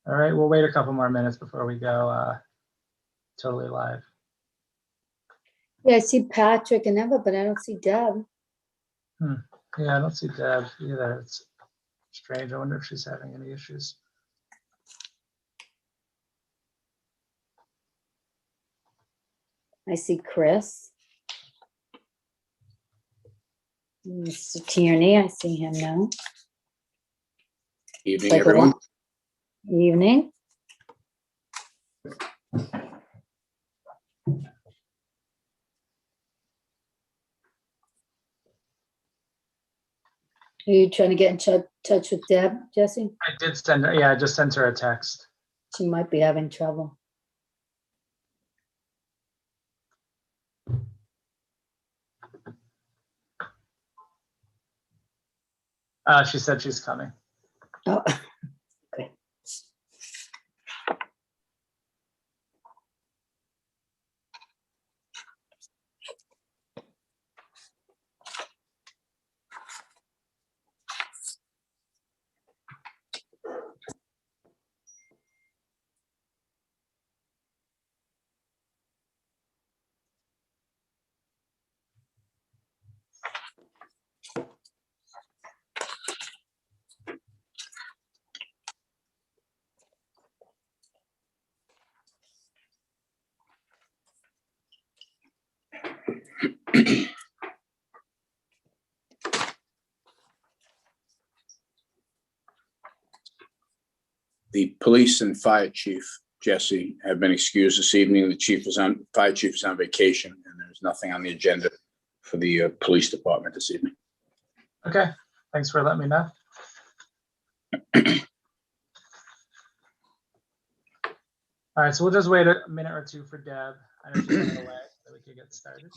All right, we'll wait a couple more minutes before we go totally live. Yeah, I see Patrick and Emma, but I don't see Deb. Yeah, I don't see Deb either. It's strange. I wonder if she's having any issues. I see Chris. Mr. Tierney, I see him now. Evening, Like everyone. Evening. Are you trying to get in touch with Deb, Jesse? I did send her, yeah, I just sent her a text. She might be having trouble. She said she's coming. Oh, okay. The police and fire chief, Jesse, have been excused this evening. The fire chief is on vacation, and there's nothing on the agenda for the police department this evening. Okay, thanks for letting me know. All right, so we'll just wait a minute or two for Deb. I know she's on her way, so we can get started.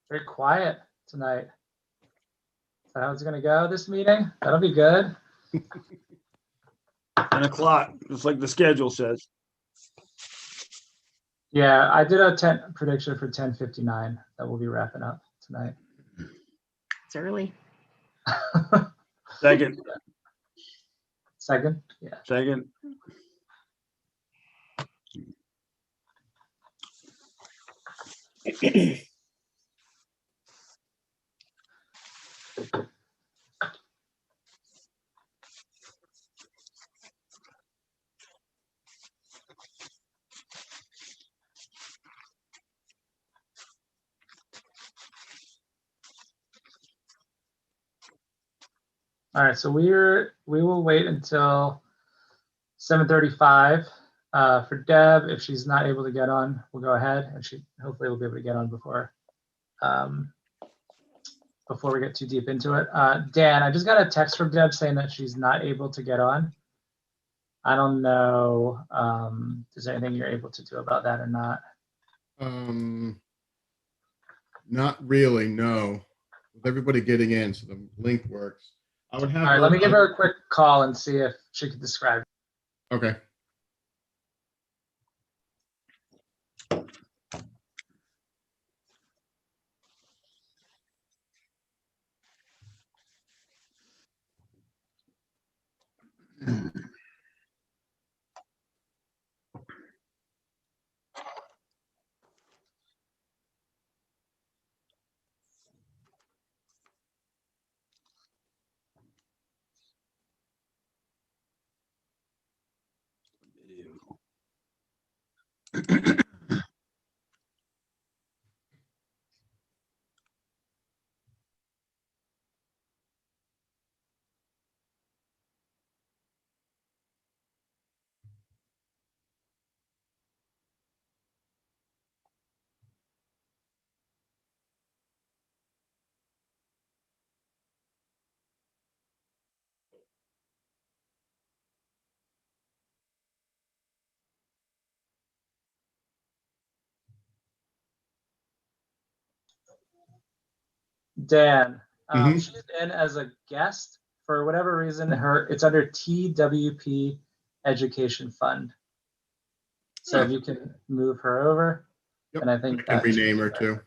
Very quiet tonight. So how's it gonna go, this meeting? That'll be good. 10 o'clock, just like the schedule says. Yeah, I did a prediction for 10:59 that we'll be wrapping up tonight. It's early. Second, Second, yeah. second. All right, so we will wait until 7:35 for Deb. If she's not able to get on, we'll go ahead, and she hopefully will be able to get on before we get too deep into it. Dan, I just got a text from Deb saying that she's not able to get on. I don't know. Is there anything you're able to do about that or not? Not really, no. With everybody getting in, so the link works. I would have. All right, let me give her a quick call and see if she could describe. Okay. Dan. Mhm. She's in as a guest. For whatever reason, it's under TWP Education Fund. So if you can move her over, Yep, and I think I can that should rename be her right. too.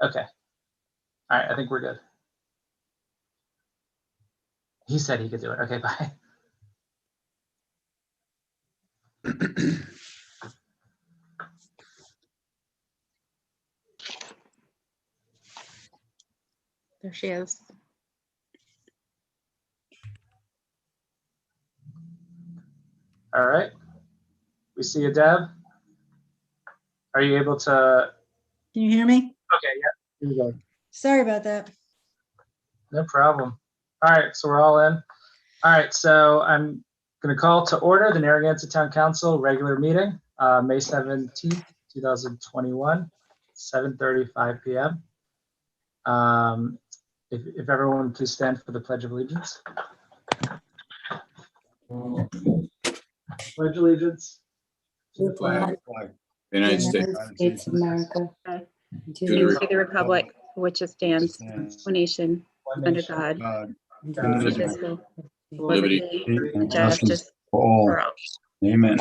Okay. All right, I think we're good. He said he could do it. Okay, bye. There she is. All right. We see you, Deb. Are you able to? Can you hear me? Okay, yeah. Here we go. Sorry about that. No problem. All right, so we're all in. All right, so I'm going to call to order the Narragansett Town Council regular meeting, May 17th, 2021, 7:35 p.m. If everyone please stand for the Pledge of Allegiance. Pledge allegiance to the flag United States. United States of America. Okay. and To to the the To the republic for which it stands, one nation, one under nation, God, indivisible, indivisible, Liberty. liberty and justice For all. for all. Amen.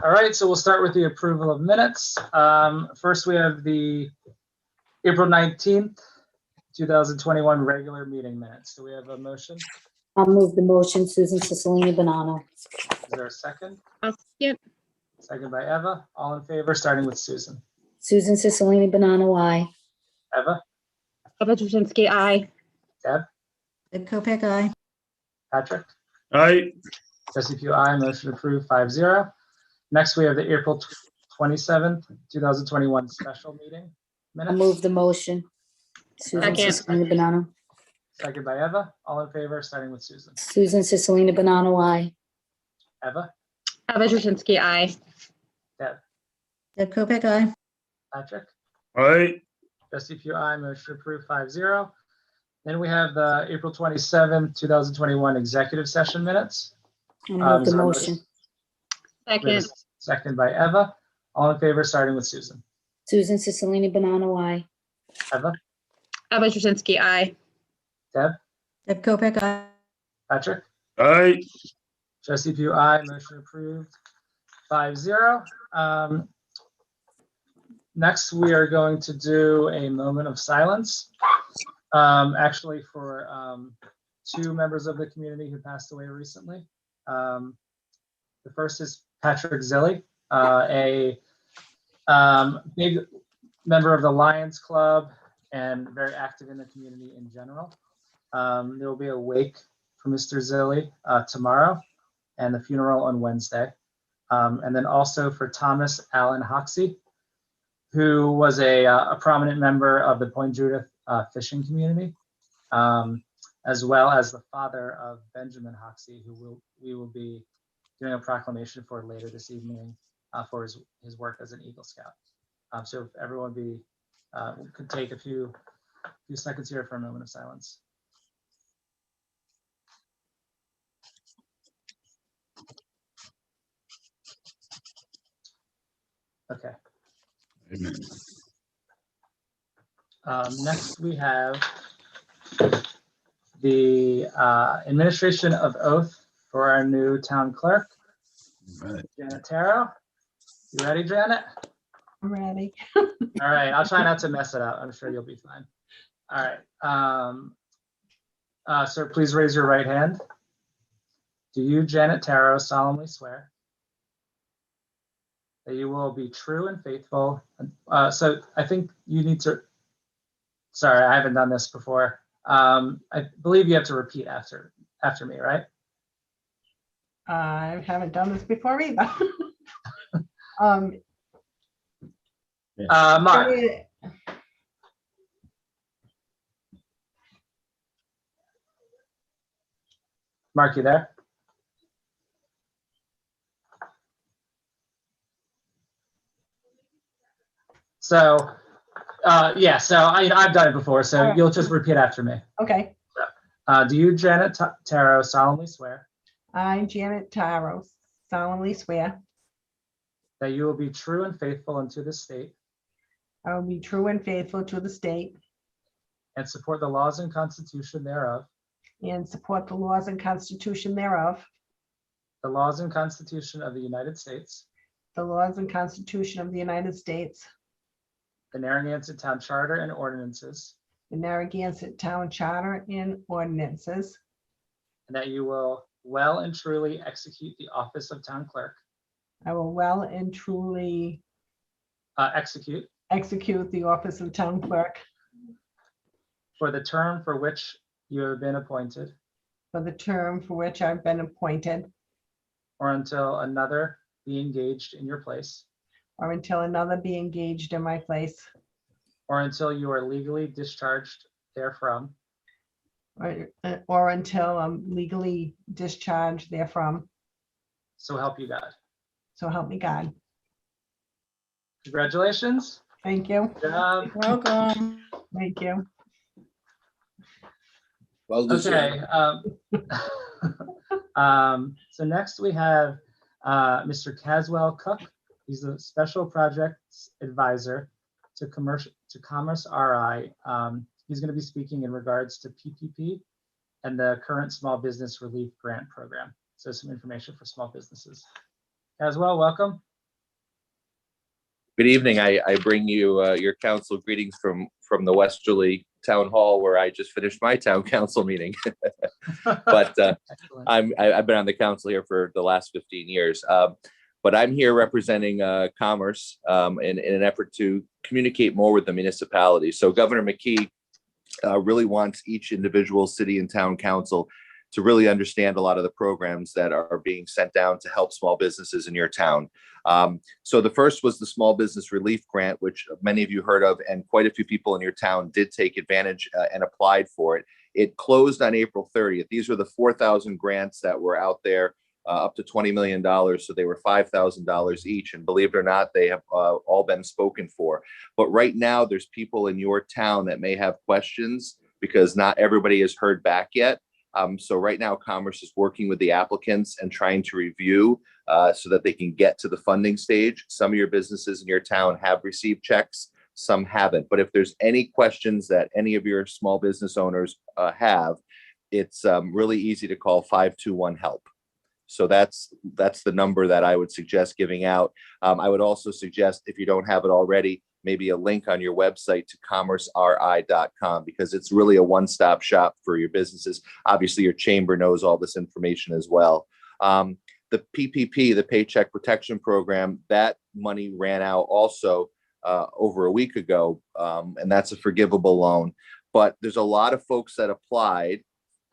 All right, so we'll start with the approval of minutes. First, we have the April 19th, 2021 regular meeting minutes. Do we have a motion? I'll move the motion, Susan Cicilline Bonanno. Is there a second? I'll skip. Second by Eva. All in favor, starting with Susan. Susan Cicilline Bonanno, aye. Eva, Eva Jasinski, aye. Deb, Ed Kopic, aye. Patrick, Aye. Jesse Pugh, aye. Motion approved 5-0. Next, we have the April 27th, 2021 special meeting I'll minutes. move the motion, Susan Second. Cicilline Bonanno. Second by Eva. All in favor, starting with Susan. Susan Cicilline Bonanno, aye. Eva, Eva Jasinski, aye. Deb, Ed Kopic, aye. Patrick, Aye. Jesse Pugh, aye. Motion approved 5-0. Then we have the April 27th, 2021 executive session minutes. I'll move Is the there a motion, We have a Second. second by Eva. All in favor, starting with Susan. Susan Cicilline Bonanno, aye. Eva, Eva Jasinski, aye. Deb, Ed Kopic, aye. Patrick, Aye. Jesse Pugh, aye. Motion approved 5-0. Next, we are going to do a moment of silence, actually for two members of the community who passed away recently. The first is Patrick Zilli, a big member of the Lions Club and very active in the community in general. There will be a wake for Mr. Zilli tomorrow and the funeral on Wednesday. And then also for Thomas Allen Hoxie, who was a prominent member of the Point Judith fishing community, as well as the father of Benjamin Hoxie, who we will be doing a proclamation for later this evening for his work as an Eagle Scout. So if everyone could take a few seconds here for a moment of silence. Okay. Amen. Next, we have the administration of oath for our new town clerk, Right. Janet Taro. You ready, Janet? I'm ready. All right, I'll try not to mess it up. I'm sure you'll be fine. All right. Sir, please raise your right hand. Do you, Janet Taro, solemnly swear that you will be true and faithful? So I think you need to, sorry, I haven't done this before. I believe you have to repeat after me, right? I haven't done this before either. Mark, Mark, you there? So, yeah, so I've done it before, so Alright. you'll just repeat after me. Okay, Do you, Janet Taro, solemnly swear I, Janet Taro, solemnly swear that you will be true and faithful unto the state I will be true and faithful to the state and support the laws and Constitution thereof, and support the laws and Constitution thereof, the laws and Constitution of the United States, the laws and Constitution of the United States, the Narragansett Town Charter and ordinances, the Narragansett Town Charter and ordinances, and that you will well and truly execute the office of town clerk, I will well and truly execute execute the office of town clerk for the term for which you have been appointed, for the term for which I've been appointed, or until another be engaged in your place, or until another be engaged in my place, or until you are legally discharged therefrom, or until I'm legally discharged therefrom. so help you God. So help me God. Congratulations. Thank you. Good job. Welcome. Thank you. Well deserved. Okay. So next we have Mr. Caswell Cook. He's the Special Projects Advisor to Commerce RI. He's going to be speaking in regards to PPP and the current Small Business Relief Grant Program. So some information for small businesses. Caswell, welcome. Good evening. I bring you your council greetings from the Westerly Town Hall, where I just finished my town council meeting. But Excellent. I've been on the council here for the last 15 years. But I'm here representing Commerce in an effort to communicate more with the municipality. So Governor McKee really wants each individual city and town council to really understand a lot of the programs that are being sent down to help small businesses in your town. So the first was the Small Business Relief Grant, which many of you heard of, and quite a few people in your town did take advantage and applied for it. It closed on April 30th. These were the 4,000 grants that were out there, up to $20 million. So they were $5,000 each. And believe it or not, they have all been spoken for. But right now, there's people in your town that may have questions because not everybody has heard back yet. So right now, Commerce is working with the applicants and trying to review so that they can get to the funding stage. Some of your businesses in your town have received checks, some haven't. But if there's any questions that any of your small business owners have, it's really easy to call 521-HELP. So that's the number that I would suggest giving out. I would also suggest, if you don't have it already, maybe a link on your website to commerceri.com, because it's really a one-stop shop for your businesses. Obviously, your chamber knows all this information as well. The PPP, the Paycheck Protection Program, that money ran out also over a week ago, and that's a forgivable loan. But there's a lot of folks that applied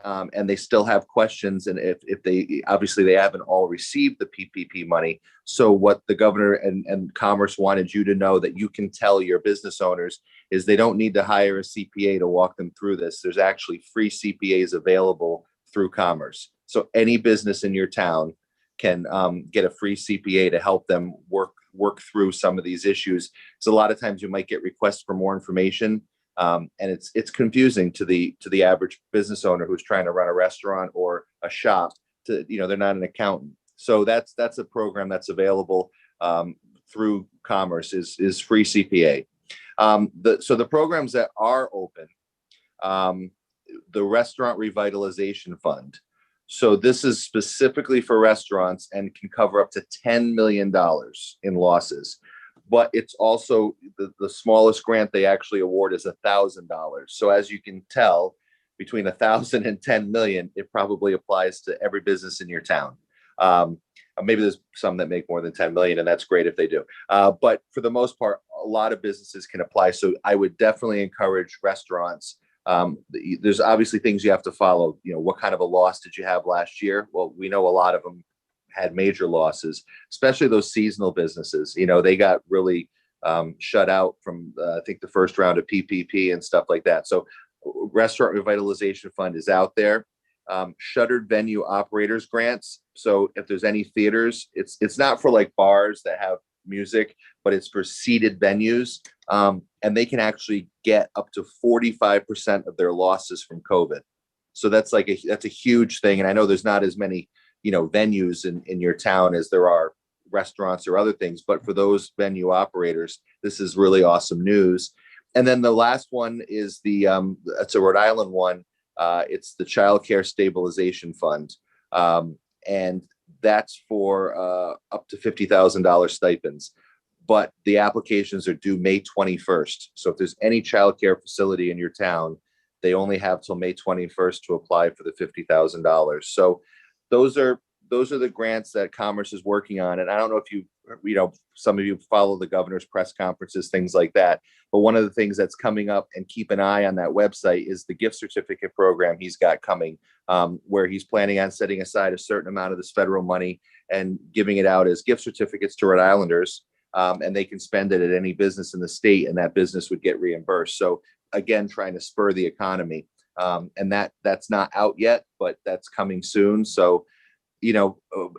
and they still have questions. And if they, obviously they haven't all received the PPP money. So what the governor and Commerce wanted you to know that you can tell your business owners is they don't need to hire a CPA to walk them through this. There's actually free CPAs available through Commerce. So any business in your town can get a free CPA to help them work through some of these issues. Because a lot of times you might get requests for more information. And it's confusing to the average business owner who's trying to run a restaurant or a shop. They're not an accountant. So that's a program that's available through Commerce is free CPA. So the programs that are open, the Restaurant Revitalization Fund. So this is specifically for restaurants and can cover up to $10 million in losses. But it's also the smallest grant they actually award is $1,000. So as you can tell, between 1,000 and 10 million, it probably applies to every business in your town. Maybe there's some that make more than 10 million, and that's great if they do. But for the most part, a lot of businesses can apply. So I would definitely encourage restaurants. There's obviously things you have to follow. What kind of a loss did you have last year? Well, we know a lot of them had major losses, especially those seasonal businesses. They got really shut out from, I think, the first round of PPP and stuff like that. So Restaurant Revitalization Fund is out there. Shuttered venue operators grants. So if there's any theaters, it's not for like bars that have music, but it's for seated venues. And they can actually get up to 45% of their losses from COVID. So that's a huge thing. And I know there's not as many venues in your town as there are restaurants or other things, but for those venue operators, this is really awesome news. And then the last one is it's a Rhode Island one. It's the Child Care Stabilization Fund. And that's for up to $50,000 stipends. But the applications are due May 21st. So if there's any childcare facility in your town, they only have till May 21st to apply for the $50,000. So those are the grants that Commerce is working on. And I don't know if some of you follow the governor's press conferences, things like that. But one of the things that's coming up, and keep an eye on that website, is the gift certificate program he's got coming, where he's planning on setting aside a certain amount of this federal money and giving it out as gift certificates to Rhode Islanders. And they can spend it at any business in the state, and that business would get reimbursed. So again, trying to spur the economy. And that's not out yet, but that's coming soon. So,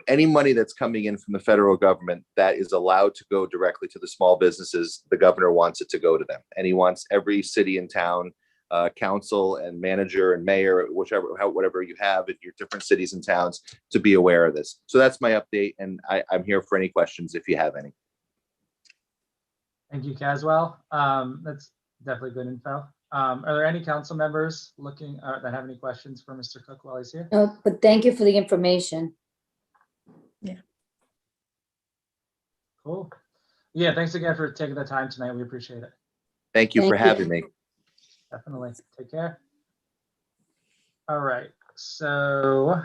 any money that's coming in from the federal government that is allowed to go directly to the small businesses, the governor wants it to go to them. And he wants every city and town, council and manager and mayor, whatever you have in your different cities and towns, to be aware of this. So that's my update. And I'm here for any questions if you have any. Thank you, Caswell. That's definitely good info. Are there any council members that have any questions for Mr. Cook while he's here? No, but thank you for the information. Cool. Yeah, thanks again for taking the time tonight. We appreciate it. Thank you for Thank you. having me. Definitely. Take care. All right. So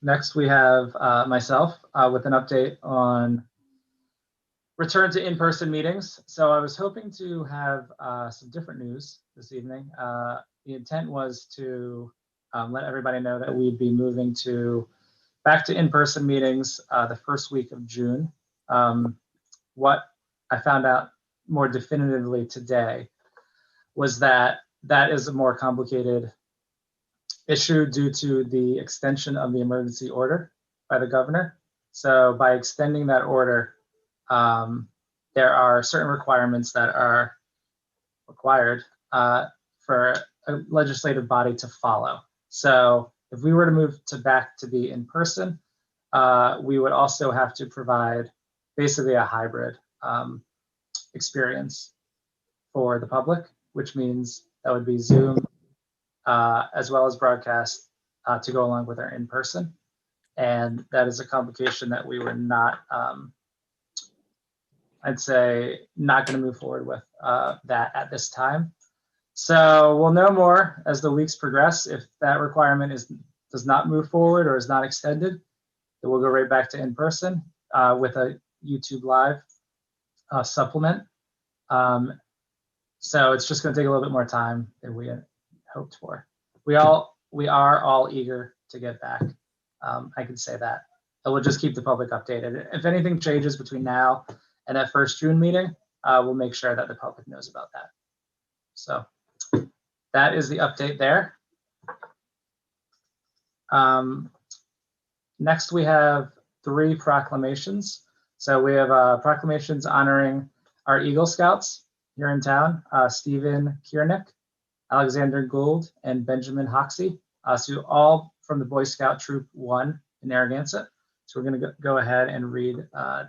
next we have myself with an update on return to in-person meetings. So I was hoping to have some different news this evening. The intent was to let everybody know that we'd be moving back to in-person meetings the first week of June. What I found out more definitively today was that is a more complicated issue due to the extension of the emergency order by the governor. So by extending that order, there are certain requirements that are required for a legislative body to follow. So if we were to move back to be in person, we would also have to provide basically a hybrid experience for the public, which means that would be Zoom as well as broadcast to go along with our in-person. And that is a complication that we were not, I'd say, not going to move forward with that at this time. So we'll know more as the weeks progress. If that requirement does not move forward or is not extended, then we'll go right back to in-person with a YouTube Live supplement. So it's just going to take a little bit more time than we had hoped for. We are all eager to get back. I can say that. So we'll just keep the public updated. If anything changes between now and that first June meeting, we'll make sure that the public knows about that. So that is the update there. Next, we have 3 proclamations. So we have proclamations honoring our Eagle Scouts here in town, Stephen Kiernick, Alexander Gould, and Benjamin Hoxie. So all from the Boy Scout Troop 1 in Narragansett. So we're going to go ahead and read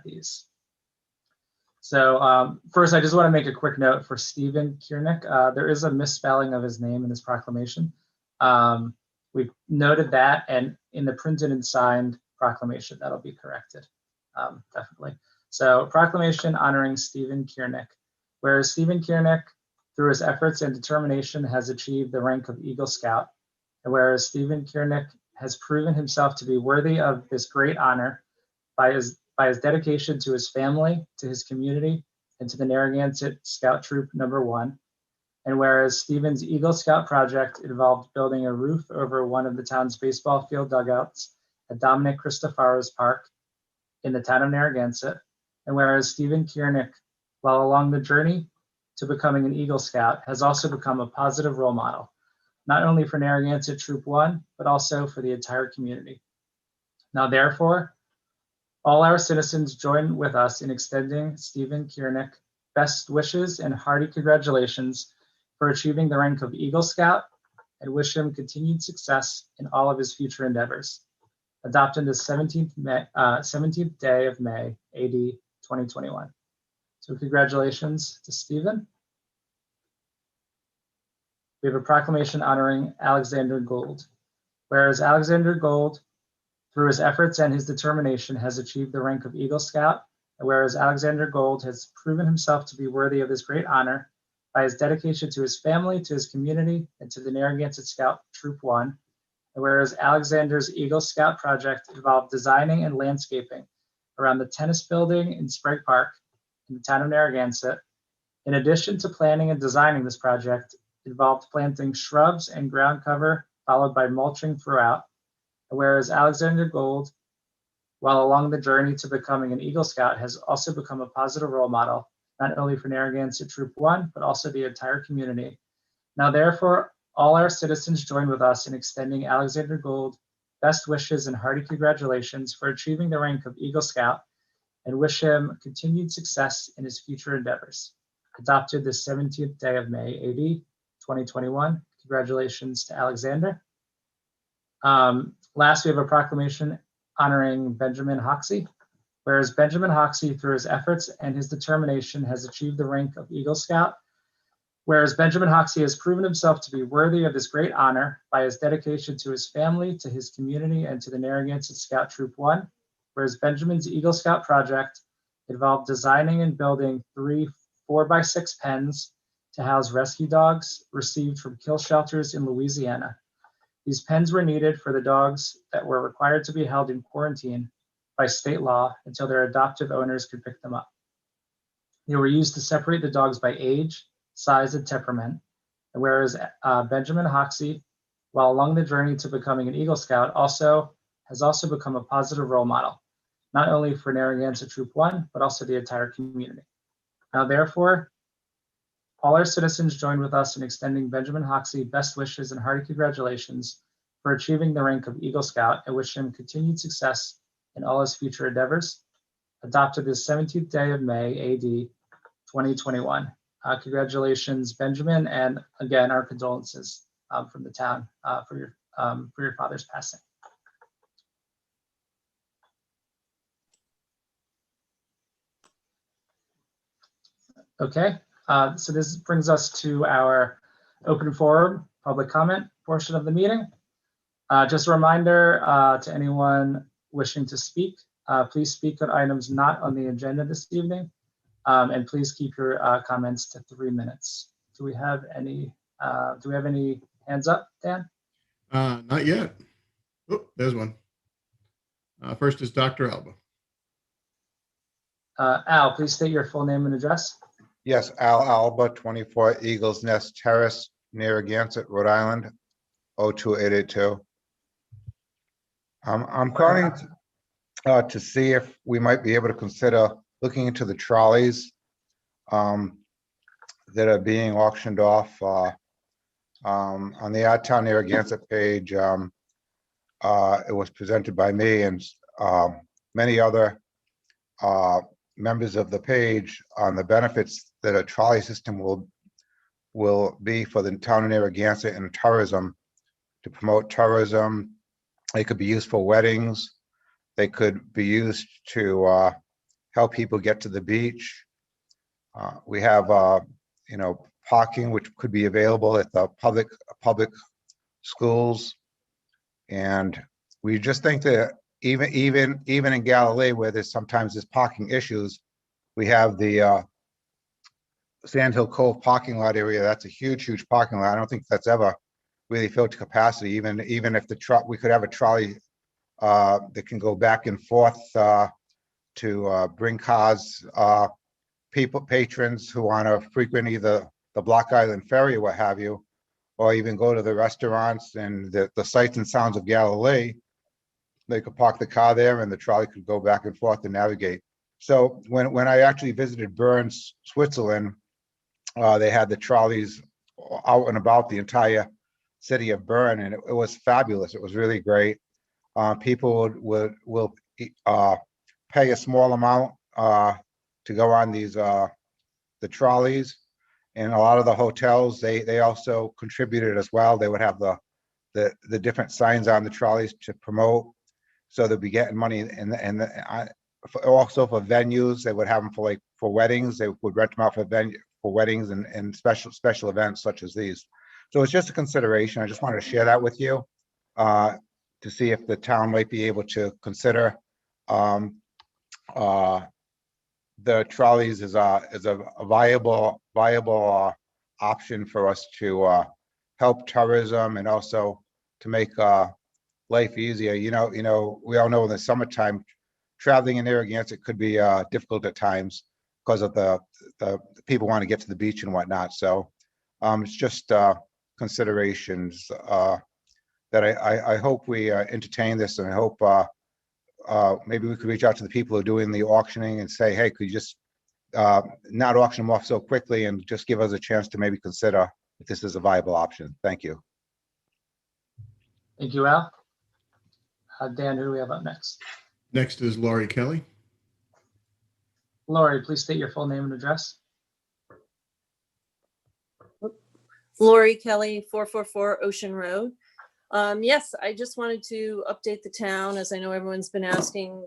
these. So first, I just want to make a quick note for Stephen Kiernick. There is a misspelling of his name in this proclamation. We've noted that, and in the printed and signed proclamation, that'll be corrected, definitely. So proclamation honoring Stephen Kiernick. Whereas Stephen Kiernick, through his efforts and determination, has achieved the rank of Eagle Scout, and whereas Stephen Kiernick has proven himself to be worthy of this great honor by his dedication to his family, to his community, and to the Narragansett Scout Troop Number 1. And whereas Stephen's Eagle Scout project involved building a roof over one of the town's baseball field dugouts at Dominic Cristofaro's Park in the town of Narragansett. And whereas Stephen Kiernick, while along the journey to becoming an Eagle Scout, has also become a positive role model, not only for Narragansett Troop 1, but also for the entire community. Now, therefore, all our citizens join with us in extending Stephen Kiernick best wishes and hearty congratulations for achieving the rank of Eagle Scout, and wish him continued success in all of his future endeavors. adopted the 17th day of May, AD 2021. So congratulations to Stephen. We have a proclamation honoring Alexander Gould. Whereas Alexander Gould, through his efforts and his determination, has achieved the rank of Eagle Scout, and whereas Alexander Gould has proven himself to be worthy of this great honor by his dedication to his family, to his community, and to the Narragansett Scout Troop 1, and whereas Alexander's Eagle Scout project involved designing and landscaping around the tennis building in Sprague Park in the town of Narragansett, in addition to planning and designing this project, involved planting shrubs and ground cover, followed by mulching throughout. And whereas Alexander Gould, while along the journey to becoming an Eagle Scout, has also become a positive role model, not only for Narragansett Troop 1, but also the entire community. Now, therefore, all our citizens join with us in extending Alexander Gould best wishes and hearty congratulations for achieving the rank of Eagle Scout, and wish him continued success in his future endeavors. Adopted the 17th day of May, AD 2021. Congratulations to Alexander. Last, we have a proclamation honoring Benjamin Hoxie. Whereas Benjamin Hoxie, through his efforts and his determination, has achieved the rank of Eagle Scout. Whereas Benjamin Hoxie has proven himself to be worthy of this great honor by his dedication to his family, to his community, and to the Narragansett Scout Troop 1. Whereas Benjamin's Eagle Scout project involved designing and building 3 4x6 pens to house rescue dogs received from kill shelters in Louisiana. These pens were needed for the dogs that were required to be held in quarantine by state law until their adoptive owners could pick them up. They were used to separate the dogs by age, size, and temperament. And whereas Benjamin Hoxie, while along the journey to becoming an Eagle Scout, has also become a positive role model, not only for Narragansett Troop 1, but also the entire community. Now, therefore, all our citizens join with us in extending Benjamin Hoxie best wishes and hearty congratulations for achieving the rank of Eagle Scout, and wish him continued success in all his future endeavors. Adopted this 17th day of May, AD 2021. Congratulations, Benjamin, and again, our condolences from the town for your father's passing. Okay, so this brings us to our open forum public comment portion of the meeting. Just a reminder to anyone wishing to speak, please speak on items not on the agenda this evening, and please keep your comments to 3 minutes. Do we have any hands up, Dan? Not yet. Oh, there's one. First is Dr. Alba. Al, please state your full name and address. Yes, Al Alba, 24 Eagles Nest Terrace, Narragansett, Rhode Island, 02882. I'm calling to see if we might be able to consider looking into the trolleys that are being auctioned off on the Odd Town Narragansett page. It was presented by me and many other members of the page on the benefits that a trolley system will be for the town of Narragansett and tourism, to promote tourism. They could be used for weddings. They could be used to help people get to the beach. We have parking which could be available at the public schools, and we just think that even in Galilee, where there's parking issues, we have the Sand Hill Cove parking lot area. That's a huge parking lot. I don't think that's ever really filled to capacity. Even if we could have a trolley that can go back and forth to bring cars, patrons who want to frequent either the Block Island Ferry or what have you, or even go to the restaurants and the sights and sounds of Galilee. They could park the car there and the trolley could go back and forth and navigate. So when I actually visited Bern, Switzerland, they had the trolleys out and about the entire city of Bern, and it was fabulous. It was really great. People will pay a small amount to go on the trolleys, and a lot of the hotels they also contributed as well. They would have the different signs on the trolleys to promote. So they'll be getting money also for venues. They would have them for weddings. They would rent them out for weddings and special events such as these. So it's just a consideration. I just wanted to share that with you to see if the town might be able to consider the trolleys is a viable option for us to help tourism and also to make life easier. We all know in the summertime, traveling in Narragansett could be difficult at times because of the people want to get to the beach and whatnot. So it's just considerations that I hope we entertain this, and I hope maybe we could reach out to the people who are doing the auctioning and say, hey, could you just not auction them off so quickly and just give us a chance to maybe consider if this is a viable option. Thank you. Thank you, Al. Dan, who do we have up next? Next is Laurie Kelly. Lori, please state your full name and address. Lori Kelly, 444 Ocean Road. Yes, I just wanted to update the town, as I know everyone's been asking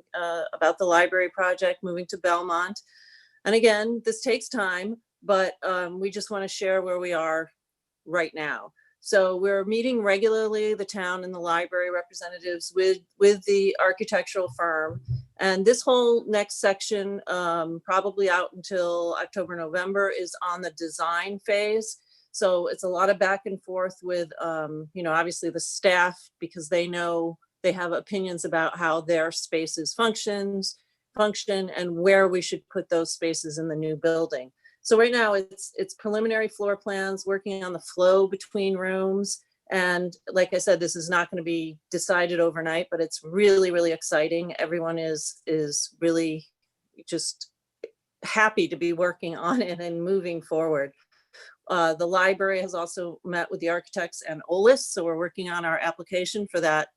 about the library project moving to Belmont. And again, this takes time, but we just want to share where we are right now. So we're meeting regularly, the town and the library representatives with the architectural firm. And this whole next section, probably out until October, November, is on the design phase. So it's a lot of back and forth with, obviously the staff, because they know they have opinions about how their spaces function and where we should put those spaces in the new building. So right now it's preliminary floor plans, working on the flow between rooms. And like I said, this is not going to be decided overnight, but it's really, really exciting. Everyone is really just happy to be working on it and moving forward. The library has also met with the architects and OLIS, so we're working on our application for that,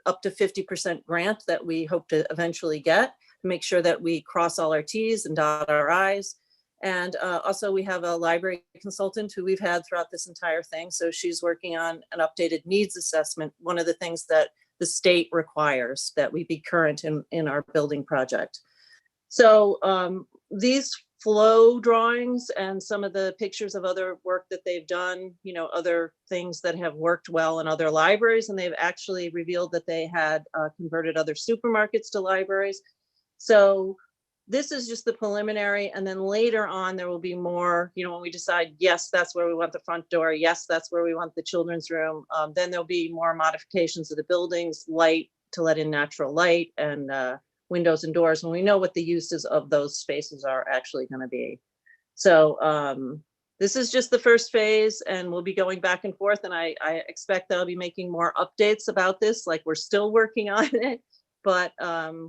up to 50% grant that we hope to eventually get, to make sure that we cross all our T's and dot our I's. And also we have a library consultant who we've had throughout this entire thing. So she's working on an updated needs assessment, one of the things that the state requires that we be current in our building project. So these flow drawings and some of the pictures of other work that they've done, other things that have worked well in other libraries, and they've actually revealed that they had converted other supermarkets to libraries. So this is just the preliminary, and then later on there will be more, when we decide, yes, that's where we want the front door, yes, that's where we want the children's room, then there'll be more modifications of the buildings, light to let in natural light, and windows and doors, when we know what the uses of those spaces are actually going to be. So this is just the first phase, and we'll be going back and forth, and I expect that I'll be making more updates about this, like we're still working on it, but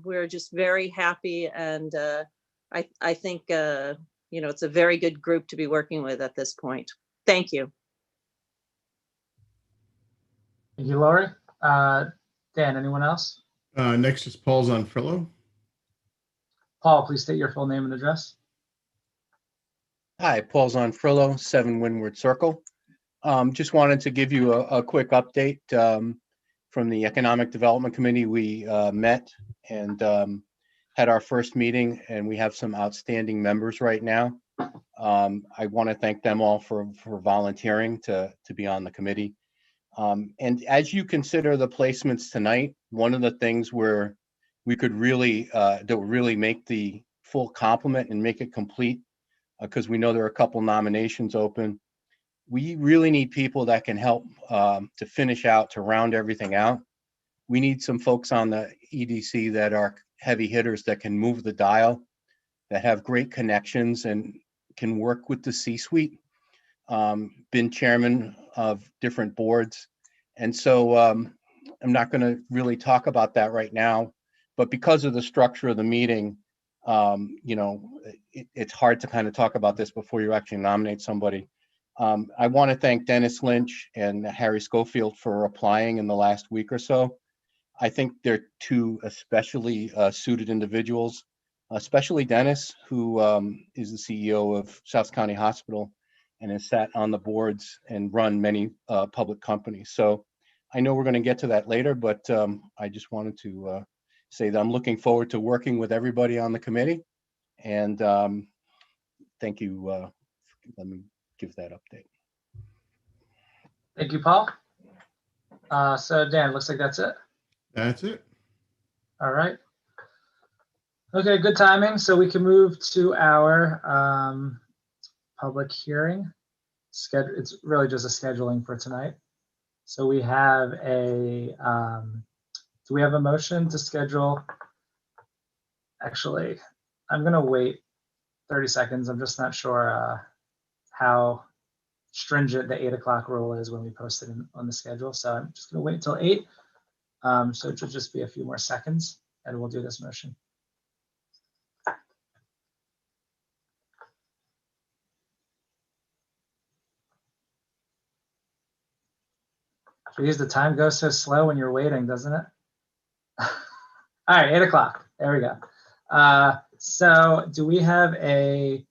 we're just very happy, and I think it's a very good group to be working with at this point. Thank you. Thank you, Lori. Dan, anyone else? Next is Paul Zonfrillo. Paul, please state your full name and address. Hi, Paul Zonfrillo, 7 Windward Circle. Just wanted to give you a quick update from the Economic Development Committee. We met and had our first meeting, and we have some outstanding members right now. I want to thank them all for volunteering to be on the committee. And as you consider the placements tonight, one of the things where we could really that would really make the full complement and make it complete, because we know there are a couple nominations open. We really need people that can help to finish out, to round everything out. We need some folks on the EDC that are heavy hitters, that can move the dial, that have great connections and can work with the C-suite. Been chairman of different boards. And so I'm not going to really talk about that right now, but because of the structure of the meeting, it's hard to kind of talk about this before you actually nominate somebody. I want to thank Dennis Lynch and Harry Schofield for applying in the last week or so. I think they're two especially suited individuals, especially Dennis, who is the CEO of South County Hospital and has sat on the boards and run many public companies. So I know we're going to get to that later, but I just wanted to say that I'm looking forward to working with everybody on the committee. And thank you. Let me give that update. Thank you, Paul. So Dan, looks like that's it. That's it. All right. Okay, good timing. So we can move to our public hearing. It's really just a scheduling for tonight. So we have a, do we have a motion to schedule? Actually, I'm gonna wait 30 seconds. I'm just not sure how stringent the 8 o'clock rule is when we post it on the schedule. So I'm just gonna wait until 8. So it should just be a few more seconds and we'll do this motion. Geez, the time goes so slow when you're waiting, doesn't it? All right, 8 o'clock. There we go. So do we have a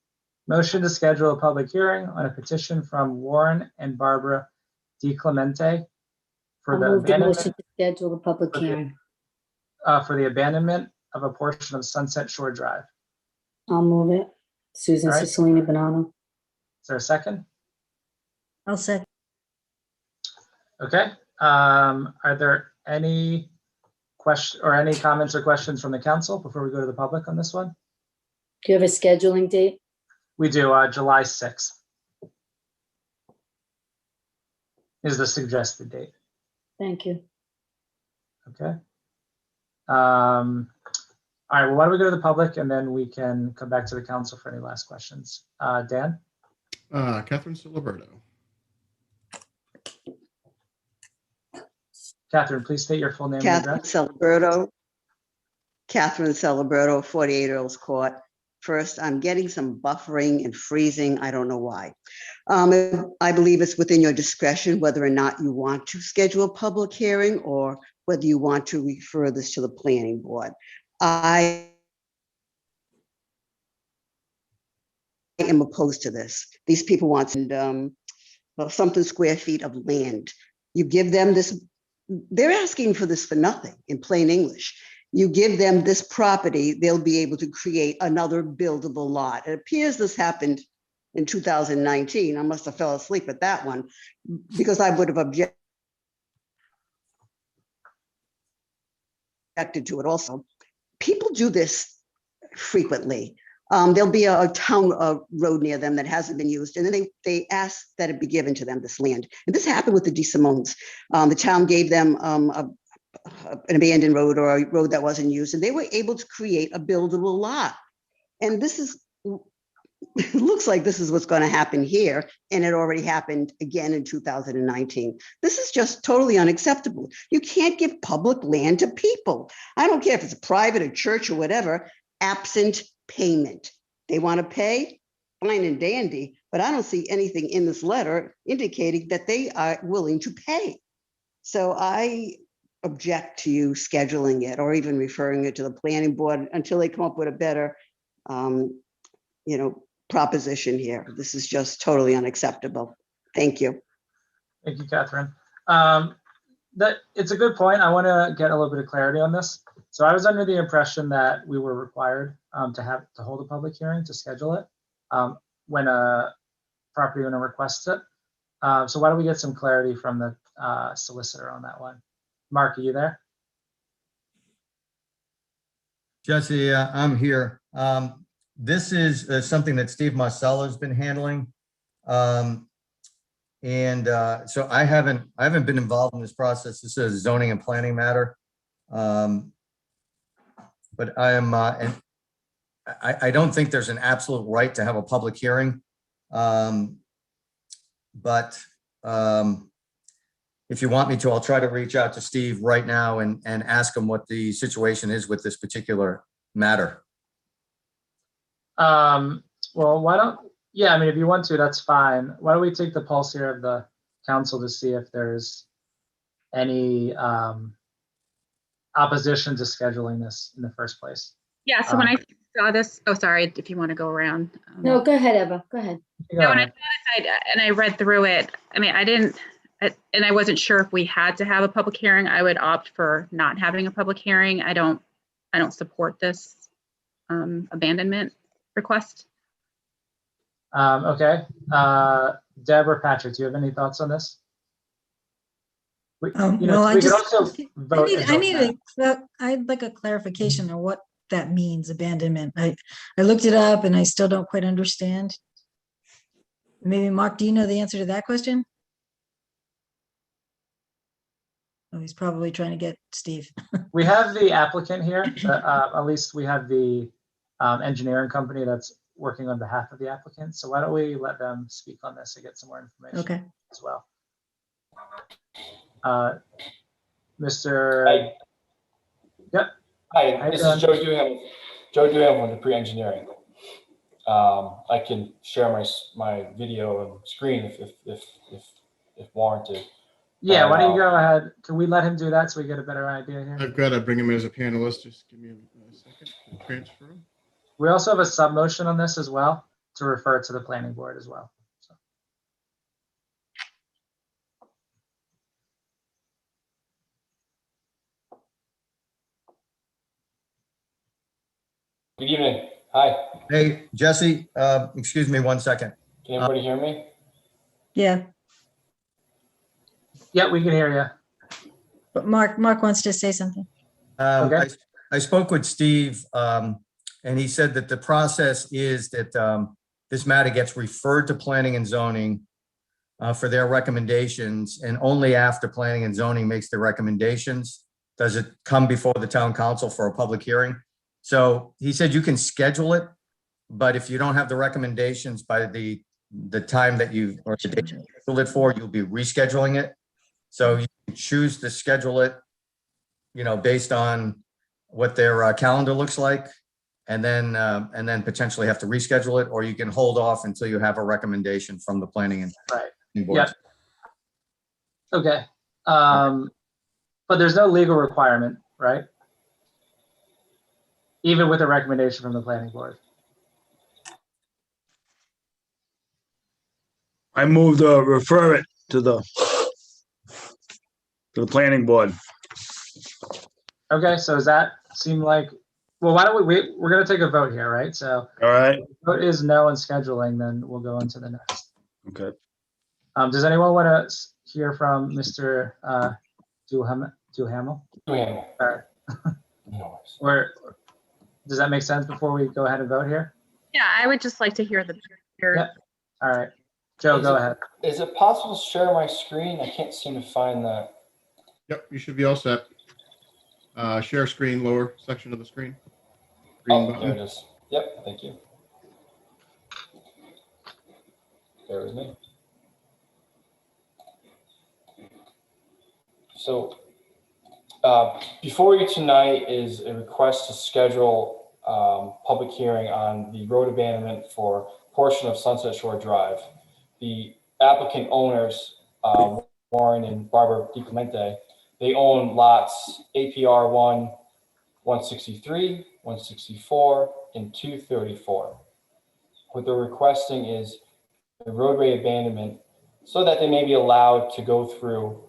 motion to schedule a public hearing on a petition from Warren and Barbara DiClemente for I'll the move the motion abandonment, to schedule the public hearing. for the abandonment of a portion of Sunset Shore Drive. I'll move it. Susan All right. Cicilline Bonanno. Is there a second? I'll second. Okay. Are there any any comments or questions from the council before we go to the public on this one? Do you have a scheduling date? We do, July 6th is the suggested date. Thank you. Okay. All right, well, why don't we go to the public and then we can come back to the council for any last questions. Dan? Catherine Siliberto. Catherine, please state your full name and Catherine address. Celebrato. Catherine Celebrato, 48 Earls Court. First, I'm getting some buffering and freezing. I don't know why. I believe it's within your discretion whether or not you want to schedule a public hearing or whether you want to refer this to the planning board. I am opposed to this. These people want something square feet of land. You give them this, they're asking for this for nothing in plain English. You give them this property, they'll be able to create another buildable lot. It appears this happened in 2019. I must have fell asleep at that one because I would have objected to it also. People do this frequently. There'll be a town road near them that hasn't been used, and then they ask that it be given to them, this land. And this happened with the DeSimones. The town gave them an abandoned road or a road that wasn't used, and they were able to create a buildable lot. And this is, it looks like this is what's going to happen here, and it already happened again in 2019. This is just totally unacceptable. You can't give public land to people. I don't care if it's a private, a church, or whatever, absent payment. They want to pay, fine and dandy, but I don't see anything in this letter indicating that they are willing to pay. So I object to you scheduling it or even referring it to the planning board until they come up with a better, proposition here. This is just totally unacceptable. Thank you. Thank you, Catherine. It's a good point. I want to get a little bit of clarity on this. So I was under the impression that we were required to hold a public hearing to schedule it when a property owner requests it. So why don't we get some clarity from the solicitor on that one? Mark, are you there? Jesse, I'm here. This is something that Steve Marcello has been handling. So I haven't been involved in this process. This is a zoning and planning matter. But I am, and I don't think there's an absolute right to have a public hearing. But if you want me to, I'll try to reach out to Steve right now and ask him what the situation is with this particular matter. Well, if you want to, that's fine. Why don't we take the pulse here of the council to see if there's any opposition to scheduling this in the first place. Yeah, so when I saw this, oh, sorry, if you want to go around. No, go ahead, Eva. Go ahead. No, when I saw this, and I read through it, I mean, I didn't And I wasn't sure if we had to have a public hearing. I would opt for not having a public hearing. I don't support this abandonment request. Okay. Deb or Patrick, do you have any thoughts on this? We, you know, Well, I we could just, also vote. and vote now. I'd like a clarification of what that means, abandonment. I looked it up and I still don't quite understand. Maybe Mark, do you know the answer to that question? Oh, he's probably trying to get Steve. We have the applicant here, at least we have the engineering company that's working on behalf of the applicant. So why don't we let them speak on this and get some more information Okay. as well. Mr. Yep. Hi, this is Joe Duham. Joe Duham from the pre-engineering. I can share my video and screen if warranted. Yeah, why don't you go ahead? Can we let him do that so we get a better idea here? I've got to bring him in as a panelist. Just give me a second to transfer him. We also have a sub motion on this as well to refer to the planning board as well. So. Good evening. Hi. Hey, Jesse, excuse me 1 second. Can everybody hear me? Yeah, Yeah, we can hear you. but Mark wants to say something. Okay. I spoke with Steve, and he said that the process is that this matter gets referred to planning and zoning for their recommendations, and only after planning and zoning makes the recommendations does it come before the town council for a public hearing. So he said you can schedule it, but if you don't have the recommendations by the time that you, or the date you scheduled it for, you'll be rescheduling it. So you can choose to schedule it, you know, based on what their calendar looks like, and then potentially have to reschedule it, or you can hold off until you have a recommendation from the planning and board. Yeah. Okay. But there's no legal requirement, right? Even with a recommendation from the planning board. I move to refer it to the planning board. Okay, so does that seem like, well, why don't we're going to take a vote here, right? So All right. if the vote is no on scheduling, then we'll go into the next. Okay. Does anyone want to hear from Mr. Duhamel? Duhamel. Sorry. Or does that make sense before we go ahead and vote here? Yeah, I would just like to hear the. Yep. All right. Joe, go ahead. Is it possible to share my screen? I can't seem to find that. Yep, you should be all set. Share screen, lower section of the screen. Green button. There it is. Yep, thank you. Bear with me. So before you tonight is a request to schedule public hearing on the road abandonment for a portion of Sunset Shore Drive. The applicant owners, Warren and Barbara DiClemente, they own lots APR 1, 163, 164, and 234. What they're requesting is the roadway abandonment so that they may be allowed to go through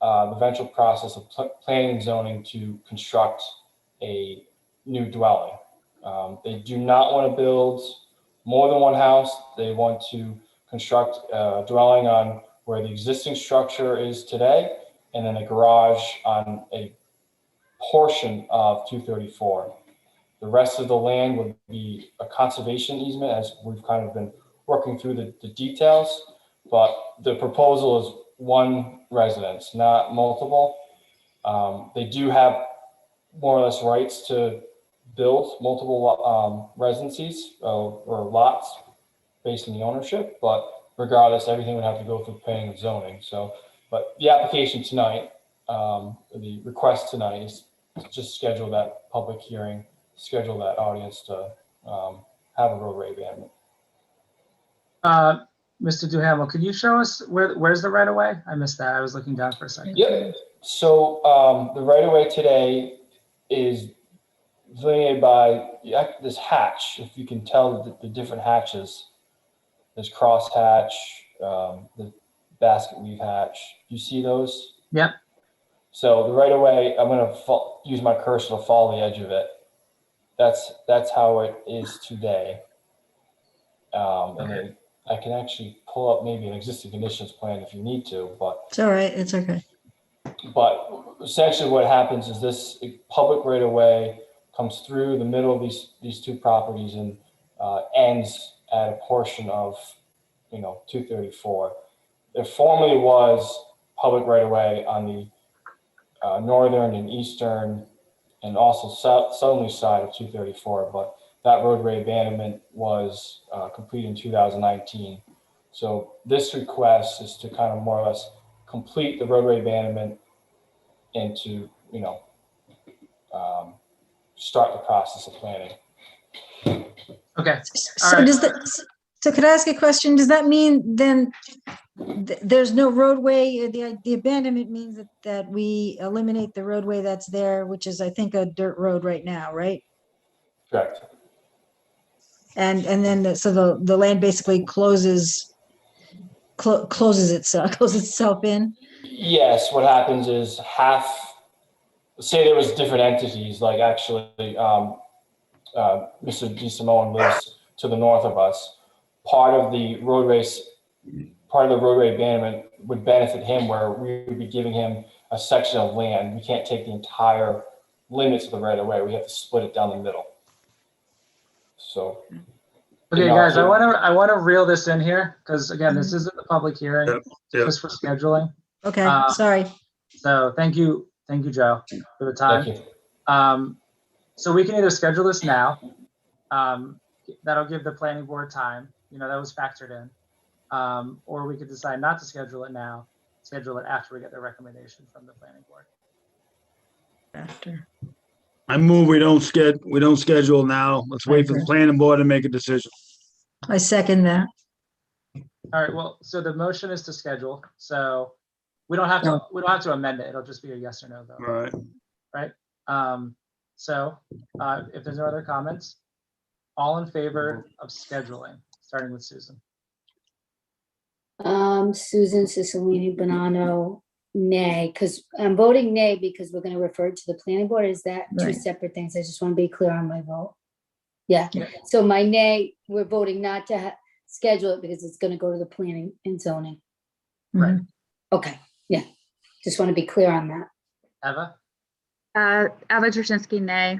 the eventual process of planning and zoning to construct a new dwelling. They do not want to build more than one house. They want to construct a dwelling on where the existing structure is today, and then a garage on a portion of 234. The rest of the land would be a conservation easement, as we've kind of been working through the details, but the proposal is one residence, not multiple. They do have more or less rights to build multiple residencies or lots based on the ownership, but regardless, everything would have to go through planning and zoning. So, but the application tonight, the request tonight is to just schedule that public hearing, schedule that audience to have a roadway abandonment. Mr. Duhamel, could you show us where's the right of way? I missed that. I was looking down for a second. Yep. So the right of way today is delineated by this hatch. If you can tell the different hatches, there's cross hatch, the basket weave hatch. You see those? Yep. So the right of way, I'm gonna use my cursor to follow the edge of it. That's how it is today. And then I can actually pull up maybe an existing conditions plan if you need to, but It's all right. It's okay. essentially what happens is this public right of way comes through the middle of these two properties and ends at a portion of 234. There formerly was public right of way on the northern and eastern and also southerly side of 234, but that roadway abandonment was completed in 2019. So this request is to kind of more or less complete the roadway abandonment and to, start the process of planning. Okay. So right. does that, so could I ask a question? Does that mean then there's no roadway? The abandonment means that we eliminate the roadway that's there, which is, I think, a dirt road right now, right? Correct. And then the land basically closes itself in. Yes, what happens is say there was different entities, like actually Mr. DeSimone lives to the north of us. Part of the roadway abandonment would benefit him, where we would be giving him a section of land. We can't take the entire limits of the right of way. We have to split it down the middle. So. Okay, guys, I want to reel this in here because again, this isn't the public hearing, Yep. just for scheduling. Okay, sorry. So thank you, Joe, for the time. Thank you. So we can either schedule this now. That'll give the planning board time. That was factored in. Or we could decide not to schedule it now, schedule it after we get the recommendation from the planning board. After. I move we don't schedule now. Let's wait for the planning board to make a decision. I second that. All right, well, so the motion is to schedule, so we don't have to amend it. It'll just be a yes or no vote. All right. Right? So if there's no other comments, all in favor of scheduling, starting with Susan. Susan Cicilline Bonanno, nay, because I'm voting nay because we're going to refer it to the planning board. Is that two Right. separate things? I just want to be clear on my vote. Yeah. So my nay, we're voting not to schedule it because it's going to go to the planning and zoning. Right. Okay. Yeah. Just want to be clear on that. Eva, Eva Jasinski, nay.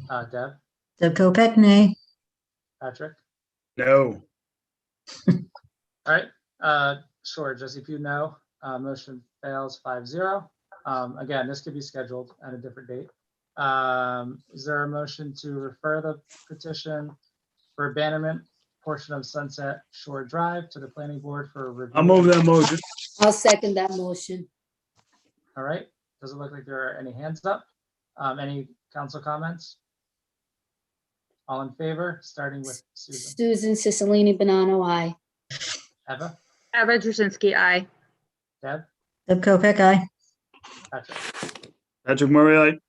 Deb, Deb Kopek, nay. Patrick. No. All right. Sure. Jesse Pugh, no. Motion fails 5-0. Again, this could be scheduled at a different date. Is there a motion to refer the petition for abandonment portion of Sunset Shore Drive to the planning board for review? I'll move that motion. I'll second that motion. All right. Doesn't look like there are any hands up. Any council comments? All in favor, starting with Susan. Susan Cicilline Bonanno, aye. Eva, Eva Jasinski, aye. Deb, Deb Kopek, aye. Patrick, Patrick Murray, aye.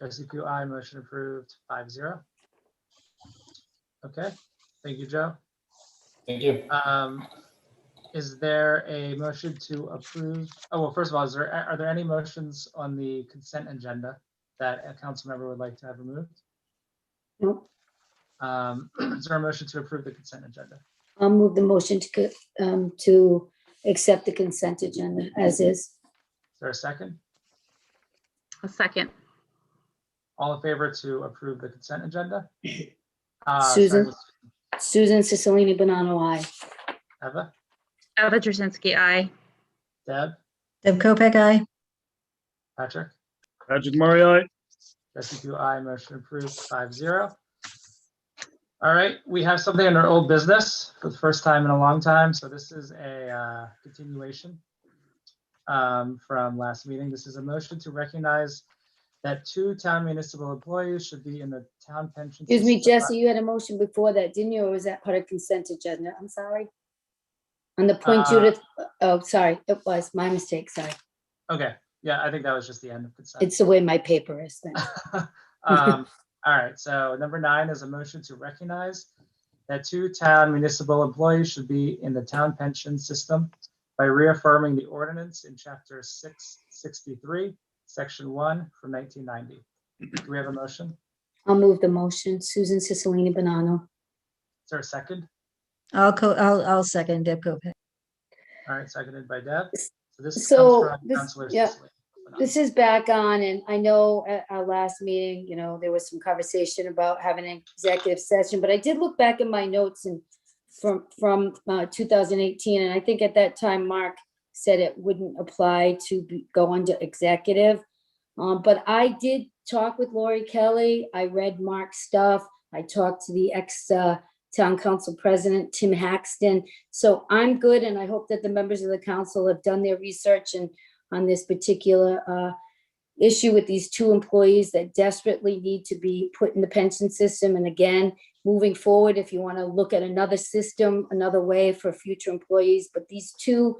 Jesse Pugh, aye. Motion approved 5-0. Okay. Thank you, Joe. Thank you. Is there a motion to approve? Oh, well, first of all, are there any motions on the consent agenda that a council member would like to have removed? Nope. Is there a motion to approve the consent agenda? I'll move the motion to accept the consent agenda as is. Is there a second? A second. All in favor to approve the consent agenda? Susan Cicilline Bonanno, aye. Eva, Eva Jasinski, aye. Deb, Deb Kopek, aye. Patrick, Patrick Murray, aye. Jesse Pugh, aye. Motion approved 5-0. All right, we have something under old business for the first time in a long time. So this is a continuation from last meeting. This is a motion to recognize that 2 town municipal employees should be in the town pension. Excuse me, system. Jesse, you had a motion before that, didn't you? Or was that part of consent agenda? I'm sorry. On the point Judith, oh, sorry, it was my mistake, sorry. Okay, yeah, I think that was just the end of consent. It's the way my paper is then. All right, so number 9 is a motion to recognize that 2 town municipal employees should be in the town pension system by reaffirming the ordinance in chapter 663, section 1 from 1990. Do we have a motion? I'll move the motion. Susan Cicilline Bonanno. Is there a second? I'll second Deb Kopek. All right, seconded by Deb. So this So comes from this- Councilor yeah. Cicilline. This is back on, and I know at our last meeting, there was some conversation about having an executive session, but I did look back in my notes and from 2018, and I think at that time, Mark said it wouldn't apply to go under executive. But I did talk with Lori Kelly. I read Mark's stuff. I talked to the ex-town council president, Tim Haxton. So I'm good, and I hope that the members of the council have done their research and on this particular issue with these 2 employees that desperately need to be put in the pension system. And again, moving forward, if you want to look at another system, another way for future employees, but these 2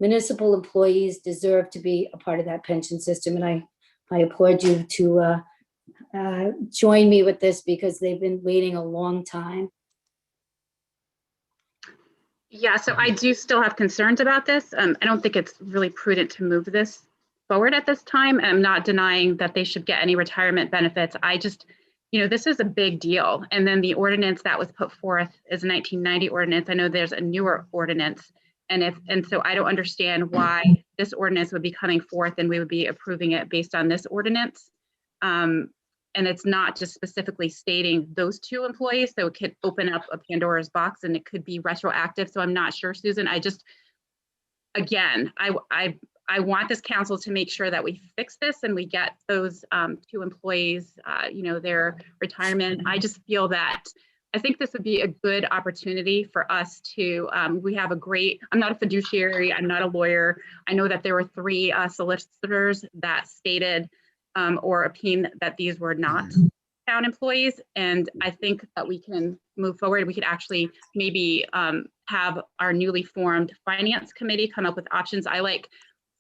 municipal employees deserve to be a part of that pension system. And I applaud you to join me with this because they've been waiting a long time. Yeah, so I do still have concerns about this. I don't think it's really prudent to move this forward at this time. I'm not denying that they should get any retirement benefits. I just, this is a big deal. And then the ordinance that was put forth is a 1990 ordinance. I know there's a newer ordinance. And so I don't understand why this ordinance would be coming forth and we would be approving it based on this ordinance. And it's not just specifically stating those 2 employees, so it could open up a Pandora's box and it could be retroactive. So I'm not sure, Susan. I want this council to make sure that we fix this and we get those 2 employees, their retirement. I just feel that I think this would be a good opportunity for us to, I'm not a fiduciary, I'm not a lawyer. I know that there were 3 solicitors that stated or opined that these were not town employees. And I think that we can move forward. We could actually maybe have our newly formed finance committee come up with options. I like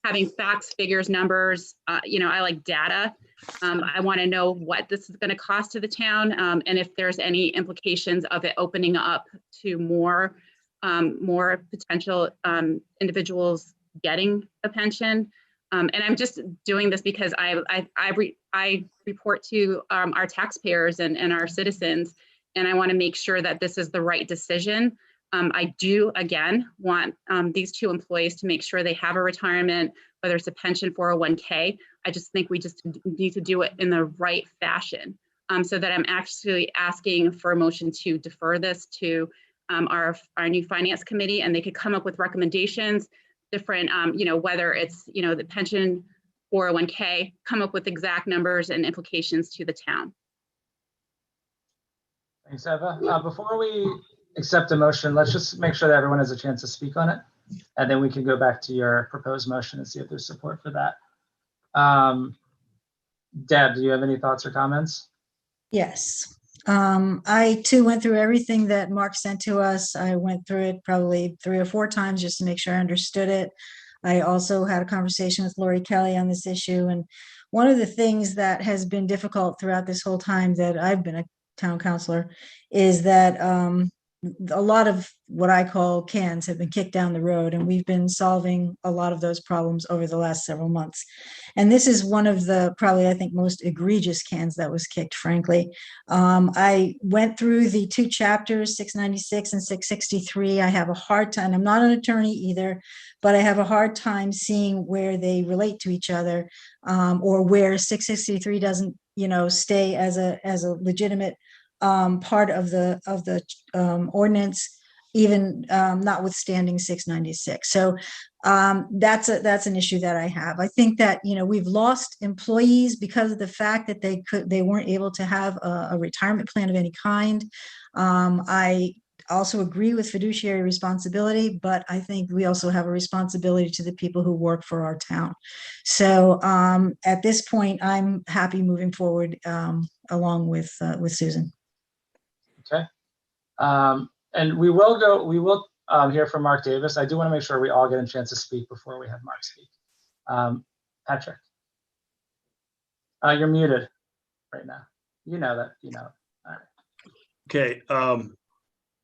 having facts, figures, numbers, I like data. I want to know what this is going to cost to the town and if there's any implications of it opening up to more potential individuals getting a pension. And I'm just doing this because I report to our taxpayers and our citizens, and I want to make sure that this is the right decision. I do, again, want these 2 employees to make sure they have a retirement, whether it's a pension, 401k. I just think we just need to do it in the right fashion. So that I'm actually asking for a motion to defer this to our new finance committee, and they could come up with recommendations, different, whether it's, the pension, 401k, come up with exact numbers and implications to the town. Thanks, Eva. Before we accept a motion, let's just make sure that everyone has a chance to speak on it. And then we can go back to your proposed motion and see if there's support for that. Deb, do you have any thoughts or comments? Yes. I too went through everything that Mark sent to us. I went through it probably 3 or 4 times just to make sure I understood it. I also had a conversation with Lori Kelly on this issue. And one of the things that has been difficult throughout this whole time that I've been a town councilor is that a lot of what I call cans have been kicked down the road, and we've been solving a lot of those problems over the last several months. And this is one of the probably, I think, most egregious cans that was kicked, frankly. I went through the 2 chapters, 696 and 663. I have a hard time, I'm not an attorney either, but I have a hard time seeing where they relate to each other, or where 663 doesn't, stay as a legitimate part of the ordinance, even notwithstanding 696. So that's an issue that I have. I think that we've lost employees because of the fact that they weren't able to have a retirement plan of any kind. I also agree with fiduciary responsibility, but I think we also have a responsibility to the people who work for our town. So at this point, I'm happy moving forward along with Susan. Okay. And we will hear from Mark Davis. I do want to make sure we all get a chance to speak before we have Mark speak. Patrick, you're muted right now. You know that, All right. Okay,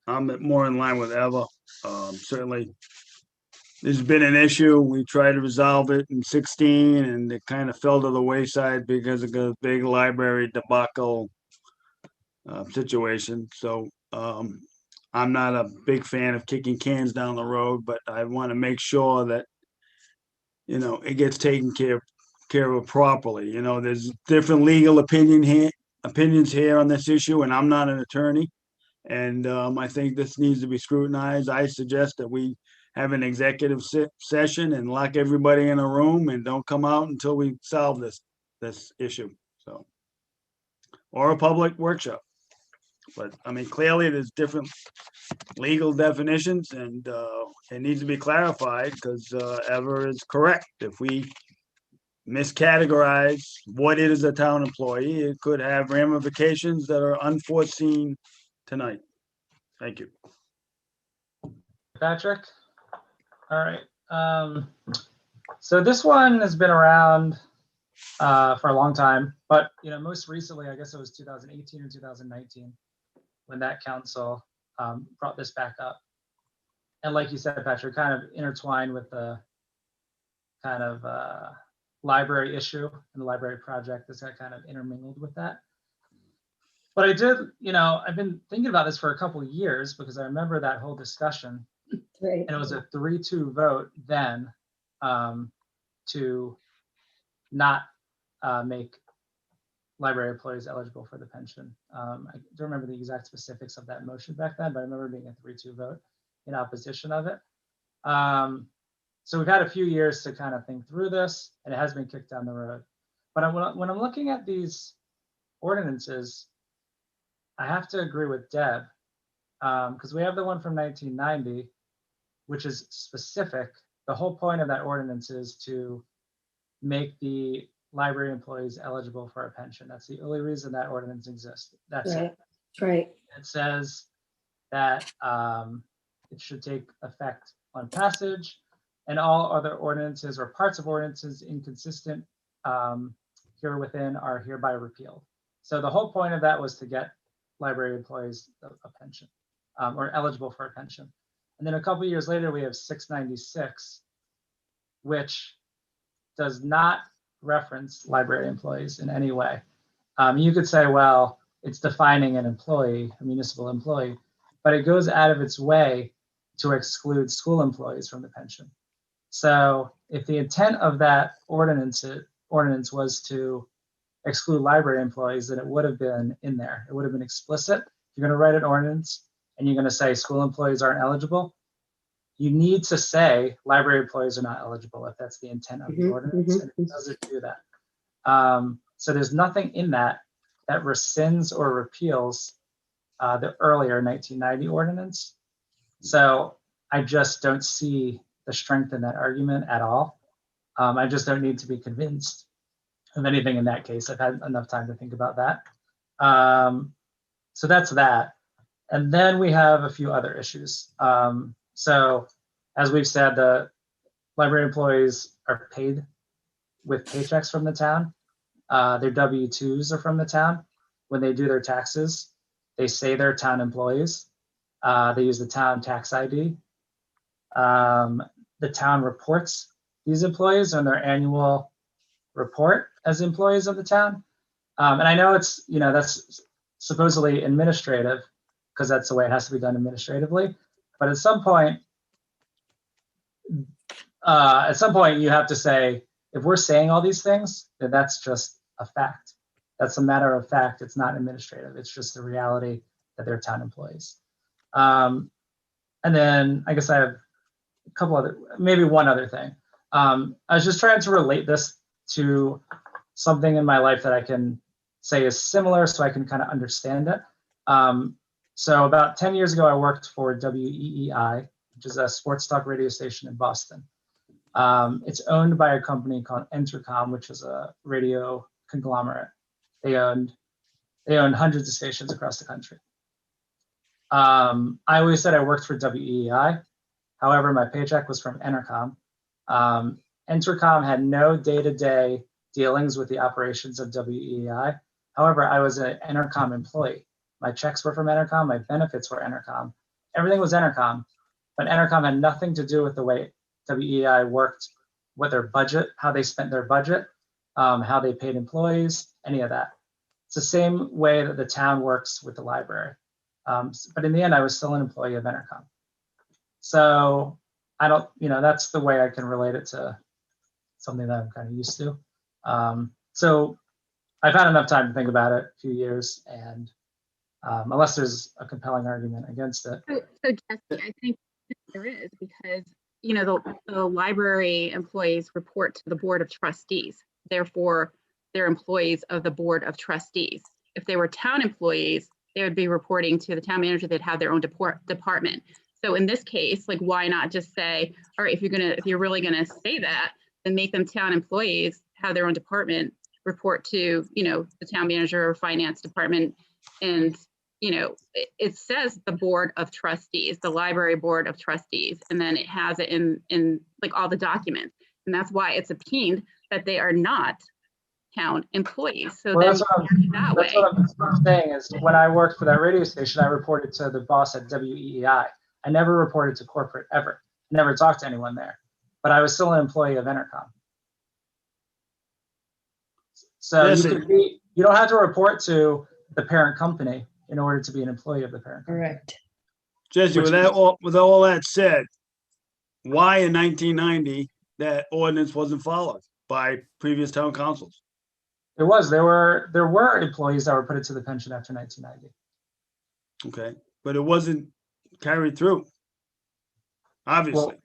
I'm more in line with Eva. Certainly, there's been an issue. We tried to resolve it in 16 and it kind of fell to the wayside because of the big library debacle situation. So I'm not a big fan of kicking cans down the road, but I want to make sure that, it gets taken care of properly. There's different legal opinions here on this issue, and I'm not an attorney. And I think this needs to be scrutinized. I suggest that we have an executive session and lock everybody in a room and don't come out until we solve this issue. So, or a public workshop. But I mean, clearly there's different legal definitions and it needs to be clarified because Ever is correct. If we miscategorize what is a town employee, it could have ramifications that are unforeseen tonight. Thank you. Patrick? All right. So this one has been around for a long time, but most recently, I guess it was 2018 or 2019, when that council brought this back up. And like you said, Patrick, kind of intertwined with the kind of library issue and the library project. This got kind of intermingled with that. But I did, I've been thinking about this for a couple of years because I remember that whole discussion. Right. And it was a 3-2 vote then to not make library employees eligible for the pension. I don't remember the exact specifics of that motion back then, but I remember being a 3-2 vote in opposition of it. So we've had a few years to kind of think through this, and it has been kicked down the road. But when I'm looking at these ordinances, I have to agree with Deb, because we have the one from 1990, which is specific. The whole point of that ordinance is to make the library employees eligible for a pension. That's the only reason that ordinance exists. That's Right. it. Right. It says that it should take effect on passage, and all other ordinances or parts of ordinances inconsistent herewithin are hereby repealed. So the whole point of that was to get library employees a pension or eligible for a pension. And then a couple of years later, we have 696, which does not reference library employees in any way. You could say, well, it's defining an employee, a municipal employee, but it goes out of its way to exclude school employees from the pension. So if the intent of that ordinance was to exclude library employees, then it would have been in there. It would have been explicit. If you're going to write an ordinance and you're going to say school employees aren't eligible, you need to say library employees are not eligible if that's the intent of the ordinance, and it doesn't do that. So there's nothing in that rescinds or repeals the earlier 1990 ordinance. So I just don't see the strength in that argument at all. I just don't need to be convinced of anything in that case. I've had enough time to think about that. So that's that. And then we have a few other issues. So as we've said, the library employees are paid with paychecks from the town. Their W-2s are from the town. When they do their taxes, they say they're town employees. They use the town tax ID. The town reports these employees on their annual report as employees of the town. And I know it's, that's supposedly administrative because that's the way it has to be done administratively. But at some point you have to say, if we're saying all these things, then that's just a fact. That's a matter of fact. It's not administrative. It's just the reality that they're town employees. And then I guess I have a couple other, maybe one other thing. I was just trying to relate this to something in my life that I can say is similar so I can kind of understand it. So about 10 years ago, I worked for WEEI, which is a sports talk radio station in Boston. It's owned by a company called Entercom, which is a radio conglomerate. They owned hundreds of stations across the country. I always said I worked for WEEI. However, my paycheck was from Entercom. Entercom had no day-to-day dealings with the operations of WEEI. However, I was an Entercom employee. My checks were from Entercom, my benefits were Entercom, everything was Entercom, but Entercom had nothing to do with the way WEI worked, what their budget, how they spent their budget, how they paid employees, any of that. It's the same way that the town works with the library. But in the end, I was still an employee of Entercom. So I don't, that's the way I can relate it to something that I'm kind of used to. So I've had enough time to think about it, a few years, and unless there's a compelling argument against it. So Jesse, I think there is, because the library employees report to the Board of Trustees. Therefore, they're employees of the Board of Trustees. If they were town employees, they would be reporting to the town manager. They'd have their own department. So in this case, like, why not just say, all right, if you're really gonna say that, then make them town employees, have their own department, report to the town manager or finance department, and it says the Board of Trustees, the library Board of Trustees, and then it has it in like all the documents, and that's why it's opined that they are not town employees. So Well, then that's what I'm saying is, when I worked for that radio station, I reported to the boss at WEEI. I never reported to corporate ever. Never talked to anyone there, but I was still an employee of Entercom. So you don't have to report to the parent company in order to be an employee of the parent company. Correct. Jesse, with all that said, why in 1990 that ordinance wasn't followed by previous town councils? There were employees that were put into the pension after 1990. Okay, but it wasn't carried through, obviously.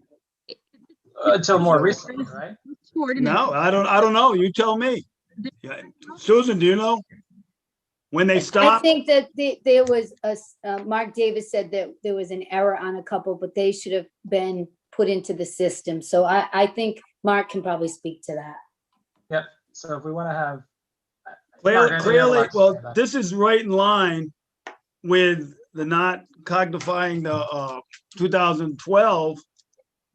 Well, until more recently, right? No, I don't know. You tell me. Yeah. Susan, do you know when they I stopped? think that there was Mark Davis said that there was an error on a couple, but they should have been put into the system. So I think Mark can probably speak to that. Yep. So if we want to have Clearly, well, this is right in line with the not codifying the 2012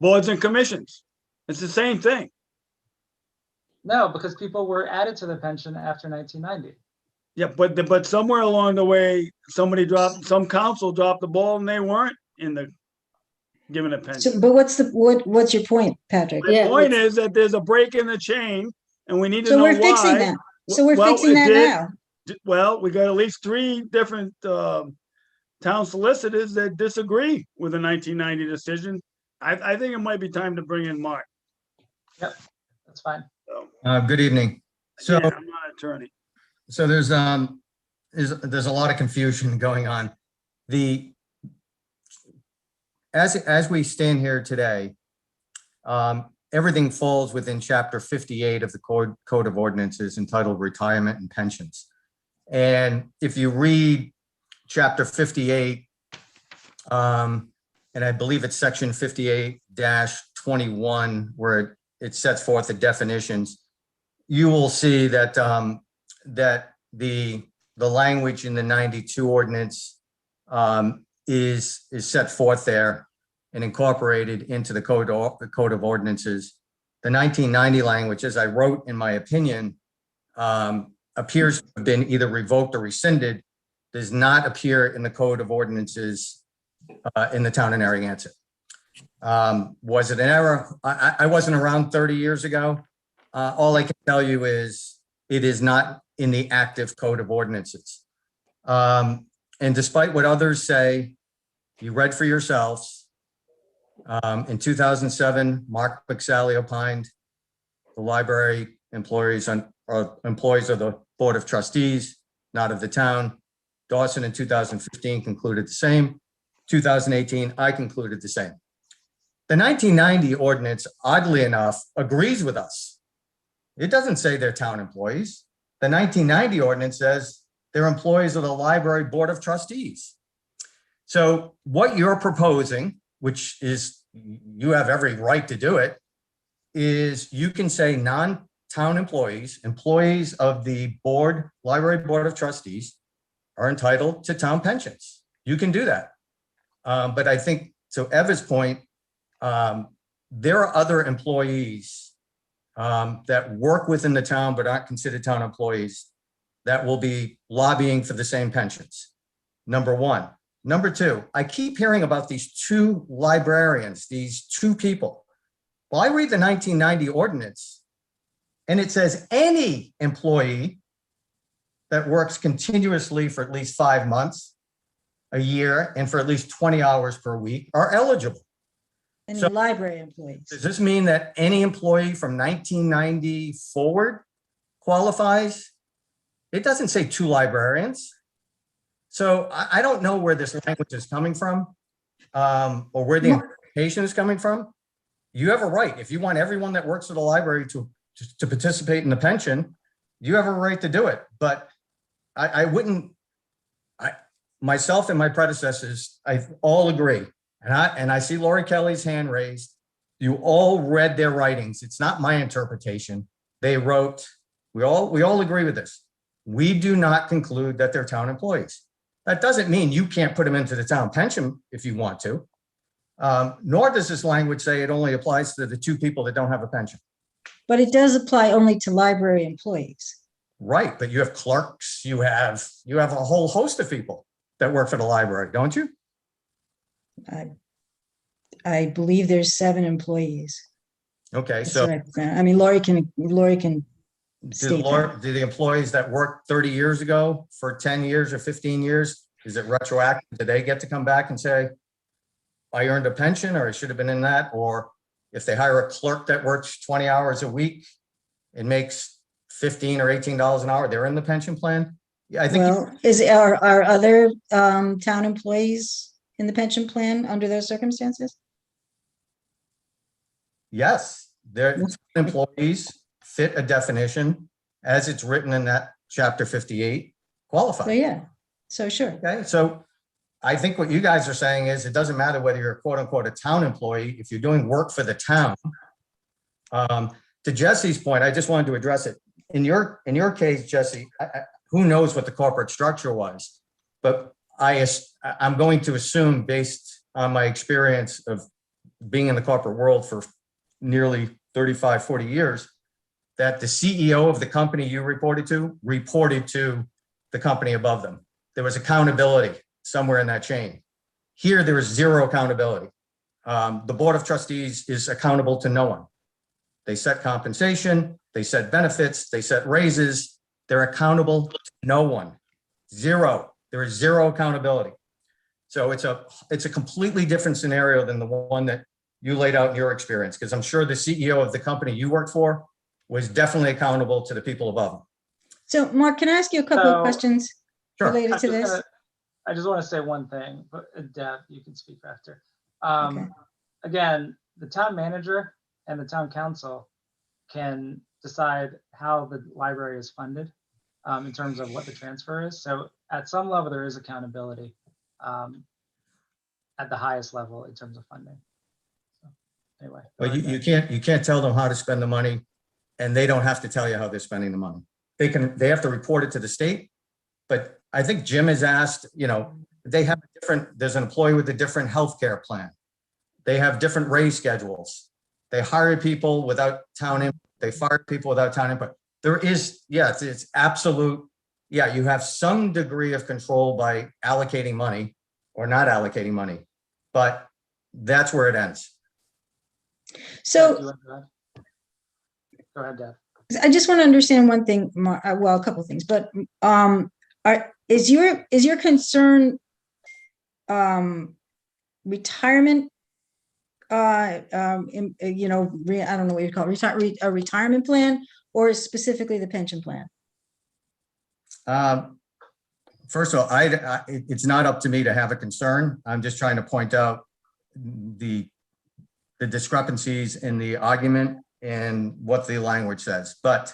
boards and commissions. It's the same thing. No, because people were added to the pension after 1990. Yeah, but somewhere along the way, some council dropped the ball and they weren't given a pension. So, but what's your point, Patrick? The point is that there's a break in the chain and we need to know why. So we're fixing that. So we're fixing that now. Well, we got at least 3 different town solicitors that disagree with the 1990 decision. I think it might be time to bring in Mark. Yep, that's fine. Good evening. So I'm not an attorney. So there's a lot of confusion going on. As we stand here today, everything falls within Chapter 58 of the Code of Ordinances entitled Retirement and Pensions. And if you read Chapter 58, and I believe it's Section 58-21, where it sets forth the definitions, you will see that that the language in the 92 ordinance is set forth there and incorporated into the Code of Ordinances. The 1990 language, as I wrote in my opinion, appears to have been either revoked or rescinded, does not appear in the Code of Ordinances in the town of Narragansett. Was it an error? I wasn't around 30 years ago. All I can tell you is it is not in the active Code of Ordinances. And despite what others say, you read for yourselves. In 2007, Mark McSally opined the library employees are employees of the Board of Trustees, not of the town. Dawson in 2015 concluded the same. 2018, I concluded the same. The 1990 ordinance, oddly enough, agrees with us. It doesn't say they're town employees. The 1990 ordinance says they're employees of the Library Board of Trustees. So what you're proposing, which is, you have every right to do it, is you can say non-town employees, employees of the Library Board of Trustees, are entitled to town pensions. You can do that. But I think, to Eva's point, there are other employees that work within the town but aren't considered town employees that will be lobbying for the same pensions. Number one. Number two, I keep hearing about these two librarians, these two people. Well, I read the 1990 ordinance and it says any employee that works continuously for at least 5 months, a year, and for at least 20 hours per week are eligible. Any So- library employees. Does this mean that any employee from 1990 forward qualifies? It doesn't say two librarians. So I don't know where this language is coming from, or where the interpretation is coming from. You have a right. If you want everyone that works at the library to participate in the pension, you have a right to do it. But I wouldn't, myself and my predecessors, I all agree. And I see Lori Kelly's hand raised. You all read their writings. It's not my interpretation. They wrote, we all agree with this. We do not conclude that they're town employees. That doesn't mean you can't put them into the town pension if you want to. Nor does this language say it only applies to the two people that don't have a pension. But it does apply only to library employees. Right, but you have clerks, you have a whole host of people that work for the library, don't you? I believe there's 7 employees. Okay, That's so what I mean, Lori can do state that. the employees that worked 30 years ago for 10 years or 15 years, is it retroactive? Do they get to come back and say, I earned a pension, or I should have been in that? Or if they hire a clerk that works 20 hours a week and makes $15 or $18 an hour, they're in the pension plan? Yeah, I think. Well, are other town employees in the pension plan under those circumstances? Yes, their employees fit a definition as it's written in that chapter 58 qualify. So yeah, so sure. Okay, so I think what you guys are saying is it doesn't matter whether you're quote unquote a town employee, if you're doing work for the town. To Jesse's point, I just wanted to address it. In your case, Jesse, who knows what the corporate structure was, but I'm going to assume, based on my experience of being in the corporate world for nearly 35, 40 years, that the CEO of the company you reported to the company above them. There was accountability somewhere in that chain. Here, there is zero accountability. The Board of Trustees is accountable to no one. They set compensation, they set benefits, they set raises. They're accountable to no one. Zero. There is zero accountability. So it's a completely different scenario than the one that you laid out in your experience, because I'm sure the CEO of the company you worked for was definitely accountable to the people above him. So Mark, can I ask you a couple of questions Sure. related to this? I just want to say one thing, but Deb, you can speak after. Okay. Again, the town manager and the town council can decide how the library is funded in terms of what the transfer is. So at some level, there is accountability at the highest level in terms of funding. So anyway. But you can't tell them how to spend the money, and they don't have to tell you how they're spending the money. They have to report it to the state. But I think Jim has asked, they have there's an employee with a different healthcare plan. They have different raise schedules. They hire people without town input. They fire people without town input. There is, yes, it's absolute. Yeah, you have some degree of control by allocating money or not allocating money, but that's where it ends. So go ahead, Deb. I just want to understand one thing, well, a couple of things, but is your concern retirement? I don't know what you call it, a retirement plan, or specifically the pension plan? First of all, it's not up to me to have a concern. I'm just trying to point out the discrepancies in the argument and what the language says. But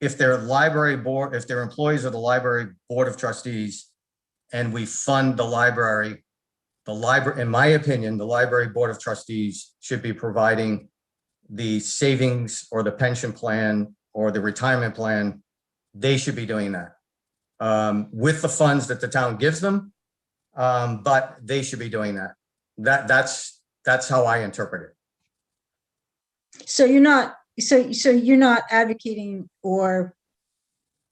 if they're if they're employees of the library board of trustees, and we fund the library, in my opinion, the library board of trustees should be providing the savings or the pension plan or the retirement plan. They should be doing that with the funds that the town gives them. But they should be doing that. That's how I interpret it. So you're not advocating or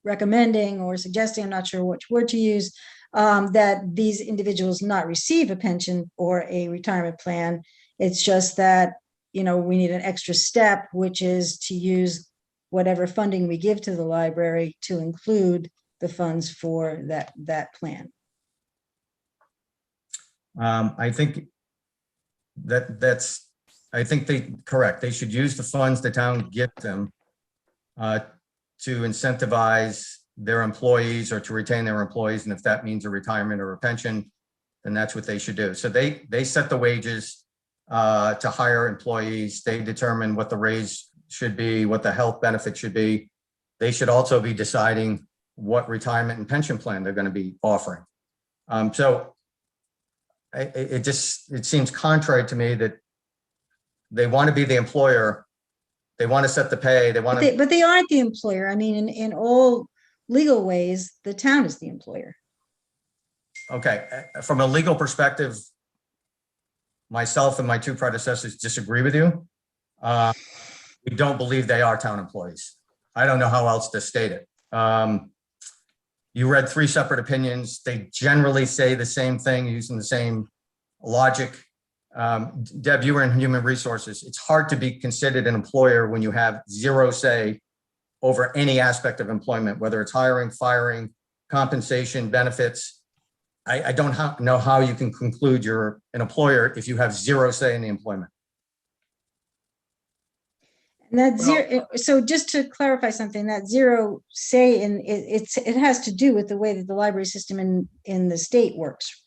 recommending or suggesting, I'm not sure which word to use, that these individuals not receive a pension or a retirement plan. It's just that, we need an extra step, which is to use whatever funding we give to the library to include the funds for that plan. I think correct. They should use the funds the town gives them to incentivize their employees or to retain their employees. And if that means a retirement or a pension, then that's what they should do. So they set the wages to hire employees. They determine what the raise should be, what the health benefit should be. They should also be deciding what retirement and pension plan they're going to be offering. So it seems contrary to me that they want to be the employer. They want to set the pay. But they aren't the employer. I mean, in all legal ways, the town is the employer. Okay, from a legal perspective, myself and my two predecessors disagree with you. We don't believe they are town employees. I don't know how else to state it. You read 3 separate opinions. They generally say the same thing using the same logic. Deb, you were in human resources. It's hard to be considered an employer when you have 0 say over any aspect of employment, whether it's hiring, firing, compensation, benefits. I don't know how you can conclude you're an employer if you have 0 say in the employment. And that zero, so just to clarify something, that 0 say it has to do with the way that the library system in the state works,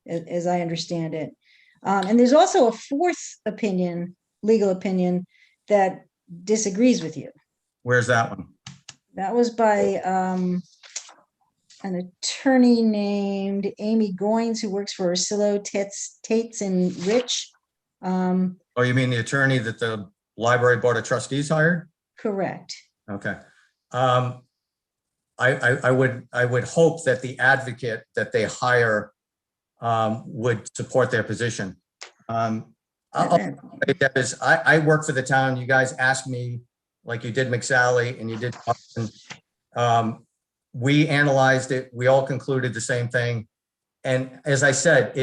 as I understand it. And there's also a 4th opinion, legal opinion, that disagrees with you. Where's that one? That was by an attorney named Amy Goins, who works for Ursillo, Tates and Rich. Oh, you mean the attorney that the library board of trustees hired? Correct. Okay. I would hope that the advocate that they hire would support their position. I work for the town. You guys asked me, like you did McSally and you did Austin. We analyzed it. We all concluded the same thing. And as I said,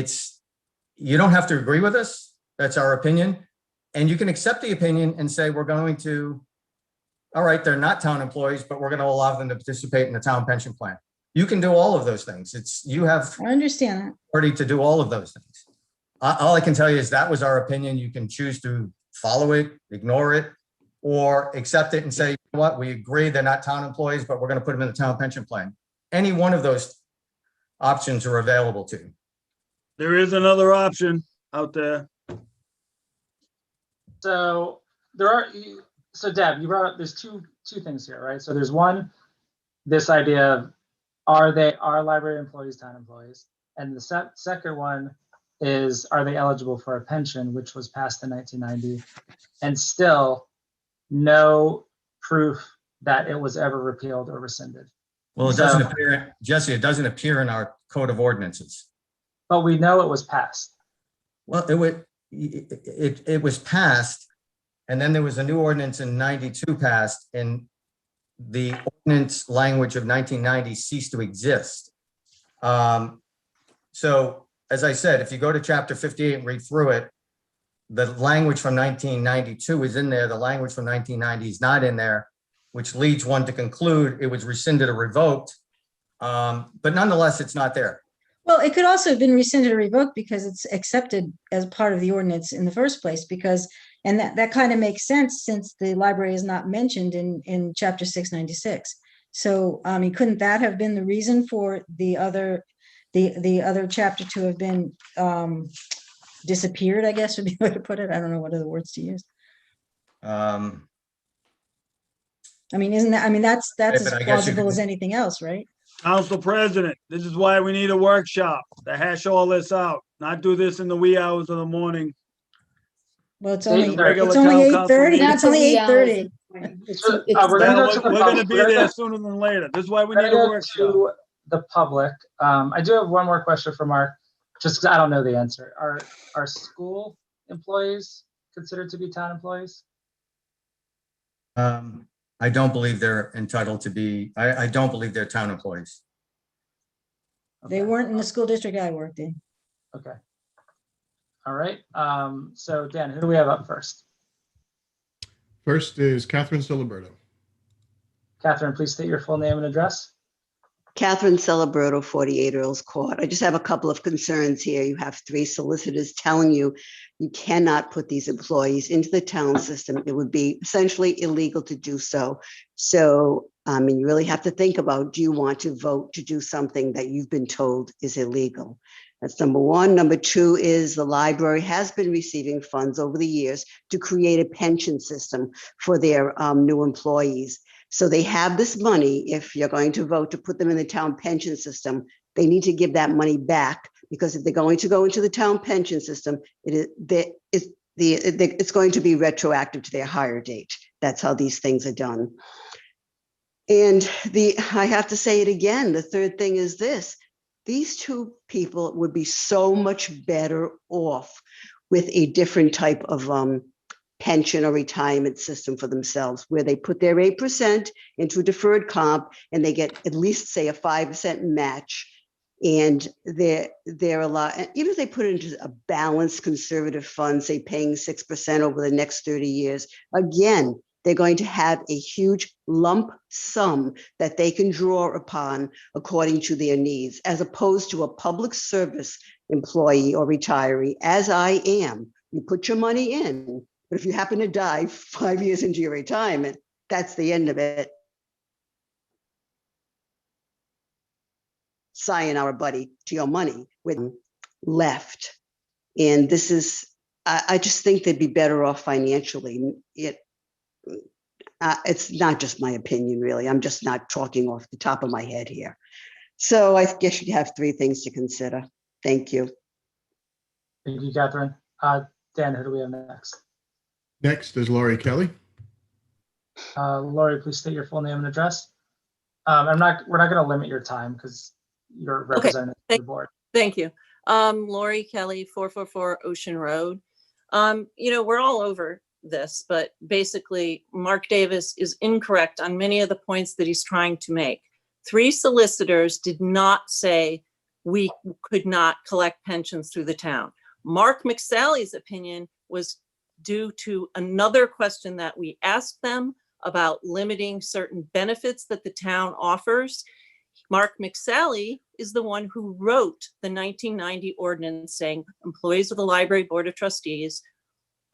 you don't have to agree with us. That's our opinion. And you can accept the opinion and say, we're going to, all right, they're not town employees, but we're going to allow them to participate in the town pension plan. You can do all of those things. You have I understand that. authority to do all of those things. All I can tell you is that was our opinion. You can choose to follow it, ignore it, or accept it and say, you know what, we agree they're not town employees, but we're going to put them in the town pension plan. Any one of those options are available to you. There is another option out there. So Deb, you brought up, there's two things here, right? So there's one, this idea of are library employees town employees? And the second one is, are they eligible for a pension, which was passed in 1990, and still no proof that it was ever repealed or rescinded. Well, it doesn't appear, Jesse, it doesn't appear in our code of ordinances. But we know it was passed. Well, it was passed, and then there was a new ordinance in 92 passed, and the ordinance language of 1990 ceased to exist. So as I said, if you go to chapter 58 and read through it, the language from 1992 is in there. The language from 1990 is not in there, which leads one to conclude it was rescinded or revoked. But nonetheless, it's not there. Well, it could also have been rescinded or revoked because it's accepted as part of the ordinance in the first place, and that kind of makes sense since the library is not mentioned in chapter 696. So, couldn't that have been the reason for the other chapter to have been disappeared, I guess would be the way to put it. I don't know what other words to use. That's as plausible as anything else, right? Council President, this is why we need a workshop to hash all this out, not do this in the wee hours of the morning. Well, it's only 8:30. It's only 8:30. We're going to be there sooner than later. This is why we need a workshop. To the public. I do have one more question for Mark, just because I don't know the answer. Are school employees considered to be town employees? I don't believe they're entitled to be, I don't believe they're town employees. They weren't in the school district I worked in. Okay. All right. So Dan, who do we have up first? First is Catherine Siliberto. Catherine, please state your full name and address. Catherine Celebrato, 48 Earls Court. I just have a couple of concerns here. You have 3 solicitors telling you you cannot put these employees into the town system. It would be essentially illegal to do so. So, I mean, you really have to think about, do you want to vote to do something that you've been told is illegal? That's number one. Number two is the library has been receiving funds over the years to create a pension system for their new employees. So they have this money. If you're going to vote to put them in the town pension system, they need to give that money back, because if they're going to go into the town pension system, it's going to be retroactive to their hire date. That's how these things are done. And I have to say it again, the third thing is this: these 2 people would be so much better off with a different type of pension or retirement system for themselves, where they put their 8% into a deferred comp and they get at least, say, a 5% match. And they're a lot, even if they put it into a balanced conservative fund, say paying 6% over the next 30 years, again, they're going to have a huge lump sum that they can draw upon according to their needs, as opposed to a public service employee or retiree, as I am. You put your money in, but if you happen to die 5 years into your retirement, that's the end of it. Sayonara, buddy, to your money with left. And this is, I just think they'd be better off financially. It's not just my opinion, really. I'm just not talking off the top of my head here. So I guess you have 3 things to consider. Thank you. Thank you, Catherine. Dan, who do we have next? Next is Lori Kelly. Lori, please state your full name and address. We're not going to limit your time because you're representing the board. Thank you. Lori Kelly, 444 Ocean Road. We're all over this, but basically Mark Davis is incorrect on many of the points that he's trying to make. 3 solicitors did not say we could not collect pensions through the town. Mark McSally's opinion was due to another question that we asked them about limiting certain benefits that the town offers. Mark McSally is the one who wrote the 1990 ordinance saying employees of the Library Board of Trustees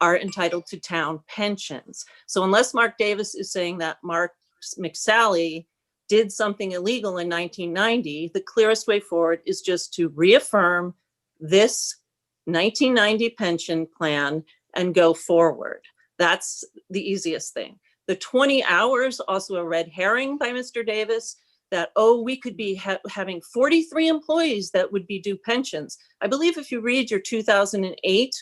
are entitled to town pensions. So unless Mark Davis is saying that Mark McSally did something illegal in 1990, the clearest way forward is just to reaffirm this 1990 pension plan and go forward. That's the easiest thing. The 20 hours, also a red herring by Mr. Davis, that, we could be having 43 employees that would be due pensions. I believe if you read your 2008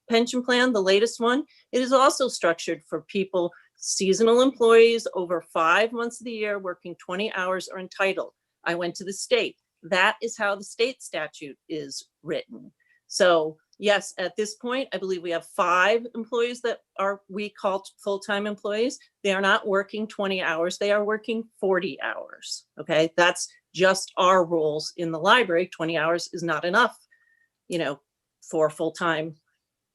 pension plan, the latest one, it is also structured for people, seasonal employees over 5 months of the year working 20 hours are entitled. I went to the state. That is how the state statute is written. So yes, at this point, I believe we have 5 employees that we call full-time employees. They are not working 20 hours. They are working 40 hours. Okay, that's just our rules in the library. 20 hours is not enough, for full-time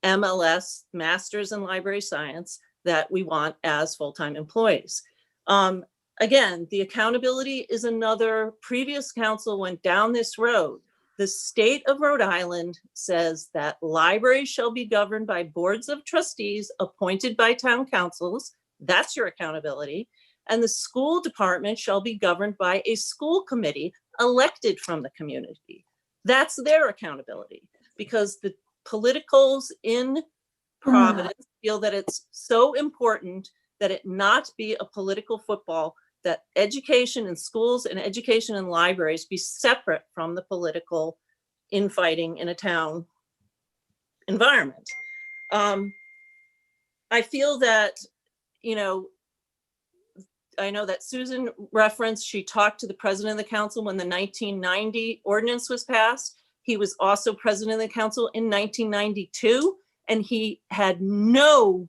MLS, Masters in Library Science, that we want as full-time employees. Again, the accountability is another. Previous council went down this road. The state of Rhode Island says that libraries shall be governed by boards of trustees appointed by town councils. That's your accountability. And the school department shall be governed by a school committee elected from the community. That's their accountability, because the politicals in Providence feel that it's so important that it not be a political football, that education in schools and education in libraries be separate from the political infighting in a town environment. I feel that, I know that Susan referenced, she talked to the president of the council when the 1990 ordinance was passed. He was also president of the council in 1992, and he had no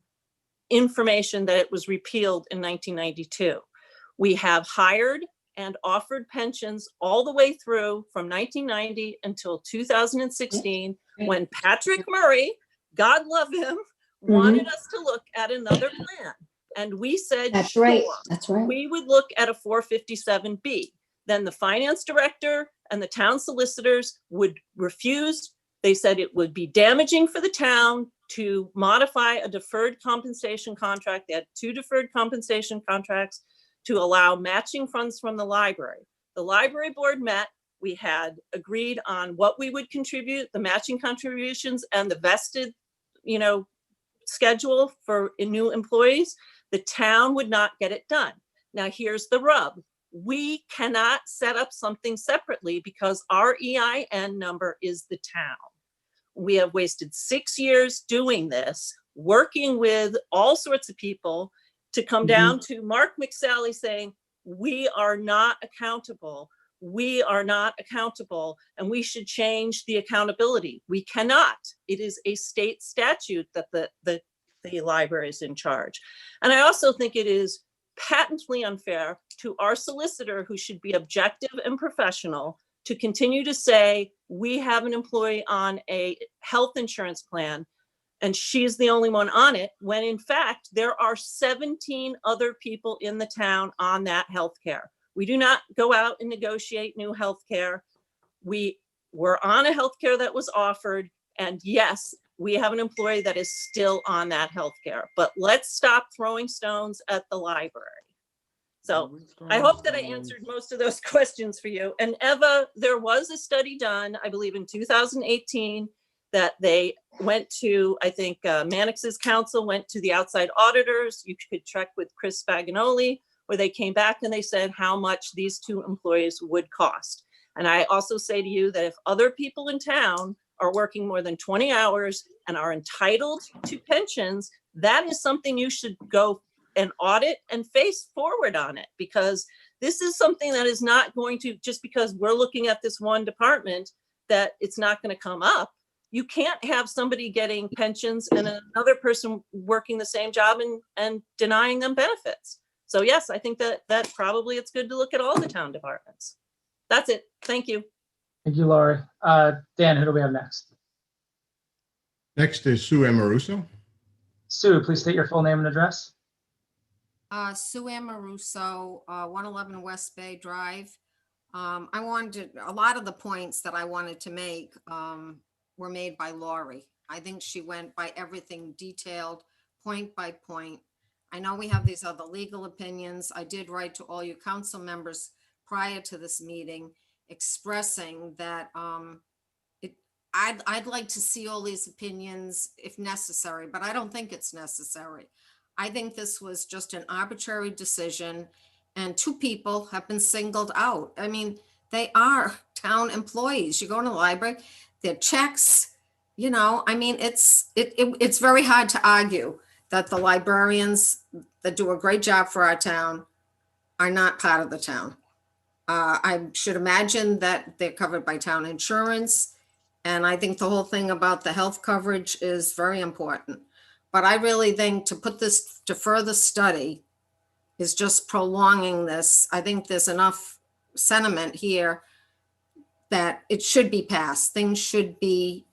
information that it was repealed in 1992. We have hired and offered pensions all the way through from 1990 until 2016, when Patrick Murray, God love him, wanted us to look at another plan. And we said, That's right. sure, That's right. we would look at a 457B. Then the finance director and the town solicitors would refuse. They said it would be damaging for the town to modify a deferred compensation contract. They had 2 deferred compensation contracts to allow matching funds from the library. The library board met. We had agreed on what we would contribute, the matching contributions and the vested, schedule for new employees. The town would not get it done. Now, here's the rub. We cannot set up something separately because our EIN number is the town. We have wasted 6 years doing this, working with all sorts of people to come down to Mark McSally saying, we are not accountable. We are not accountable, and we should change the accountability. We cannot. It is a state statute that the library is in charge. And I also think it is patently unfair to our solicitor, who should be objective and professional, to continue to say, we have an employee on a health insurance plan and she's the only one on it, when in fact, there are 17 other people in the town on that health care. We do not go out and negotiate new health care. We were on a health care that was offered, and yes, we have an employee that is still on that health care, but let's stop throwing stones at the library. So I hope that I answered most of those questions for you. And Eva, there was a study done, I believe in 2018, that they went to, I think Mannix's council went to the outside auditors. You could check with Chris Spaganoli, where they came back and they said how much these 2 employees would cost. And I also say to you that if other people in town are working more than 20 hours and are entitled to pensions, that is something you should go and audit and face forward on it, because this is something that is not going to, just because we're looking at this one department, that it's not going to come up. You can't have somebody getting pensions and another person working the same job and denying them benefits. So yes, I think that probably it's good to look at all the town departments. That's it. Thank you. Thank you, Lori. Dan, who do we have next? Next is Sue Amoruso. Sue, please state your full name and address. Sue Amoruso, 111 West Bay Drive. I wanted a lot of the points that I wanted to make were made by Lori. I think she went by everything detailed, point by point. I know we have these other legal opinions. I did write to all you council members prior to this meeting expressing that I'd like to see all these opinions if necessary, but I don't think it's necessary. I think this was just an arbitrary decision, and 2 people have been singled out. I mean, they are town employees. You go to the library, their checks, I mean, it's very hard to argue that the librarians that do a great job for our town are not part of the town. I should imagine that they're covered by town insurance. And I think the whole thing about the health coverage is very important. But I really think to put this to further study is just prolonging this. I think there's enough sentiment here that it should be passed. Things should be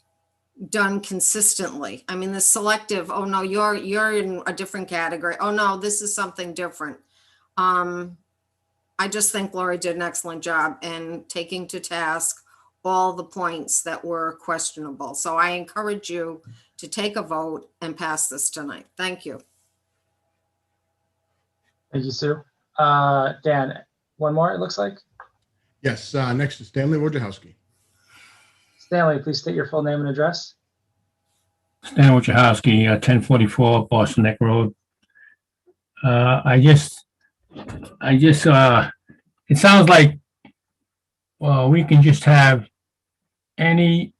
done consistently. I mean, the selective, oh no, you're in a different category. Oh no, this is something different. I just think Lori did an excellent job in taking to task all the points that were questionable. So I encourage you to take a vote and pass this tonight. Thank you. Thank you, Sue. Dan, one more, it looks like. Yes, next is Stanley Wojciechowski. Stanley, please state your full name and address. Stan Wojciechowski, 1044 Boston Neck Road. It sounds like, well, we can just have any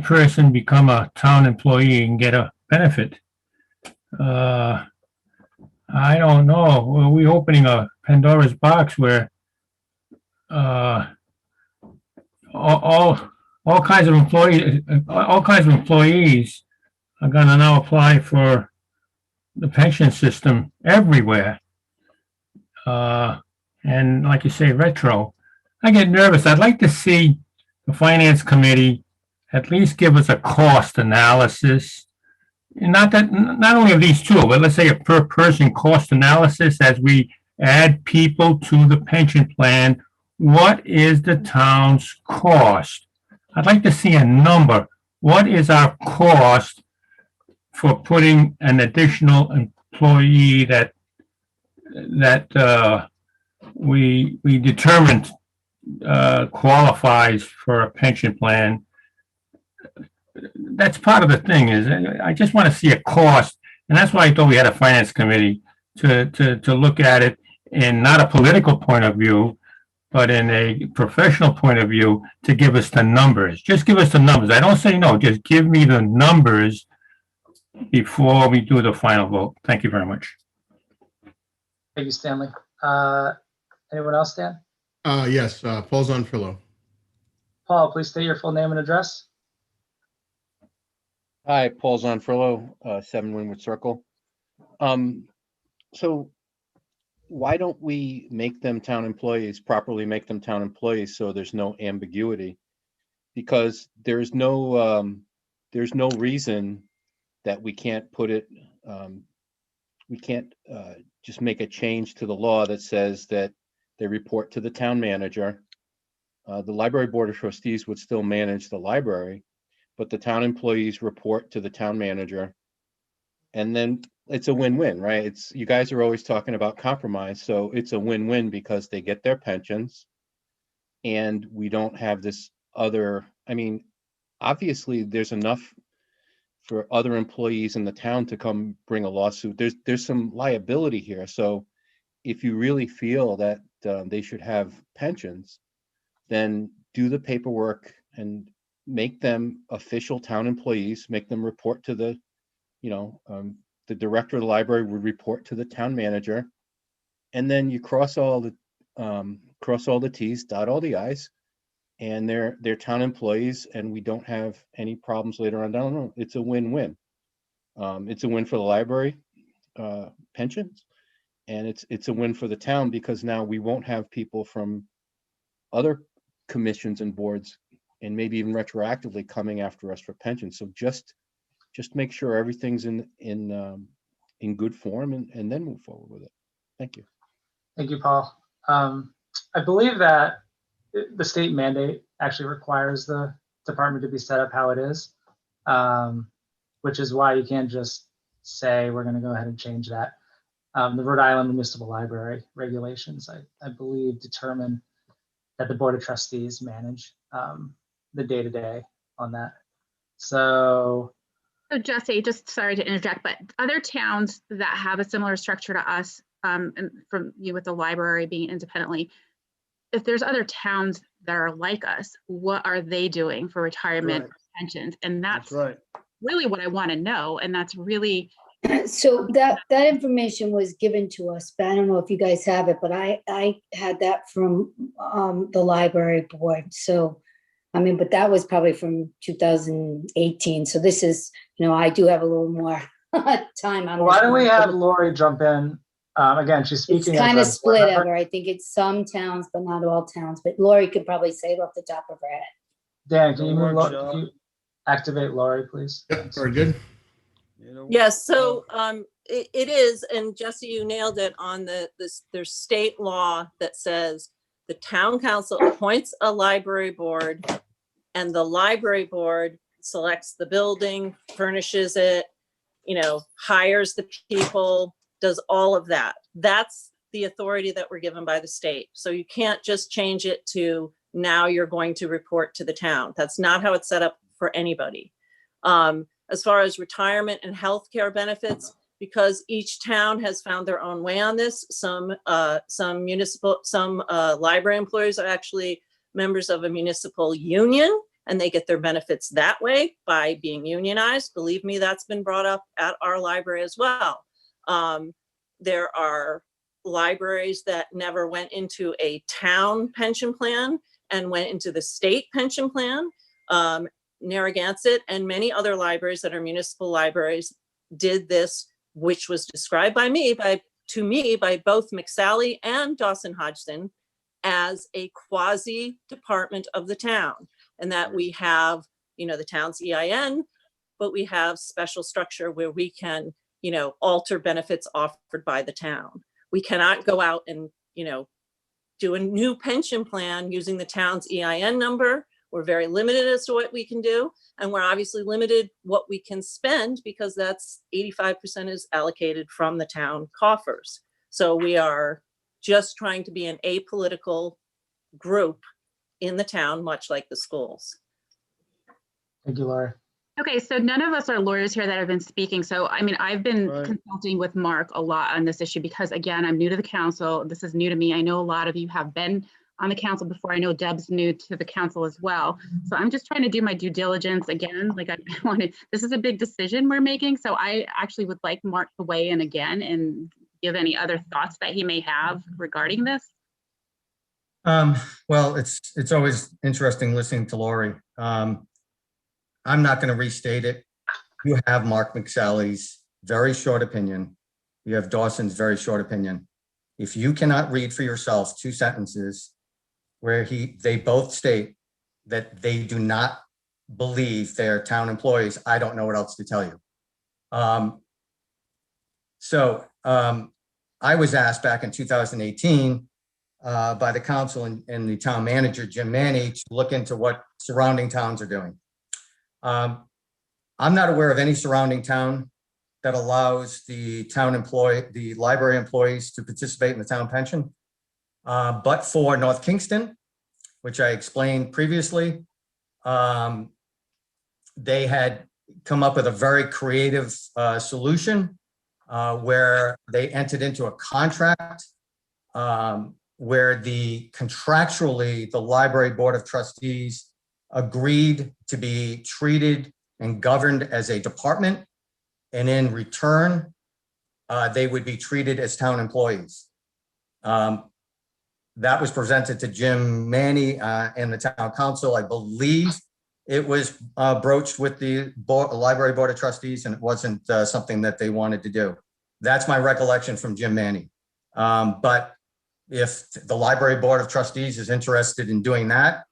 person become a town employee and get a benefit. I don't know. Are we opening a Pandora's box where all kinds of employees are going to now apply for the pension system everywhere? and like you say, retro, I get nervous. I'd like to see the finance committee at least give us a cost analysis. Not that, not only of these two, but let's say a per person cost analysis as we add people to the pension plan. What is the town's cost? I'd like to see a number. What is our cost for putting an additional employee that we determined qualifies for a pension plan? That's part of the thing is I just want to see a cost. And that's why I thought we had a finance committee to look at it in not a political point of view, but in a professional point of view to give us the numbers. Just give us the numbers. I don't say no, just give me the numbers before we do the final vote. Thank you very much. Thank you, Stanley. Anyone else, Dan? Yes, Paul Zonfrillo. Paul, please state your full name and address. Hi, Paul Zonfrillo, 7 Windward Circle. So why don't we make them town employees, properly make them town employees so there's no ambiguity? Because there's no reason that we can't put it, we can't just make a change to the law that says that they report to the town manager. The library board of trustees would still manage the library, but the town employees report to the town manager. And then it's a win-win, right? It's, you guys are always talking about compromise, so it's a win-win because they get their pensions and we don't have this other, I mean, obviously there's enough for other employees in the town to come bring a lawsuit. There's some liability here. So if you really feel that they should have pensions, then do the paperwork and make them official town employees, make them report to the, the director of the library would report to the town manager. And then you cross all the T's, dot all the I's, and they're town employees, and we don't have any problems later on down the road. It's a win-win. It's a win for the library pensions, and it's a win for the town because now we won't have people from other commissions and boards and maybe even retroactively coming after us for pensions. So just make sure everything's in good form and then move forward with it. Thank you. Thank you, Paul. I believe that the state mandate actually requires the department to be set up how it is, which is why you can't just say we're going to go ahead and change that. The Rhode Island Municipal Library regulations, I believe, determine that the Board of Trustees manage the day-to-day on that. So Jesse, just sorry to interject, but other towns that have a similar structure to us, and from you with the library being independently, if there's other towns that are like us, what are they doing for retirement or pensions? And that's right. really what I want to know. And that's really. So that information was given to us, but I don't know if you guys have it, but I had that from the library board. So, I mean, but that was probably from 2018. So this is, I do have a little more time on. Why don't we have Lori jump in? Again, she's speaking. It's kind of split over. I think it's some towns, but not all towns. But Lori could probably say it off the top of her head. Dan, can you activate Lori, please? Yep, very good. Yes, so it is, and Jesse, you nailed it on there's state law that says the town council appoints a library board and the library board selects the building, furnishes it, hires the people, does all of that. That's the authority that we're given by the state. So you can't just change it to now you're going to report to the town. That's not how it's set up for anybody. As far as retirement and healthcare benefits, because each town has found their own way on this. Some library employees are actually members of a municipal union, and they get their benefits that way by being unionized. Believe me, that's been brought up at our library as well. There are libraries that never went into a town pension plan and went into the state pension plan. Narragansett and many other libraries that are municipal libraries did this, which was described by me by to me by both McSally and Dawson Hodgson as a quasi department of the town, and that we have, the town's EIN, but we have special structure where we can, alter benefits offered by the town. We cannot go out and, do a new pension plan using the town's EIN number. We're very limited as to what we can do. And we're obviously limited what we can spend because that's 85% is allocated from the town coffers. So we are just trying to be an apolitical group in the town, much like the schools. Thank you, Laurie. Okay, so none of us are lawyers here that have been speaking. So, I mean, I've been Right. consulting with Mark a lot on this issue because, again, I'm new to the council. This is new to me. I know a lot of you have been on the council before. I know Deb's new to the council as well. So I'm just trying to do my due diligence again. Like I wanted, this is a big decision we're making. So I actually would like Mark to weigh in again and give any other thoughts that he may have regarding this. Well, it's always interesting listening to Lori. I'm not going to restate it. You have Mark McSally's very short opinion. You have Dawson's very short opinion. If you cannot read for yourself 2 sentences where they both state that they do not believe they're town employees, I don't know what else to tell you. I was asked back in 2018 by the council and the town manager, Jim Manny, to look into what surrounding towns are doing. I'm not aware of any surrounding town that allows the library employees to participate in the town pension. But for North Kingston, which I explained previously, they had come up with a very creative solution where they entered into a contract where contractually the library board of trustees agreed to be treated and governed as a department, and in return, they would be treated as town employees. That was presented to Jim Manny and the town council. I believe it was broached with the library board of trustees, and it wasn't something that they wanted to do. That's my recollection from Jim Manny. But if the library board of trustees is interested in doing that,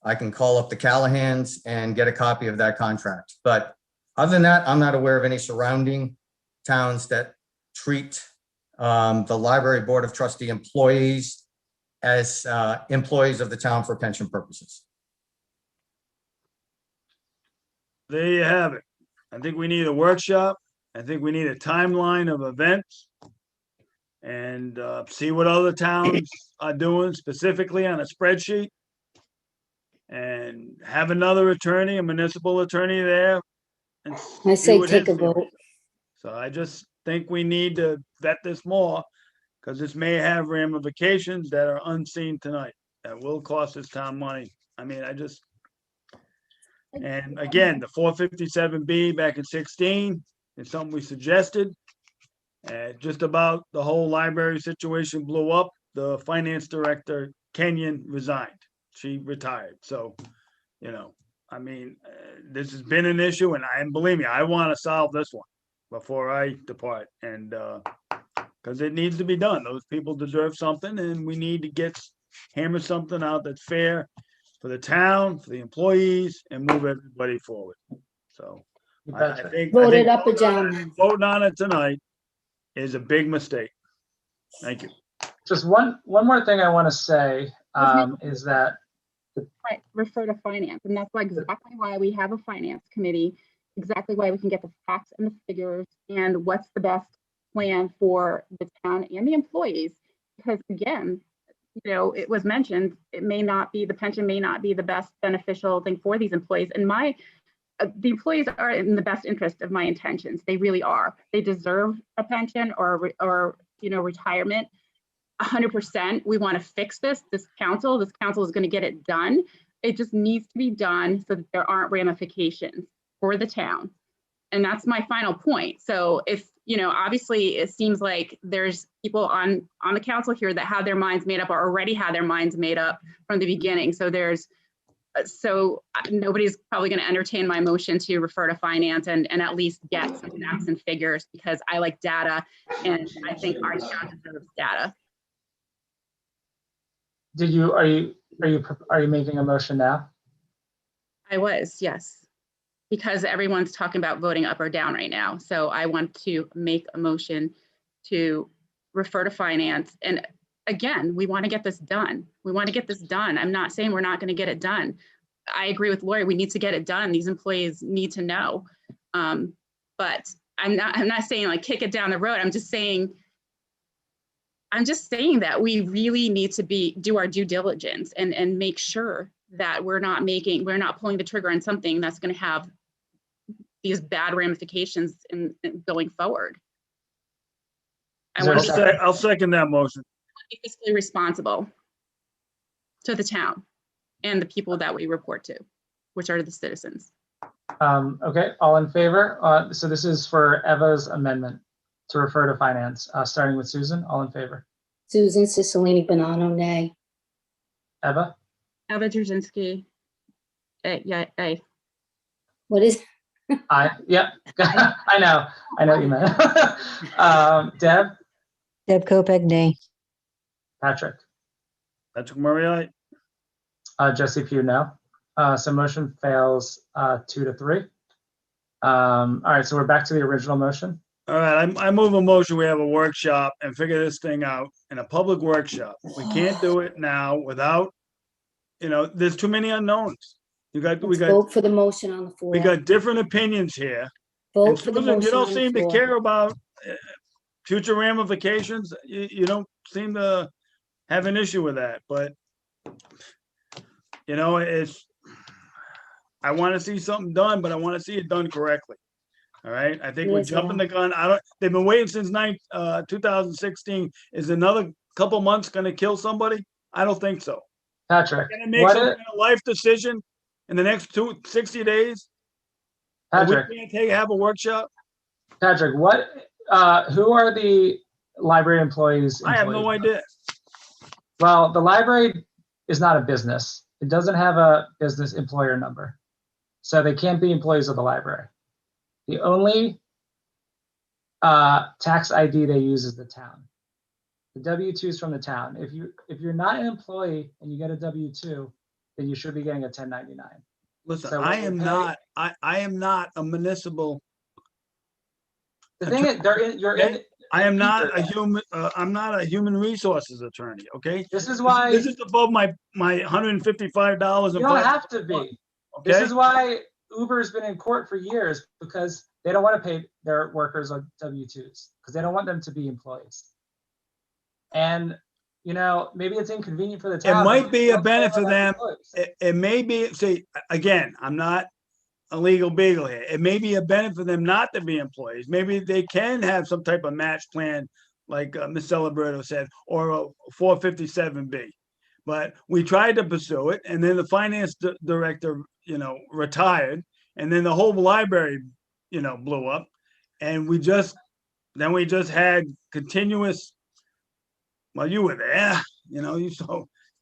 I can call up the Callahans and get a copy of that contract. But other than that, I'm not aware of any surrounding towns that treat the library board of trustee employees as employees of the town for pension purposes. There you have it. I think we need a workshop. I think we need a timeline of events and see what other towns are doing specifically on a spreadsheet, and have another attorney, a municipal attorney there. And I see say what take his a feeling vote. is. So I just think we need to vet this more, because this may have ramifications that are unseen tonight that will cost this town money. I mean, and again, the 457B back in 16 is something we suggested. Just about the whole library situation blew up. The finance director, Kenyon, resigned. She retired. So, I mean, this has been an issue, and believe me, I want to solve this one before I depart. And because it needs to be done. Those people deserve something, and we need to hammer something out that's fair for the town, for the employees, and move everybody forward. So I think Vote it up or down. voting on it tonight is a big mistake. Thank you. Just one more thing I want to say is that refer to finance, and that's exactly why we have a finance committee, exactly why we can get the facts and the figures and what's the best plan for the town and the employees. Because again, it was mentioned, the pension may not be the best beneficial thing for these employees. And the employees are in the best interest of my intentions. They really are. They deserve a pension or retirement. 100%. We want to fix this. This council is going to get it done. It just needs to be done so that there aren't ramifications for the town. And that's my final point. So if, obviously it seems like there's people on the council here that have their minds made up or already had their minds made up from the beginning. So there's So nobody's probably going to entertain my motion to refer to finance and at least get some facts and figures, because I like data and I think our town deserves data. Are you making a motion now? I was, yes, because everyone's talking about voting up or down right now. So I want to make a motion to refer to finance. And again, we want to get this done. We want to get this done. I'm not saying we're not going to get it done. I agree with Lori. We need to get it done. These employees need to know. But I'm not saying like kick it down the road. I'm just saying that we really need to do our due diligence and make sure that we're not pulling the trigger on something that's going to have these bad ramifications in going forward. I'll second that motion. Be fiscally responsible to the town and the people that we report to, which are the citizens. Okay, all in favor? So this is for Eva's amendment to refer to finance, starting with Susan. All in favor? Susan Cicilline Bonanno, nay. Eva? Eva Drzezinski, yeah, aye. What is? Aye, yep. I know what you meant. Deb? Deb Kopek, nay. Patrick? Patrick Murray, aye. Jesse Pugh, no. So motion fails 2-3. All right, so we're back to the original motion. All right, I move a motion. We have a workshop and figure this thing out in a public workshop. We can't do it now without, there's too many unknowns. Vote for the motion on the floor. We got different opinions here. Vote And for the Susan, motion you don't on the seem to floor. care about future ramifications. You don't seem to have an issue with that, but I want to see something done, but I want to see it done correctly. All right. I think we're Yes, jumping yeah. the gun. They've been waiting since 2016. Is another couple months going to kill somebody? I don't think so. Patrick, Can I make some kind of life decision in the next 60 days? Patrick, We can't have a workshop. Patrick, who are the library employees? I have no idea. Well, the library is not a business. It doesn't have a business employer number. So they can't be employees of the library. The only tax ID they use is the town. The W-2 is from the town. If you're not an employee and you get a W-2, then you should be getting a 1099. Listen, So I am not a municipal. The thing is, I am not a human. I'm not a human resources attorney. Okay. This is why this is above my $155. You don't have to be. Okay? This is why Uber's been in court for years, because they don't want to pay their workers on W-2s because they don't want them to be employees. And maybe it's inconvenient for the town. It might be a benefit for them. It may be. See, again, I'm not a legal beagle here. It may be a benefit for them not to be employees. Maybe they can have some type of match plan, like Ms. Celebrato said, or a 457B. But we tried to pursue it, and then the finance director, retired, and then the whole library, blew up, and we just had continuous. Well, you were there, you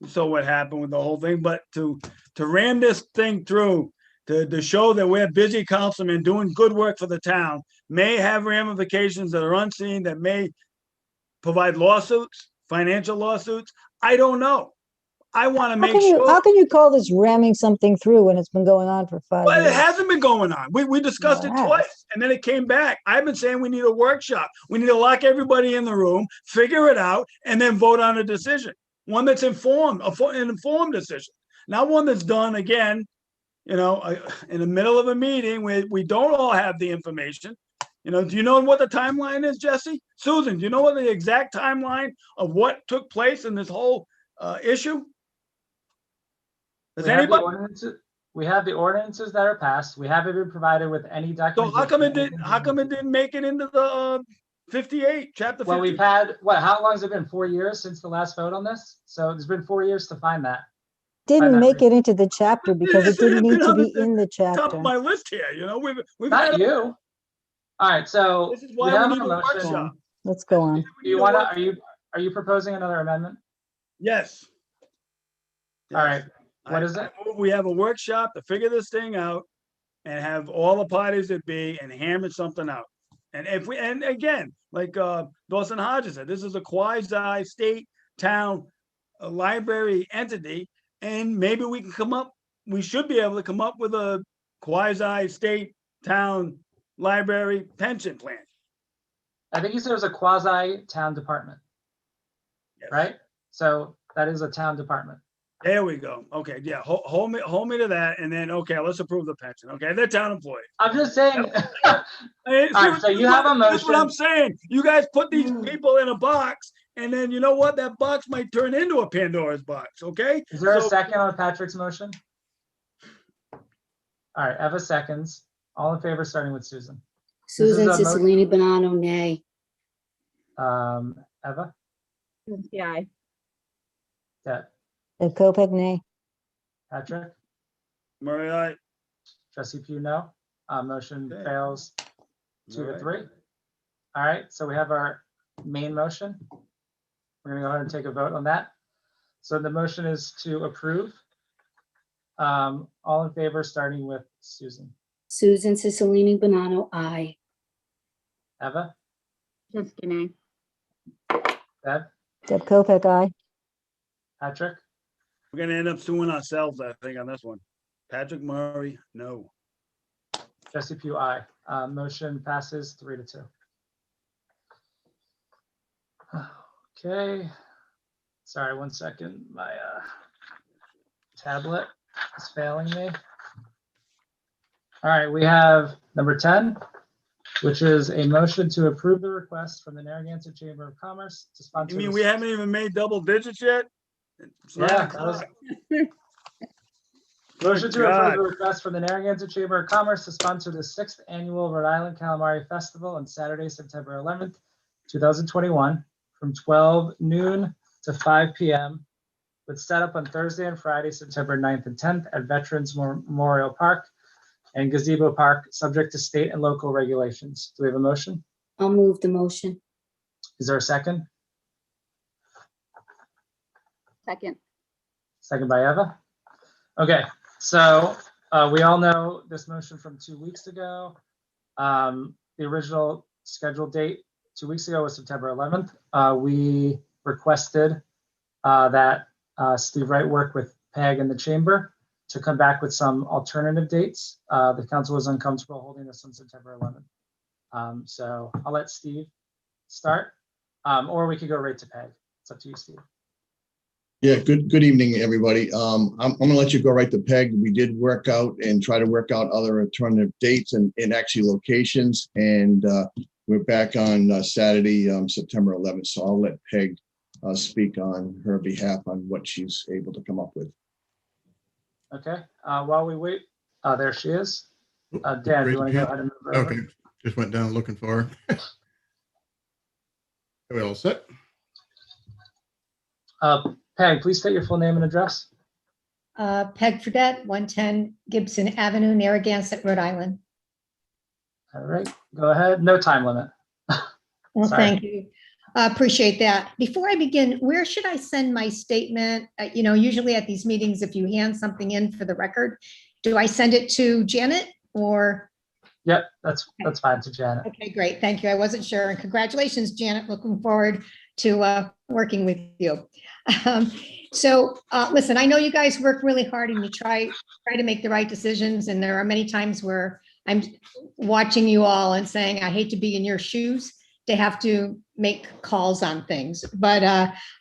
saw what happened with the whole thing. But to ram this thing through, to show that we're busy councilmen doing good work for the town, may have ramifications that are unseen, that may provide lawsuits, financial lawsuits. I don't know. I want to make sure. How can you call this ramming something through when it's been going on for 5 Well, years? it hasn't been going on. We discussed it twice, and then it came back. I've been saying we need a workshop. We need to lock everybody in the room, figure it out, and then vote on a decision. One that's informed, an informed decision. Not one that's done again, in the middle of a meeting where we don't all have the information. Do you know what the timeline is, Jesse? Susan, do you know what the exact timeline of what took place in this whole issue? Does anybody? We have the ordinances that are passed. We haven't been provided with any documentation. So how come it didn't make it into the 58, chapter 50? Well, we've had, how long has it been? 4 years since the last vote on this? So it's been 4 years to find that. Didn't make it into the chapter because it didn't need to be in the chapter. Top of my list here, we've Not had you. All right, so this is why we need a motion. workshop. Let's go on. Do you are you proposing another amendment? Yes. All right. What is it? We have a workshop to figure this thing out and have all the parties that be and hammer something out. And if we, and again, like Dawson Hodges said, this is a quasi state town library entity, and maybe we can come up, we should be able to come up with a quasi state town library pension plan. I think you said it was a quasi town department, right? So that is a town department. There we go. Okay, yeah, hold me to that, and then, okay, let's approve the pension. Okay, they're town employees. I'm just saying. Hey, All right, so you have a That's what I'm motion. saying. You guys put these people in a box, and then you know what? That box might turn into a Pandora's box, okay? Is there a So- second on Patrick's motion? All right, Eva seconds. All in favor, starting with Susan. Susan a mo- Cicilline Bonanno, nay. Eva? Yeah. Deb? Deb Kopech, nay. Patrick? Murray, aye. Jesse Pugh, no. Motion Okay. fails 2 to Alright. 3. All right, so we have our main motion. We're gonna go ahead and take a vote on that. So the motion is to approve. All in favor, starting with Susan. Susan Cicilline Bonanno, aye. Eva? Just nay. Deb? Deb Kopech, aye. Patrick? We're gonna end up suing ourselves, I think, on this one. Patrick Murray, no. Jesse Pugh, aye. Motion passes 3 to 2. Okay. Sorry, 1 second. My tablet is failing me. All right, we have number 10, which is a motion to approve the request from the Narragansett Chamber of Commerce to sponsor. You mean the- we haven't even made double digits yet? It's nine Yeah, that was- o'clock. Motion to God. approve the request from the Narragansett Chamber of Commerce to sponsor the 6th Annual Rhode Island Calamari Festival on Saturday, September 11th, 2021, from 12 noon to 5 p.m. with setup on Thursday and Friday, September 9th and 10th at Veterans Memorial Park and Gazebo Park, subject to state and local regulations. Do we have a motion? I'll move the motion. Is there a second? Second. Second by Eva. Okay, so we all know this motion from 2 weeks ago. The original scheduled date 2 weeks ago was September 11th. We requested that Steve Wright work with PEG and the Chamber to come back with some alternative dates. The council was uncomfortable holding this on September 11th. So I'll let Steve start, or we could go right to PEG. It's up to you, Steve. Yeah, good evening, everybody. I'm gonna let you go right to PEG. We did work out and try to work out other alternative dates and actually locations. And we're back on Saturday, September 11th. So I'll let PEG speak on her behalf on what she's able to come up with. Okay, while we wait, there she is. Dan, do you want to go ahead and move her over? Okay, just went down looking for her. Are we all set? Peg, please state your full name and address. Peg Fredette, 110 Gibson Avenue, Narragansett, Rhode Island. All right, go ahead. No time limit. Well, Sorry. thank you. Appreciate that. Before I begin, where should I send my statement? Usually at these meetings, if you hand something in for the record, do I send it to Janet or? Yep, that's fine, to Janet. Okay, great. Thank you. I wasn't sure. And congratulations, Janet. Looking forward to working with you. Listen, I know you guys work really hard and you try to make the right decisions. And there are many times where I'm watching you all and saying, I hate to be in your shoes to have to make calls on things. But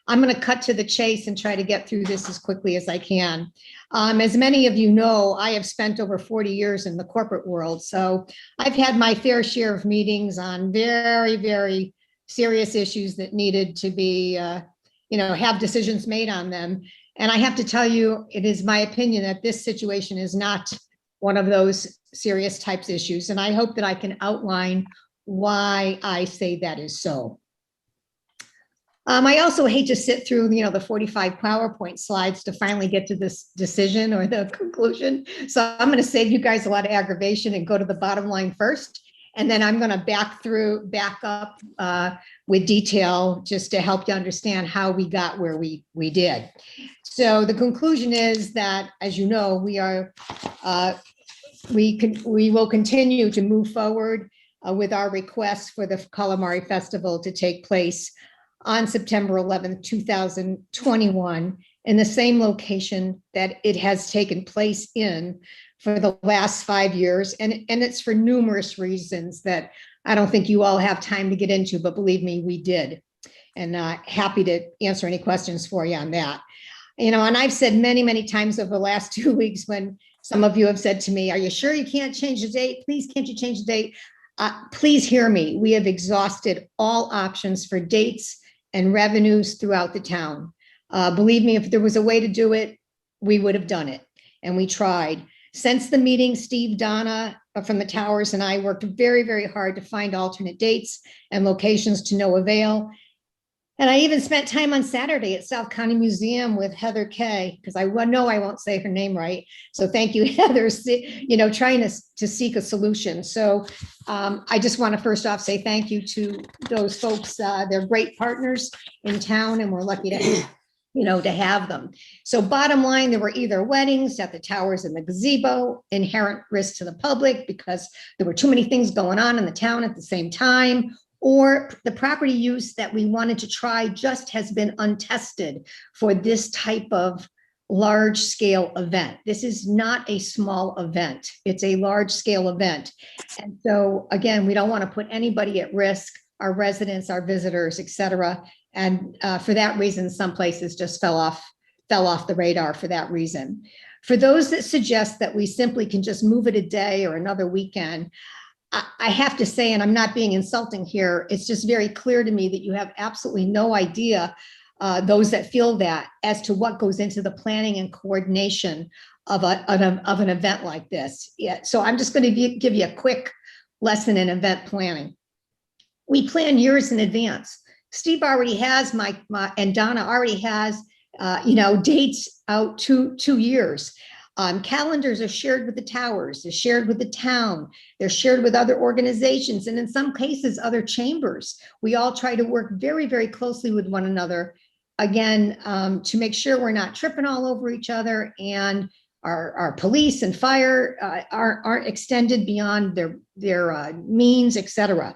I'm going to cut to the chase and try to get through this as quickly as I can. As many of you know, I have spent over 40 years in the corporate world. So I've had my fair share of meetings on very, very serious issues that needed to be, have decisions made on them. And I have to tell you, it is my opinion that this situation is not one of those serious types of issues. And I hope that I can outline why I say that is so. I also hate to sit through, the 45 PowerPoint slides to finally get to this decision or the conclusion. So I'm going to save you guys a lot of aggravation and go to the bottom line first. And then I'm going to back up with detail just to help you understand how we got where we did. So the conclusion is that, as you know, we will continue to move forward with our request for the Calamari Festival to take place on September 11th, 2021, in the same location that it has taken place in for the last 5 years. And it's for numerous reasons that I don't think you all have time to get into, but believe me, we did. And happy to answer any questions for you on that. And I've said many, many times over the last 2 weeks when some of you have said to me, are you sure you can't change the date? Please, can't you change the date? Please hear me. We have exhausted all options for dates and revenues throughout the town. Believe me, if there was a way to do it, we would have done it. And we tried. Since the meeting, Steve, Donna from the Towers and I worked very, very hard to find alternate dates and locations to no avail. And I even spent time on Saturday at South County Museum with Heather Kay, because I know I won't say her name right. So thank you, Heather, trying to seek a solution. So I just want to first off say thank you to those folks. They're great partners in town, and we're lucky to have them. So bottom line, there were either weddings at the Towers and the gazebo, inherent risk to the public because there were too many things going on in the town at the same time, or the property use that we wanted to try just has been untested for this type of large scale event. This is not a small event. It's a large scale event. And so again, we don't want to put anybody at risk, our residents, our visitors, et cetera. And for that reason, some places just fell off the radar for that reason. For those that suggest that we simply can just move it a day or another weekend, I have to say, and I'm not being insulting here, it's just very clear to me that you have absolutely no idea, those that feel that, as to what goes into the planning and coordination of an event like this. Yeah, so I'm just going to give you a quick lesson in event planning. We plan years in advance. Steve already has and Donna already has, dates out 2 years. Calendars are shared with the Towers, they're shared with the town, they're shared with other organizations, and in some cases, other chambers. We all try to work very, very closely with one another, again, to make sure we're not tripping all over each other, and our police and fire aren't extended beyond their means, et cetera.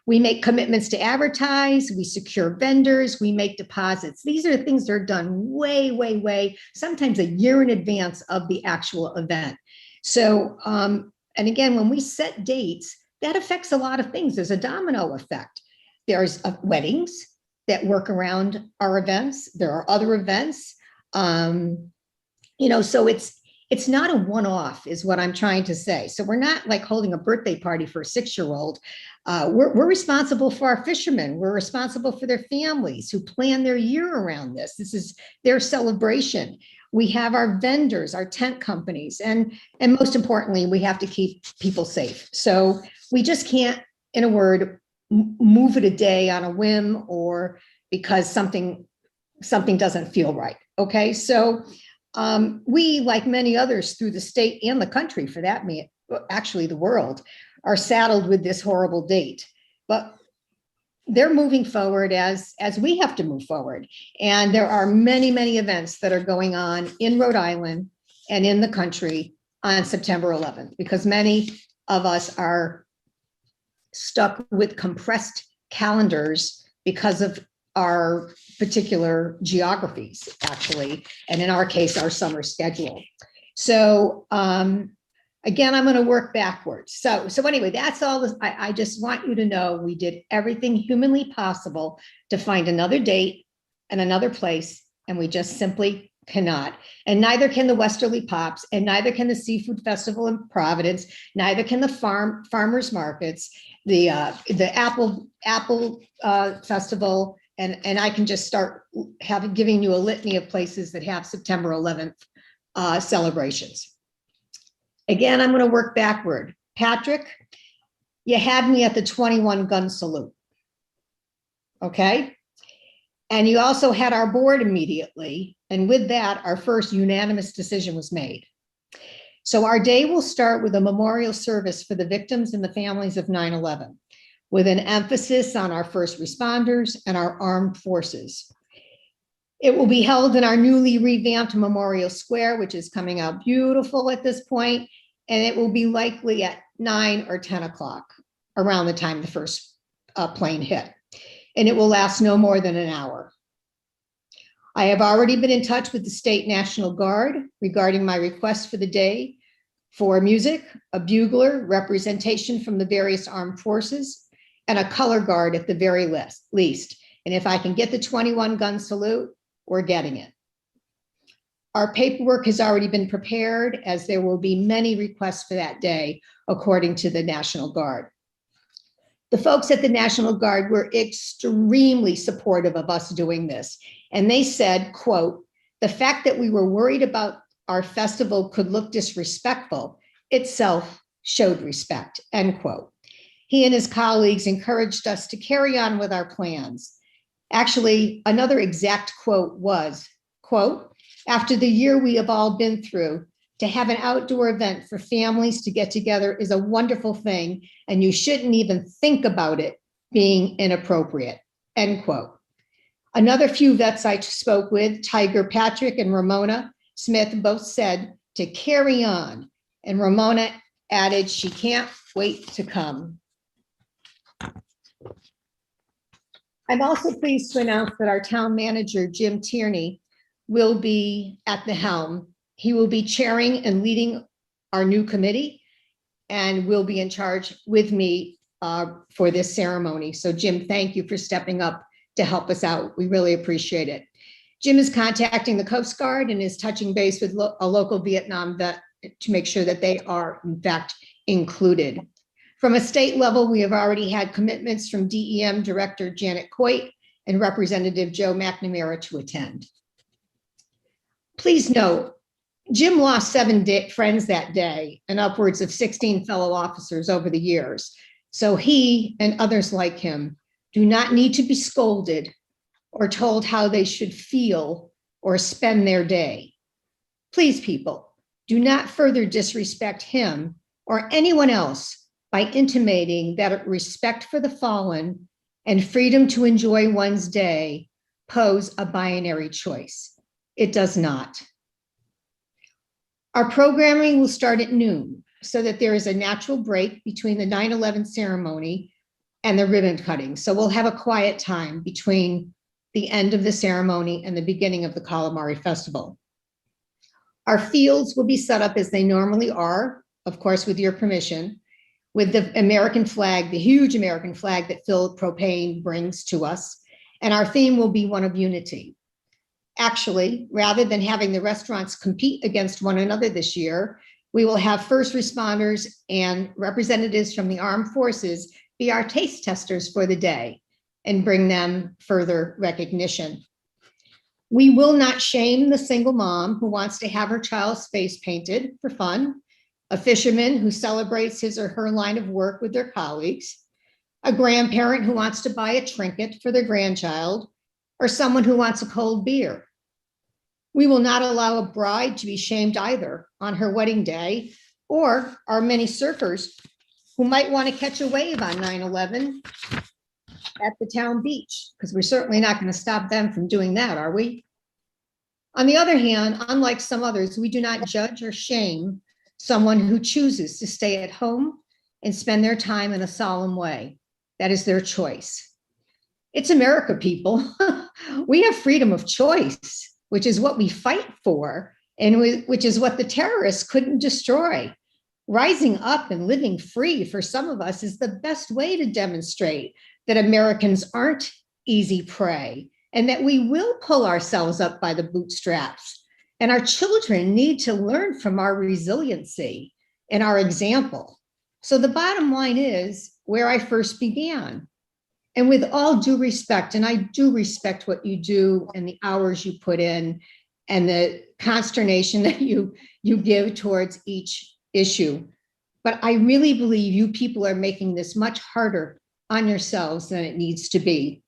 We make commitments to advertise, we secure vendors, we make deposits. These are things that are done way, sometimes a year in advance of the actual event. So, and again, when we set dates, that affects a lot of things. There's a domino effect. There's weddings that work around our events. There are other events. So it's not a one-off is what I'm trying to say. So we're not like holding a birthday party for a 6-year-old. We're responsible for our fishermen. We're responsible for their families who plan their year around this. This is their celebration. We have our vendors, our tent companies, and most importantly, we have to keep people safe. So we just can't, in a word, move it a day on a whim or because something doesn't feel right. Okay, so we, like many others through the state and the country, for that matter, actually the world, are saddled with this horrible date. But they're moving forward as we have to move forward. And there are many, many events that are going on in Rhode Island and in the country on September 11th, because many of us are stuck with compressed calendars because of our particular geographies, actually, and in our case, our summer schedule. So again, I'm going to work backwards. So anyway, that's all. I just want you to know we did everything humanly possible to find another date and another place, and we just simply cannot. And neither can the Westerly Pops, and neither can the Seafood Festival in Providence, neither can the farmers markets, the Apple Festival. And I can just start giving you a litany of places that have September 11th celebrations. Again, I'm going to work backward. Patrick, you had me at the 21 gun salute. Okay. And you also had our board immediately. And with that, our first unanimous decision was made. So our day will start with a memorial service for the victims and the families of 9/11, with an emphasis on our first responders and our armed forces. It will be held in our newly revamped Memorial Square, which is coming out beautiful at this point, and it will be likely at 9 or 10 o'clock, around the time the first plane hit. And it will last no more than an hour. I have already been in touch with the State National Guard regarding my request for the day for music, a bugler, representation from the various armed forces, and a color guard at the very least. And if I can get the 21 gun salute, we're getting it. Our paperwork has already been prepared, as there will be many requests for that day, according to the National Guard. The folks at the National Guard were extremely supportive of us doing this. And they said, quote, "The fact that we were worried about our festival could look disrespectful itself showed respect," end quote. He and his colleagues encouraged us to carry on with our plans. Actually, another exact quote was, quote, "After the year we have all been through, to have an outdoor event for families to get together is a wonderful thing, and you shouldn't even think about it being inappropriate," end quote. Another few vets I spoke with, Tiger Patrick and Ramona Smith, both said to carry on. And Ramona added she can't wait to come. I'm also pleased to announce that our town manager, Jim Tierney, will be at the helm. He will be chairing and leading our new committee and will be in charge with me for this ceremony. So Jim, thank you for stepping up to help us out. We really appreciate it. Jim is contacting the Coast Guard and is touching base with a local Vietnam vet to make sure that they are in fact included. From a state level, we have already had commitments from DEM Director Janet Coit and Representative Joe McNamara to attend. Please note, Jim lost 7 friends that day and upwards of 16 fellow officers over the years. So he and others like him do not need to be scolded or told how they should feel or spend their day. Please, people, do not further disrespect him or anyone else by intimating that respect for the fallen and freedom to enjoy one's day pose a binary choice. It does not. Our programming will start at noon so that there is a natural break between the 9/11 ceremony and the ribbon cutting. So we'll have a quiet time between the end of the ceremony and the beginning of the Calamari Festival. Our fields will be set up as they normally are, of course, with your permission, with the American flag, the huge American flag that Phil Propane brings to us. And our theme will be one of unity. Actually, rather than having the restaurants compete against one another this year, we will have first responders and representatives from the armed forces be our taste testers for the day and bring them further recognition. We will not shame the single mom who wants to have her child's face painted for fun, a fisherman who celebrates his or her line of work with their colleagues, a grandparent who wants to buy a trinket for their grandchild, or someone who wants a cold beer. We will not allow a bride to be shamed either on her wedding day, or our many surfers who might want to catch a wave on 9/11 at the town beach, because we're certainly not going to stop them from doing that, are we? On the other hand, unlike some others, we do not judge or shame someone who chooses to stay at home and spend their time in a solemn way. That is their choice. It's America, people. We have freedom of choice, which is what we fight for, and which is what the terrorists couldn't destroy. Rising up and living free for some of us is the best way to demonstrate that Americans aren't easy prey and that we will pull ourselves up by the bootstraps. And our children need to learn from our resiliency and our example. So the bottom line is where I first began. And with all due respect, and I do respect what you do and the hours you put in and the consternation that you give towards each issue. But I really believe you people are making this much harder on yourselves than it needs to be.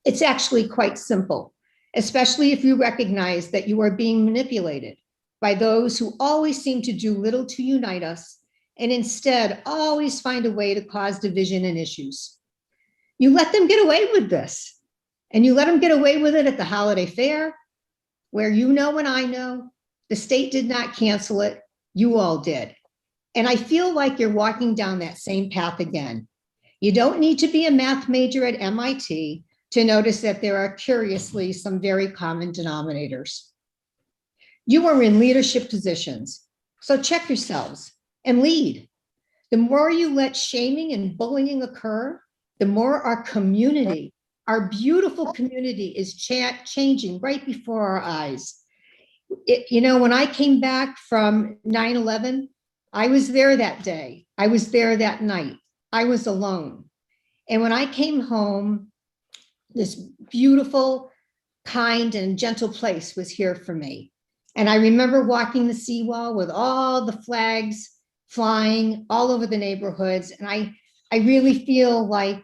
It's actually quite simple, especially if you recognize that you are being manipulated by those who always seem to do little to unite us and instead always find a way to cause division and issues. You let them get away with this, and you let them get away with it at the holiday fair, where you know and I know the state did not cancel it, you all did. And I feel like you're walking down that same path again. You don't need to be a math major at MIT to notice that there are curiously some very common denominators. You are in leadership positions, so check yourselves and lead. The more you let shaming and bullying occur, the more our community, our beautiful community is changing right before our eyes. When I came back from 9/11, I was there that day. I was there that night. I was alone. And when I came home, this beautiful, kind, and gentle place was here for me. And I remember walking the seawall with all the flags flying all over the neighborhoods. And I really feel like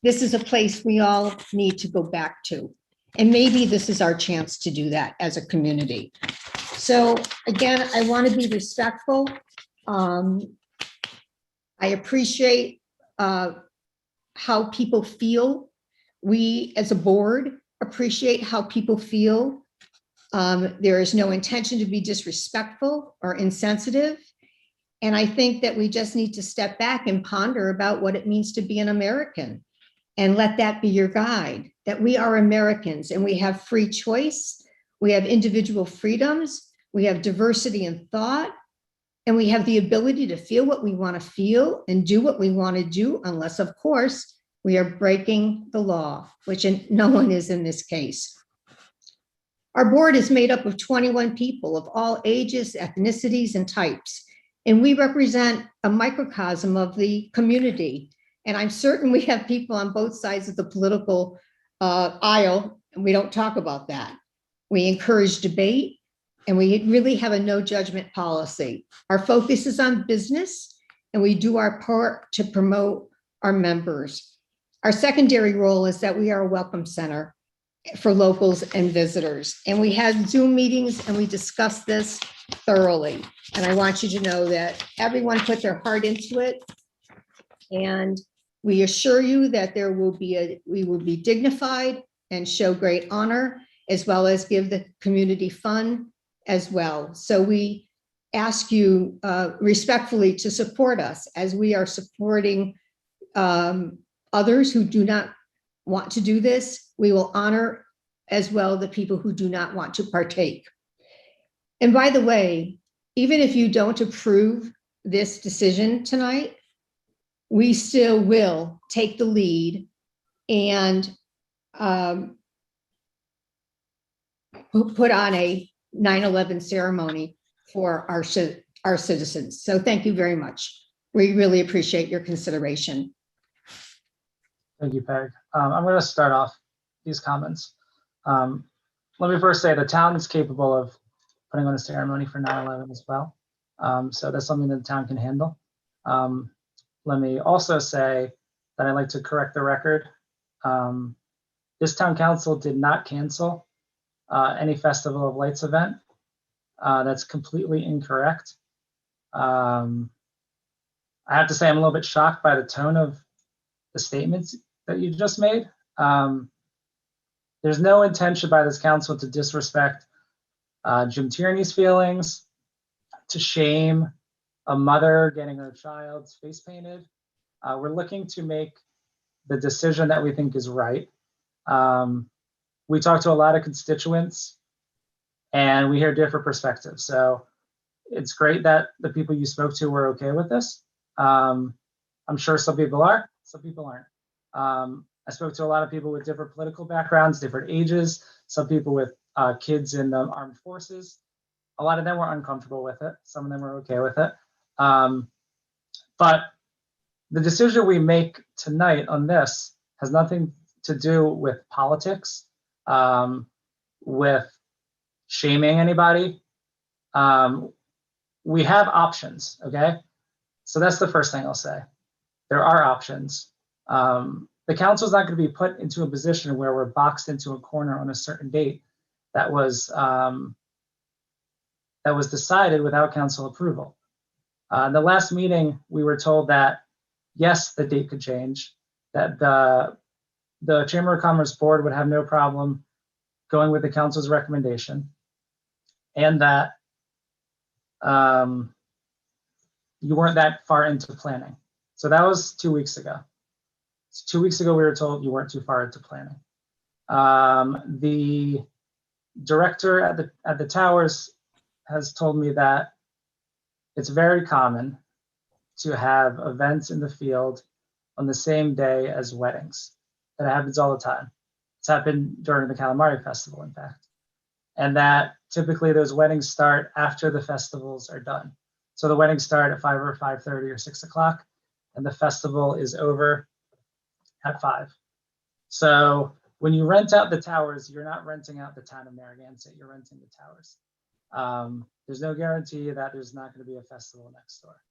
this is a place we all need to go back to. And maybe this is our chance to do that as a community. So again, I want to be respectful. I appreciate how people feel. We as a board appreciate how people feel. There is no intention to be disrespectful or insensitive. And I think that we just need to step back and ponder about what it means to be an American, and let that be your guide, that we are Americans and we have free choice. We have individual freedoms. We have diversity in thought, and we have the ability to feel what we want to feel and do what we want to do, unless, of course, we are breaking the law, which no one is in this case. Our board is made up of 21 people of all ages, ethnicities, and types, and we represent a microcosm of the community. And I'm certain we have people on both sides of the political aisle, and we don't talk about that. We encourage debate, and we really have a no judgment policy. Our focus is on business, and we do our part to promote our members. Our secondary role is that we are a welcome center for locals and visitors. And we had Zoom meetings and we discussed this thoroughly. And I want you to know that everyone put their heart into it. And we assure you that we will be dignified and show great honor, as well as give the community fun as well. So we ask you respectfully to support us as we are supporting others who do not want to do this. We will honor as well the people who do not want to partake. And by the way, even if you don't approve this decision tonight, we still will take the lead and put on a 9/11 ceremony for our citizens. So thank you very much. We really appreciate your consideration. Thank you, Peg. I'm going to start off these comments. Let me first say the town is capable of putting on a ceremony for 9/11 as well. So that's something that the town can handle. Let me also say that I'd like to correct the record. This town council did not cancel any Festival of Lights event. That's completely incorrect. I have to say I'm a little bit shocked by the tone of the statements that you just made. There's no intention by this council to disrespect Jim Tierney's feelings, to shame a mother getting her child's face painted. We're looking to make the decision that we think is right. We talk to a lot of constituents and we hear different perspectives. So it's great that the people you spoke to were okay with this. I'm sure some people are, some people aren't. I spoke to a lot of people with different political backgrounds, different ages, some people with kids in the armed forces. A lot of them were uncomfortable with it. Some of them were okay with it. But the decision we make tonight on this has nothing to do with politics, with shaming anybody. We have options, okay? So that's the first thing I'll say. There are options. The council is not going to be put into a position where we're boxed into a corner on a certain date that was that was decided without council approval. The last meeting, we were told that, yes, the date could change, that the Chamber of Commerce Board would have no problem going with the council's recommendation, and that you weren't that far into planning. So that was 2 weeks ago. So 2 weeks ago, we were told you weren't too far into planning. The director at the towers has told me that it's very common to have events in the field on the same day as weddings. That happens all the time. It's happened during the Calamari Festival, in fact. And that typically those weddings start after the festivals are done. So the weddings start at 5 or 5:30 or 6 o'clock, and the festival is over at 5. So when you rent out the towers, you're not renting out the town of Narragansett, you're renting the towers. There's no guarantee that there's not going to be a festival next door.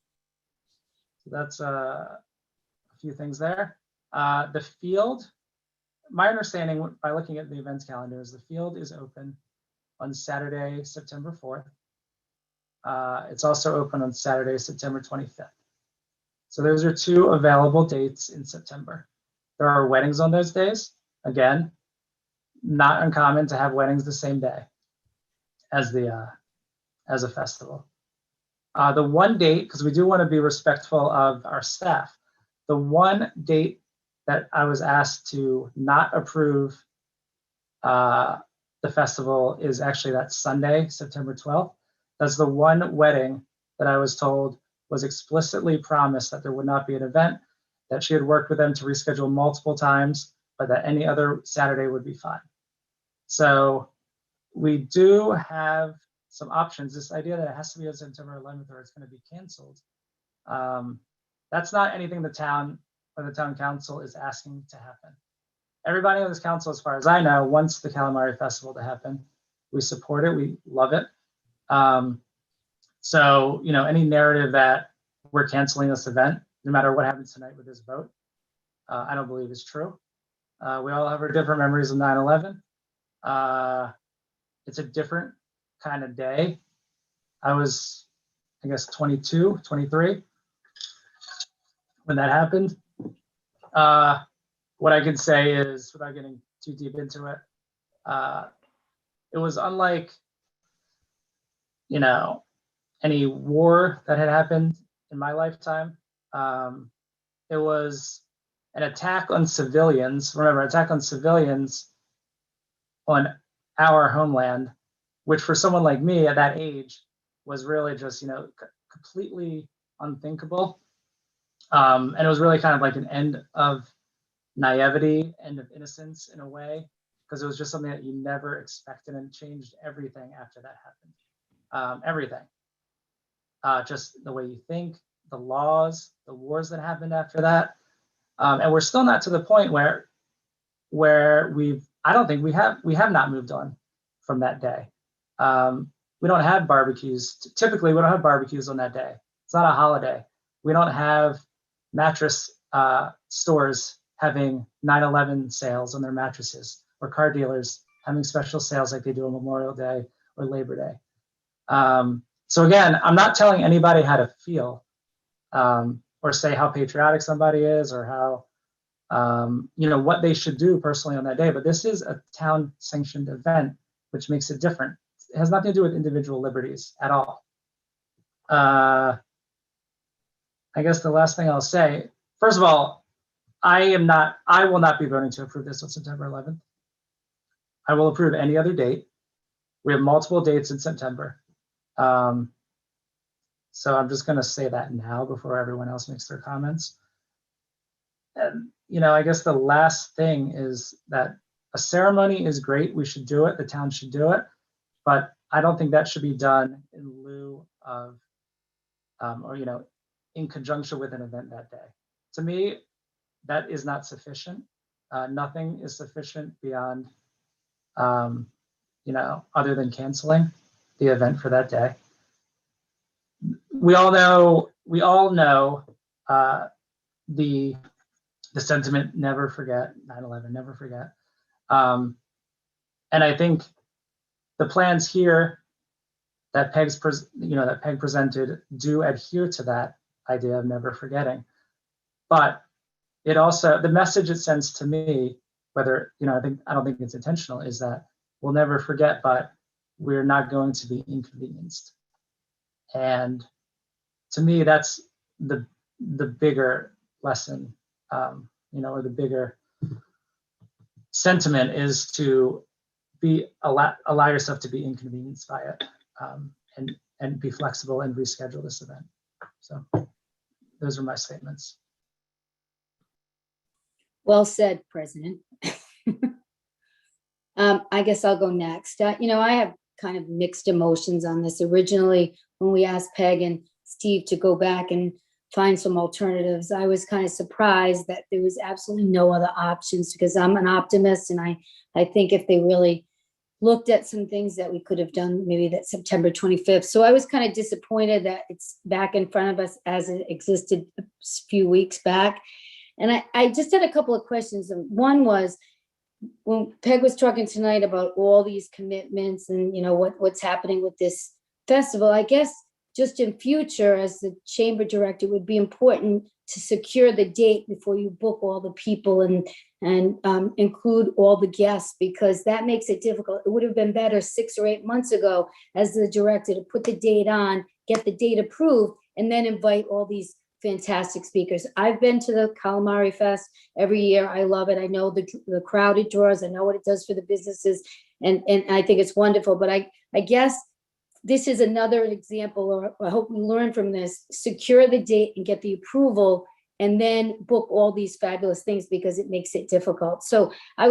So that's a few things there. The field, my understanding by looking at the events calendar is the field is open on Saturday, September 4th. It's also open on Saturday, September 25th. So those are 2 available dates in September. There are weddings on those days. Again, not uncommon to have weddings the same day as as a festival. The one date, because we do want to be respectful of our staff, the one date that I was asked to not approve the festival is actually that Sunday, September 12th. That's the one wedding that I was told was explicitly promised that there would not be an event, that she had worked with them to reschedule multiple times, but that any other Saturday would be fine. So we do have some options. This idea that it has to be on September 11th or it's going to be canceled, that's not anything the town or the town council is asking to happen. Everybody on this council, as far as I know, wants the Calamari Festival to happen. We support it. We love it. So, you know, any narrative that we're canceling this event, no matter what happens tonight with this vote, I don't believe is true. We all have our different memories of 9/11. It's a different kind of day. I was, I guess, 22, 23 when that happened. What I can say is, without getting too deep into it, it was unlike, you know, any war that had happened in my lifetime. It was an attack on civilians. Remember, attack on civilians on our homeland, which for someone like me at that age was really just, you know, completely unthinkable. And it was really kind of like an end of naivety, end of innocence in a way, because it was just something that you never expected, and changed everything after that happened. Everything. Just the way you think, the laws, the wars that happened after that. And we're still not to the point where I don't think we have not moved on from that day. We don't have barbecues. Typically, we don't have barbecues on that day. It's not a holiday. We don't have mattress stores having 9/11 sales on their mattresses, or car dealers having special sales like they do on Memorial Day or Labor Day. So again, I'm not telling anybody how to feel or say how patriotic somebody is, or how, you know, what they should do personally on that day. But this is a town sanctioned event, which makes it different. It has nothing to do with individual liberties at all. I guess the last thing I'll say, first of all, I will not be voting to approve this on September 11th. I will approve any other date. We have multiple dates in September. So I'm just going to say that now before everyone else makes their comments. And, you know, I guess the last thing is that a ceremony is great. We should do it. The town should do it. But I don't think that should be done in lieu of, or, you know, in conjunction with an event that day. To me, that is not sufficient. Nothing is sufficient beyond, you know, other than canceling the event for that day. We all know the sentiment, never forget 9/11, never forget. And I think the plans here that that Peg presented do adhere to that idea of never forgetting. But it also, the message it sends to me, whether, I don't think it's intentional, is that we'll never forget, but we're not going to be inconvenienced. And to me, that's the bigger lesson, or the bigger sentiment is to allow yourself to be inconvenienced by it, and be flexible and reschedule this event. So those are my statements. Well said, President. I guess I'll go next. I have kind of mixed emotions on this. Originally, when we asked Peg and Steve to go back and find some alternatives, I was kind of surprised that there was absolutely no other options, because I'm an optimist, and I think if they really looked at some things that we could have done, maybe that September 25th. So I was kind of disappointed that it's back in front of us as it existed a few weeks back. And I just had a couple of questions. And one was, when Peg was talking tonight about all these commitments and, what's happening with this festival, I guess just in future, as the chamber director, it would be important to secure the date before you book all the people and include all the guests, because that makes it difficult. It would have been better 6 or 8 months ago as the director to put the date on, get the date approved, and then invite all these fantastic speakers. I've been to the Calamari Fest every year. I love it. I know the crowd it draws. I know what it does for the businesses, and I think it's wonderful. But I guess this is another example, or I hope we learn from this: secure the date and get the approval, and then book all these fabulous things, because it makes it difficult. So I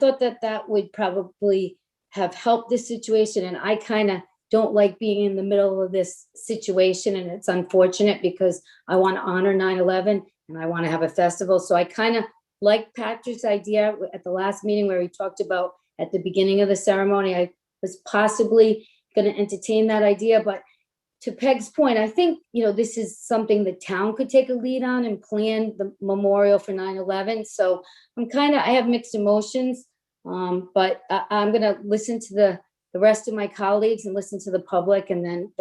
thought that would probably have helped this situation, and I kind of don't like being in the middle of this situation, and it's unfortunate because I want to honor 9/11 and I want to have a festival. So I kind of like Patrick's idea at the last meeting where he talked about at the beginning of the ceremony. I was possibly going to entertain that idea, but to Peg's point, I think, this is something the town could take a lead on and plan the memorial for 9/11. So I have mixed emotions, but I'm going to listen to the rest of my colleagues and listen to the public, and then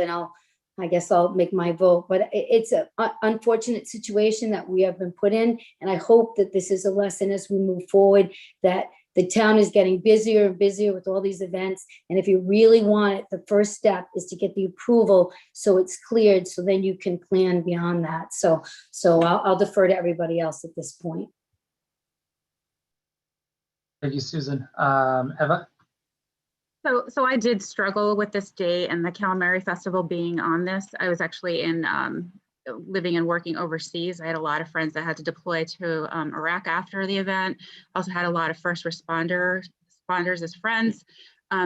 I guess I'll make my vote. But it's an unfortunate situation that we have been put in, and I hope that this is a lesson as we move forward, that the town is getting busier and busier with all these events. And if you really want it, the first step is to get the approval so it's cleared, so then you can plan beyond that. So I'll defer to everybody else at this point. Thank you, Susan. Eva? So I did struggle with this date and the Calamari Festival being on this. I was actually living and working overseas. I had a lot of friends that had to deploy to Iraq after the event. Also had a lot of first responders as friends.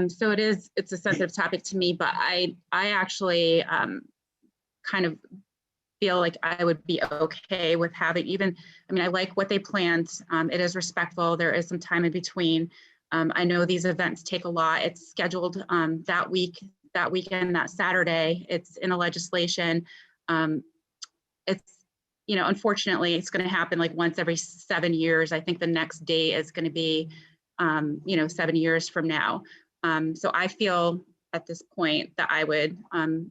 So it's a sensitive topic to me, but I actually kind of feel like I would be okay with having I like what they planned. It is respectful. There is some time in between. I know these events take a lot. It's scheduled that weekend, that Saturday. It's in a legislation. It's, unfortunately, it's going to happen like once every 7 years. I think the next day is going to be, 7 years from now. So I feel at this point that I would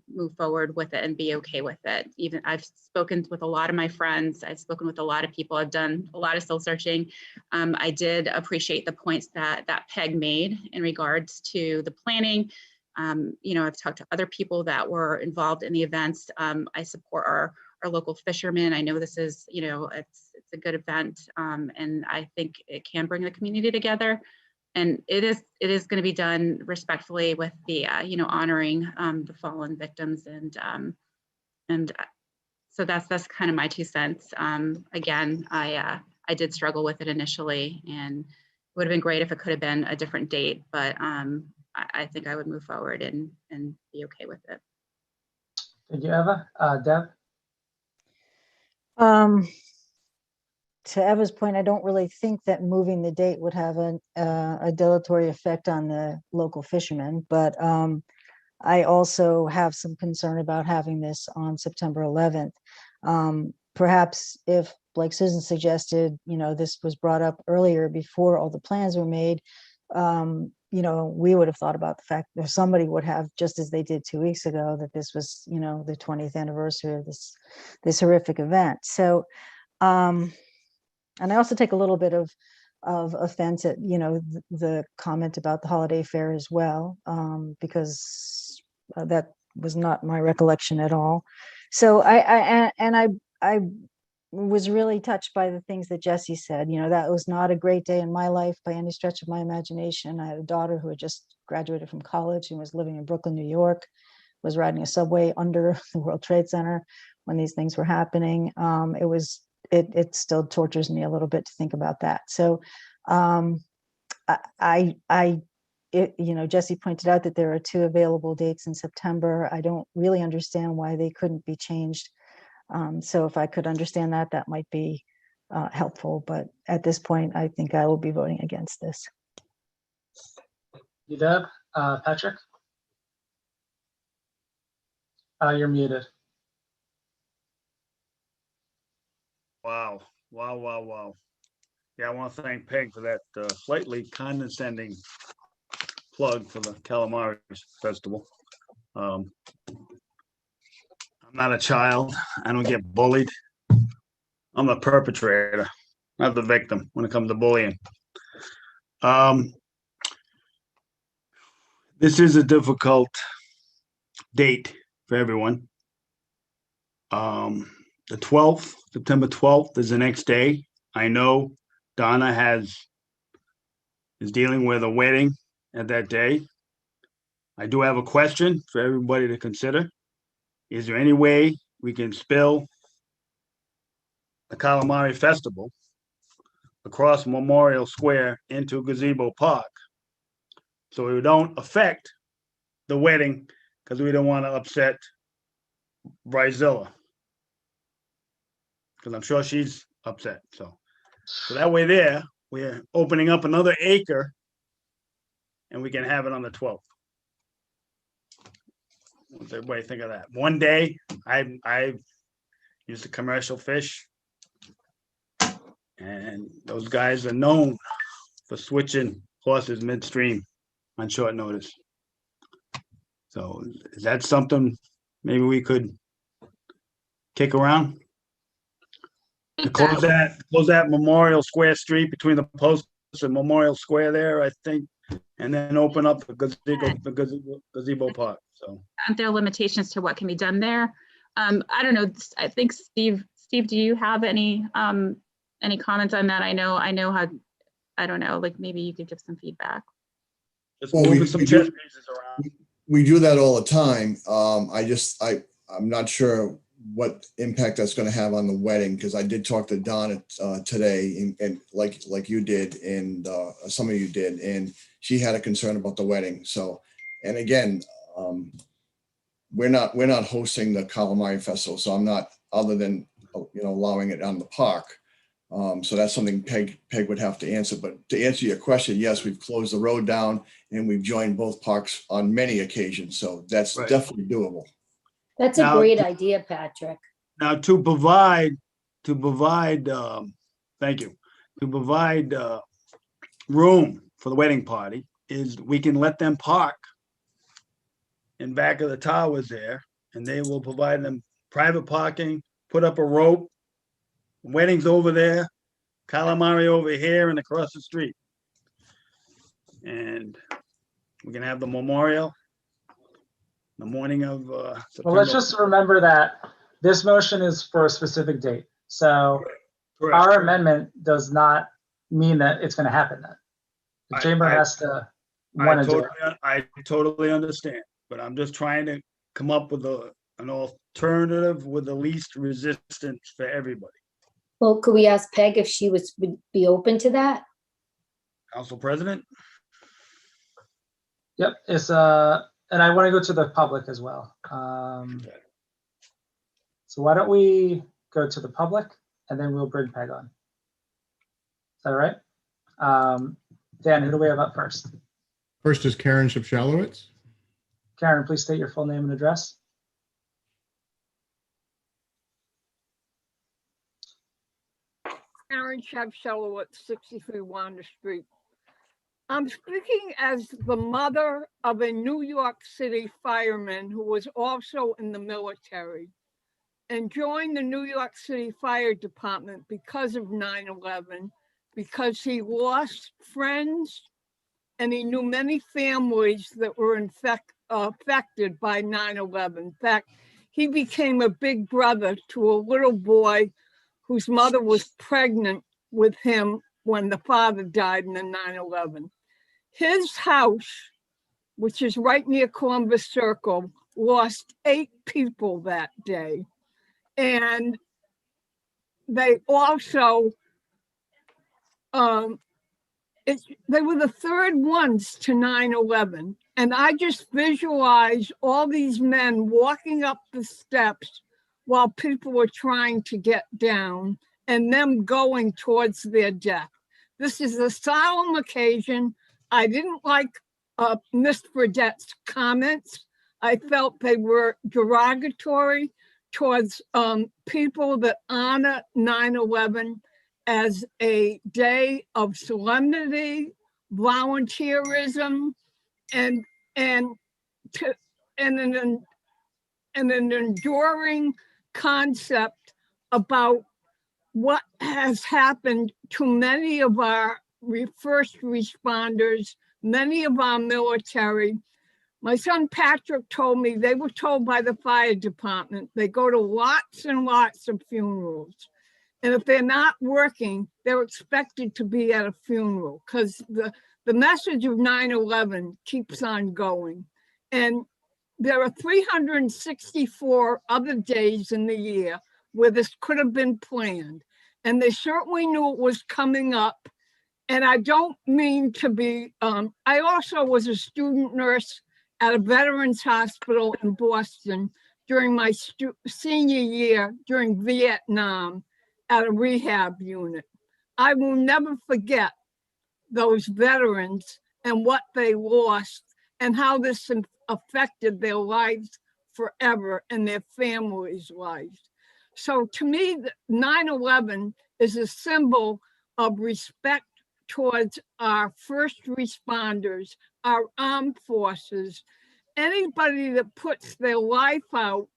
move forward with it and be okay with it. Even I've spoken with a lot of my friends. I've spoken with a lot of people. I've done a lot of soul searching. I did appreciate the points that Peg made in regards to the planning. I've talked to other people that were involved in the events. I support our local fishermen. I know this is, it's a good event, and I think it can bring the community together. And it is going to be done respectfully with the, honoring the fallen victims, and so that's kind of my 2 cents. Again, I did struggle with it initially, and it would have been great if it could have been a different date, but I think I would move forward and be okay with it. Thank you, Eva. Deb? To Eva's point, I don't really think that moving the date would have a dilatory effect on the local fishermen, but I also have some concern about having this on September 11th. Perhaps if, like Susan suggested, this was brought up earlier before all the plans were made, you know, we would have thought about the fact that somebody would have, just as they did 2 weeks ago, that this was, you know, the 20th anniversary of this horrific event. So, and I also take a little bit of offense at, you know, the comment about the holiday fair as well, because that was not my recollection at all. So I was really touched by the things that Jesse said. You know, that was not a great day in my life by any stretch of my imagination. I had a daughter who had just graduated from college and was living in Brooklyn, New York, was riding a subway under the World Trade Center when these things were happening. It still tortures me a little bit to think about that. So you know, Jesse pointed out that there are 2 available dates in September. I don't really understand why they couldn't be changed. So if I could understand that, that might be helpful. But at this point, I think I will be voting against this. You, Deb. Patrick? You're muted. Wow, wow, wow, wow. Yeah, I want to thank Peg for that slightly condescending plug for the Calamari Festival. I'm not a child. I don't get bullied. I'm the perpetrator, not the victim when it comes to bullying. This is a difficult date for everyone. The 12th, September 12th is the next day. I know Donna is dealing with a wedding at that day. I do have a question for everybody to consider. Is there any way we can spill the Calamari Festival across Memorial Square into Gazebo Park so we don't affect the wedding, because we don't want to upset Bryzilla, because I'm sure she's upset. So that way there, we're opening up another acre and we can have it on the 12th. What's everybody think of that? One day, I've used to commercial fish, and those guys are known for switching horses midstream on short notice. So is that something maybe we could kick around? To close that Memorial Square Street between the posts and Memorial Square there, I think, and then open up the gazebo park. So Aren't there limitations to what can be done there? I don't know. I think Steve, do you have any comments on that? I know how, I don't know, like maybe you could give some feedback. Just moving some chess pieces around. We do that all the time. I'm not sure what impact that's going to have on the wedding, because I did talk to Donna today, and like you did, and some of you did, and she had a concern about the wedding. So, and again, we're not hosting the Calamari Festival, so I'm not, other than allowing it on the park. So that's something Peg would have to answer. But to answer your question, yes, we've closed the road down and we've joined both parks on many occasions. So that's definitely doable. That's a great idea, Patrick. Now to provide, thank you, to provide room for the wedding party is we can let them park in back of the towers there, and they will provide them private parking, put up a rope, weddings over there, Calamari over here and across the street. And we can have the memorial the morning of September. Well, let's just remember that this motion is for a specific date. So our amendment does not mean that it's going to happen then. The chamber has to want to do it. I totally understand, but I'm just trying to come up with an alternative with the least resistance for everybody. Well, could we ask Peg if she would be open to that? Council President? Yep, and I want to go to the public as well. So why don't we go to the public and then we'll bring Peg on. Is that all right? Dan, who do we have up first? First is Karen Shipshalowitz. Karen, please state your full name and address. Karen Shipshalowitz, 63 Wanda Street. I'm speaking as the mother of a New York City fireman who was also in the military and joined the New York City Fire Department because of 9/11, because he lost friends and he knew many families that were affected by 9/11. In fact, he became a big brother to a little boy whose mother was pregnant with him when the father died in the 9/11. His house, which is right near Columbus Circle, lost 8 people that day. And they also, they were the third ones to 9/11. And I just visualize all these men walking up the steps while people were trying to get down and them going towards their death. This is a solemn occasion. I didn't like Ms. Fredette's comments. I felt they were derogatory towards people that honor 9/11 as a day of solemnity, volunteerism, and an enduring concept about what has happened to many of our first responders, many of our military. My son Patrick told me they were told by the fire department they go to lots and lots of funerals. And if they're not working, they're expected to be at a funeral because the message of 9/11 keeps on going. And there are 364 other days in the year where this could have been planned. And they certainly knew it was coming up. And I don't mean to be, I also was a student nurse at a veterans hospital in Boston during my senior year during Vietnam at a rehab unit. I will never forget those veterans and what they lost and how this affected their lives forever and their families' lives. So to me, 9/11 is a symbol of respect towards our first responders, our armed forces, anybody that puts their life out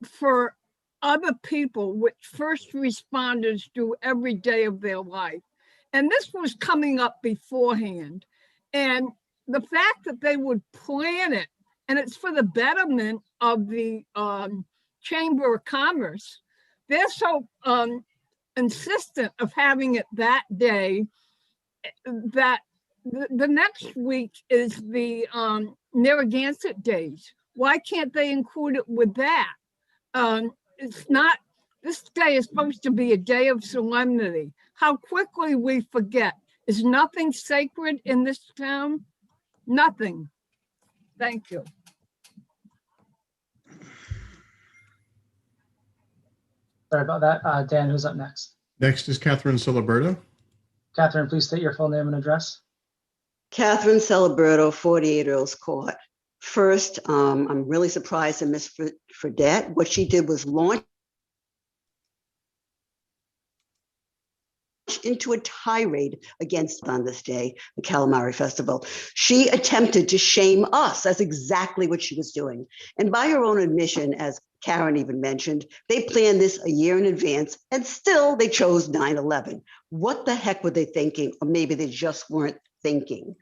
for other people, which first responders do every day of their life. And this was coming up beforehand. And the fact that they would plan it, and it's for the betterment of the Chamber of Commerce, they're so insistent of having it that day that the next week is the Narragansett days. Why can't they include it with that? It's not, this day is supposed to be a day of solemnity. How quickly we forget. Is nothing sacred in this town? Nothing. Thank you. Sorry about that. Dan, who's up next? Next is Catherine Ciliberto. Catherine, please state your full name and address. Catherine Ciliberto, 48 Earls Court. First, I'm really surprised at Ms. Fredette. What she did was launch into a tirade against on this day, the Calamari Festival. She attempted to shame us. That's exactly what she was doing. And by her own admission, as Karen even mentioned, they planned this a year in advance and still they chose 9/11. What the heck were they thinking? Or maybe they just weren't thinking.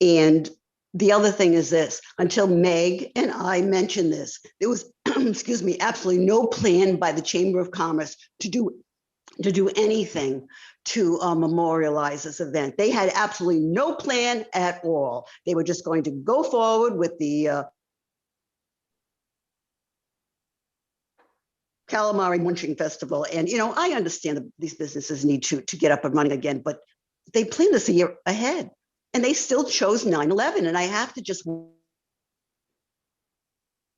And the other thing is this, until Meg and I mentioned this, there was, excuse me, absolutely no plan by the Chamber of Commerce to do anything to memorialize this event. They had absolutely no plan at all. They were just going to go forward with the Calamari Munching Festival. And, you know, I understand that these businesses need to get up and running again, but they planned this a year ahead and they still chose 9/11. And I have to just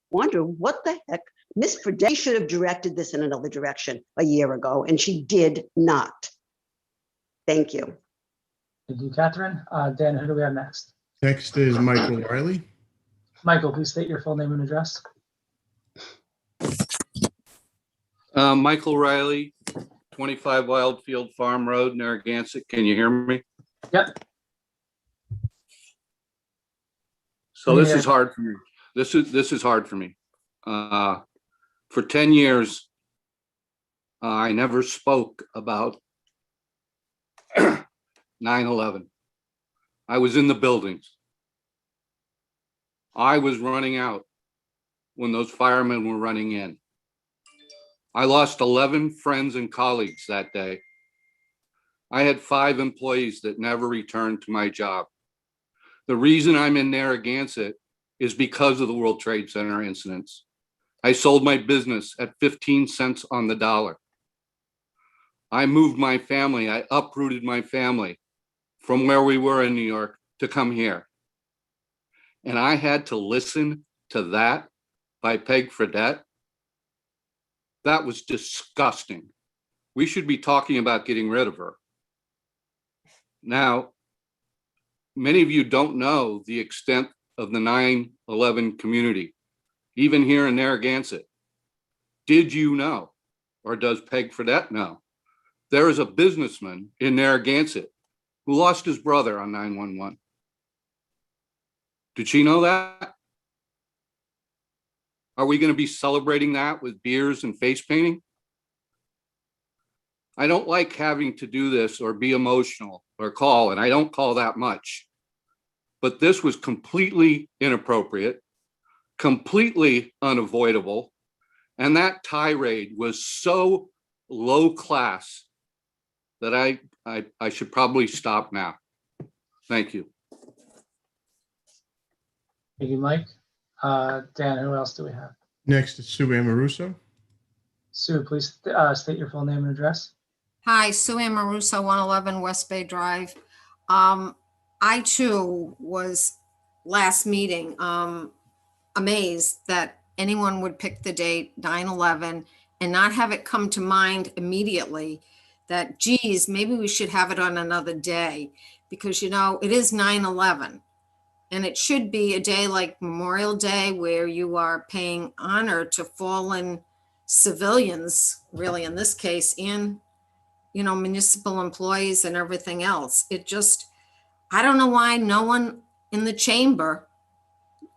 wonder what the heck, Ms. Fredette should have directed this in another direction a year ago, and she did not. Thank you. Thank you, Catherine. Dan, who do we have next? Next is Michael Riley. Michael, please state your full name and address. Michael Riley, 25 Wildfield Farm Road, Narragansett. Can you hear me? Yep. So this Yeah. is hard for me. This is hard for me. For 10 years, I never spoke about 9/11. I was in the buildings. I was running out when those firemen were running in. I lost 11 friends and colleagues that day. I had 5 employees that never returned to my job. The reason I'm in Narragansett is because of the World Trade Center incidents. I sold my business at 15 cents on the dollar. I moved my family, I uprooted my family from where we were in New York to come here. And I had to listen to that by Peg Fredette. That was disgusting. We should be talking about getting rid of her. Now, many of you don't know the extent of the 9/11 community, even here in Narragansett. Did you know, or does Peg Fredette know, there is a businessman in Narragansett who lost his brother on 9/11? Did she know that? Are we going to be celebrating that with beers and face painting? I don't like having to do this or be emotional or call, and I don't call that much. But this was completely inappropriate, completely unavoidable, and that tirade was so low class that I should probably stop now. Thank you. Thank you, Mike. Dan, who else do we have? Next is Sue Amoruso. Sue, please state your full name and address. Hi, Sue Ann Maruso, 111 West Bay Drive. I too was last meeting amazed that anyone would pick the date 9/11 and not have it come to mind immediately that, geez, maybe we should have it on another day, because, you know, it is 9/11. And it should be a day like Memorial Day where you are paying honor to fallen civilians, really in this case, and, you know, municipal employees and everything else. It just, I don't know why no one in the chamber,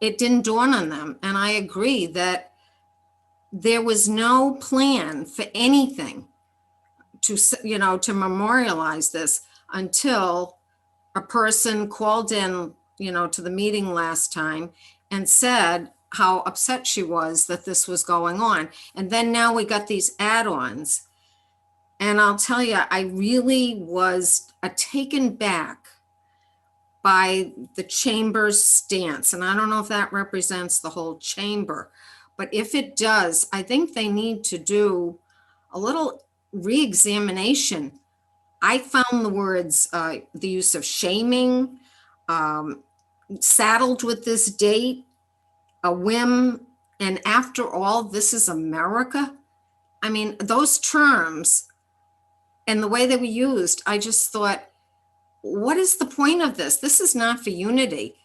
it didn't dawn on them. And I agree that there was no plan for anything to, you know, to memorialize this until a person called in, you know, to the meeting last time and said how upset she was that this was going on. And then now we got these add-ons. And I'll tell you, I really was taken back by the chamber's stance. And I don't know if that represents the whole chamber, but if it does, I think they need to do a little re-examination. I found the words, the use of shaming, saddled with this date, a whim, and after all, this is America. I mean, those terms and the way they were used, I just thought, what is the point of this? This is not for unity.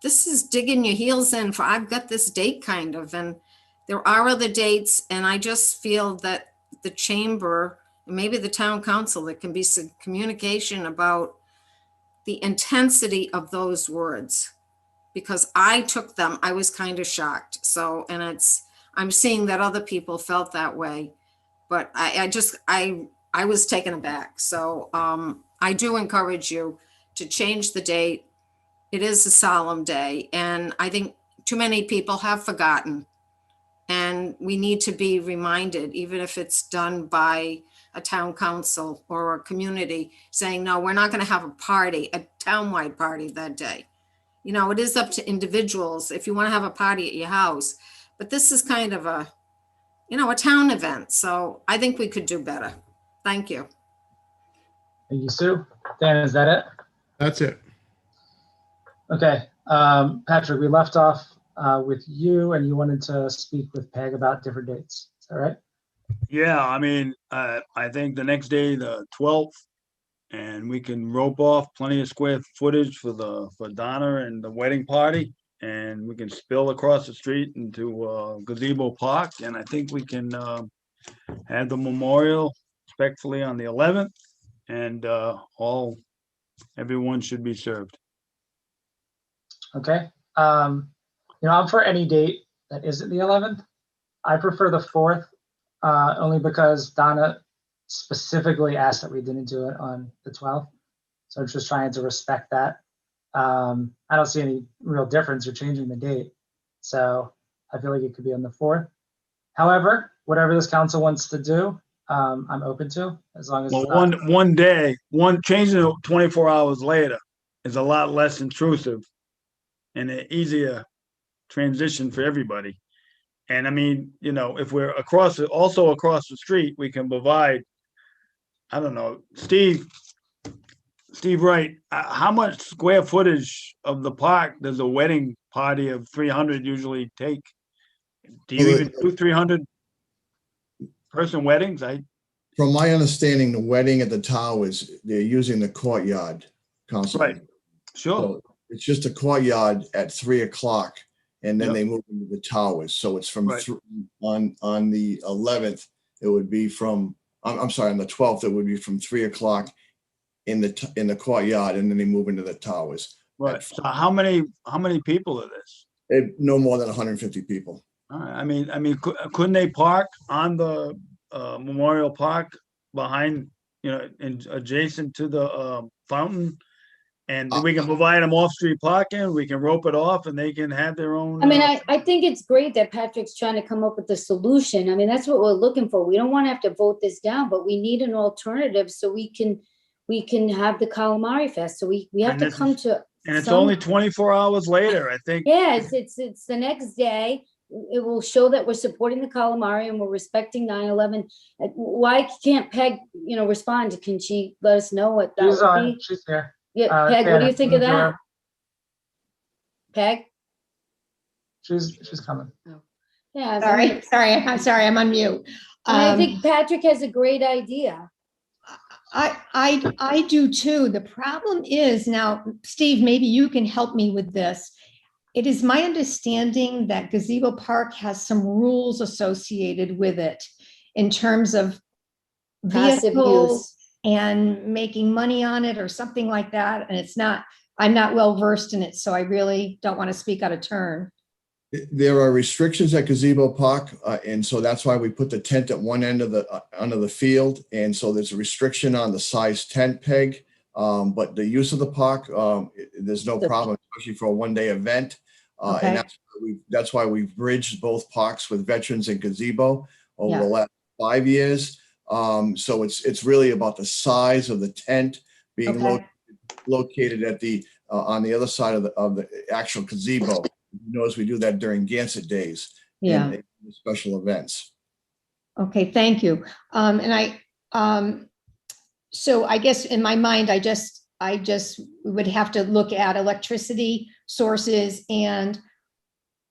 This is digging your heels in for, I've got this date kind of, and there are other dates. And I just feel that the chamber, maybe the town council, there can be some communication about the intensity of those words, because I took them, I was kind of shocked. So, and I'm seeing that other people felt that way, but I was taken aback. So I do encourage you to change the date. It is a solemn day, and I think too many people have forgotten, and we need to be reminded, even if it's done by a town council or a community, saying, no, we're not going to have a party, a townwide party that day. You know, it is up to individuals if you want to have a party at your house, but this is kind of a, you know, a town event. So I think we could do better. Thank you. Thank you, Sue. Dan, is that it? That's it. Okay. Patrick, we left off with you, and you wanted to speak with Peg about different dates. Is that right? Yeah, I mean, I think the next day, the 12th, and we can rope off plenty of square footage for Donna and the wedding party, and we can spill across the street into Gazebo Park, and I think we can have the memorial respectfully on the 11th, and everyone should be served. Okay. I'm for any date that isn't the 11th. I prefer the 4th, only because Donna specifically asked that we didn't do it on the 12th. So I'm just trying to respect that. I don't see any real difference or changing the date. So I feel like it could be on the 4th. However, whatever this council wants to do, I'm open to, as long as Well, it's not. one day, changing it 24 hours later is a lot less intrusive and an easier transition for everybody. And I mean, if we're also across the street, we can provide, I don't know, Steve Wright, how much square footage of the park does a wedding party of 300 usually take? Do you even do 300 person weddings? From my understanding, the wedding at the Towers, they're using the courtyard constantly. Right. Sure. So it's just a courtyard at 3 o'clock, and then Yep. they move into the Towers. So it's from Right. on the 11th, it would be from, I'm sorry, on the 12th, it would be from 3 o'clock in the courtyard, and then they move into the Towers. Right. So how many people are this? No more than 150 people. All right. I mean, couldn't they park on the Memorial Park behind, adjacent to the fountain? And we can provide them off-street parking, we can rope it off, and they can have their own. I mean, I think it's great that Patrick's trying to come up with a solution. I mean, that's what we're looking for. We don't want to have to vote this down, but we need an alternative so we can have the Calamari Fest. So we have to come to. And it's only 24 hours later, I think. Yeah, it's the next day. It will show that we're supporting the calamari and we're respecting 9/11. Why can't Peg, respond? Can she let us know what that She's would on. be? She's here. Yeah, Peg, what do you think of that? Peg? She's coming. Yeah. I'm sorry, I'm on mute. I think Patrick has a great idea. I do too. The problem is now, Steve, maybe you can help me with this. It is my understanding that Gazebo Park has some rules associated with it in terms of Passive vehicles use. and making money on it or something like that. And I'm not well versed in it, so I really don't want to speak out of turn. There are restrictions at Gazebo Park, and so that's why we put the tent at one end of the field. And so there's a restriction on the size tent, Peg. But the use of the park, there's no problem, especially for a one-day event. Okay. And that's why we've bridged both parks with Veterans and Gazebo over the last 5 years. So it's really about the size of the tent being located at on the other side of the actual gazebo. You notice we do that during Gansett days. Yeah. And special events. Okay, thank you. So I guess in my mind, I just would have to look at electricity sources, and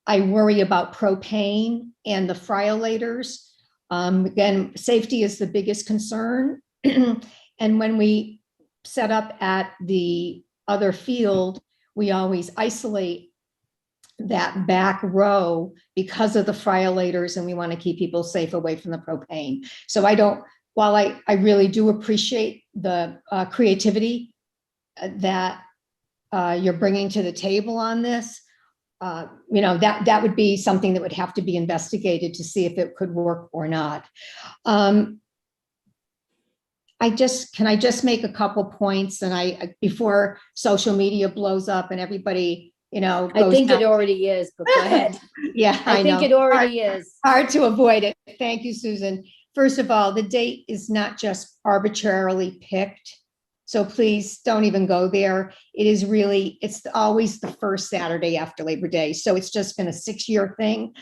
I worry about propane and the friolators. Again, safety is the biggest concern. And when we set up at the other field, we always isolate that back row because of the friolators, and we want to keep people safe away from the propane. So while I really do appreciate the creativity that you're bringing to the table on this, that would be something that would have to be investigated to see if it could work or not. Can I just make a couple points, and before social media blows up and everybody, I think it already is, but go ahead. Yeah, I think know. it already is. Hard to avoid it. Thank you, Susan. First of all, the date is not just arbitrarily picked. So please don't even go there. It's always the first Saturday after Labor Day. So it's just been a 6-year thing.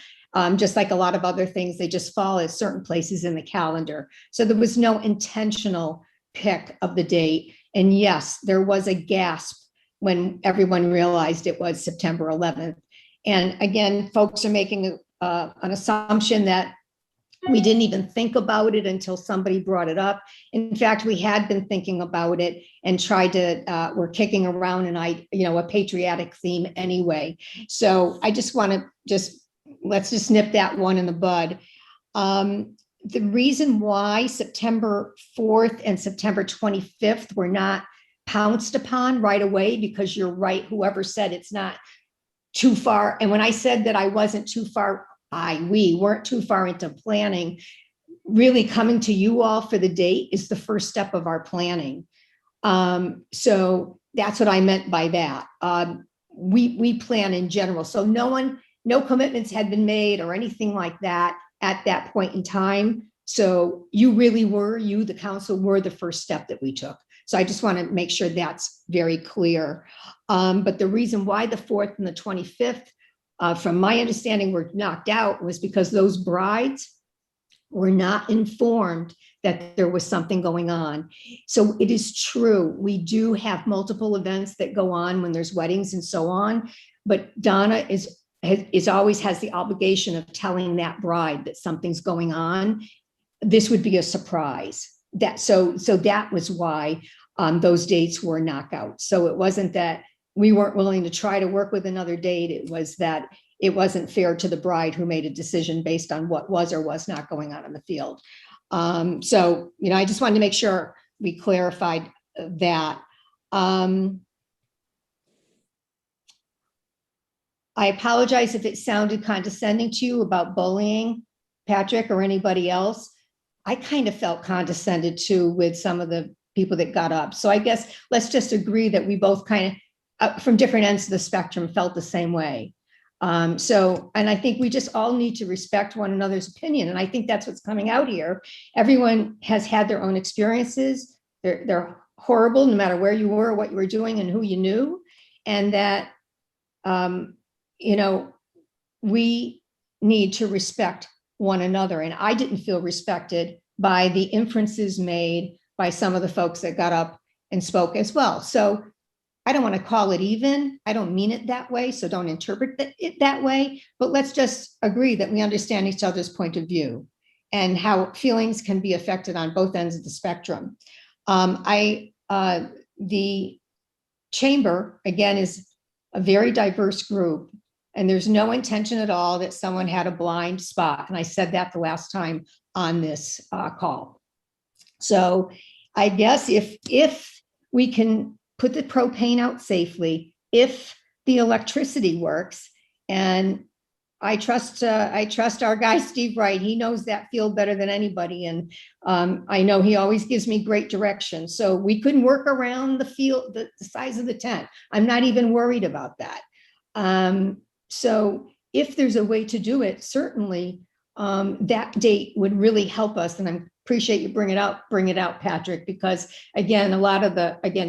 Just like a lot of other things, they just fall at certain places in the calendar. So there was no intentional pick of the date. And yes, there was a gasp when everyone realized it was September 11th. And again, folks are making an assumption that we didn't even think about it until somebody brought it up. In fact, we had been thinking about it and we're kicking around a patriotic theme anyway. So I just want to let's just nip that one in the bud. The reason why September 4th and September 25th were not pounced upon right away, because you're right, whoever said it's not too far. And when I said that I wasn't too far, we weren't too far into planning, really coming to you all for the date is the first step of our planning. So that's what I meant by that. We plan in general. So no commitments had been made or anything like that at that point in time. So you really were, the council were the first step that we took. So I just want to make sure that's very clear. But the reason why the 4th and the 25th, from my understanding, were knocked out was because those brides were not informed that there was something going on. So it is true, we do have multiple events that go on when there's weddings and so on, but Donna always has the obligation of telling that bride that something's going on. This would be a surprise. So that was why those dates were knocked out. So it wasn't that we weren't willing to try to work with another date. It was that it wasn't fair to the bride who made a decision based on what was or was not going on in the field. So, I just wanted to make sure we clarified that. I apologize if it sounded condescending to you about bullying, Patrick, or anybody else. I kind of felt condescended to with some of the people that got up. So I guess let's just agree that we both kind of, from different ends of the spectrum, felt the same way. And I think we just all need to respect one another's opinion. And I think that's what's coming out here. Everyone has had their own experiences. They're horrible, no matter where you were, what you were doing, and who you knew. And that, we need to respect one another. And I didn't feel respected by the inferences made by some of the folks that got up and spoke as well. So I don't want to call it even. I don't mean it that way, so don't interpret it that way. But let's just agree that we understand each other's point of view and how feelings can be affected on both ends of the spectrum. The chamber, again, is a very diverse group, and there's no intention at all that someone had a blind spot. And I said that the last time on this call. So I guess if we can put the propane out safely, if the electricity works, and I trust our guy, Steve Wright. He knows that field better than anybody. And I know he always gives me great direction. So we couldn't work around the field, the size of the tent. I'm not even worried about that. So if there's a way to do it, certainly that date would really help us. And I appreciate you bring it out, Patrick, because again,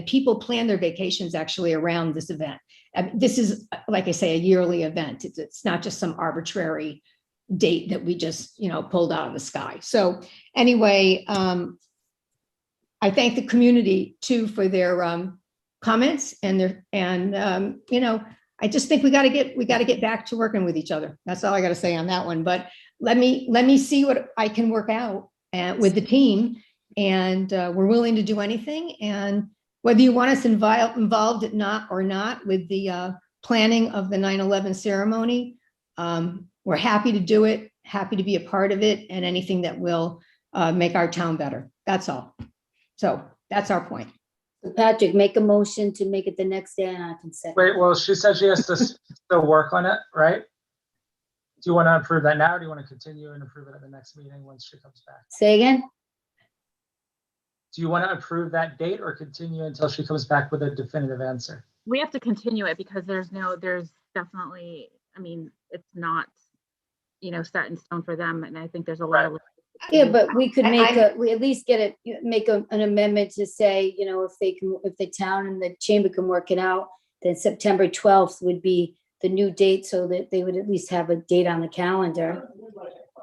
people plan their vacations actually around this event. This is, like I say, a yearly event. It's not just some arbitrary date that we just, pulled out of the sky. So anyway, I thank the community too for their comments I just think we got to get back to working with each other. That's all I got to say on that one. But let me see what I can work out with the team, and we're willing to do anything. And whether you want us involved or not with the planning of the 9/11 ceremony, we're happy to do it, happy to be a part of it, and anything that will make our town better. That's all. So that's our point. Patrick, make a motion to make it the next day on our consent. Wait, well, she said she has to still work on it, right? Do you want to approve that now, or do you want to continue and approve it at the next meeting once she comes back? Say again? Do you want to approve that date or continue until she comes back with a definitive answer? We have to continue it because there's definitely, it's not, set in stone for them. And I think there's a lot of. Yeah, but we could we at least make an amendment to say, if the town and the chamber can work it out, then September 12th would be the new date, so that they would at least have a date on the calendar.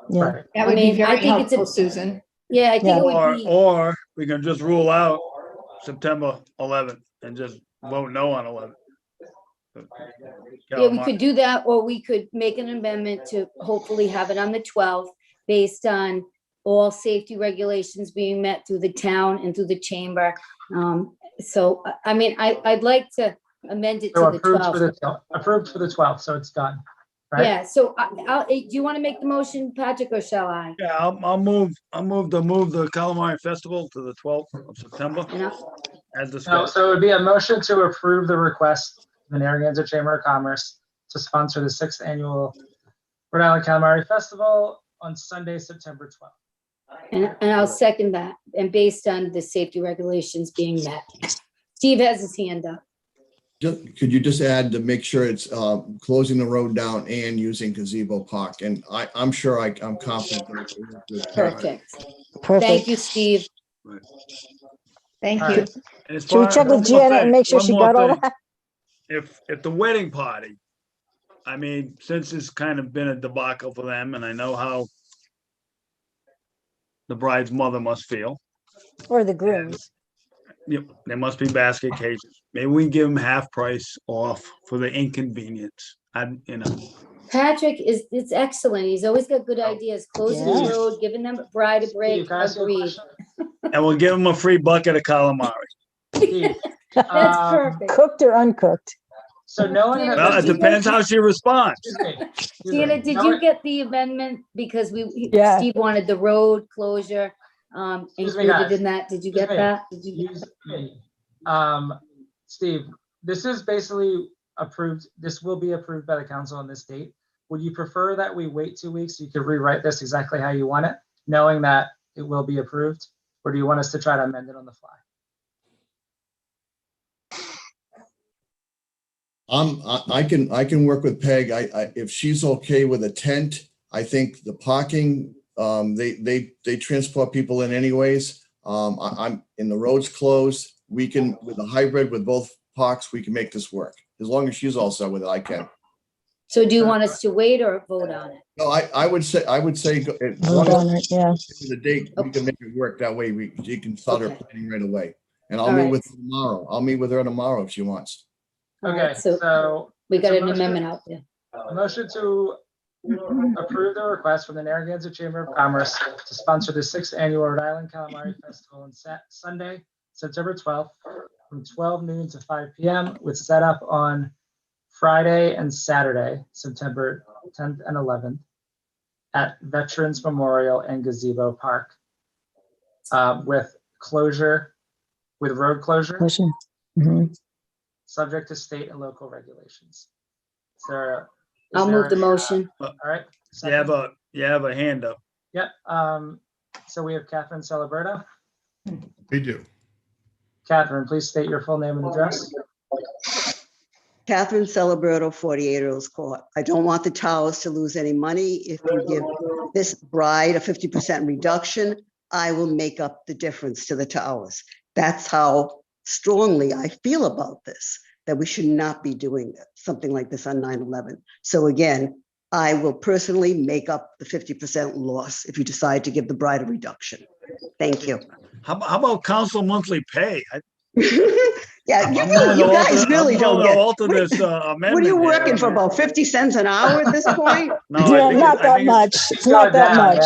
Yeah, that would be very helpful, Susan. Yeah, I think it would be. Or we can just rule out September 11th and just vote no on 11th. Yeah, we could do that, or we could make an amendment to hopefully have it on the 12th based on all safety regulations being met through the town and through the chamber. So, I'd like to amend it to the 12th. Approved for the 12th, so it's done, right? Yeah, so do you want to make the motion, Patrick, or shall I? Yeah, I'll move the Calamari Festival to the 12th of September. As No, discussed. so it would be a motion to approve the request of the Narragansett Chamber of Commerce to sponsor the 6th annual Rhode Island Calamari Festival on Sunday, September 12th. And I'll second that, and based on the safety regulations being met. Steve has his hand up. Could you just add to make sure it's closing the road down and using gazebo park? And I'm sure I'm confident. Perfect. Perfect. Thank you, Steve. Thank All you. right. And as Should we far- check one with more Janet and thing, make sure one she more got all thing. that? If the wedding party, I mean, since it's kind of been a debacle for them, and I know how the bride's mother must feel, Or the grooms? yep, there must be basket cases. Maybe we can give them half price off for the inconvenience. Patrick it's excellent. He's always got good ideas. Closing Yeah. the road, giving them bride a break. Steve, can I ask you a Agreed. question? And we'll give them a free bucket of calamari. Steve, That's perfect. Cooked or uncooked? so knowing that. Well, it Did you depends how she responds. Janet, did you get the amendment? Because Yeah. Steve wanted the road closure Excuse me, included guys. in that. Did you Excuse get me. that? Did you? Excuse me. Steve, this is basically approved. This will be approved by the council on this date. Would you prefer that we wait 2 weeks so you could rewrite this exactly how you want it, knowing that it will be approved? Or do you want us to try to amend it on the fly? I can work with Peg. If she's okay with a tent, I think the parking, they transport people in anyways. I'm in the roads closed. We can, with a hybrid with both parks, we can make this work. As long as she's also with it, I can. So do you want us to wait or vote on it? No, I would say, as Vote long on as it, yeah. the date, we can make it work. That way she can start her Okay. planning right away. And I'll All meet right. with her tomorrow. I'll meet with her tomorrow if she wants. All Okay, right, so we got it's a an amendment out there. A motion to approve the request from the Narragansett Chamber of Commerce to sponsor the 6th annual Rhode Island Calamari Festival on Sunday, September 12th, from 12 noon to 5 p.m. with setup on Friday and Saturday, September 10th and 11th at Veterans Memorial and Gazebo Park, with road closure, Motion. Mhm. subject to state and local regulations. I'll move the motion. All right. You have a hand up. Yep. So we have Catherine Celeberto. We do. Catherine, please state your full name and address. Catherine Celeberto, 48 Earls Court. I don't want the towers to lose any money. If you give this bride a 50% reduction, I will make up the difference to the towers. That's how strongly I feel about this, that we should not be doing something like this on 9/11. So again, I will personally make up the 50% loss if you decide to give the bride a reduction. Thank you. How about council monthly pay? Yeah, you guys really don't get. What are you working for, about 50 cents an hour at this point? No, Yeah, not that much. It's not that much.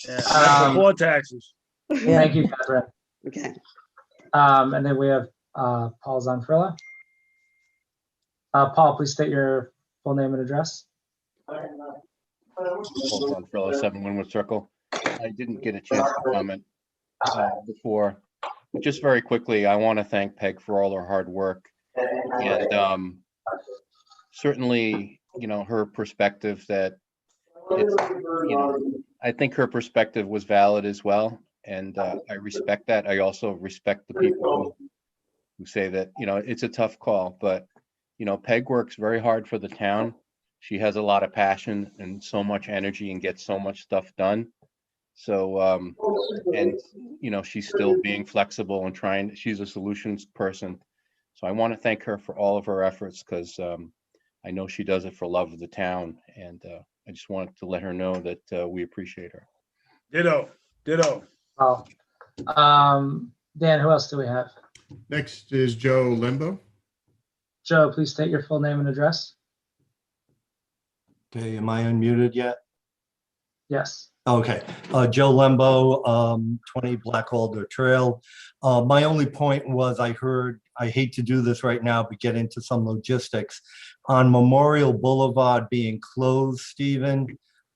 Yeah, that's before taxes. Yeah. Thank you, Catherine. Okay. And then we have Paul Zonfrillo. Paul, please state your full name and address. Paul Zonfrillo, 7 Windward Circle. I didn't get a chance to comment before. But just very quickly, I want to thank Peg for all her hard work. And certainly, her perspective that it's, I think her perspective was valid as well. And I respect that. I also respect the people who say that, it's a tough call, but, Peg works very hard for the town. She has a lot of passion and so much energy and gets so much stuff done. So, and, she's still being flexible and trying, she's a solutions person. So I want to thank her for all of her efforts because I know she does it for love of the town. And I just wanted to let her know that we appreciate her. Ditto. Oh, Dan, who else do we have? Next is Joe Lembo. Joe, please state your full name and address. Okay, am I unmuted yet? Yes. Okay, Joe Lembo, 20 Black Alder Trail. My only point was I hate to do this right now, but get into some logistics. On Memorial Boulevard being closed, Stephen,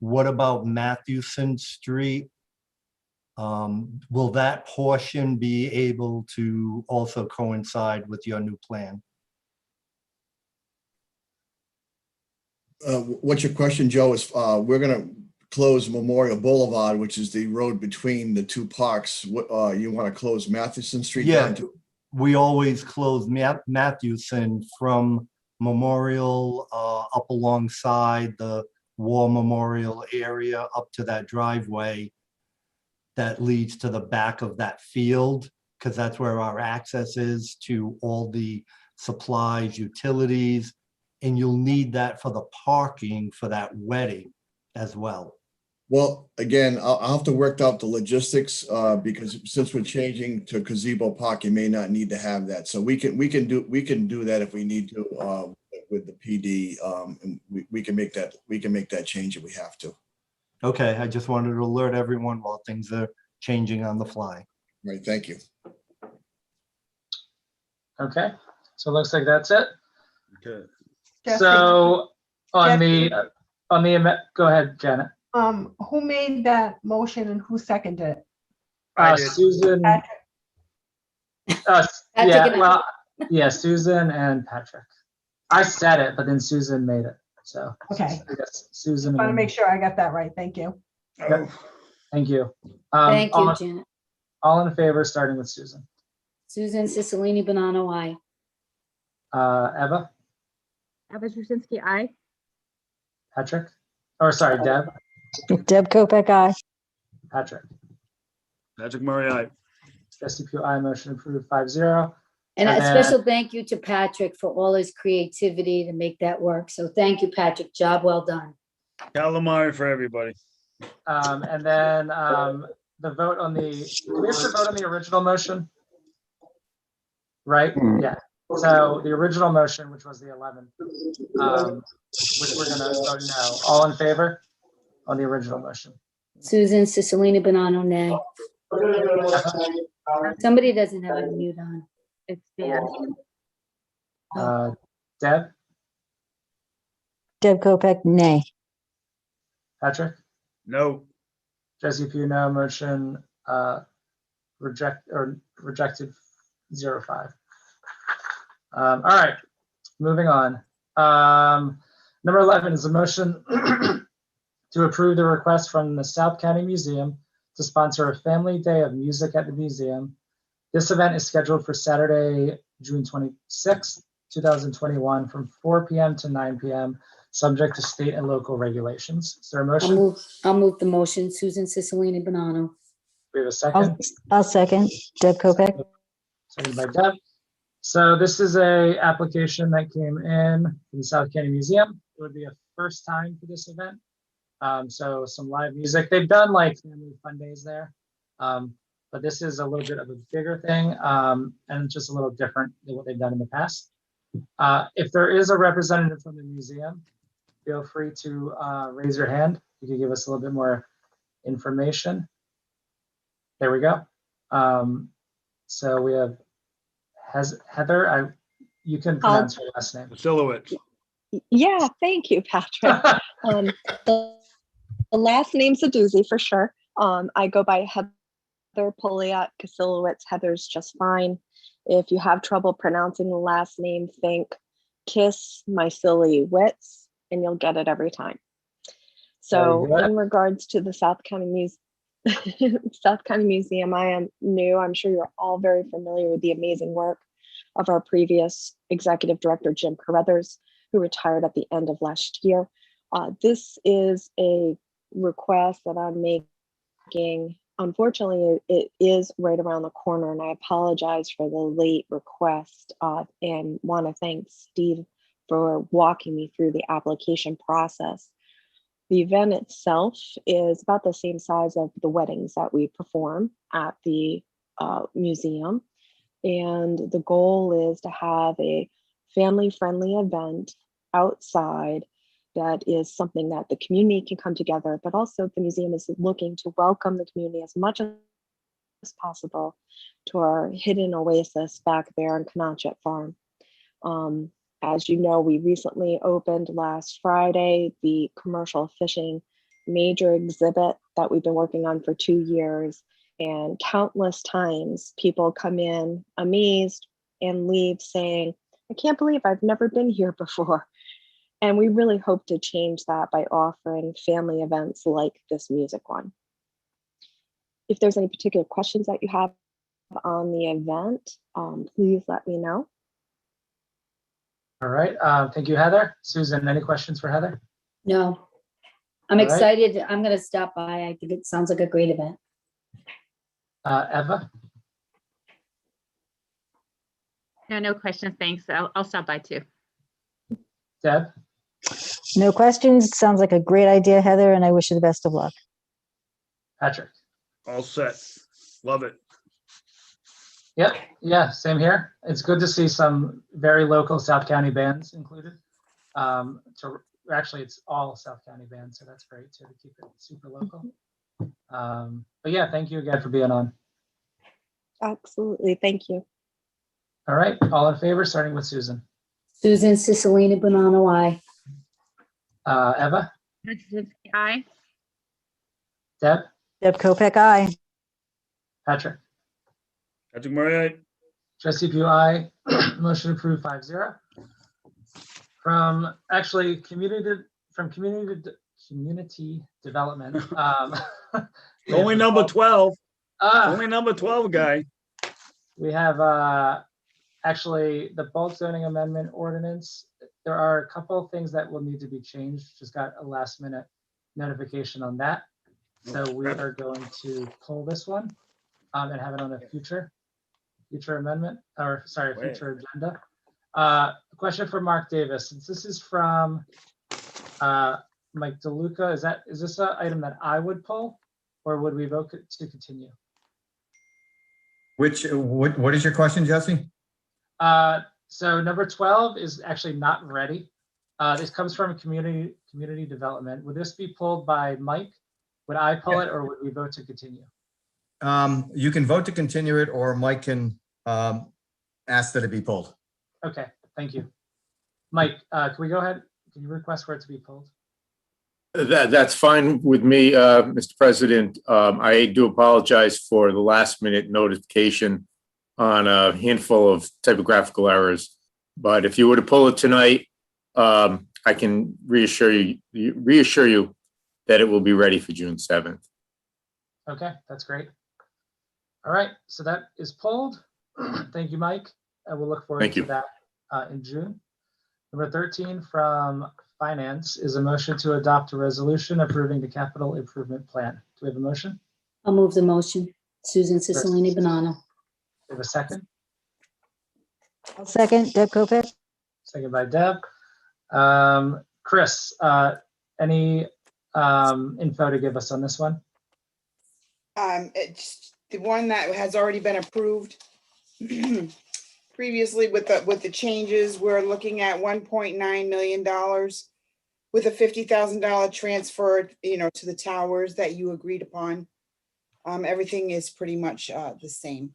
what about Mathewson Street? Will that portion be able to also coincide with your new plan? What's your question, Joe? Is we're gonna close Memorial Boulevard, which is the road between the two parks. What, you want to close Matheson Street Yeah, down to? we always close Matthewson from Memorial up alongside the War Memorial area up to that driveway that leads to the back of that field, because that's where our access is to all the supplies, utilities, and you'll need that for the parking for that wedding as well. Well, again, I'll have to work out the logistics because since we're changing to gazebo park, you may not need to have that. So we can do that if we need to with the PD. And we can make that change if we have to. Okay, I just wanted to alert everyone while things are changing on the fly. Right, thank you. Okay, so it looks like that's it. Okay. So on the go ahead, Janet. Who made that motion and who seconded it? I did. Susan. Patrick? Yeah, and I. well, yeah, Susan and Patrick. I said it, but then Susan made it. So Okay. I guess Susan. Want to and- make sure I got that right. Thank you. Yep. Thank you. Thank you, all, Janet. all in favor, starting with Susan. Susan Cicilline Bonanno, aye. Eva, Eva Jasinski, aye. Patrick, or sorry, Deb, Deb Kopeck, aye. Patrick. Patrick Murray, aye. Jesse Pugh, aye. Motion approved 5-0. And a then- special thank you to Patrick for all his creativity to make that work. So thank you, Patrick. Job well done. Calamari for everybody. And then the vote on the, do we have to vote on the original motion? Right? Yeah. So the original motion, which was the 11th, which we're gonna vote no. All in favor on the original motion? Susan Cicilline Bonanno, nay. Somebody doesn't have a mute on. It's Dan. Deb, Deb Kopeck, nay. Patrick, No. Jesse Pugh, no. Motion rejected 0-5. All right, moving on. Number 11 is a motion to approve the request from the South County Museum to sponsor a family day of music at the museum. This event is scheduled for Saturday, June 26th, 2021 from 4 p.m. to 9 p.m., subject to state and local regulations. Is there a motion? I'll move the motion. Susan Cicilline Bonanno. We have a second. I'll second. Deb Kopeck. Seconded by Deb. So this is a application that came in from the South County Museum. It would be a first time for this event. So some live music. They've done like family fun days there. But this is a little bit of a bigger thing and just a little different than what they've done in the past. If there is a representative from the museum, feel free to raise your hand. You can give us a little bit more information. There we go. So we have Heather. You can pronounce your last name. Silhouette. Yeah, thank you, Patrick. The last name's a doozy for sure. I go by Heather Poliat Kasilowitz. Heather's just fine. If you have trouble pronouncing the last name, think Kiss My Silly Wits, and you'll get it every time. So in regards to the South County Museum, I am new. I'm sure you're all very familiar with the amazing work of our previous executive director, Jim Carruthers, who retired at the end of last year. This is a request that I'm making. Unfortunately, it is right around the corner, and I apologize for the late request and want to thank Steve for walking me through the application process. The event itself is about the same size of the weddings that we perform at the museum. And the goal is to have a family-friendly event outside that is something that the community can come together, but also the museum is looking to welcome the community as much as possible to our hidden oasis back there on Canachet Farm. As you know, we recently opened last Friday the commercial fishing major exhibit that we've been working on for 2 years, and countless times people come in amazed and leave saying, I can't believe I've never been here before. And we really hope to change that by offering family events like this music one. If there's any particular questions that you have on the event, please let me know. All right. Thank you, Heather. Susan, any questions for Heather? No. I'm All right. excited. I'm gonna stop by. I think it sounds like a great event. Eva? No questions. Thanks. I'll stop by too. Deb? No questions. Sounds like a great idea, Heather, and I wish you the best of luck. Patrick? All set. Love it. Yep. Yeah, same here. It's good to see some very local South County bands included. Actually, it's all South County bands, so that's great too, to keep it super local. But yeah, thank you again for being on. Absolutely. Thank you. All right. All in favor, starting with Susan. Susan Cicilline Bonanno, aye. Eva? Aye. Deb? Deb Kopeck, aye. Patrick? Patrick Murray, Trustee Pugh, aye. Motion approved 5-0. From actually community development. only number 12. Ah. Only number 12 guy. We have actually the bulk zoning amendment ordinance. There are a couple of things that will need to be changed. Just got a last minute notification on that. So we are going to pull this one and have it on a future amendment, or sorry, future agenda. Question for Mark Davis. Since this is from Mike DeLuca, is this an item that I would pull, or would we vote to continue? What is your question, Jesse? So number 12 is actually not ready. This comes from community development. Would this be pulled by Mike? Would I pull it, or would we vote to continue? You can vote to continue it, or Mike can ask that it be pulled. Okay, thank you. Mike, can we go ahead? Can you request for it to be pulled? That's fine with me, Mr. President. I do apologize for the last minute notification on a handful of typographical errors. But if you were to pull it tonight, I can reassure you that it will be ready for June 7th. Okay, that's great. All right, so that is pulled. Thank you, Mike. I will look forward to that in June. Number 13 from Finance is a motion to adopt a resolution approving the capital improvement plan. Do we have a motion? I'll move the motion. Susan Cicilline Bonanno. Do we have a second? I'll second. Deb Kopeck. Second by Deb. Chris, any info to give us on this one? It's the one that has already been approved previously with the changes. We're looking at $1.9 million with a $50,000 transfer, to the towers that you agreed upon. Everything is pretty much the same.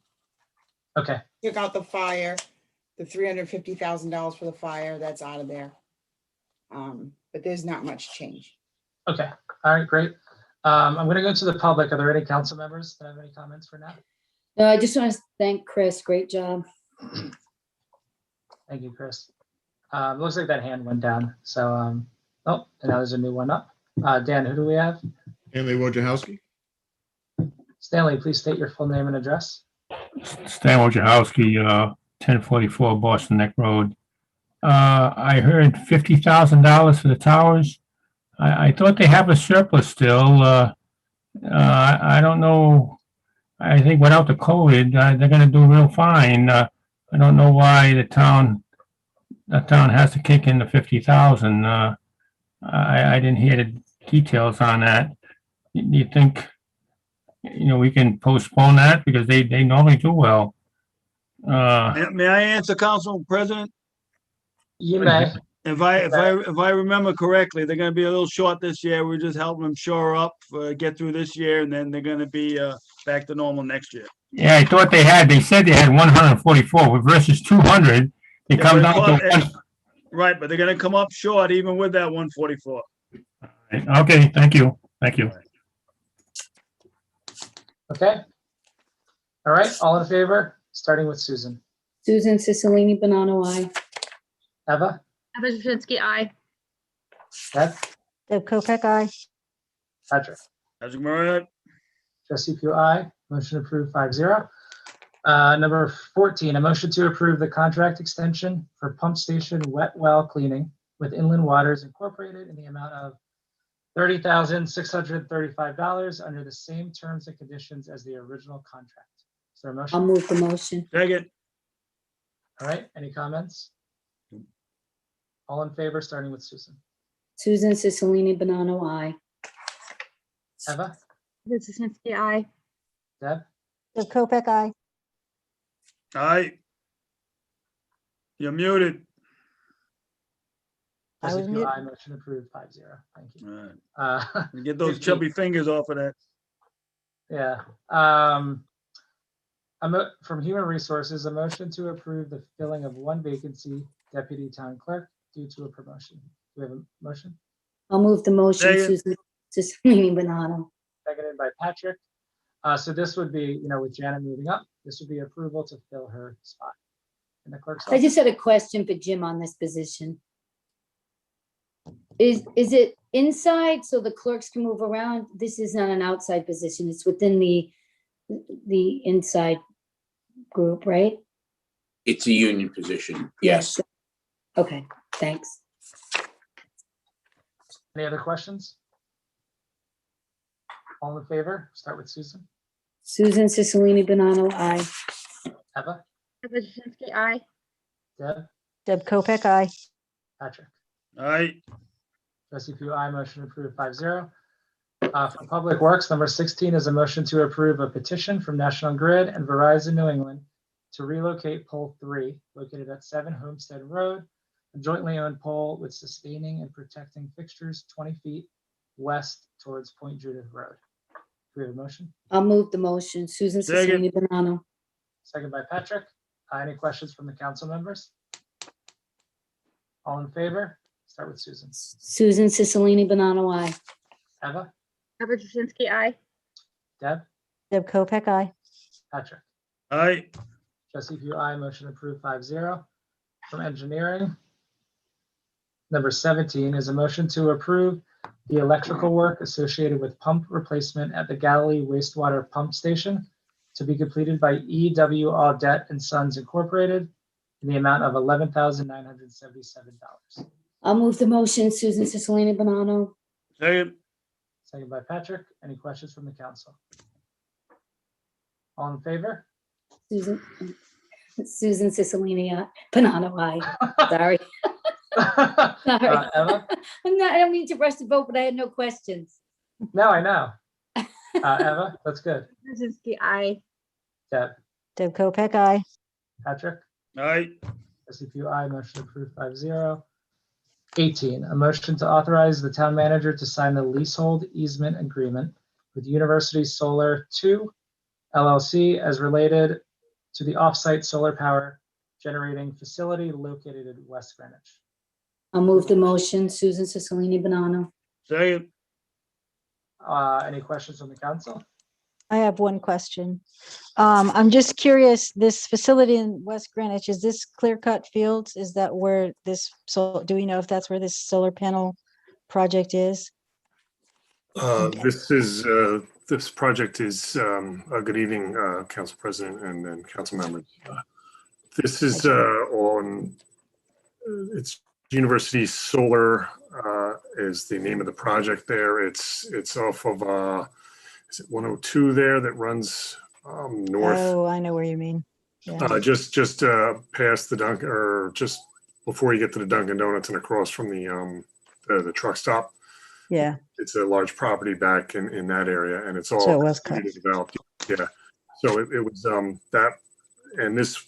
Okay. Took out the fire, the $350,000 for the fire, that's out of there. But there's not much change. Okay. All right, great. I'm going to go to the public. Are there any council members that have any comments for now? No, I just want to thank Chris. Great job. Thank you, Chris. Looks like that hand went down. So, and now there's a new one up. Dan, who do we have? Stanley Wojciechowski. Stanley, please state your full name and address. Stan Wojciechowski, 1044 Boston Neck Road. I heard $50,000 for the towers. I thought they have a surplus still. I don't know. I think without the COVID, they're going to do real fine. I don't know why the town has to kick in the 50,000. I didn't hear the details on that. Do you think, we can postpone that because they normally do well? May I answer, Council President? You may. If I remember correctly, they're going to be a little short this year. We're just helping them shore up, get through this year, and then they're going to be back to normal next year. Yeah, I thought they said they had 144 versus 200. They come down to one. Right, but they're going to come up short even with that 144. Okay, thank you. Thank you. Okay. All right, all in favor, starting with Susan. Susan Cicilline Bonanno, aye. Eva? Eva Jasinski, aye. Deb, Deb Kopek, aye. Patrick, Patrick Moran, trustee Pugh, aye. Motion approved 5-0. Number 14, a motion to approve the contract extension for pump station wet well cleaning with Inland Waters Incorporated in the amount of $30,635 under the same terms and conditions as the original contract. Is there a motion? I'll move the motion. second, All right, any comments? All in favor, starting with Susan. Susan Cicilline Banano, aye. Eva, Lizinski, aye. Deb, Deb Kopek, aye. aye. You're muted. I trustee was Pugh, mute. aye. Motion approved 5-0. Thank you. All right. Uh, Get those 15. chubby fingers off of that. Yeah. From Human Resources, a motion to approve the filling of one vacancy, deputy town clerk, due to a promotion. Do we have a motion? I'll move the motion, Second. Susan Cicilline Banano. Seconded by Patrick. So this would be, with Janet moving up, this would be approval to fill her spot in the clerk's I office. just had a question for Jim on this position. Is it inside so the clerks can move around? This is not an outside position. It's within the inside group, right? It's a union position, yes. Okay, thanks. Any other questions? All in favor? Start with Susan. Susan Cicilline Banano, aye. Eva, Lizinski, aye. Deb, Deb Kopek, aye. Patrick. Aye. Trustee Pugh, aye. Motion approved 5-0. For Public Works, number 16 is a motion to approve a petition from National Grid and Verizon New England to relocate pole 3 located at 7 Homestead Road, a jointly owned pole with sustaining and protecting fixtures 20 feet west towards Point Judith Road. Do we have a motion? I'll move the motion. Susan Second. Cicilline Banano. Second by Patrick. Any questions from the council members? All in favor? Start with Susan. Susan Cicilline Banano, aye. Eva, Lizinski, aye. Deb, Deb Kopek, aye. Patrick. Aye. Trustee Pugh, aye. Motion approved 5-0. From engineering, number 17 is a motion to approve the electrical work associated with pump replacement at the Galilee wastewater pump station to be completed by EW Audette and Sons Incorporated in the amount of $11,977. I'll move the motion. Susan Cicilline Banano. Second, Second by Patrick. Any questions from the council? All in favor? Susan Cicilline Banano, aye. Sorry. Sorry. Eva? I don't mean to rush the vote, but I had no questions. No, I know. Eva, that's good. Lizinski, aye. Deb, Deb Kopek, aye. Patrick, aye. trustee Pugh, aye. Motion approved 5-0. 18, a motion to authorize the town manager to sign the leasehold easement agreement with University Solar 2 LLC as related to the off-site solar power generating facility located in West Greenwich. I'll move the motion. Susan Cicilline Banano. Second, Any questions from the council? I have one question. I'm just curious, this facility in West Greenwich, is this Clear Cut Fields? Is that where this, so do we know if that's where this solar panel project is? This project is, good evening, Council President and council members. This is it's University Solar is the name of the project there. It's off of, is it 102 there that runs north? Oh, I know where you mean. Yeah. Just past the Dunkin', or just before you get to the Dunkin' Donuts and across from the truck stop. Yeah. It's a large property back in that area, and it's all So it was cut. developed. Yeah. So it was that, and this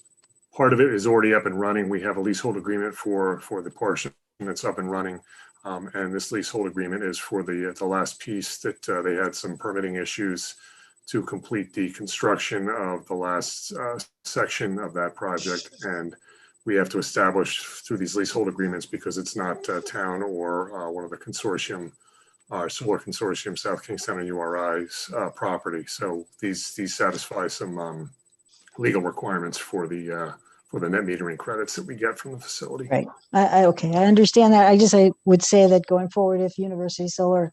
part of it is already up and running. We have a leasehold agreement for the portion that's up and running. And this leasehold agreement is for the last piece that they had some permitting issues to complete the construction of the last section of that project. And we have to establish through these leasehold agreements, because it's not town or one of the consortium, our solar consortium, South Kingstown and URI's property. So these satisfy some legal requirements for the for the net metering credits that we get from the facility. Right. Okay, I understand that. I would say that going forward, if University Solar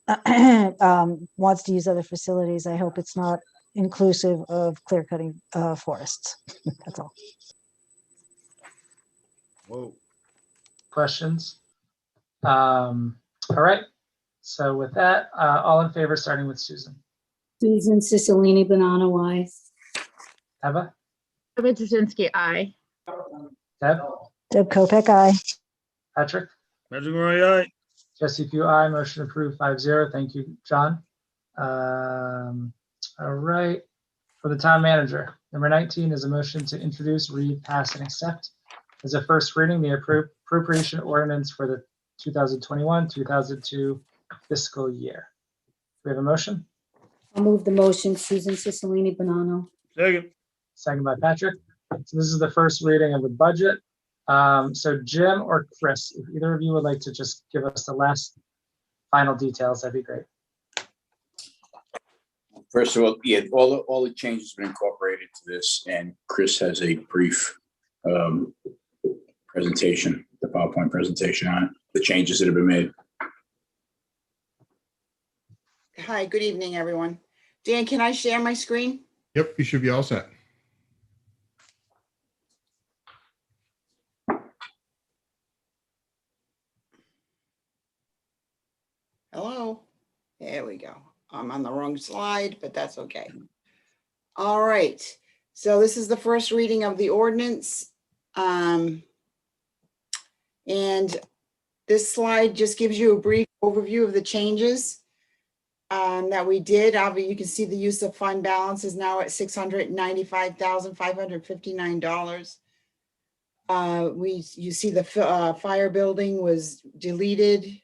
wants to use other facilities, I hope it's not inclusive of clear cutting forests. That's all. Whoa. Questions? All right. So with that, all in favor, starting with Susan. Susan Cicilline Banana, aye. Eva? Eva Jasinski, aye. Deb? Deb Kopeck, aye. Patrick? Patrick Roy, aye. Jesse Pugh, aye. Motion approved 5-0. Thank you, John. All right. For the town manager, number 19 is a motion to introduce, read, pass, and accept as a first reading the appropriation ordinance for the 2021-2022 fiscal year. Do we have a motion? I'll move the motion, Susan Cicilline Banano. Second. Second by Patrick. So this is the first reading of the budget. So Jim or Chris, if either of you would like to just give us the last final details, that'd be great. First of all, yeah, all the changes have been incorporated to this, and Chris has a brief presentation, the PowerPoint presentation on it, the changes that have been made. Hi, good evening, everyone. Dan, can I share my screen? Yep, you should be all set. Hello? There we go. I'm on the wrong slide, but that's okay. All right. So this is the first reading of the ordinance. And this slide just gives you a brief overview of the changes that we did. Obviously, you can see the use of fund balance is now at $695,559. You see the fire building was deleted.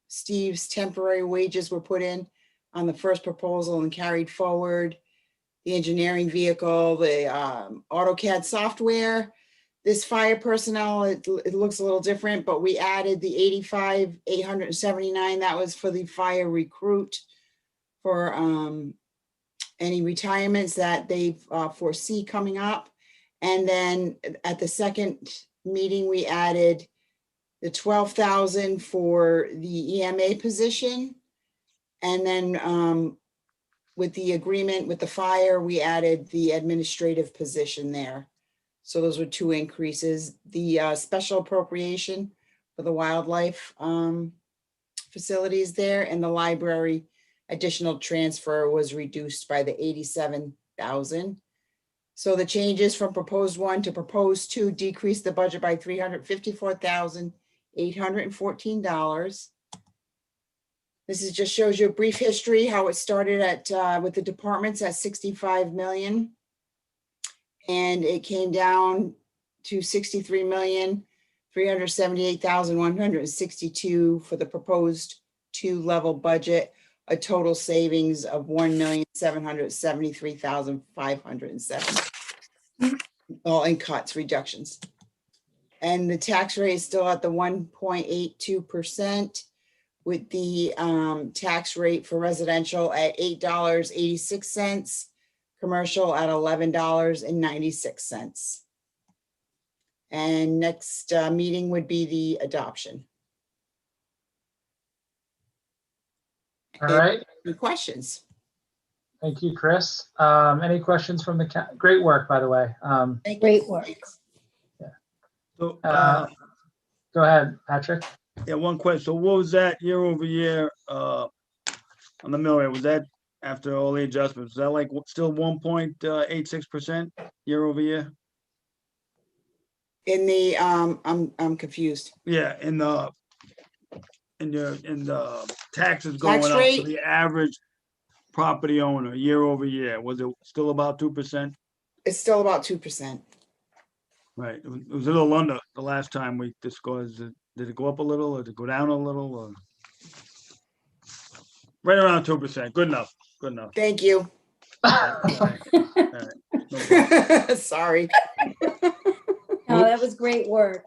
Steve's temporary wages were put in on the first proposal and carried forward. The engineering vehicle, the AutoCAD software. This fire personnel, it looks a little different, but we added the $85,879. That was for the fire recruit for any retirements that they foresee coming up. And then at the second meeting, we added the $12,000 for the EMA position. And then with the agreement with the fire, we added the administrative position there. So those were two increases. The special appropriation for the wildlife facilities there, and the library additional transfer was reduced by the $87,000. So the changes from proposed 1 to proposed 2 decreased the budget by $354,814. This is just shows you a brief history, how it started at with the departments at 65 million. And it came down to 63,378,162 for the proposed 2-level budget, a total savings of 1,773,507. All in cuts, reductions. And the tax rate is still at the 1.82%, with the tax rate for residential at $8.86. Commercial at $11.96. And next meeting would be the adoption. All right. Any questions? Thank you, Chris. Any questions from the great work, by the way. Great work. Yeah. So, go ahead, Patrick. Yeah, one question. So what was that year over year on the mill rate? Was that after all the adjustments? Is that like still 1.86% year over year? In the I'm confused. Yeah, in the taxes going Tax up rate? for the average property owner year over year, was it still about 2%? It's still about 2%. Right. It was a little under the last time we discussed it. Did it go up a little, or did it go down a little, or right around 2%? Good enough. Good enough. Thank you. All right. No problem. Sorry. No, that was great work.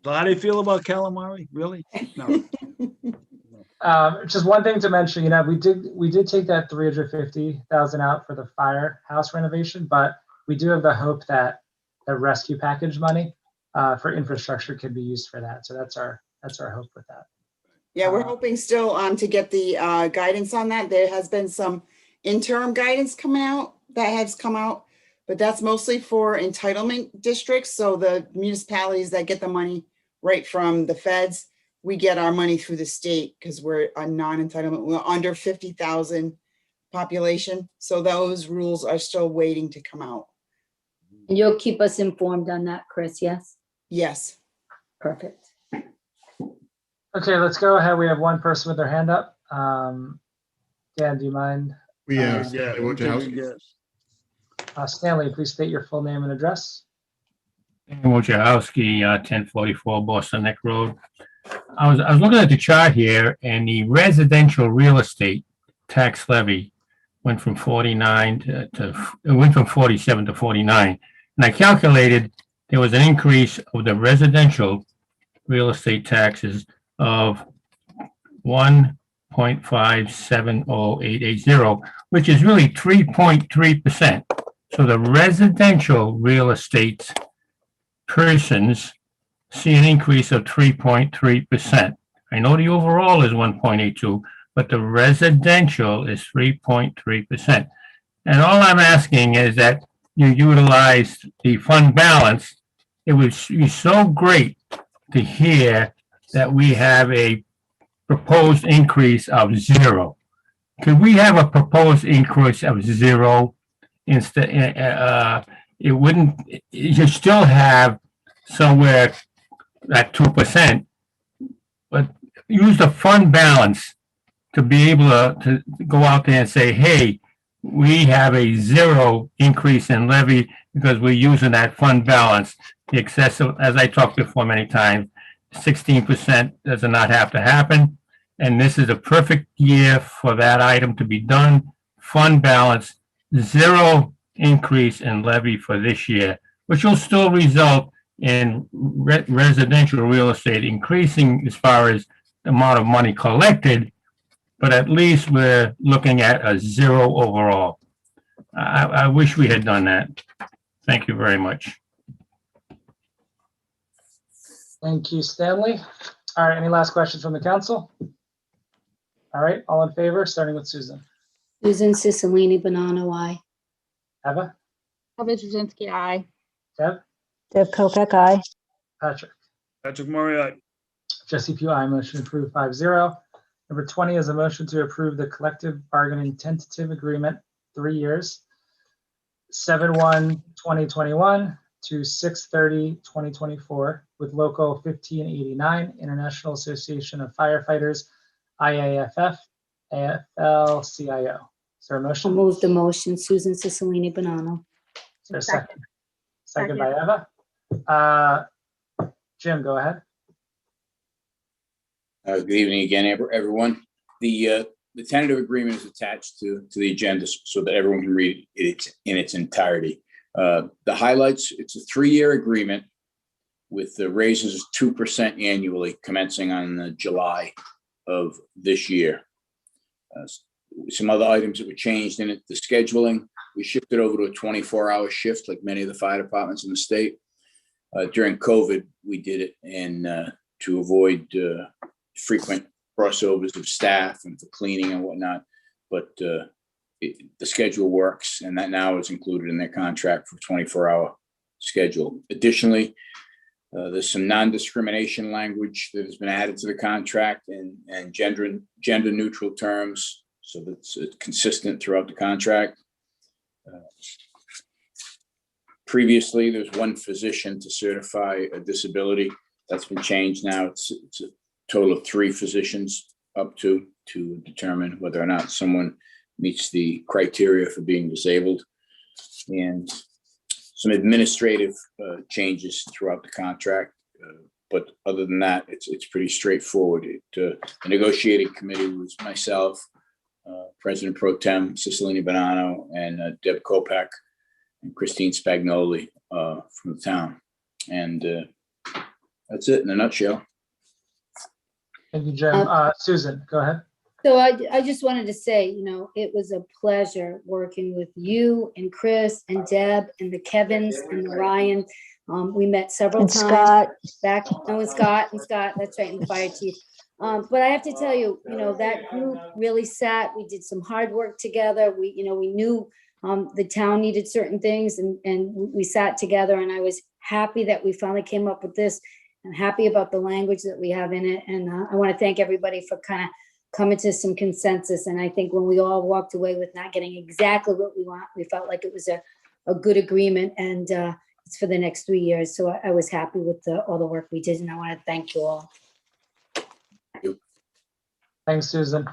So how do you feel about calamari? Really? No. Just one thing to mention, we did take that $350,000 out for the firehouse renovation, but we do have the hope that the rescue package money for infrastructure could be used for that. So that's our hope with that. Yeah, we're hoping still to get the guidance on that. There has been some interim guidance coming out that has come out, but that's mostly for entitlement districts. So the municipalities that get the money right from the feds, we get our money through the state because we're a non-entitlement. We're under 50,000 population. So those rules are still waiting to come out. And you'll keep us informed on that, Chris, yes? Yes. Perfect. Okay, let's go ahead. We have one person with their hand up. Dan, do you mind? Stanley, please state your full name and address. Wojciechowski, 1044 Boston Neck Road. I was looking at the chart here, and the residential real estate tax levy went from 49 it went from 47 to 49. And I calculated there was an increase of the residential real estate taxes of 1.570880, which is really 3.3%. So the residential real estate persons see an increase of 3.3%. I know the overall is 1.82, but the residential is 3.3%. And all I'm asking is that you utilize the fund balance. It would be so great to hear that we have a proposed increase of 0. Could we have a proposed increase of 0 instead? It wouldn't. You still have somewhere at 2%, but use the fund balance to be able to go out there and say, hey, we have a 0 increase in levy because we're using that fund balance. The excessive, as I talked before many times, 16% does not have to happen. And this is a perfect year for that item to be done. Fund balance, 0 increase in levy for this year, which will still result in residential real estate increasing as far as the amount of money collected, but at least we're looking at a 0 overall. I wish we had done that. Thank you very much. Thank you, Stanley. All right, any last questions from the council? All right, all in favor, starting with Susan. Susan Cicilline Bonanno, aye. Eva? Eva Jasinski, aye. Deb? Deb Kopeck, aye. Patrick? Patrick Murray, Jesse Pugh, aye. Motion approved 5-0. Number 20 is a motion to approve the collective bargaining tentative agreement, 3 years, 7/1/2021 to 6/30/2024 with Local 1589, International Association of Firefighters, IAFF, AFL-CIO. Is there a I'll motion? move the motion, Susan Cicilline Bonanno. Is there a second? Second by Eva. Jim, go ahead. Good evening again, everyone. The tentative agreement is attached to the agenda so that everyone can read it in its entirety. The highlights, it's a 3-year agreement with the raises of 2% annually commencing on July of this year. Some other items that were changed in it, the scheduling, we shifted over to a 24-hour shift like many of the fire departments in the state. During COVID, we did it to avoid frequent crossovers of staff and for cleaning and whatnot. But the schedule works, and that now is included in their contract for 24-hour schedule. Additionally, there's some non-discrimination language that has been added to the contract and gender neutral terms, so that's consistent throughout the contract. Previously, there's one physician to certify a disability. That's been changed now. It's a total of 3 physicians up to determine whether or not someone meets the criteria for being disabled. And some administrative changes throughout the contract. But other than that, it's pretty straightforward. The negotiating committee was myself, President Pro Tem Cicilline Bonanno, and Deb Kopeck and Christine Spagnoli from the town. And that's it in a nutshell. Thank you, Jim. Susan, go ahead. So I just wanted to say, it was a pleasure working with you and Chris and Deb and the Kevins and the Ryan. We met several And times. Scott. Back, and Scott, that's right, and the fire chief. But I have to tell you, that group really sat, we did some hard work together. We knew the town needed certain things and we sat together, and I was happy that we finally came up with this. I'm happy about the language that we have in it. And I want to thank everybody for kind of coming to some consensus. And I think when we all walked away with not getting exactly what we want, we felt like it was a good agreement, and it's for the next 3 years. So I was happy with all the work we did, and I want to thank you all. Thanks, Susan.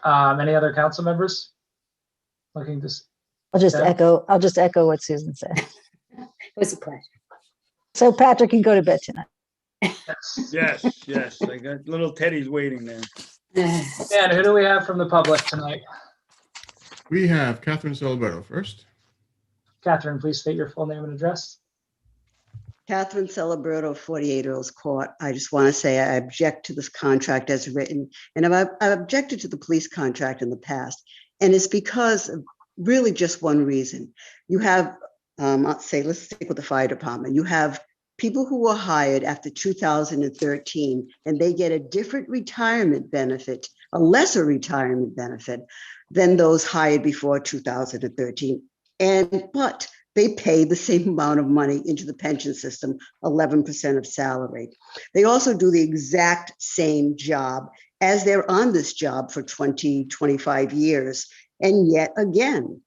Any other council members? Looking to. I'll just Deb? echo what Susan said. It was a pleasure. So Patrick can go to bed tonight. Yes. I got little Teddy's waiting there. Dan, who do we have from the public tonight? We have Catherine Celebrato first. Catherine, please state your full name and address. Catherine Celebrato, 48 Earls Court. I just want to say I object to this contract as written, and I've objected to the police contract in the past, and it's because of really just one reason. You have, let's stick with the fire department. You have people who were hired after 2013, and they get a different retirement benefit, a lesser retirement benefit than those hired before 2013. But they pay the same amount of money into the pension system, 11% of salary. They also do the exact same job as they're on this job for 20, 25 years. And yet again,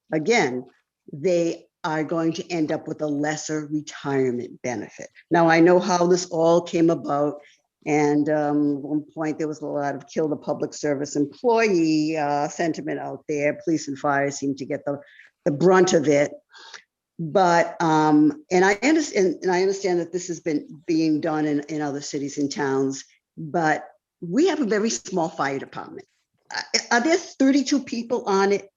they are going to end up with a lesser retirement benefit. Now, I know how this all came about. And at one point, there was a lot of kill the public service employee sentiment out there. Police and fire seem to get the brunt of it. But, and I understand that this has been being done in other cities and towns, but we have a very small fire department. Are there 32 people on it?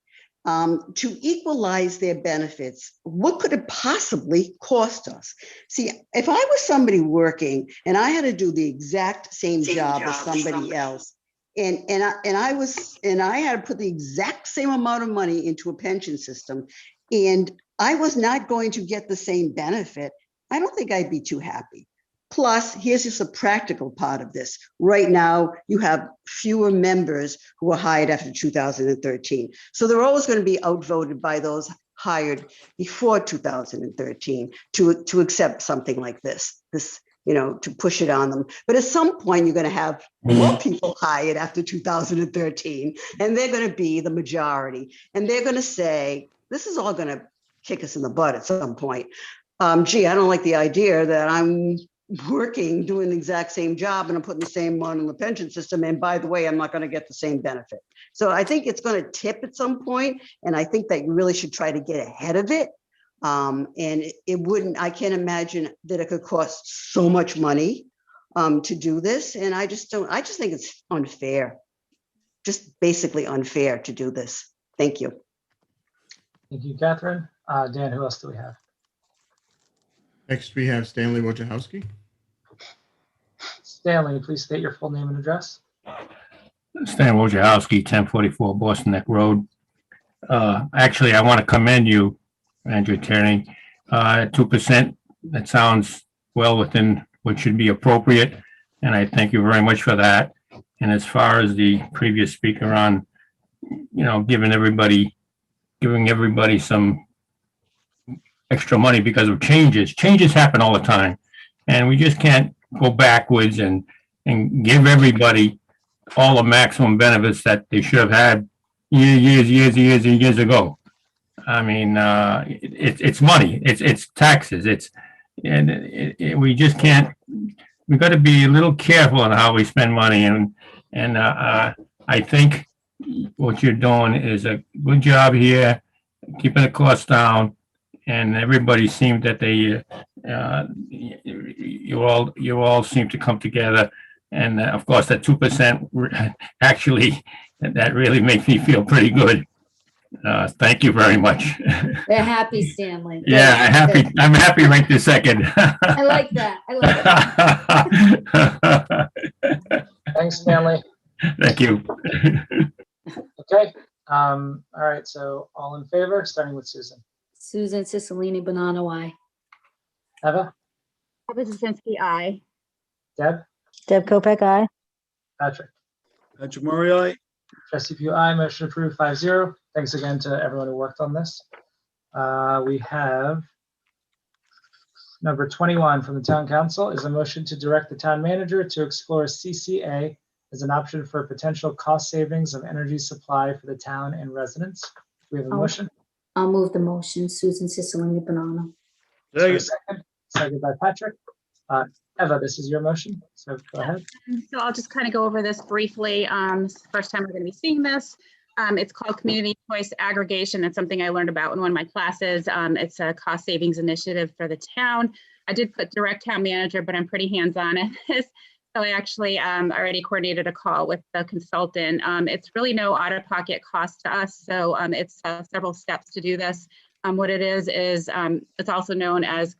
To equalize their benefits, what could it possibly cost us? See, if I was somebody working and I had to do the exact same job as somebody else, and I had to put the exact same amount of money into a pension system, and I was not going to get the same benefit, I don't think I'd be too happy. Plus, here's just a practical part of this. Right now, you have fewer members who were hired after 2013. So they're always going to be outvoted by those hired before 2013 to accept something like this, to push it on them. But at some point, you're going to have more people hired after 2013, and they're going to be the majority. And they're going to say, this is all going to kick us in the butt at some point. Gee, I don't like the idea that I'm working, doing the exact same job, and I'm putting the same amount in the pension system. And by the way, I'm not going to get the same benefit. So I think it's going to tip at some point, and I think that you really should try to get ahead of it. And it wouldn't, I can't imagine that it could cost so much money to do this. And I just think it's unfair, just basically unfair to do this. Thank you. Thank you, Catherine. Dan, who else do we have? Next, we have Stanley Wojciechowski. Stanley, please state your full name and address. Stan Wojciechowski, 1044 Boston Neck Road. Actually, I want to commend you, Andrew Tierney. 2%, that sounds well within what should be appropriate, and I thank you very much for that. And as far as the previous speaker on, giving everybody some extra money because of changes happen all the time, and we just can't go backwards and give everybody all the maximum benefits that they should have had years ago. I mean, it's money, it's taxes, we just can't. We got to be a little careful on how we spend money, and I think what you're doing is a good job here, keeping the costs down, and everybody seemed that you all seem to come together, and of course that 2% actually that really makes me feel pretty good. Thank you very much. They're happy, Stanley. Yeah, I'm happy right this second. I like that. Thanks, Stanley. Thank you. Okay, all right, so all in favor, starting with Susan. Susan Cicilline Banano, I. Eva, Jasinski, aye. Deb, Deb Kopeck, aye. Patrick, Patrick Murray, aye. Trustee Pugh, aye. Motion approved 5-0. Thanks again to everyone who worked on this. We have number 21 from the Town Council is a motion to direct the town manager to explore CCA as an option for potential cost savings of energy supply for the town and residents. We have a Oh. motion. I'll move the motion. Susan Cicilline Banano. Is there a second? Second by Patrick. Eva, this is your motion, so go ahead. So I'll just kind of go over this briefly. This is the first time we're going to be seeing this. It's called Community Choice Aggregation. It's something I learned about in one of my classes. It's a cost savings initiative for the town. I did put direct town manager, but I'm pretty hands-on at this. So I actually already coordinated a call with the consultant. It's really no out-of-pocket cost to us. So it's several steps to do this. What it is it's also known as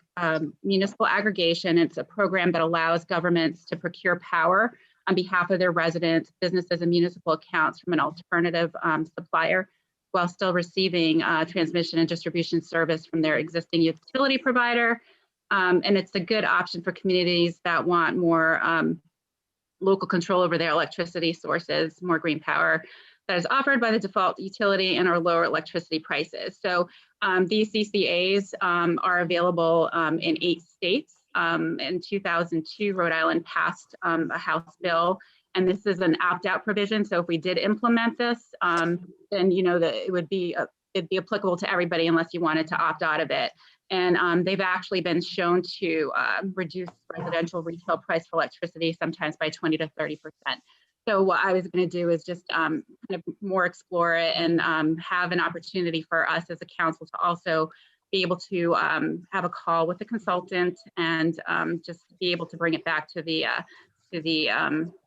municipal aggregation. It's a program that allows governments to procure power on behalf of their residents, businesses, and municipal accounts from an alternative supplier while still receiving transmission and distribution service from their existing utility provider. And it's a good option for communities that want more local control over their electricity sources, more green power that is offered by the default utility and our lower electricity prices. So these CCAs are available in 8 states. In 2002, Rhode Island passed a House bill, and this is an opt-out provision. So if we did implement this, then you know that it'd be applicable to everybody unless you wanted to opt out of it. And they've actually been shown to reduce residential retail price for electricity sometimes by 20 to 30%. So what I was going to do is just kind of more explore it and have an opportunity for us as a council to also be able to have a call with the consultant and just be able to bring it back to the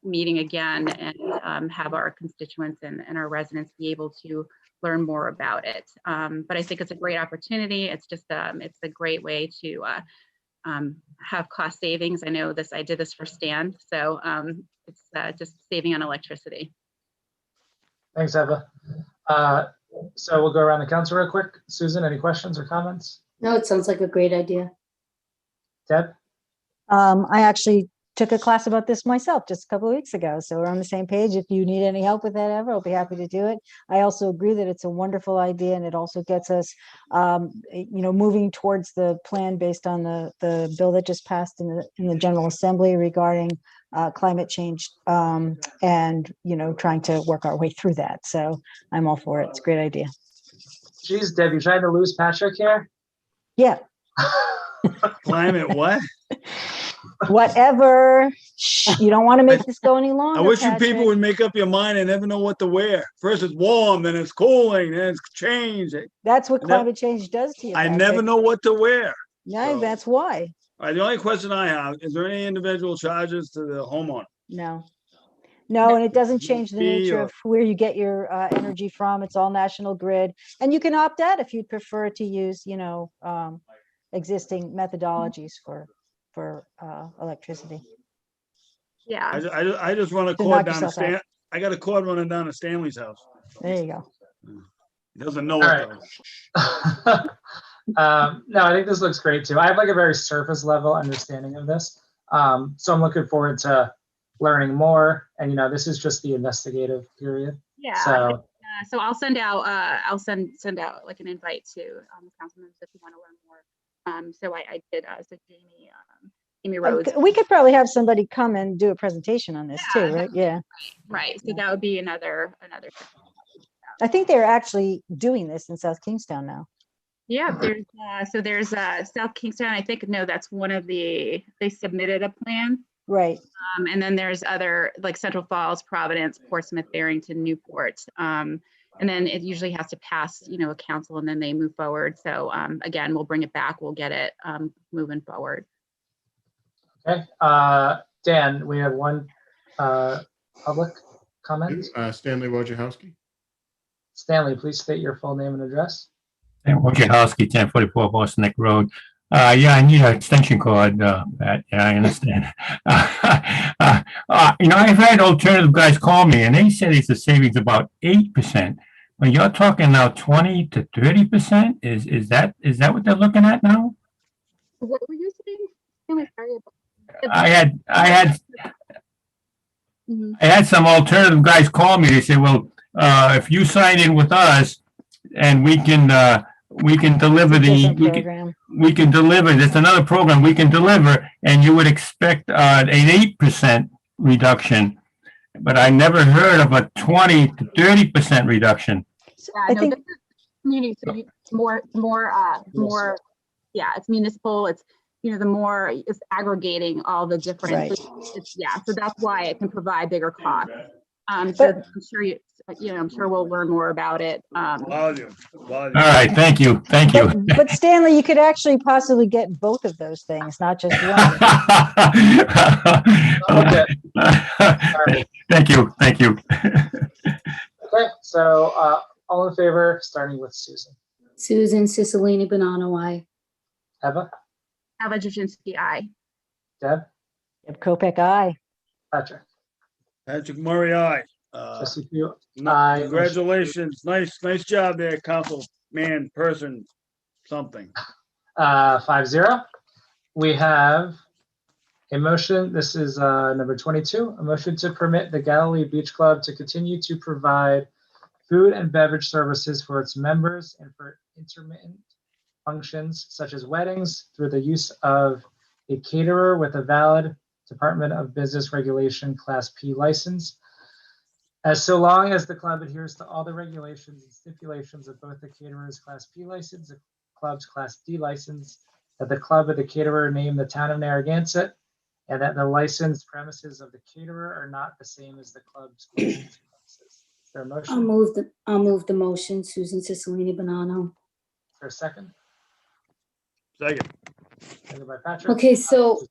meeting again and have our constituents and our residents be able to learn more about it. But I think it's a great opportunity. It's just it's a great way to have cost savings. I know I did this for Stan, so it's just saving on electricity. Thanks, Eva. So we'll go around the council real quick. Susan, any questions or comments? No, it sounds like a great idea. Deb? I actually took a class about this myself just a couple of weeks ago, so we're on the same page. If you need any help with that ever, I'll be happy to do it. I also agree that it's a wonderful idea, and it also gets us, moving towards the plan based on the bill that just passed in the General Assembly regarding climate change, and trying to work our way through that. So I'm all for it. It's a great idea. Geez, Deb, you're trying to lose Patrick here? Yeah. Climate what? Whatever. You don't want to make this go any longer. I wish Patrick. you people would make up your mind and never know what to wear. First it's warm, then it's cooling, then it's changed. That's what climate change does to you. I Patrick. never know what to wear. No, that's why. All right, the only question I have, is there any individual charges to the homeowner? No, and it doesn't change the Fee nature or- of where you get your energy from. It's all national grid, and you can opt out if you'd prefer to use, existing methodologies for electricity. Yeah. I just run a So cord knock down to yourself out. I got a cord running down to Stanley's house. There you go. He doesn't know All it right. though. No, I think this looks great too. I have like a very surface level understanding of this. So I'm looking forward to learning more. And this is just the investigative period. Yeah. So I'll send out send out like an invite to the council members if you want to learn more. So I did so Jamie Rhodes. We could probably have somebody come and do a presentation on this too, right? Yeah. Right. So that would be another. I think they're actually doing this in South Kingstown now. Yeah, there's South Kingstown. I think that's one of they submitted a plan. Right. And then there's other like Central Falls, Providence, Portsmouth, Barrington, Newport. And then it usually has to pass, a council, and then they move forward. So again, we'll bring it back. We'll get it moving forward. Okay. Dan, we have one public comment. Stanley Wojciechowski. Stanley, please state your full name and address. Wojciechowski, 1044 Boston Neck Road. Yeah, I need an extension cord. Yeah, I understand. I've had alternative guys call me and they said it's a savings about 8%. But you're talking now 20 to 30%? Is that what they're looking at now? What were you saying? Really sorry about- I had Mhm. I had some alternative guys call me. They said, well, if you sign in with us and we can deliver we can deliver, there's another program we can deliver and you would expect an 8% reduction. But I never heard of a 20 to 30% reduction. Yeah, no, this is community, so it's more, yeah, it's municipal, it's, the more it's aggregating all the different, Right. so that's why it can provide bigger costs. So But- I'm sure I'm sure we'll learn more about it. Volume. All right, thank you. But Stanley, you could actually possibly get both of those things, not just one. Okay. Thank you. Okay, so all in favor, starting with Susan. Susan Cicilline Bonanno, aye. Eva, Eva Jasinski, aye. Deb, Deb Kopek, aye. Patrick, Patrick Murray, aye. Trustee Pugh, aye. Congratulations. Nice job there, person, something. 5-0. We have a motion, this is number 22, a motion to permit the Galilee Beach Club to continue to provide food and beverage services for its members and for intermittent functions such as weddings through the use of a caterer with a valid Department of Business Regulation Class P license. As so long as the club adheres to all the regulations and stipulations of both the caterer's Class P license, the club's Class D license, that the club or the caterer name the town of Narragansett, and that the licensed premises of the caterer are not the same as the club's licensed premises. Is there a motion? I'll move the motion, Susan Cicilline Bonanno. Is there a second? Second. Seconded by Patrick. Okay, so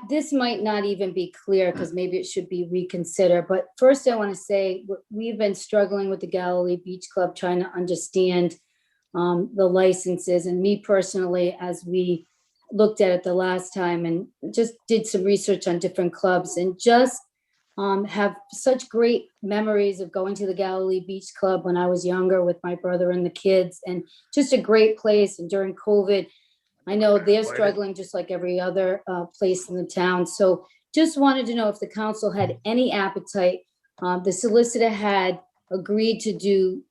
this might not even be clear because maybe it should be reconsidered, but first I want to say we've been struggling with the Galilee Beach Club, trying to understand the licenses, and me personally, as we looked at it the last time and just did some research on different clubs and just have such great memories of going to the Galilee Beach Club when I was younger with my brother and the kids, and just a great place. And during COVID, I know they're struggling just like every other place in the town. So just wanted to know if the council had any appetite. The solicitor had agreed to do,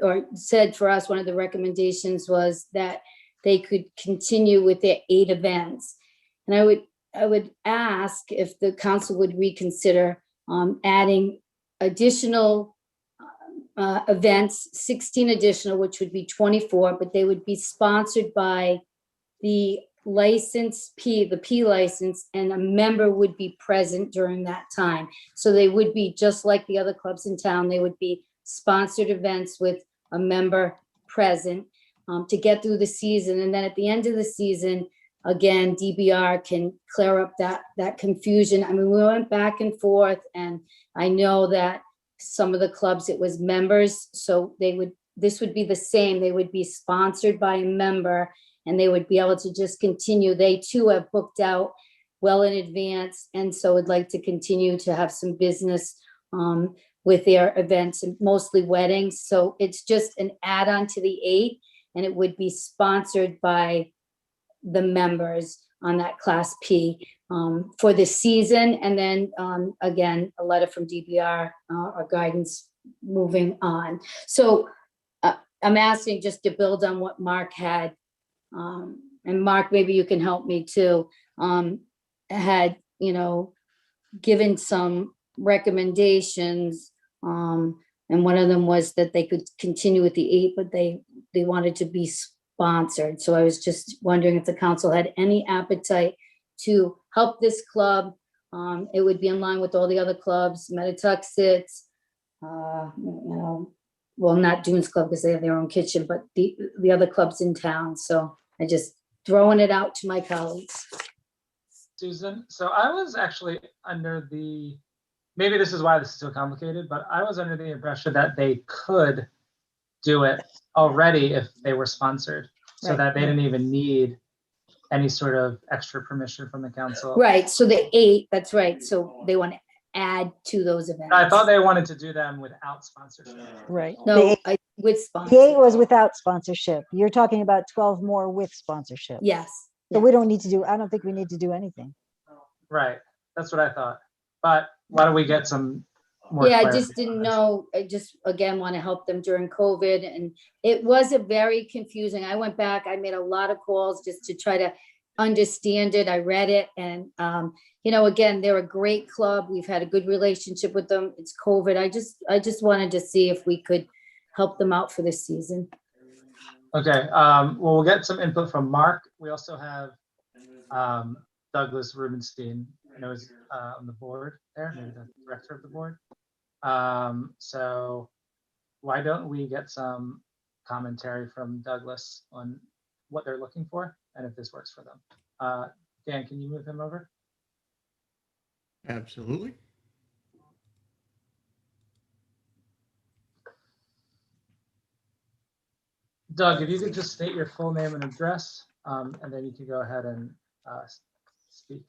or said for us, one of the recommendations was that they could continue with their 8 events. And I would ask if the council would reconsider adding additional events, 16 additional, which would be 24, but they would be sponsored by the license P, the P license, and a member would be present during that time. So they would be just like the other clubs in town. They would be sponsored events with a member present to get through the season. And then at the end of the season, again, DBR can clear up that confusion. I mean, we went back and forth, and I know that some of the clubs, it was members. So this would be the same. They would be sponsored by a member, and they would be able to just continue. They too have booked out well in advance, and so would like to continue to have some business with their events, and mostly weddings. So it's just an add-on to the 8, and it would be sponsored by the members on that Class P for the season. And then again, a letter from DBR or guidance moving on. So I'm asking just to build on what Mark had. And Mark, maybe you can help me too, had, given some recommendations. And one of them was that they could continue with the 8, but they wanted to be sponsored. So I was just wondering if the council had any appetite to help this club. It would be in line with all the other clubs, Metatuxet, well, not Dunes Club because they have their own kitchen, but the other clubs in town. So I just throwing it out to my colleagues. Susan, so I was actually under maybe this is why this is so complicated, but I was under the impression that they could do it already if they were sponsored, so that they didn't even need any sort of extra permission from the council. Right, so the 8, that's right. So they want to add to those events. I thought they wanted to do them without sponsorship. Right. No, with The sponsors. 8 was without sponsorship. You're talking about 12 more with sponsorship. Yes. So we don't need to do, I don't think we need to do anything. Right, that's what I thought. But why don't we get some more Yeah, I clarity just on didn't this? know. I just, again, want to help them during COVID. And it was a very confusing. I went back, I made a lot of calls just to try to understand it. I read it. And, you know, again, they're a great club. We've had a good relationship with them. It's COVID. I just wanted to see if we could help them out for this season. Okay, well, we'll get some input from Mark. We also have Douglas Rubenstein, I know is on the board there, maybe the director of the board. So why don't we get some commentary from Douglas on what they're looking for and if this works for them. Dan, can you move him over? Absolutely. Doug, if you could just state your full name and address, and then you can go ahead and speak.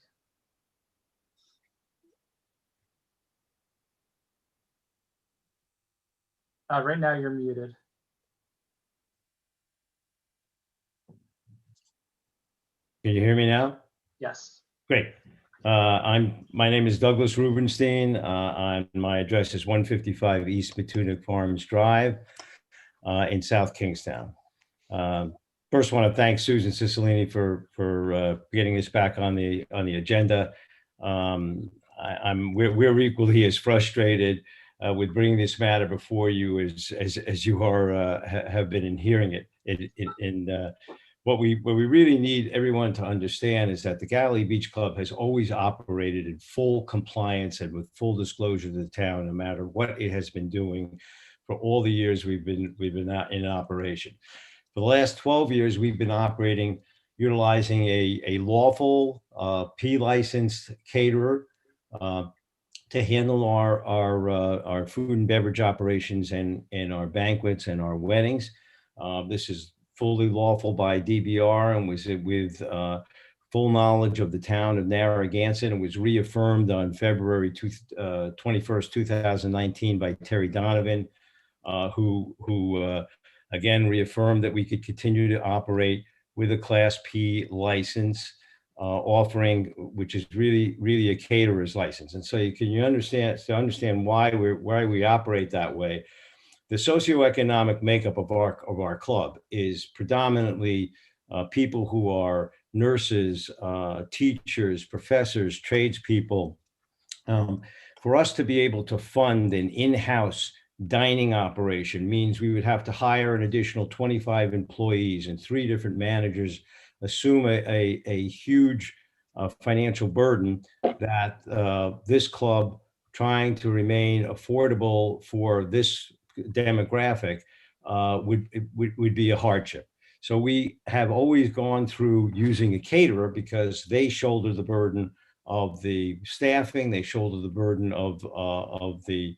Right now you're muted. Can you hear me now? Yes. Great. My name is Douglas Rubenstein. My address is 155 East Matunic Farms Drive in South Kingstown. First, want to thank Susan Cicilline for getting this back on the agenda. We're equally as frustrated with bringing this matter before you as you are have been in hearing it. What we really need everyone to understand is that the Galilee Beach Club has always operated in full compliance and with full disclosure to the town, no matter what it has been doing for all the years we've been in operation. For the last 12 years, we've been operating, utilizing a lawful P-licensed caterer to handle our food and beverage operations and our banquets and our weddings. This is fully lawful by DBR and was with full knowledge of the town of Narragansett, and was reaffirmed on February 21st, 2019 by Terry Donovan, who again reaffirmed that we could continue to operate with a Class P license, offering, which is really a caterer's license. And so you understand why we operate that way. The socioeconomic makeup of our club is predominantly people who are nurses, teachers, professors, tradespeople. For us to be able to fund an in-house dining operation means we would have to hire an additional 25 employees and 3 different managers, assume a huge financial burden that this club, trying to remain affordable for this demographic, would be a hardship. So we have always gone through using a caterer because they shoulder the burden of the staffing, they shoulder the burden of the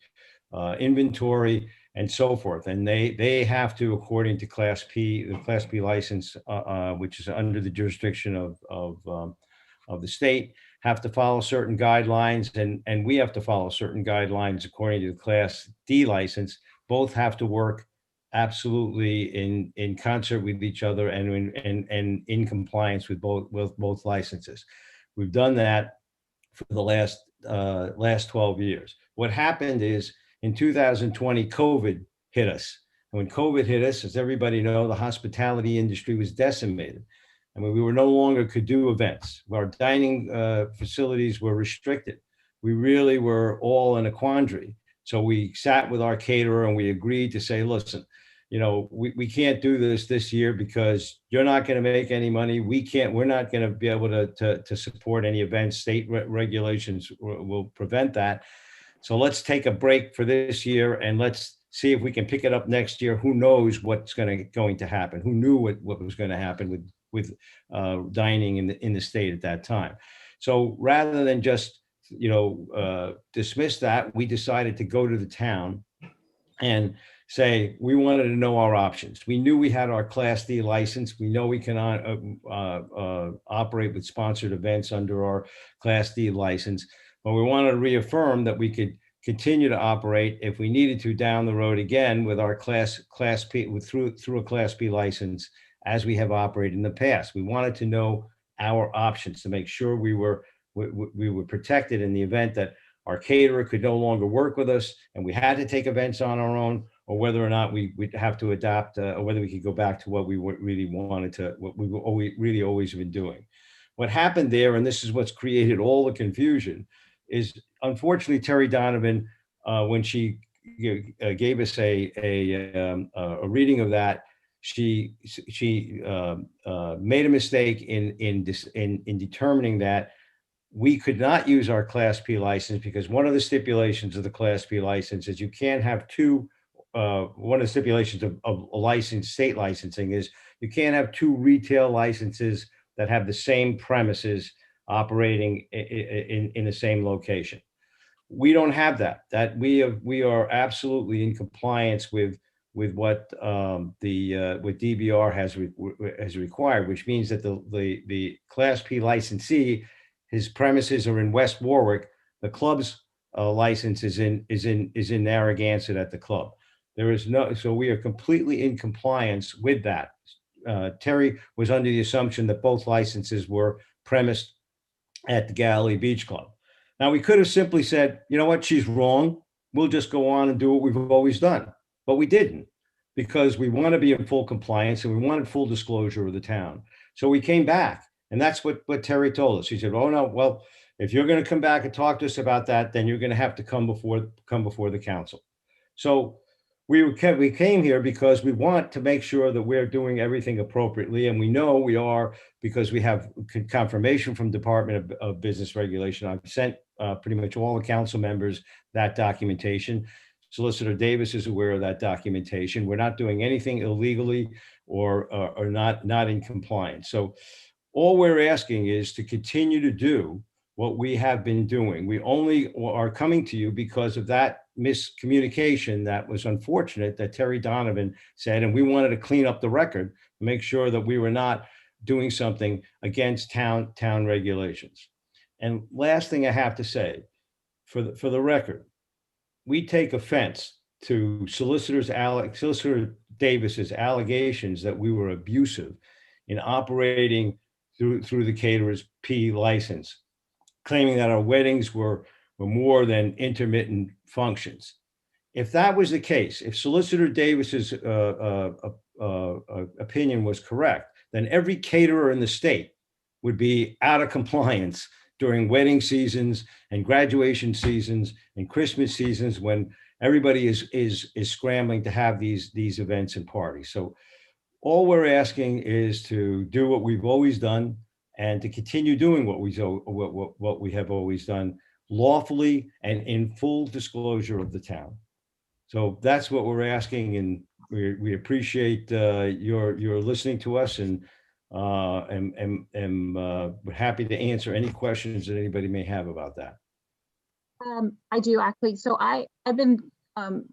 inventory and so forth. And they have to, according to Class P, the Class P license, which is under the jurisdiction of the state, have to follow certain guidelines, and we have to follow certain guidelines according to the Class D license. Both have to work absolutely in concert with each other and in compliance with both licenses. We've done that for the last 12 years. What happened is in 2020, COVID hit us. And when COVID hit us, as everybody knows, the hospitality industry was decimated. I mean, we were no longer could do events. Our dining facilities were restricted. We really were all in a quandary. So we sat with our caterer and we agreed to say, listen, you know, we can't do this year because you're not going to make any money. We're not going to be able to support any events. State regulations will prevent that. So let's take a break for this year and let's see if we can pick it up next year. Who knows what's going to happen? Who knew what was going to happen with dining in the state at that time? So rather than just dismiss that, we decided to go to the town and say we wanted to know our options. We knew we had our Class D license. We know we can operate with sponsored events under our Class D license. But we wanted to reaffirm that we could continue to operate if we needed to down the road again with our Class P, through a Class B license, as we have operated in the past. We wanted to know our options to make sure we were protected in the event that our caterer could no longer work with us and we had to take events on our own, or whether or not we'd have to adapt, or whether we could go back to what we really wanted to, what we really always been doing. What happened there, and this is what's created all the confusion, is unfortunately Terry Donovan, when she gave us a reading of that, she made a mistake in determining that we could not use our Class P license, because one of the stipulations of the Class P license is you can't have two. One of the stipulations of a license, state licensing, is you can't have two retail licenses that have the same premises operating in the same location. We don't have that. We are absolutely in compliance with what what DBR has required, which means that the Class P licensee, his premises are in West Warwick. The club's license is in Narragansett at the club. So we are completely in compliance with that. Terry was under the assumption that both licenses were premised at the Galilee Beach Club. Now, we could have simply said, you know what, she's wrong. We'll just go on and do what we've always done. But we didn't, because we want to be in full compliance and we wanted full disclosure of the town. So we came back, and that's what Terry told us. He said, oh, no, well, if you're going to come back and talk to us about that, then you're going to have to come before the council. So we came here because we want to make sure that we're doing everything appropriately, and we know we are, because we have confirmation from Department of Business Regulation. I've sent pretty much all the council members that documentation. Solicitor Davis is aware of that documentation. We're not doing anything illegally or not in compliance. So all we're asking is to continue to do what we have been doing. We only are coming to you because of that miscommunication that was unfortunate that Terry Donovan said, and we wanted to clean up the record to make sure that we were not doing something against town regulations. And last thing I have to say, for the record, we take offense to Solicitor Davis's allegations that we were abusive in operating through the caterer's P license, claiming that our weddings were more than intermittent functions. If that was the case, if Solicitor Davis's opinion was correct, then every caterer in the state would be out of compliance during wedding seasons and graduation seasons and Christmas seasons, when everybody is scrambling to have these events and parties. So all we're asking is to do what we've always done, and to continue doing what we have always done, lawfully and in full disclosure of the town. So that's what we're asking, and we appreciate your listening to us, and we're happy to answer any questions that anybody may have about that. I do actually. So I've been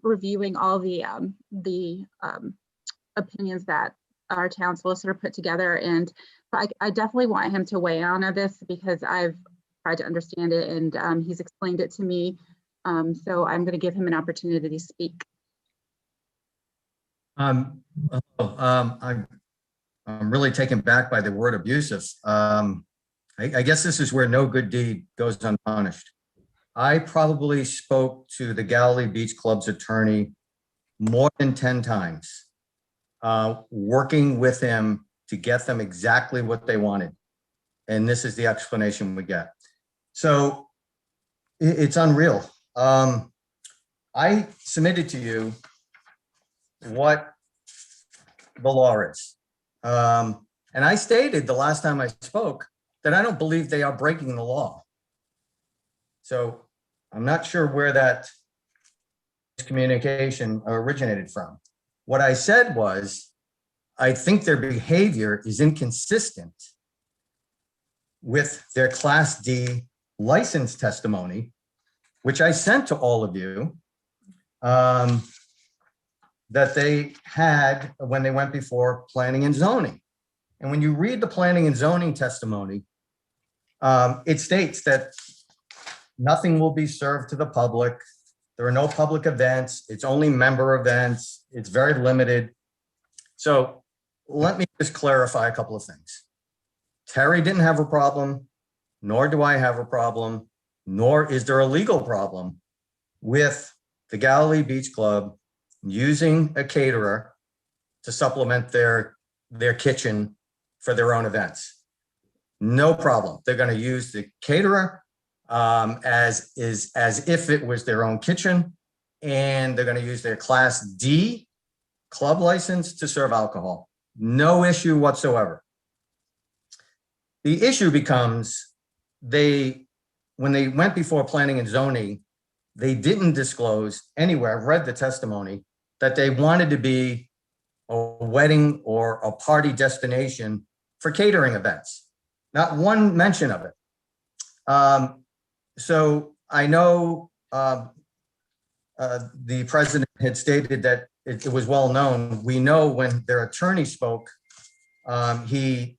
reviewing all the opinions that our town solicitor put together, and I definitely want him to weigh in on this, because I've tried to understand it, and he's explained it to me. So I'm going to give him an opportunity to speak. I'm really taken back by the word abusive. I guess this is where no good deed goes unpunished. I probably spoke to the Galilee Beach Club's attorney more than 10 times, working with him to get them exactly what they wanted. And this is the explanation we get. So it's unreal. I submitted to you what the law is. And I stated the last time I spoke that I don't believe they are breaking the law. So I'm not sure where that communication originated from. What I said was, I think their behavior is inconsistent with their Class D license testimony, which I sent to all of you, that they had when they went before planning and zoning. And when you read the planning and zoning testimony, it states that Nothing will be served to the public. There are no public events. It's only member events. It's very limited. So let me just clarify a couple of things. Terry didn't have a problem, nor do I have a problem, nor is there a legal problem with the Galilee Beach Club using a caterer to supplement their kitchen for their own events. No problem. They're going to use the caterer as if it was their own kitchen, and they're going to use their Class D club license to serve alcohol. No issue whatsoever. The issue becomes when they went before planning and zoning, they didn't disclose anywhere, I've read the testimony, that they wanted to be a wedding or a party destination for catering events. Not one mention of it. So I know the president had stated that it was well known. We know when their attorney spoke, he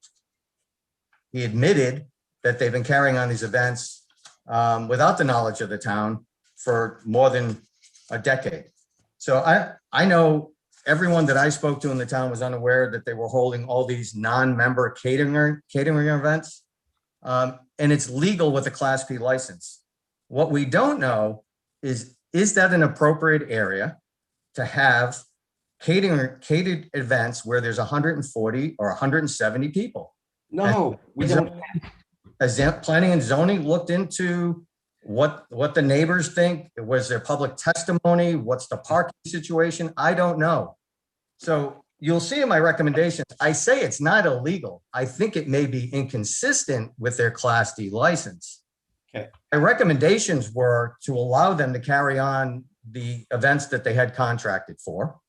admitted that they've been carrying on these events without the knowledge of the town for more than a decade. So I know everyone that I spoke to in the town was unaware that they were holding all these non-member catering events. And it's legal with a Class P license. What we don't know is that an appropriate area to have catered events where there's 140 or 170 people? No, we don't. Has planning and zoning looked into what the neighbors think? Was there public testimony? What's the parking situation? I don't know. So you'll see in my recommendations, I say it's not illegal. I think it may be inconsistent with their Class D license. Okay. My recommendations were to allow them to carry on the events that they had contracted for.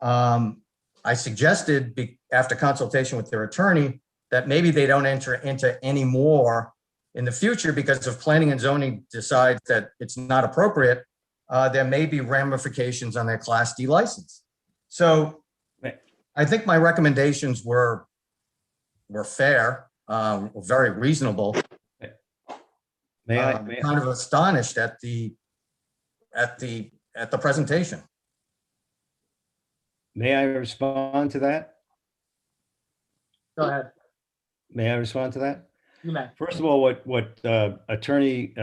I suggested, after consultation with their attorney, that maybe they don't enter into any more in the future, because if planning and zoning decides that it's not appropriate, there may be ramifications on their Class D license. So I think my recommendations were fair, very reasonable. May I? I'm kind of astonished at the presentation. May I respond to that? Go ahead. May I respond to that? You may. First of all, what Attorney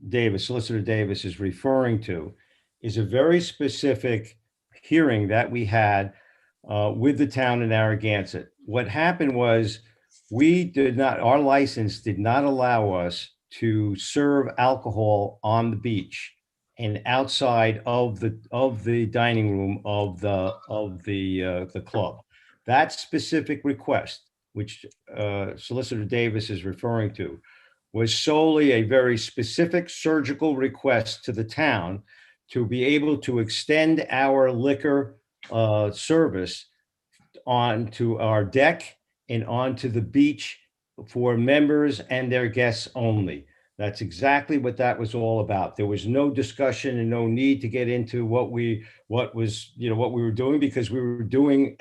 Davis, Solicitor Davis is referring to is a very specific hearing that we had with the town of Narragansett. What happened was our license did not allow us to serve alcohol on the beach and outside of the dining room of the club. That specific request, which Solicitor Davis is referring to, was solely a very specific surgical request to the town to be able to extend our liquor service onto our deck and onto the beach for members and their guests only. That's exactly what that was all about. There was no discussion and no need to get into what we were doing, because we were doing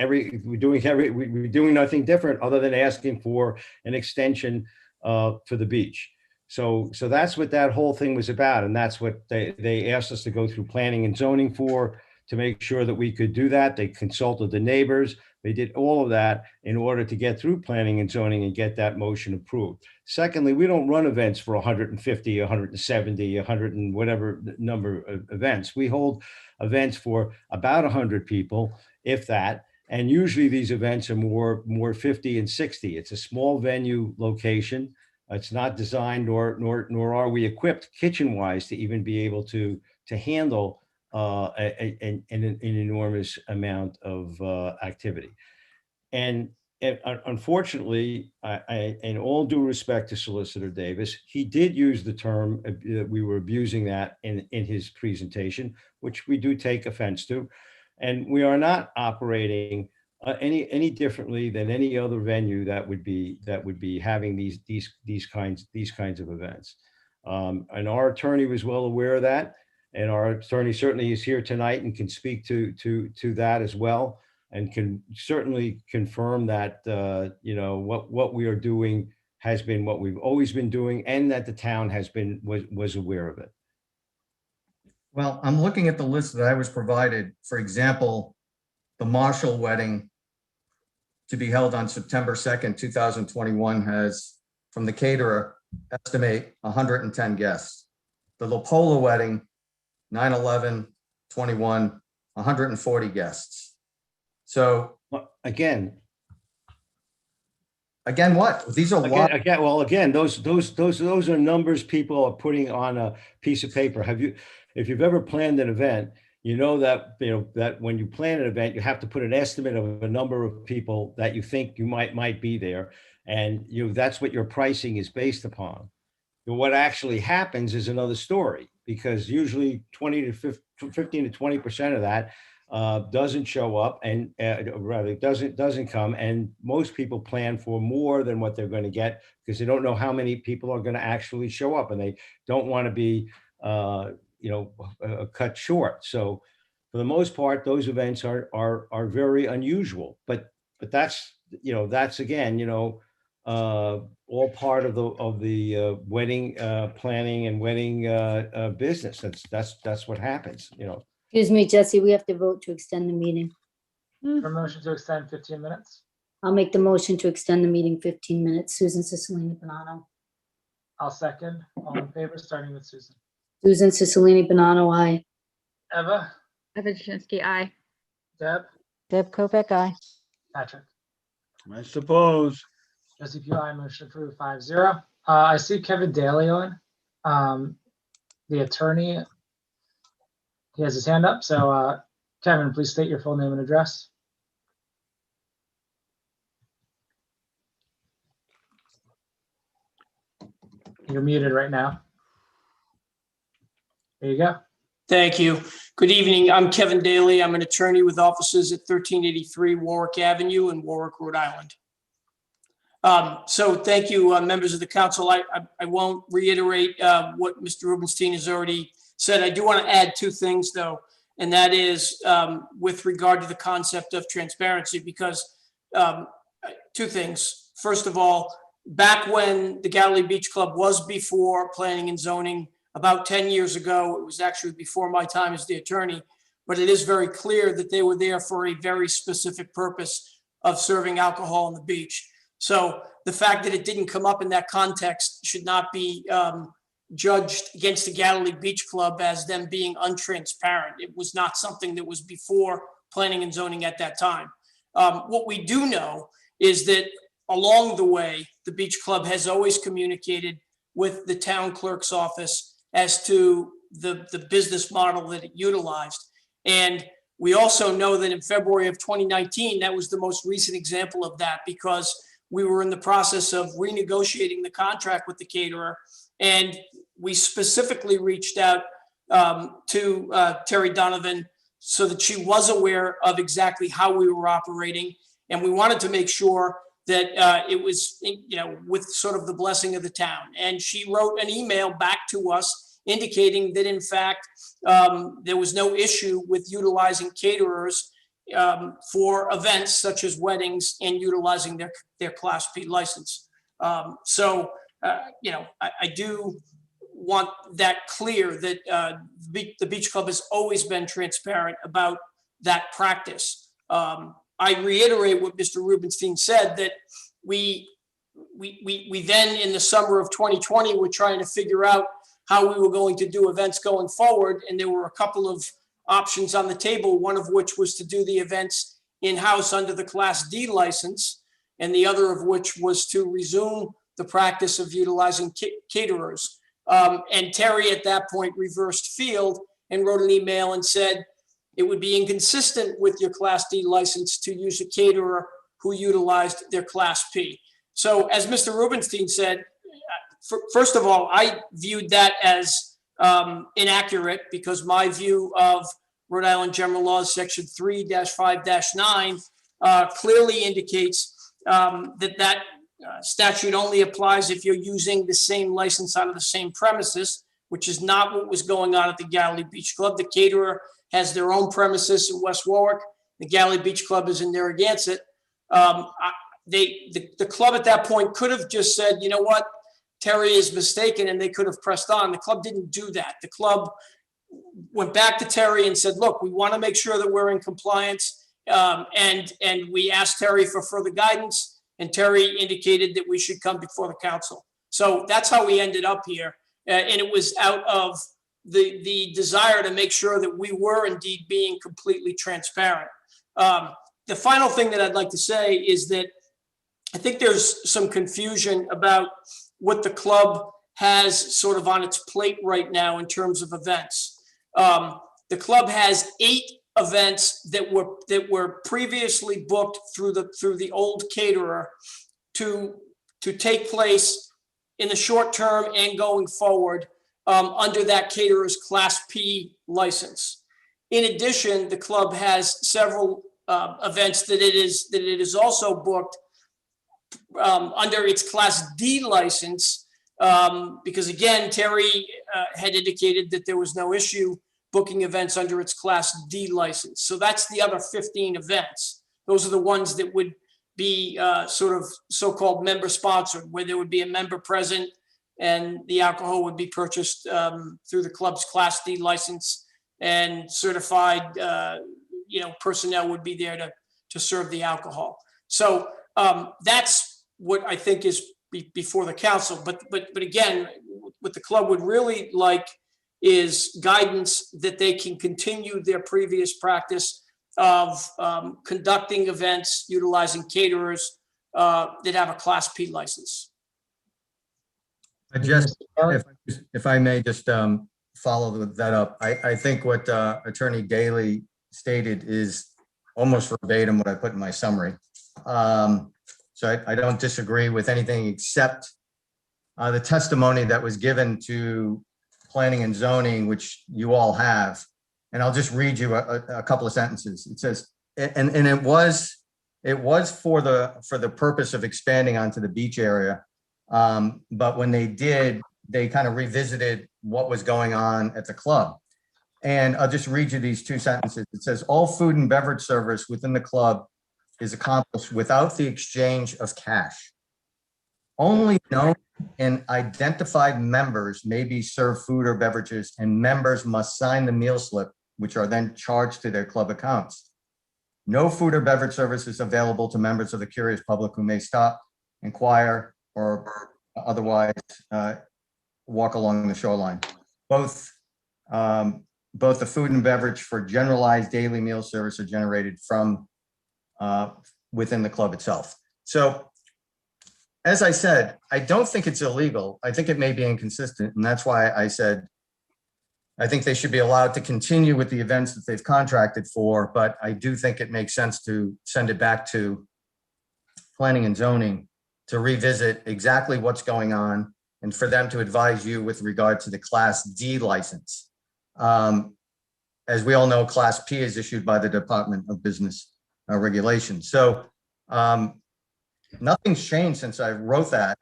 nothing different other than asking for an extension for the beach. So that's what that whole thing was about, and that's what they asked us to go through planning and zoning for, to make sure that we could do that. They consulted the neighbors. They did all of that in order to get through planning and zoning and get that motion approved. Secondly, we don't run events for 150, 170, 100 and whatever number of events. We hold events for about 100 people, if that. And usually these events are more 50 and 60. It's a small venue location. It's not designed, nor are we equipped kitchen-wise to even be able to handle an enormous amount of activity. And unfortunately, in all due respect to Solicitor Davis, he did use the term that we were abusing that in his presentation, which we do take offense to. And we are not operating any differently than any other venue that would be having these kinds of events. And our attorney was well aware of that. And our attorney certainly is here tonight and can speak to that as well, and can certainly confirm that what we are doing has been what we've always been doing and that the town was aware of it. Well, I'm looking at the list that I was provided. For example, the Marshall wedding to be held on September 2nd, 2021 has, from the caterer, estimate 110 guests. The Lopola wedding, 9/11/21, 140 guests. So Again, what? These are again, those are numbers people are putting on a piece of paper. If you've ever planned an event, you know that when you plan an event, you have to put an estimate of a number of people that you think you might be there, and that's what your pricing is based upon. But what actually happens is another story, because usually 15 to 20% of that doesn't show up, and rather doesn't come, and most people plan for more than what they're going to get because they don't know how many people are going to actually show up, and they don't want to be cut short. So for the most part, those events are very unusual, but that's again all part of the wedding planning and wedding business. That's what happens. Excuse me, Jesse, we have to vote to extend the meeting. For motion to extend 15 minutes. I'll make the motion to extend the meeting 15 minutes. Susan Cicilline Bonanno. I'll second. All in favor, starting with Susan. Susan Cicilline Bonanno, aye. Eva, Eva Jasinski, aye. Deb, Deb Kobeck, aye. Patrick. I suppose. Jesse Pugh, aye. Motion approved 5-0. I see Kevin Daly on. The attorney, he has his hand up. So Kevin, please state your full name and address. You're muted right now. There you go. Thank you. Good evening. I'm Kevin Daly. I'm an attorney with offices at 1383 Warwick Avenue in Warwick, Rhode Island. So thank you, members of the council. I won't reiterate what Mr. Rubenstein has already said. I do want to add two things, though, and that is with regard to the concept of transparency, because two things. First of all, back when the Galilee Beach Club was before planning and zoning, about 10 years ago, it was actually before my time as the attorney, but it is very clear that they were there for a very specific purpose of serving alcohol on the beach. So the fact that it didn't come up in that context should not be judged against the Galilee Beach Club as them being untransparent. It was not something that was before planning and zoning at that time. What we do know is that along the way, the beach club has always communicated with the town clerk's office as to the business model that it utilized. And we also know that in February of 2019, that was the most recent example of that, because we were in the process of renegotiating the contract with the caterer. And we specifically reached out to Terry Donovan so that she was aware of exactly how we were operating. And we wanted to make sure that it was, with sort of the blessing of the town. And she wrote an email back to us indicating that, in fact, there was no issue with utilizing caterers for events such as weddings and utilizing their Class P license. I do want that clear that the Beach Club has always been transparent about that practice. I reiterate what Mr. Rubenstein said, that we then in the summer of 2020 were trying to figure out how we were going to do events going forward. And there were a couple of options on the table, one of which was to do the events in-house under the Class D license, and the other of which was to resume the practice of utilizing caterers. And Terry at that point reversed field and wrote an email and said, it would be inconsistent with your Class D license to use a caterer who utilized their Class P. So as Mr. Rubenstein said, first of all, I viewed that as inaccurate, because my view of Rhode Island General Laws Section 3-5-9 clearly indicates that statute only applies if you're using the same license out of the same premises, which is not what was going on at the Galilee Beach Club. The caterer has their own premises in West Warwick. The Galilee Beach Club is in Narragansett. the club at that point could have just said, you know what, Terry is mistaken, and they could have pressed on. The club didn't do that. The club went back to Terry and said, look, we want to make sure that we're in compliance. And we asked Terry for further guidance, and Terry indicated that we should come before the council. So that's how we ended up here. And it was out of the desire to make sure that we were indeed being completely transparent. The final thing that I'd like to say is that I think there's some confusion about what the club has sort of on its plate right now in terms of events. The club has 8 events that were previously booked through the old caterer to take place in the short term and going forward under that caterer's Class P license. In addition, the club has several events that it is also booked under its Class D license, because again, Terry had indicated that there was no issue booking events under its Class D license. So that's the other 15 events. Those are the ones that would be sort of so-called member sponsored, where there would be a member present and the alcohol would be purchased through the club's Class D license, and certified personnel would be there to serve the alcohol. So that's what I think is before the council. But again, what the club would really like is guidance that they can continue their previous practice of conducting events utilizing caterers that have a Class P license. If I may just follow that up, I think what Attorney Daly stated is almost verbatim what I put in my summary. So I don't disagree with anything except the testimony that was given to Planning and Zoning, which you all have. And I'll just read you a couple of sentences. It says, and it was for the purpose of expanding onto the beach area. But when they did, they kind of revisited what was going on at the club. And I'll just read you these 2 sentences. It says, all food and beverage service within the club is accomplished without the exchange of cash. Only known and identified members may be served food or beverages, and members must sign the meal slip, which are then charged to their club accounts. No food or beverage service is available to members of the curious public who may stop, inquire, or otherwise walk along the shoreline. Both the food and beverage for generalized daily meal service are generated from within the club itself. So, as I said, I don't think it's illegal. I think it may be inconsistent, and that's why I said I think they should be allowed to continue with the events that they've contracted for, but I do think it makes sense to send it back to Planning and Zoning to revisit exactly what's going on and for them to advise you with regard to the Class D license. As we all know, Class P is issued by the Department of Business Regulations. So nothing's changed since I wrote that.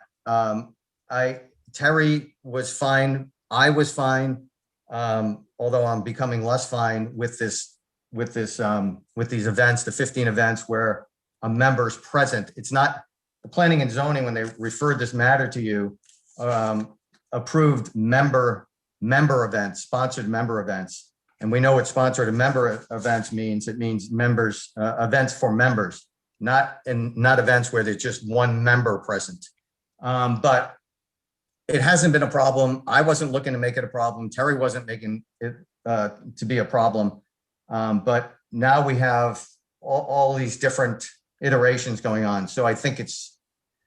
Terry was fine. I was fine. Although I'm becoming less fine with these events, the 15 events where a member's present. It's not the Planning and Zoning, when they referred this matter to you, approved member events, sponsored member events. And we know what sponsored member events means. It means members, events for members, not events where there's just one member present. But it hasn't been a problem. I wasn't looking to make it a problem. Terry wasn't making it to be a problem. But now we have all these different iterations going on. So I think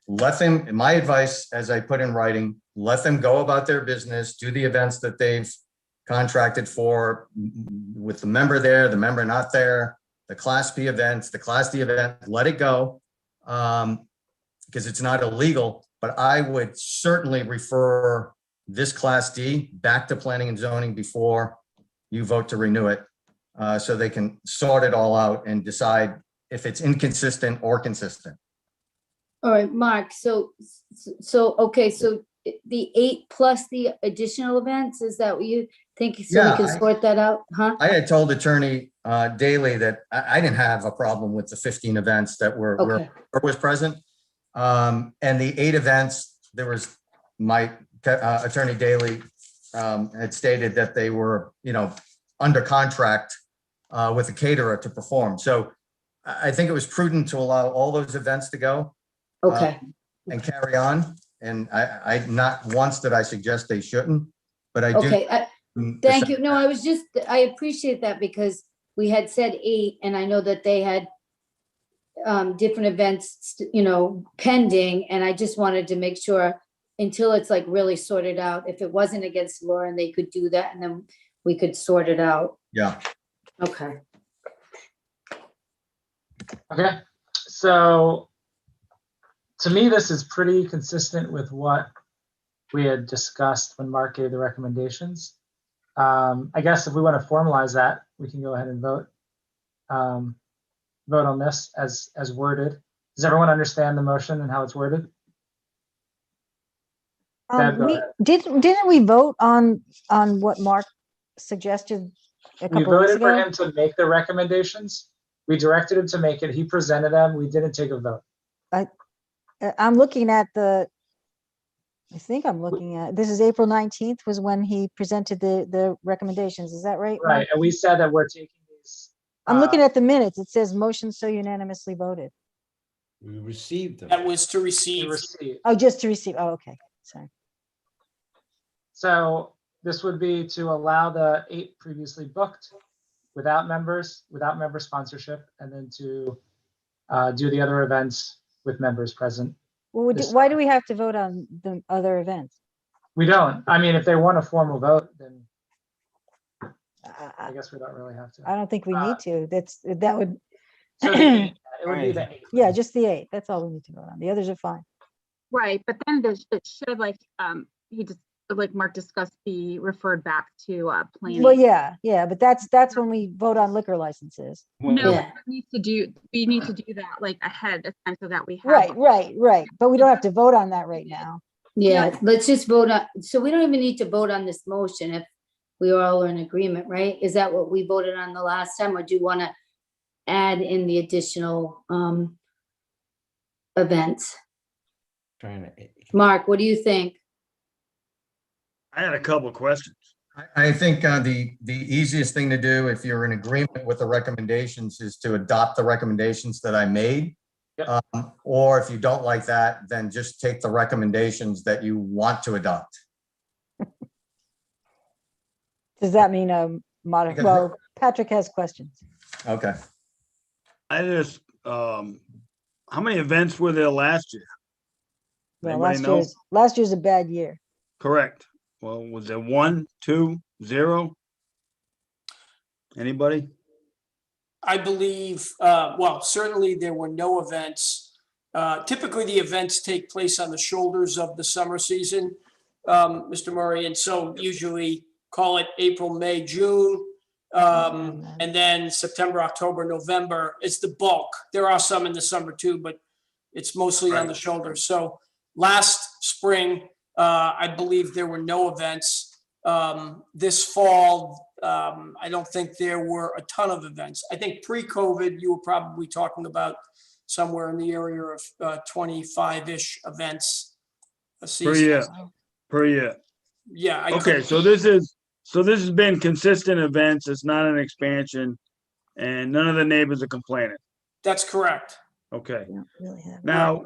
let them, my advice, as I put in writing, let them go about their business, do the events that they've contracted for with the member there, the member not there, the Class B events, the Class D event, let it go because it's not illegal. But I would certainly refer this Class D back to Planning and Zoning before you vote to renew it, so they can sort it all out and decide if it's inconsistent or consistent. All right, Mark, so okay, so the 8 plus the additional events, is that what you think? So we can sort that out, huh? I had told Attorney Daly that I didn't have a problem with the 15 events that were was present. And the 8 events, there was my attorney Daly had stated that they were, under contract with a caterer to perform. So I think it was prudent to allow all those events to go. Okay. And carry on. And I not once did I suggest they shouldn't, but I do. Okay, thank you. No, I appreciate that because we had said 8 and I know that they had different events, pending. And I just wanted to make sure until it's like really sorted out, if it wasn't against law and they could do that and then we could sort it out. Yeah. Okay. Okay, so to me, this is pretty consistent with what we had discussed when Mark gave the recommendations. I guess if we want to formalize that, we can go ahead and vote. Vote on this as worded. Does everyone understand the motion and how it's worded? Deb, go ahead. Didn't we vote on what Mark suggested a We couple weeks voted for ago? him to make the recommendations. We directed him to make it. He presented them. We didn't take a vote. I'm looking at this is April 19th was when he presented the recommendations. Is that right? Mark? Right, and we said that we're taking these. I'm looking at the minutes. It says motion so unanimously voted. We received them. That was to receive. Oh, just to receive. Oh, okay. Sorry. So this would be to allow the 8 previously booked without member sponsorship, and then to do the other events with members present. Well, why do we have to vote on the other events? We don't. I mean, if they want a formal vote, then I guess we don't really have to. I don't think we need to. That would. So it would be the 8. Yeah, just the 8. That's all we need to vote on. The others are fine. Right, but then it should Mark discussed, be referred back to planning. Well, yeah, but that's when we vote on liquor licenses. No, Yeah. we need to do that like ahead of time so that we have. Right. But we don't have to vote on that right now. Yeah, let's just vote on, so we don't even need to vote on this motion if we all are in agreement, right? Is that what we voted on the last time, or do you want to add in the additional events? Mark, what do you think? I had a couple of questions. I think the easiest thing to do, if you're in agreement with the recommendations, is to adopt the recommendations that I made. Yep. Or if you don't like that, then just take the recommendations that you want to adopt. Does that mean well, Patrick has questions. Okay. I just, how many events were there last year? Well, Anybody know? last year's a bad year. Correct. Well, was there 1, 2, 0? Anybody? I believe, certainly there were no events. Typically, the events take place on the shoulders of the summer season, Mr. Murray, and so usually call it April, May, June, and then September, October, November. It's the bulk. There are some in the summer too, but it's mostly on the shoulders. So last spring, I believe there were no events. This fall, I don't think there were a ton of events. I think pre-COVID, you were probably talking about somewhere in the area of 25-ish events a season. Per year. Yeah. Okay, so this has been consistent events. It's not an expansion, and none of the neighbors are complaining. That's correct. Okay. Really have. Now,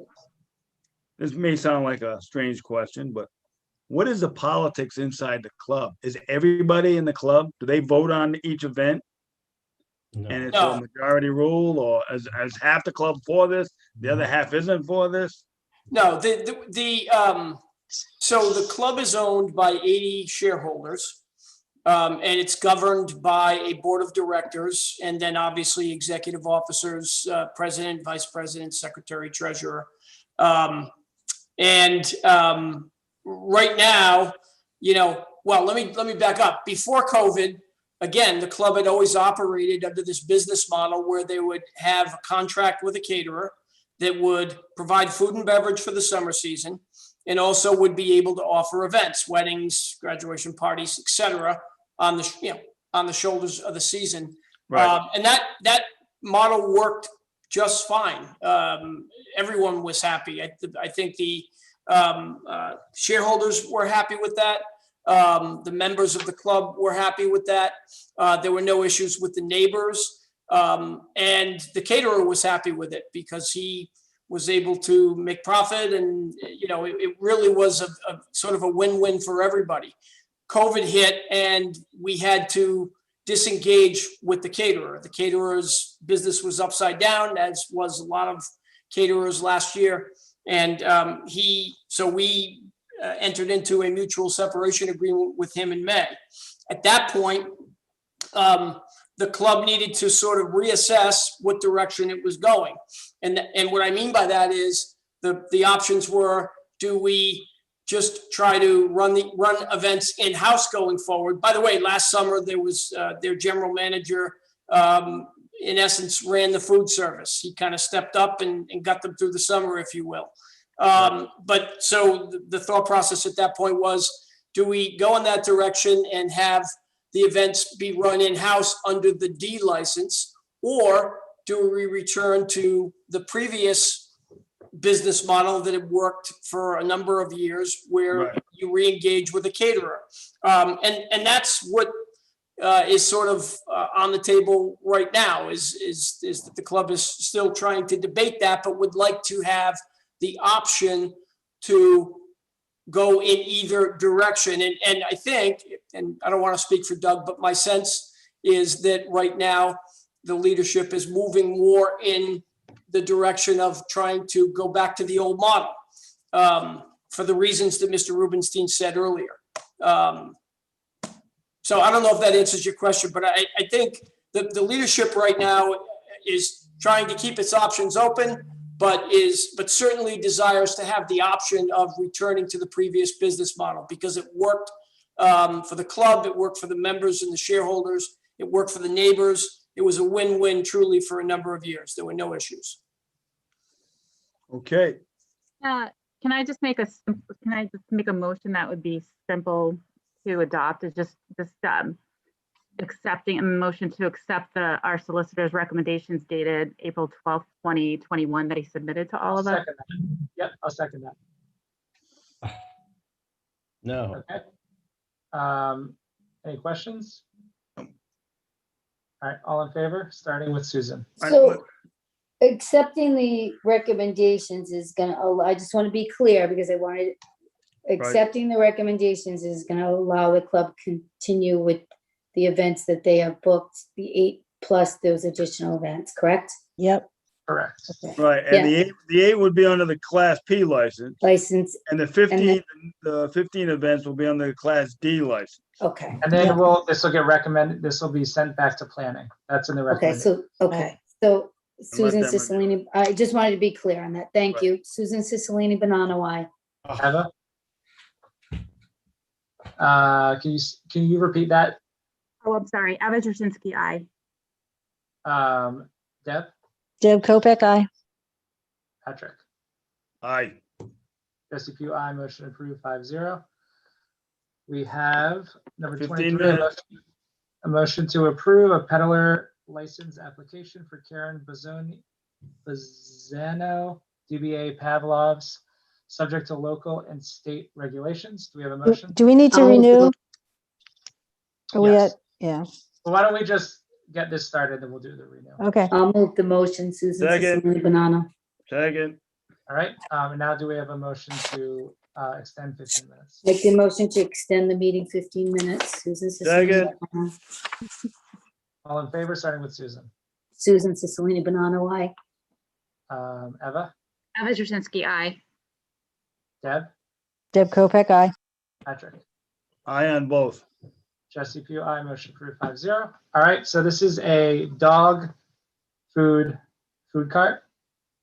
this may sound like a strange question, but what is the politics inside the club? Is everybody in the club, do they vote on each event? No. And it's a majority rule, or is half the club for this, the other half isn't for this? No, so the club is owned by 80 shareholders, and it's governed by a board of directors, and then obviously executive officers, president, vice president, secretary, treasurer. Right now, let me back up. Before COVID, again, the club had always operated under this business model where they would have a contract with a caterer that would provide food and beverage for the summer season, and also would be able to offer events, weddings, graduation parties, etc., on the shoulders of the season. Right. And that model worked just fine. Everyone was happy. I think the shareholders were happy with that. The members of the club were happy with that. There were no issues with the neighbors. And the caterer was happy with it because he was able to make profit, and it really was a sort of a win-win for everybody. COVID hit and we had to disengage with the caterer. The caterer's business was upside down, as was a lot of caterers last year. And so we entered into a mutual separation agreement with him in May. At that point, the club needed to sort of reassess what direction it was going. And what I mean by that is the options were, do we just try to run events in-house going forward? By the way, last summer, there was their general manager, in essence, ran the food service. He kind of stepped up and got them through the summer, if you will. But so the thought process at that point was, do we go in that direction and have the events be run in-house under the D license, or do we return to the previous business model that had worked for a number of years, where you re-engage with a caterer? And that's what is sort of on the table right now, is that the club is still trying to debate that, but would like to have the option to go in either direction. And I think, and I don't want to speak for Doug, but my sense is that right now the leadership is moving more in the direction of trying to go back to the old model, for the reasons that Mr. Rubenstein said earlier. So I don't know if that answers your question, but I think the leadership right now is trying to keep its options open, but certainly desires to have the option of returning to the previous business model, because it worked for the club, it worked for the members and the shareholders, it worked for the neighbors. It was a win-win truly for a number of years. There were no issues. Okay. Can I just make a motion that would be simple to adopt? Is just accepting a motion to accept our solicitor's recommendations dated April 12th, 2021 that he submitted to all of us. Yep, I'll second that. No. Okay. Any questions? All right, all in favor, starting with Susan. So accepting the recommendations is gonna, I just want to be clear, because I wanted, accepting the recommendations is gonna allow the club continue with the events that they have booked, the 8 plus those additional events, correct? Yep. Correct. Okay. Right, and the eight would be under the Class P license. And the 15 events will be under the Class D license. Okay. And then this will get recommended, this will be sent back to planning. That's in the Okay, recommendation. so Susan them Cicilline, I just wanted to be clear on that. Thank you. Susan Cicilline Banano, aye. Eva? Can you repeat that? Oh, I'm sorry. Eva Jasinski, aye. Deb? Deb Kopeck, aye. Patrick? Aye. Jesse Pugh, aye. Motion approved 5-0. We have number 15 23, minutes. a motion to approve a peddler license application for Karen Bazzano, DBA Pavlov's, subject to local and state regulations. Do we have a motion? Do we need to renew? Are we Yes. at, yeah, Well, why don't we just get this started and we'll do the renew. okay. I'll move the motion, Susan Second. Cicilline Banano. Second. All right, and now do we have a motion to extend 15 minutes? Make the motion to extend the meeting 15 minutes, Susan Cicilline Second. Banano. All in favor, starting with Susan. Susan Cicilline Banano, aye. Eva? Eva Jasinski, aye. Deb? Deb Kopeck, aye. Patrick? Aye on both. Jesse Pugh, aye. Motion approved 5-0. All right, so this is a dog food cart.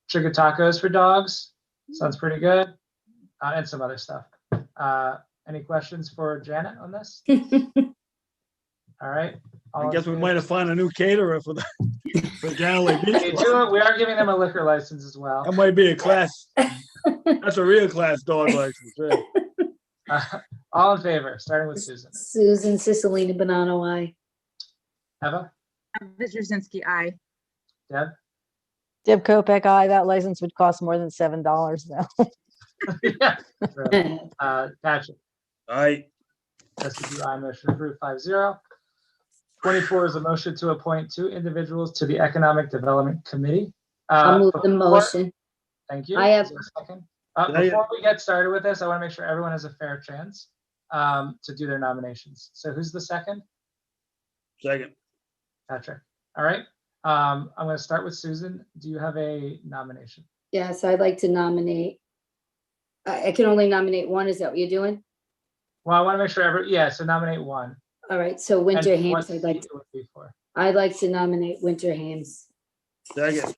Chicken tacos for dogs. Sounds pretty good. And some other stuff. Any questions for Janet on this? All right. I guess we might have found a new caterer for the Galilee Beach We Club. are giving them a liquor license as well. That might be a class. That's a real class dog license. Yeah. All in favor, starting with Susan. Susan Cicilline Banano, aye. Eva? Eva Jasinski, aye. Deb? Deb Kopeck, aye. That license would cost more than $7 though. Yeah. Patrick, Aye. Jesse, Pugh, aye, motion approved 5-0. 24 is a motion to appoint 2 individuals to the Economic Development Committee. I'll move the Before- motion. Thank you. I have- Is there a second? Second. Before we get started with this, I want to make sure everyone has a fair chance to do their nominations. So who's the second? Second. Patrick. All right. I'm going to start with Susan. Do you have a nomination? Yes, I'd like to nominate. I can only nominate one. Is that what you're doing? Well, I want to make sure so nominate one. All right, so Winter And what Hames, I'd like seat it would be for. I'd like to nominate Winter Hames. Second.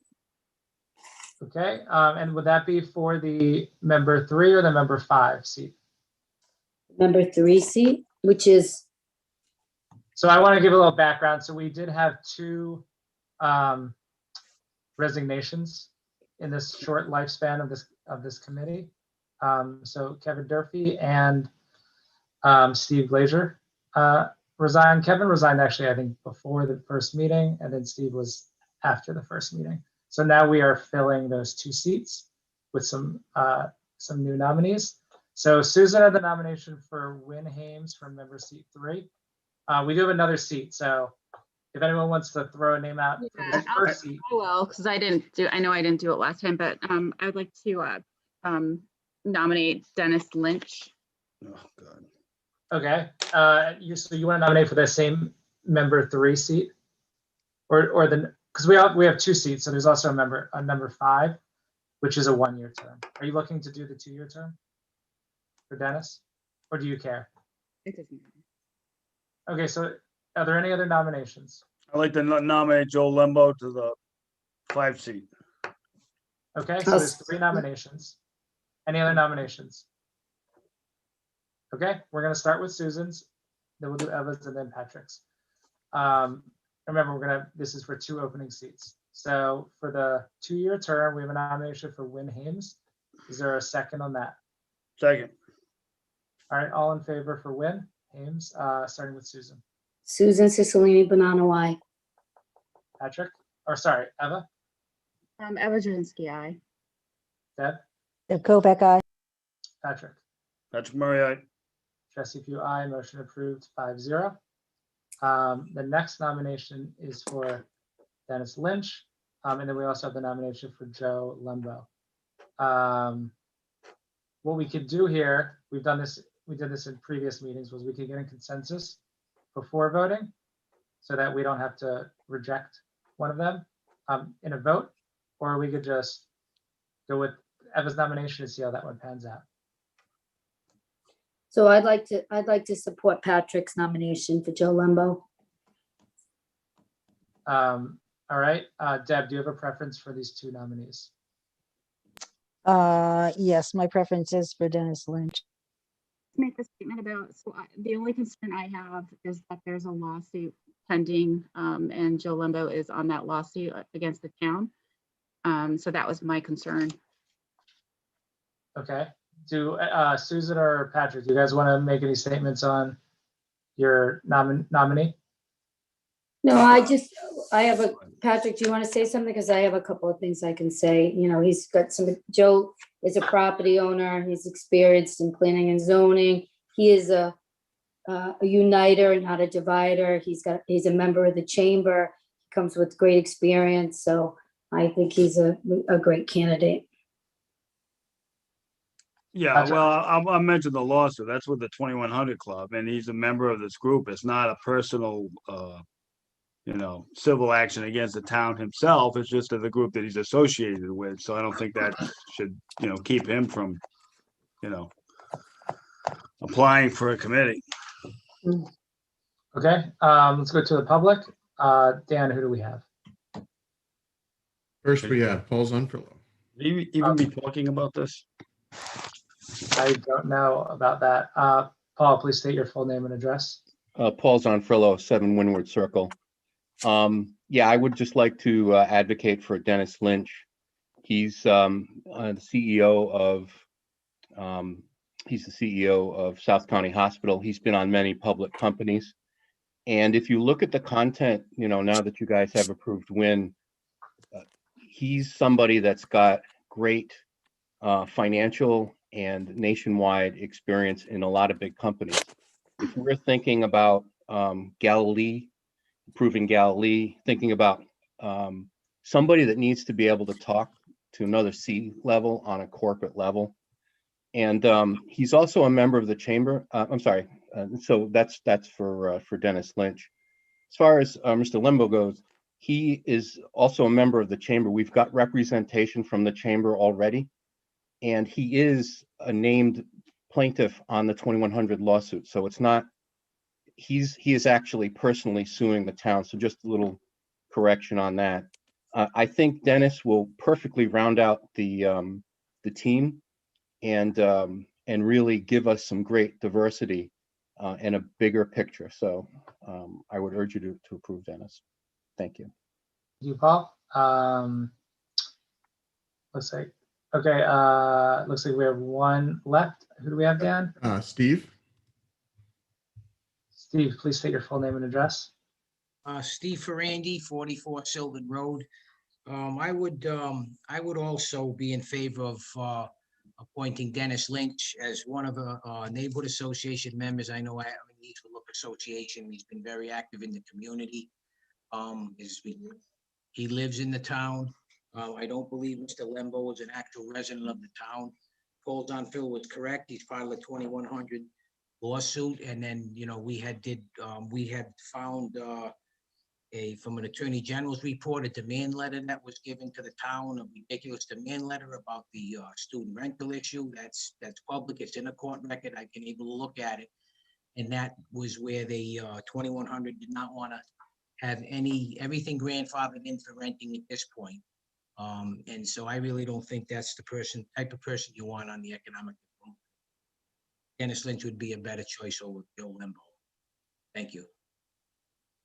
Okay. And would that be for the member 3 or the member 5 seat? Number 3 seat, which is, So I want to give a little background. So we did have 2 resignations in this short lifespan of this committee. So Kevin Durfee and Steve Glazier resigned. Kevin resigned actually, I think, before the first meeting, and then Steve was after the first meeting. So now we are filling those 2 seats with some new nominees. So Susan had the nomination for Win Hames for member seat 3. We do have another seat, so if anyone wants to throw a name out for this first seat. I will, because I know I didn't do it last time, but I would like to nominate Dennis Lynch. Oh, God. Okay, so you want to nominate for the same member 3 seat? Or because we have 2 seats, so there's also a number 5, which is a 1-year term. Are you looking to do the 2-year term for Dennis? Or do you care? It doesn't matter. Okay, so are there any other nominations? I'd like to nominate Joe Lembo to the 5 seat. Okay, so there's 3 nominations. Any other nominations? Okay, we're gonna start with Susan's, then we'll do Eva's and then Patrick's. Remember, this is for 2 opening seats. So for the 2-year term, we have a nomination for Win Hames. Is there a second on that? Second. All right, all in favor for Win Hames, starting with Susan. Susan Cicilline Banana Y. Patrick, or sorry, Eva, Eva Jasinski, aye. Deb, Deb Kopeck, aye. Patrick, Patrick Murray, aye. Jesse Pugh, aye. Motion approved 5-0. The next nomination is for Dennis Lynch, and then we also have the nomination for Joe Lembo. What we could do here, we did this in previous meetings, was we could get a consensus before voting so that we don't have to reject one of them in a vote, or we could just go with Eva's nomination and see how that one pans out. So I'd like to support Patrick's nomination for Joe Lembo. All right, Deb, do you have a preference for these 2 nominees? Yes, my preference is for Dennis Lynch. Make the statement about, the only concern I have is that there's a lawsuit pending, and Joe Lembo is on that lawsuit against the town. So that was my concern. Okay, do Susan or Patrick, do you guys want to make any statements on your nominee? No, Patrick, do you want to say something? Because I have a couple of things I can say. You know, Joe is a property owner. He's experienced in planning and zoning. He is a uniter, not a divider. He's a member of the chamber. He comes with great experience. So I think he's a great candidate. Yeah, well, I mentioned the lawsuit. That's with the 2100 Club, and he's a member of this group. It's not a personal, civil action against the town himself. It's just the group that he's associated with. So I don't think that should, keep him from, applying for a committee. Okay, let's go to the public. Dan, who do we have? First, we have Paul Zonfrillo. Will you even be talking about this? I don't know about that. Paul, please state your full name and address. Paul Zonfrillo, 7 Windward Circle. Yeah, I would just like to advocate for Dennis Lynch. He's the CEO of South County Hospital. He's been on many public companies. And if you look at the content, now that you guys have approved WIN, he's somebody that's got great financial and nationwide experience in a lot of big companies. If we're thinking about Galilee, improving Galilee, thinking about somebody that needs to be able to talk to another C-level on a corporate level. And he's also a member of the chamber. I'm sorry. So that's for Dennis Lynch. As far as Mr. Limbo goes, he is also a member of the chamber. We've got representation from the chamber already, and he is a named plaintiff on the 2100 lawsuit. So it's not, he is actually personally suing the town. So just a little correction on that. I think Dennis will perfectly round out the team and really give us some great diversity and a bigger picture. So I would urge you to approve Dennis. Thank you. Thank you, Paul. Let's see. Okay, looks like we have one left. Who do we have, Dan? Steve. Steve, please state your full name and address. Steve Ferrandi, 44 Sylvan Road. I would also be in favor of appointing Dennis Lynch as one of the neighborhood association members. I know I have a East Look Association. He's been very active in the community. He lives in the town. I don't believe Mr. Lembo is an actual resident of the town. Paul Donfield was correct. He's filed a 2100 lawsuit, and then we had found from an attorney general's report, a demand letter that was given to the town, a ridiculous demand letter about the student rental issue. That's public. It's in a court record. I can able to look at it. And that was where the 2100 did not want to have everything grandfathered in for renting at this point. And so I really don't think that's the type of person you want on the economic development. Dennis Lynch would be a better choice over Joe Lembo. Thank you.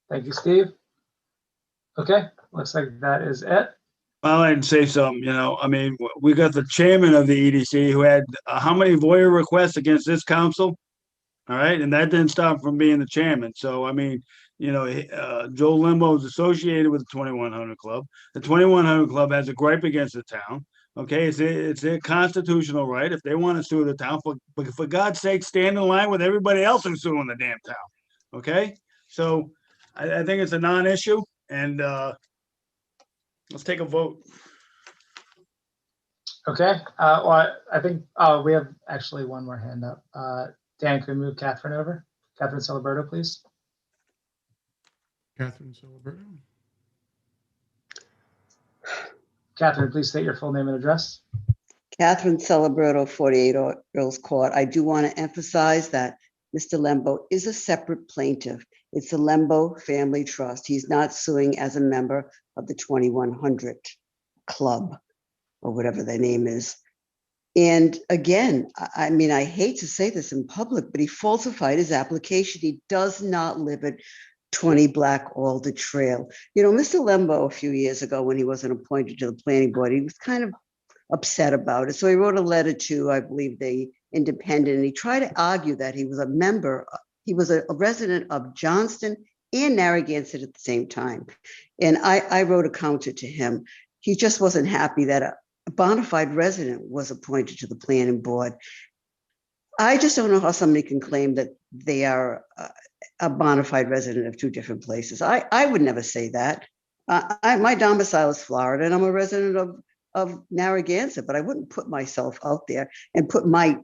Thank you, Steve. Okay, looks like that is it. Well, I'd say something, I mean, we got the chairman of the EDC who had how many voyer requests against this council? All right, and that didn't stop him from being the chairman. So, I mean, Joe Limbo is associated with the 2100 Club. The 2100 Club has a gripe against the town. Okay, it's their constitutional right. If they want to sue the town, for God's sake, stand in line with everybody else who's suing the damn town. Okay, so I think it's a non-issue, and let's take a vote. Okay, well, I think, we have actually one more hand up. Dan, can we move Catherine over? Catherine Celeberto, please. Catherine Celeberto. Catherine, please state your full name and address. Catherine Celeberto, 48 Earls Court. I do want to emphasize that Mr. Lembo is a separate plaintiff. It's the Lembo Family Trust. He's not suing as a member of the 2100 Club or whatever their name is. And again, I mean, I hate to say this in public, but he falsified his application. He does not live at 20 Black Alder Trail. Mr. Lembo, a few years ago, when he wasn't appointed to the planning board, he was kind of upset about it. So he wrote a letter to, I believe, the Independent, and he tried to argue that he was a resident of Johnston and Narragansett at the same time. And I wrote a counter to him. He just wasn't happy that a bona fide resident was appointed to the planning board. I just don't know how somebody can claim that they are a bona fide resident of two different places. I would never say that. My domicile is Florida, and I'm a resident of Narragansett, but I wouldn't put myself out there and put my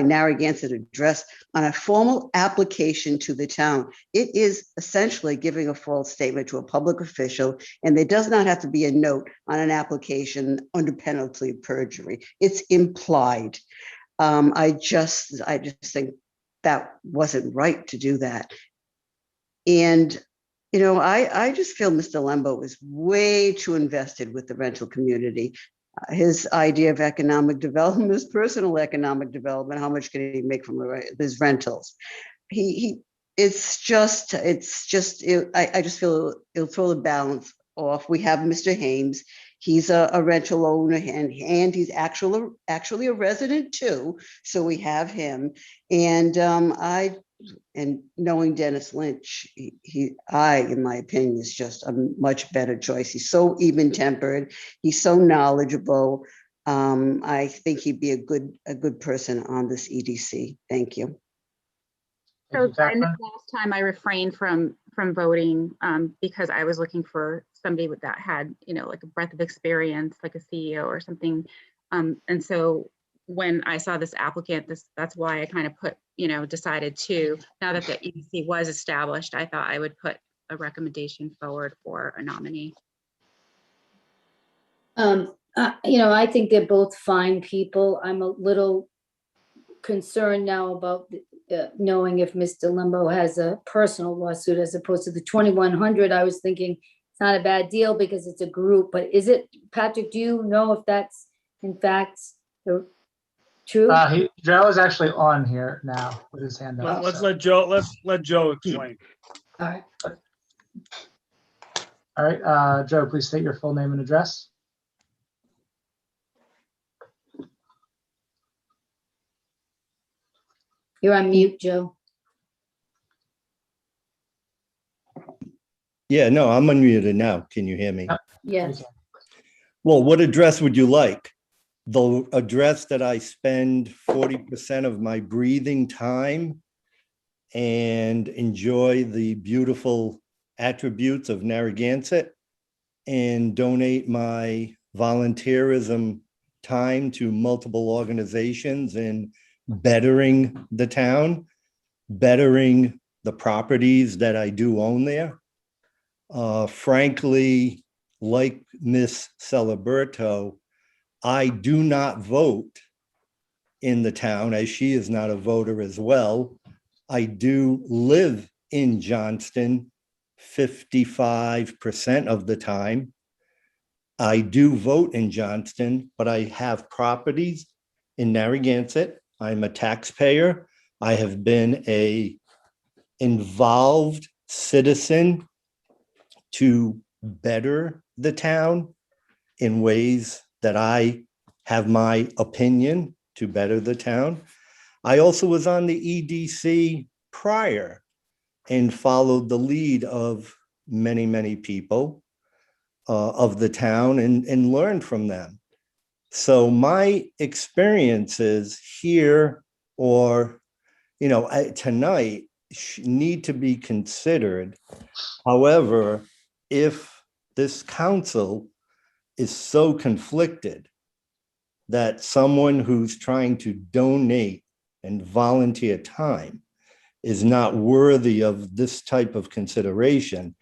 Narragansett address on a formal application to the town. It is essentially giving a false statement to a public official, and there does not have to be a note on an application under penalty of perjury. It's implied. I just think that wasn't right to do that. And I just feel Mr. Lembo is way too invested with the rental community. His idea of economic development is personal economic development. How much can he make from his rentals? I just feel it'll throw the balance off. We have Mr. Hames. He's a rental owner, and he's actually a resident too. So we have him. And and knowing Dennis Lynch, in my opinion, is just a much better choice. He's so even-tempered. He's so knowledgeable. I think he'd be a good person on this EDC. Thank you. So and the last time I refrained from voting because I was looking for somebody that had, like a breadth of experience, like a CEO or something. And so when I saw this applicant, that's why I kind of put, decided to, now that the EDC was established, I thought I would put a recommendation forward for a nominee. I think they're both fine people. I'm a little concerned now about knowing if Mr. Limbo has a personal lawsuit as opposed to the 2,100. I was thinking it's not a bad deal because it's a group, but is it, Patrick, do you know if that's in fact true? Joe is actually on here now with his hand up. Let's let Joe explain. All right. All right, Joe, please state your full name and address. You're on mute, Joe. Yeah, no, I'm unmuted now. Can you hear me? Yes. Well, what address would you like? The address that I spend 40% of my breathing time and enjoy the beautiful attributes of Narragansett and donate my volunteerism time to multiple organizations in bettering the town, bettering the properties that I do own there. Frankly, like Miss Celeberto, I do not vote in the town, as she is not a voter as well. I do live in Johnston 55% of the time. I do vote in Johnston, but I have properties in Narragansett. I'm a taxpayer. I have been an involved citizen to better the town in ways that I have my opinion to better the town. I also was on the EDC prior and followed the lead of many, many people of the town and learned from them. So my experiences here or, tonight need to be considered. However, if this council is so conflicted that someone who's trying to donate and volunteer time is not worthy of this type of consideration,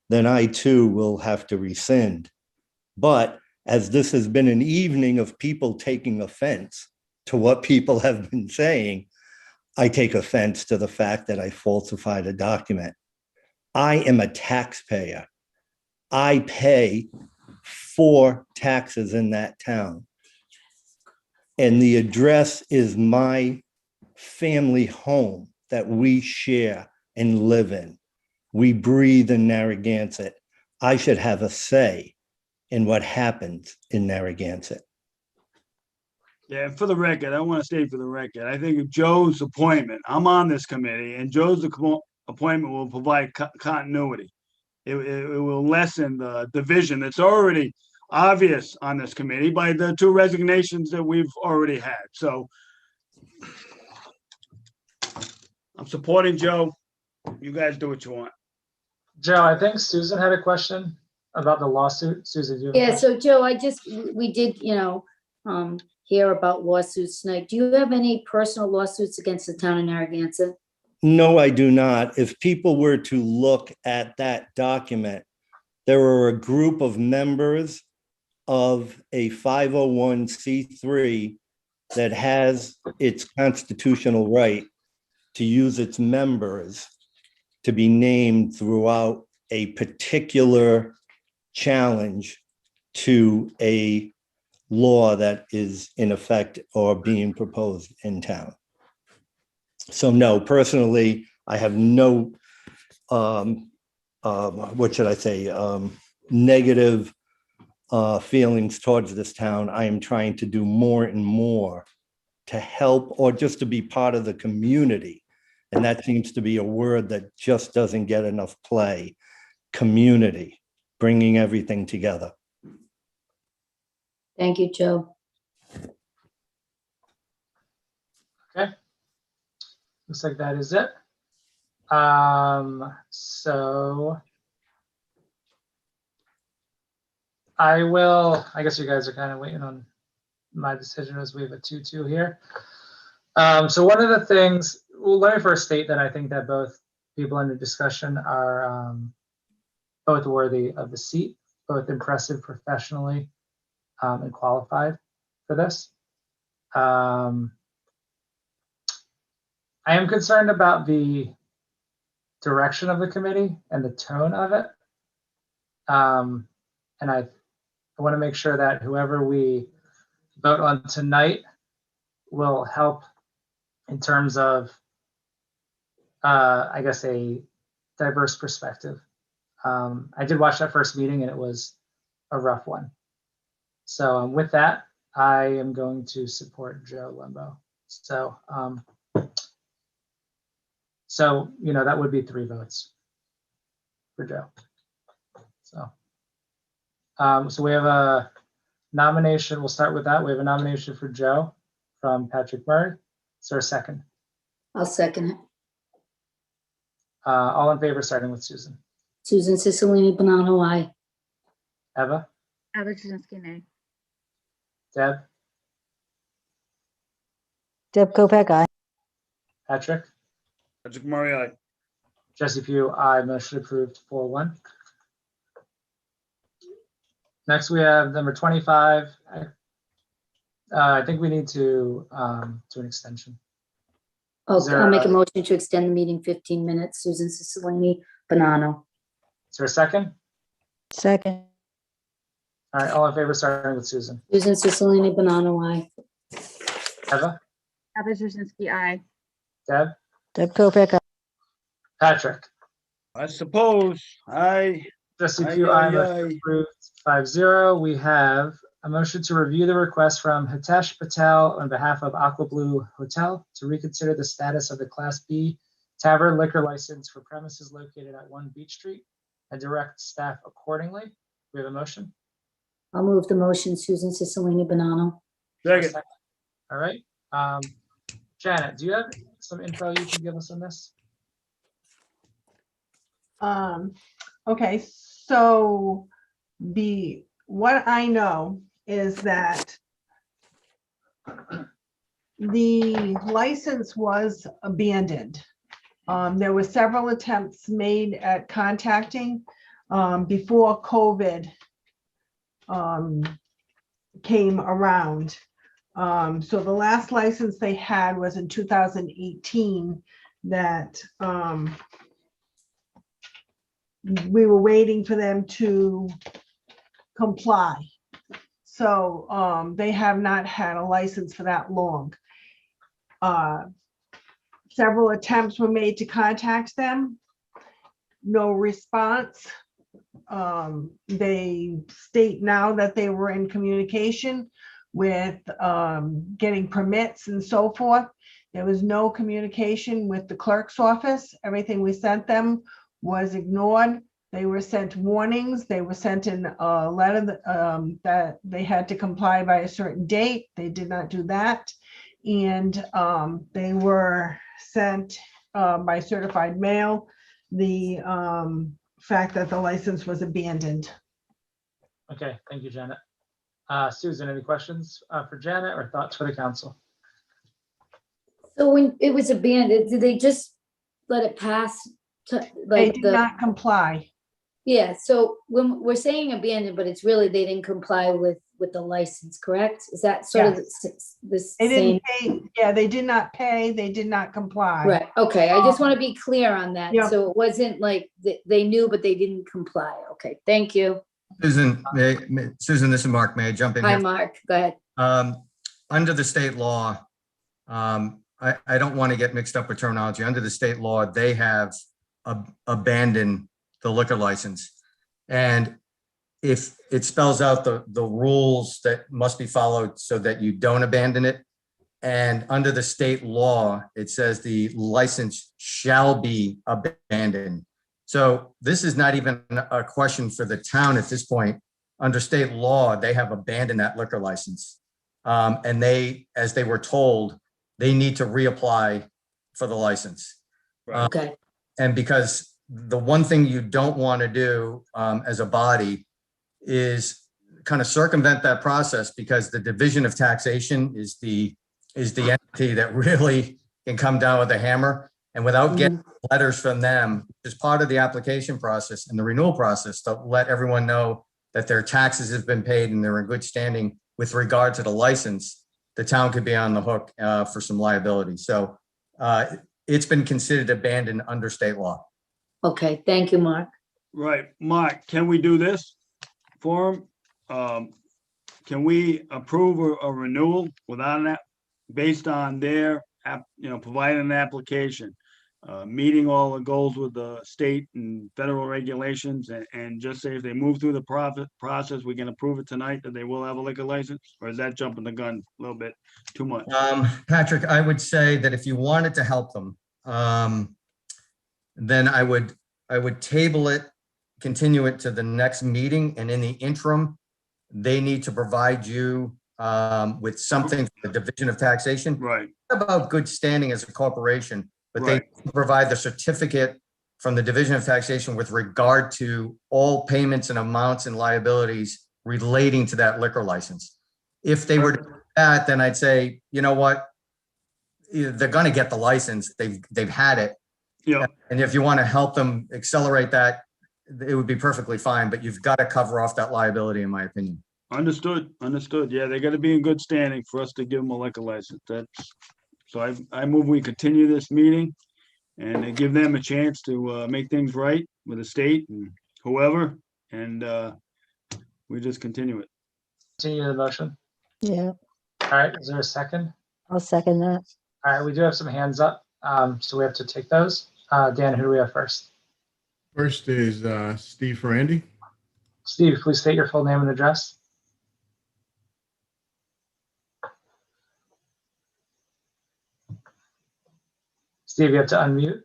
then I too will have to rescind. But as this has been an evening of people taking offense to what people have been saying, I take offense to the fact that I falsified a document. I am a taxpayer. I pay for taxes in that town. And the address is my family home that we share and live in. We breathe in Narragansett. I should have a say in what happens in Narragansett. Yeah, for the record, I want to state for the record, I think Joe's appointment, I'm on this committee, and Joe's appointment will provide continuity. It will lessen the division that's already obvious on this committee by the two resignations that we've already had. So I'm supporting Joe. You guys do what you want. Joe, I think Susan had a question about the lawsuit. Susan, do you have a Yeah, question? so Joe, we did, hear about lawsuits tonight. Do you have any personal lawsuits against the town of Narragansett? No, I do not. If people were to look at that document, there are a group of members of a 501c3 that has its constitutional right to use its members to be named throughout a particular challenge to a law that is in effect or being proposed in town. So no, personally, I have no, what should I say, negative feelings towards this town. I am trying to do more and more to help or just to be part of the community And that seems to be a word that just doesn't get enough play. Community, bringing everything together. Thank you, Joe. Okay. Looks like that is it. So I guess you guys are kind of waiting on my decision as we have a 2-2 here. So one of the things, well, let me first state that I think that both people in the discussion are both worthy of the seat, both impressive professionally and qualified for this. I am concerned about the direction of the committee and the tone of it. And I want to make sure that whoever we vote on tonight will help in terms of, I guess, a diverse perspective. I did watch that first meeting and it was a rough one. So with that, I am going to support Joe Lembo. So, you know, that would be 3 votes for Joe. So we have a nomination. We'll start with that. We have a nomination for Joe from Patrick Murray. Is there a second? I'll second it. All in favor, starting with Susan. Susan Cicilline, Bonanno, aye. Eva? Eva Jasinski, nay. Deb? Deb Kopak, aye. Patrick? Patrick Murray, aye. Jesse Pugh, aye. Motion approved 4-1. Next, we have number 25. I think we need to do an extension. Okay, I'll make a motion to extend the meeting 15 minutes. Susan Cicilline, Bonanno. Is there a second? Second. All right, all in favor, starting with Susan. Susan Cicilline, Bonanno, aye. Eva? Eva Jasinski, aye. Deb? Deb Kopak, aye. Patrick? I suppose Jesse Pugh, aye. Motion approved 5-0. We have a motion to review the request from Hitesh Patel on behalf of Aqua Blue Hotel to reconsider the status of the Class B tavern liquor license for premises located at 1 Beach Street and direct staff accordingly. We have a motion. I'll move the motion. Susan Cicilline, Bonanno. Second. All right. Janet, do you have some info you can give us on this? Okay, so what I know is that the license was abandoned. There were several attempts made at contacting before COVID came around. So the last license they had was in 2018 that we were waiting for them to comply. So they have not had a license for that long. Several attempts were made to contact them. No response. They state now that they were in communication with getting permits and so forth. There was no communication with the clerk's office. Everything we sent them was ignored. They were sent warnings. They were sent in a letter that they had to comply by a certain date. They did not do that. And they were sent by certified mail the fact that the license was abandoned. Okay, thank you, Janet. Susan, any questions for Janet or thoughts for the council? So when it was abandoned, did they just let it pass? They did not comply. Yeah, so when we're saying abandoned, but it's really they didn't comply with the license, correct? Is that sort of the They same? didn't pay. Yeah, they did not pay. They did not comply. Right, okay, I just want to be clear on that. Yeah. So it wasn't like they knew, but they didn't comply. Okay, thank you. Susan, Susan, this is Mark. May I jump in Hi, here? Mark, go ahead. Under the state law, I don't want to get mixed up with terminology. Under the state law, they have abandoned the liquor license. And if it spells out the rules that must be followed so that you don't abandon it, And under the state law, it says the license shall be abandoned. So this is not even a question for the town at this point. Under state law, they have abandoned that liquor license. And they, as they were told, they need to reapply for the license. Okay, And because the one thing you don't want to do as a body is kind of circumvent that process, because the Division of Taxation is the entity that really can come down with a hammer. And without getting letters from them, as part of the application process and the renewal process, to let everyone know that their taxes have been paid and they're in good standing with regard to the license, the town could be on the hook for some liability. So it's been considered abandoned under state law. okay, thank you, Mark. Right, Mark, can we do this for them? Can we approve a renewal without that, based on their, providing an application, meeting all the goals with the state and federal regulations, and just say if they move through the process, we can approve it tonight that they will have a liquor license? Or is that jumping the gun a little bit too much? Patrick, I would say that if you wanted to help them, then I would table it, continue it to the next meeting, and in the interim, they need to provide you with something from the Division of Taxation. Right. About good standing as a corporation, but Right. they provide the certificate from the Division of Taxation with regard to all payments and amounts and liabilities relating to that liquor license. If they were to do that, then I'd say, you know what? They're gonna get the license. They've had it. Yeah. And if you want to help them accelerate that, it would be perfectly fine, but you've got to cover off that liability, in my opinion. Understood. Yeah, they got to be in good standing for us to give them a liquor license. So I move we continue this meeting and give them a chance to make things right with the state and whoever, and we just continue it. Continue the motion. Yeah, All right, is there a second? I'll second that. All right, we do have some hands up, so we have to take those. Dan, who do we have first? First is Steve Ferrandy. Steve, please state your full name and address. Steve, you have to unmute.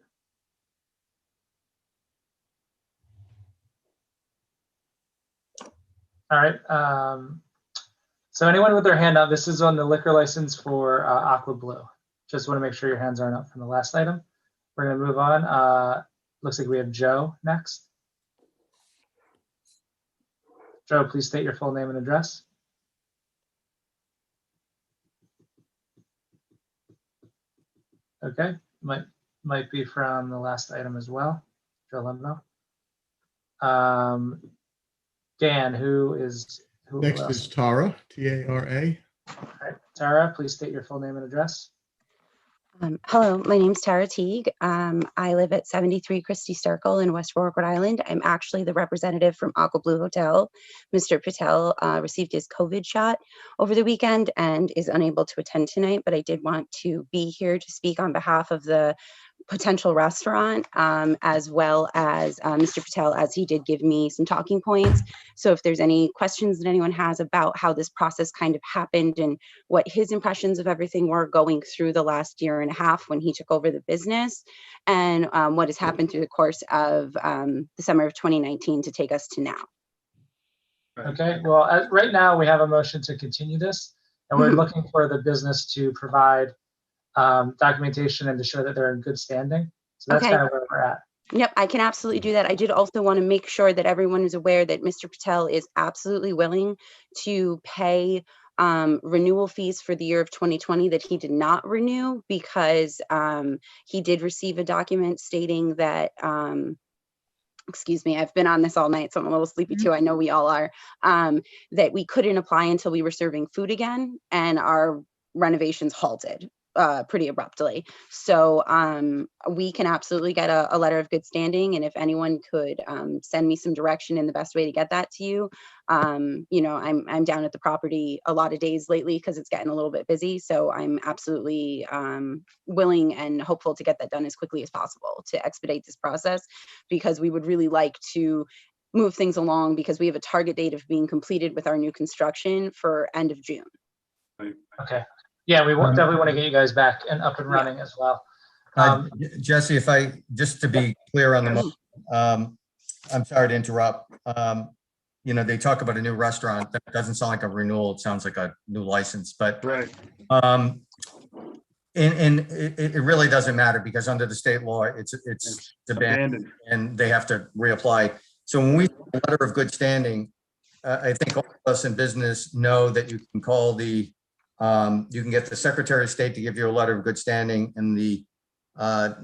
All right. So anyone with their hand up, this is on the liquor license for Aqua Blue. Just want to make sure your hands aren't up from the last item. We're going to move on. Looks like we have Joe next. Joe, please state your full name and address. Okay, might be from the last item as well. Joe Lemno. Dan, who Next else? is Tara, T-A-R-A. All right, Tara, please state your full name and address. Hello, my name's Tara Teague. I live at 73 Christie Circle in West Warwick, Rhode Island. I'm actually the representative from Aqua Blue Hotel. Mr. Patel received his COVID shot over the weekend and is unable to attend tonight, but I did want to be here to speak on behalf of the potential restaurant, as well as Mr. Patel, as he did give me some talking points. So if there's any questions that anyone has about how this process kind of happened and what his impressions of everything were going through the last year and a half when he took over the business, and what has happened through the course of the summer of 2019 to take us to now. Okay, well, right now we have a motion to continue this, and we're looking for the business to provide documentation and to show that they're in good standing. So that's Okay. kind of where we're at. Yep, I can absolutely do that. I did also want to make sure that everyone is aware that Mr. Patel is absolutely willing to pay renewal fees for the year of 2020 that he did not renew, because he did receive a document stating that, excuse me, I've been on this all night, so I'm a little sleepy too. I know we all are, that we couldn't apply until we were serving food again, and our renovations halted pretty abruptly. So we can absolutely get a letter of good standing, and if anyone could send me some direction in the best way to get that to you, you know, I'm down at the property a lot of days lately because it's getting a little bit busy. So I'm absolutely willing and hopeful to get that done as quickly as possible to expedite this process, because we would really like to move things along, because we have a target date of being completed with our new construction for end of June. Okay. Yeah, we definitely want to get you guys back and up and running as well. Jesse, just to be clear on the motion, I'm sorry to interrupt. They talk about a new restaurant. That doesn't sound like a renewal. It sounds like a new license, but Right. and it really doesn't matter because under the state law, it's abandoned and they have to reapply. So when we a letter of good standing, I think all of us in business know that you can call you can get the Secretary of State to give you a letter of good standing and the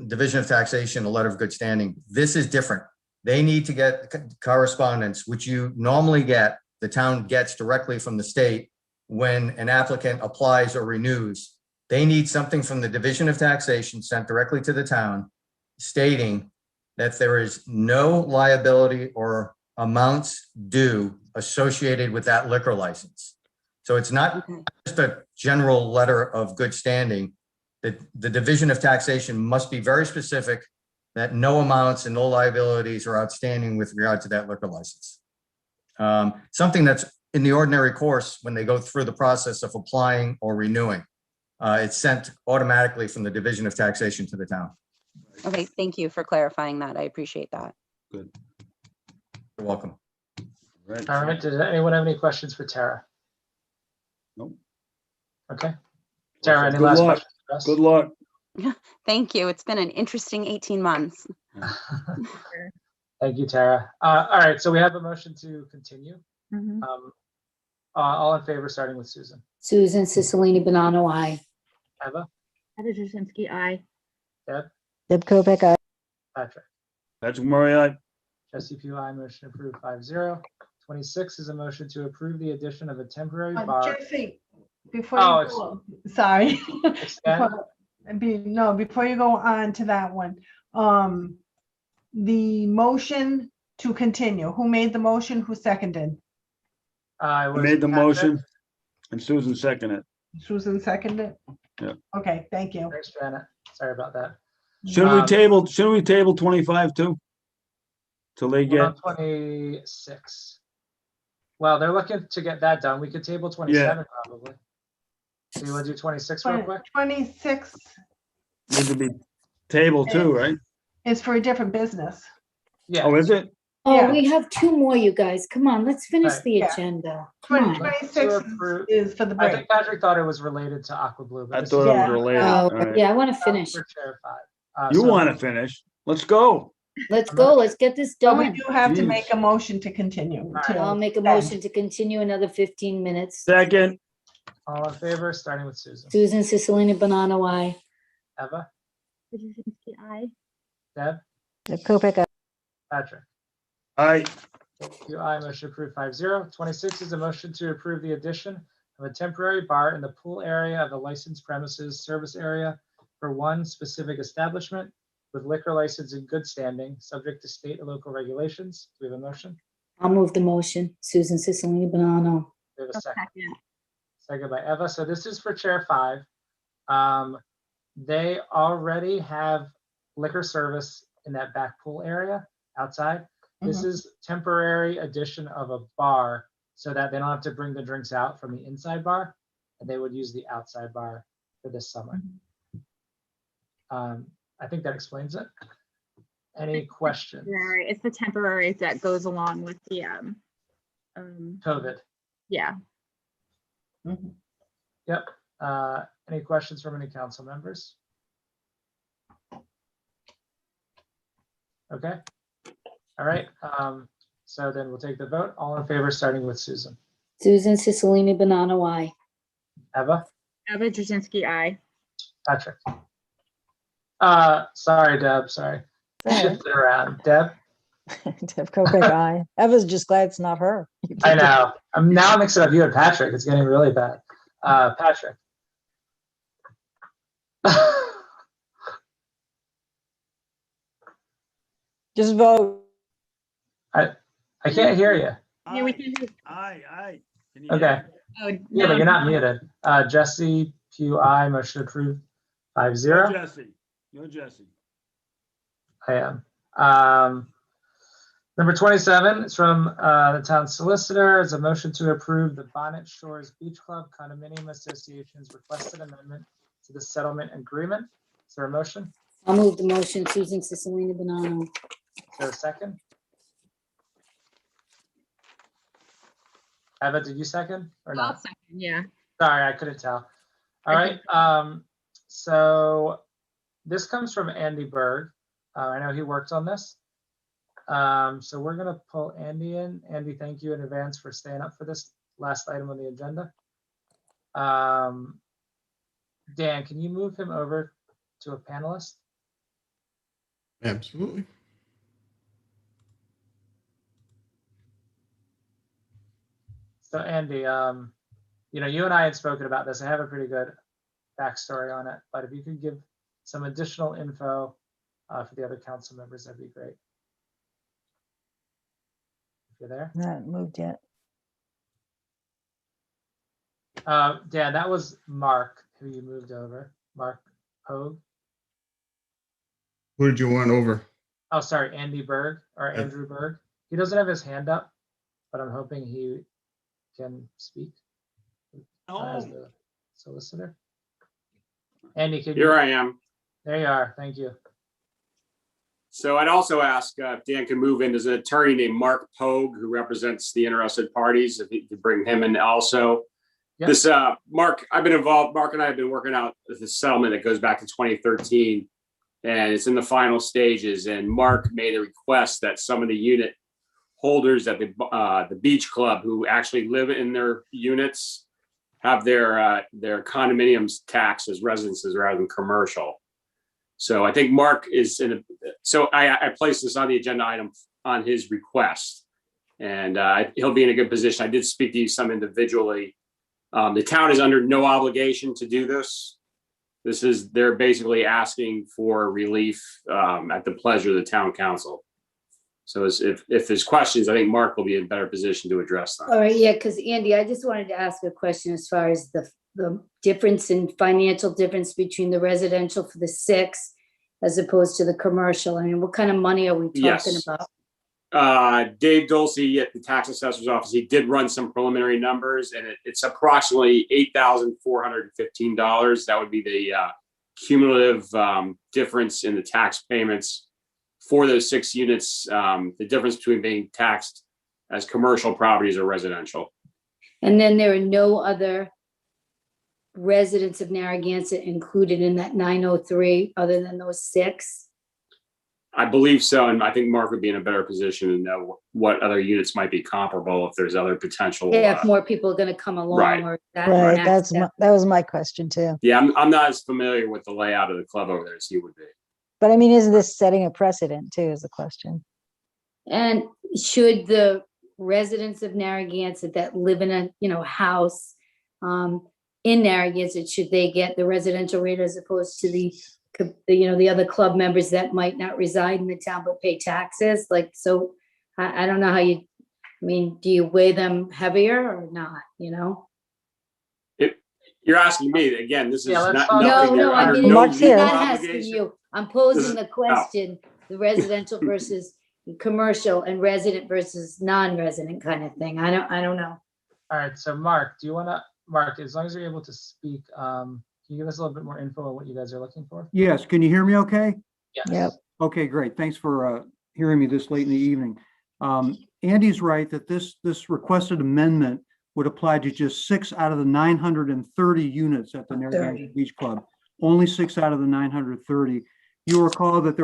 Division of Taxation a letter of good standing. This is different. They need to get correspondence, which you normally get, the town gets directly from the state when an applicant applies or renews. They need something from the Division of Taxation sent directly to the town stating that there is no liability or amounts due associated with that liquor license. So it's not just a general letter of good standing. The Division of Taxation must be very specific that no amounts and no liabilities are outstanding with regard to that liquor license. Something that's in the ordinary course when they go through the process of applying or renewing. It's sent automatically from the Division of Taxation to the town. Okay, thank you for clarifying that. I appreciate that. Good. You're welcome. All right, did anyone have any questions for Tara? Nope. Okay. Tara, any Good last luck. questions for us? Good luck. Thank you. It's been an interesting 18 months. Thank you, Tara. All right, so we have a motion to continue. All in favor, starting with Susan. Susan Cicilline Bonanno, aye. Eva? Heather Jasinski, aye. Deb? Deb Kopic, aye. Patrick? Patrick Murray, aye. Jesse Pugh, aye. Motion approved 5-0. 26 is a motion to approve the addition of a temporary bar. Jesse, before you go, sorry. Extend? Before you go on to that one, the motion to continue, who made the motion, who seconded? I made the motion and Susan seconded it. Susan seconded? Yeah. Okay, thank you. Thanks, Janet. Sorry about that. Shouldn't we table 25 too? Till they We're get, on 26. Well, they're looking to get that done. We could table 27 probably. So you want to do 26 real quick? 26 need to be tabled too, right? is for a different business. Yeah. Oh, is it? Oh, Yeah. we have two more, you guys. Come on, let's finish Right, the yeah. agenda. Come on. 26 is for the I break. think Patrick thought it was related to Aqua Blue. But I this thought is it was Yeah. related. Oh, All right. yeah, I want to finish. for Chair 5. You So- want to finish? Let's go. Let's go. Let's get this But we done. do have to Jeez. make a motion to continue. I'll make a motion to continue another 15 minutes. Second. All in favor, starting with Susan. Susan Cicilline Bonanno, aye. Eva? Heather Jasinski, aye. Deb? Deb Kopic, aye. Patrick? Aye. You, aye. Motion approved 5-0. 26 is a motion to approve the addition of a temporary bar in the pool area of the licensed premises service area for one specific establishment with liquor license in good standing, subject to state and local regulations. Do we have a motion? I'll move the motion. Susan Cicilline Bonanno. We have a second. Second by Eva. So this is for Chair 5. They already have liquor service in that back pool area outside. This is temporary addition of a bar so that they don't have to bring the drinks out from the inside bar, and they would use the outside bar for this summer. I think that explains it. Any questions? Temporary. It's the temporary that goes along with the COVID. yeah. Yep. Any questions from any council members? Okay. All right. So then we'll take the vote. All in favor, starting with Susan. Susan Cicilline Bonanno, aye. Eva? Heather Jasinski, aye. Patrick? Sorry, Deb. Sorry. Sorry. Shift it around. Deb? Deb Kopic, aye. Eva's just glad it's not her. I know. I'm now mixing up you and Patrick. It's getting really bad. Patrick? Just vote. I can't hear you. Yeah, we can do. Aye. Can you Okay. Oh, Yeah, but no. you're not muted. Jesse Pugh, aye. Motion approved 5-0. You're Jesse. You're Jesse. I am. Number 27 is from the town solicitor. It's a motion to approve the Bonnet Shores Beach Club Condominium Association's requested amendment to the settlement agreement. Is there a motion? I'll move the motion. Susan Cicilline Bonanno. Is there a second? Eva, did you second or I'll not? second, yeah. Sorry, I couldn't tell. All right. So this comes from Andy Berg. I know he worked on this. So we're going to pull Andy in. Andy, thank you in advance for staying up for this last item on the agenda. Dan, can you move him over to a panelist? Absolutely. So Andy, you know, you and I had spoken about this. I have a pretty good backstory on it, but if you could give some additional info for the other council members, that'd be great. If you're there. Not moved yet. Dan, that was Mark who you moved over. Mark Pogue. Who did you want over? Oh, sorry, Andy Berg or Andrew Berg. He doesn't have his hand up, but I'm hoping he can speak as the solicitor. Andy, can Here I am. There you are. Thank you. So I'd also ask if Dan can move in. There's an attorney named Mark Pogue who represents the interested parties. If you could bring him in also. Yep. This Mark, I've been involved. Mark and I have been working out the settlement that goes back to 2013, and it's in the final stages. And Mark made a request that some of the unit holders at the beach club who actually live in their units have their condominiums taxed as residences rather than commercial. So I think Mark is in a, so I placed this on the agenda item on his request, and he'll be in a good position. I did speak to you some individually. The town is under no obligation to do this. They're basically asking for relief at the pleasure of the town council. So if there's questions, I think Mark will be in a better position to address them. All right, yeah, because Andy, I just wanted to ask a question as far as the difference in financial difference between the residential for the 6 as opposed to the commercial. I mean, what kind of money are we talking about? Dave Dulce at the tax assessor's office, he did run some preliminary numbers, and it's approximately $8,415. That would be the cumulative difference in the tax payments for those 6 units, the difference between being taxed as commercial properties or residential. And then there are no other residents of Narragansett included in that 903 other than those 6? I believe so, and I think Mark would be in a better position to know what other units might be comparable if there's other potential. Yeah, if more people are going to come along, Right. or that. Right, that was my question too. Yeah, I'm not as familiar with the layout of the club over there as he would be. But I mean, isn't this setting a precedent too, is the question? And should the residents of Narragansett that live in a, house in Narragansett, should they get the residential rate as opposed to the other club members that might not reside in the town but pay taxes? Like, so I don't know how do you weigh them heavier or not, You're asking me again. This is Yeah, let's not. talk- nothing No, they're I under mean, no I'm legal not asking obligation. you. I'm posing This is- the question, the residential versus commercial and resident versus non-resident kind of thing. I don't know. All right. So Mark, Mark, as long as you're able to speak, can you give us a little bit more info on what you guys are looking for? Yes, can you hear me okay? Yes. Yep. Okay, great. Thanks for hearing me this late in the evening. Andy's right that this requested amendment would apply to just 6 out of the 930 units at the Narragansett Beach Club. Only 6 out of the 930. You recall that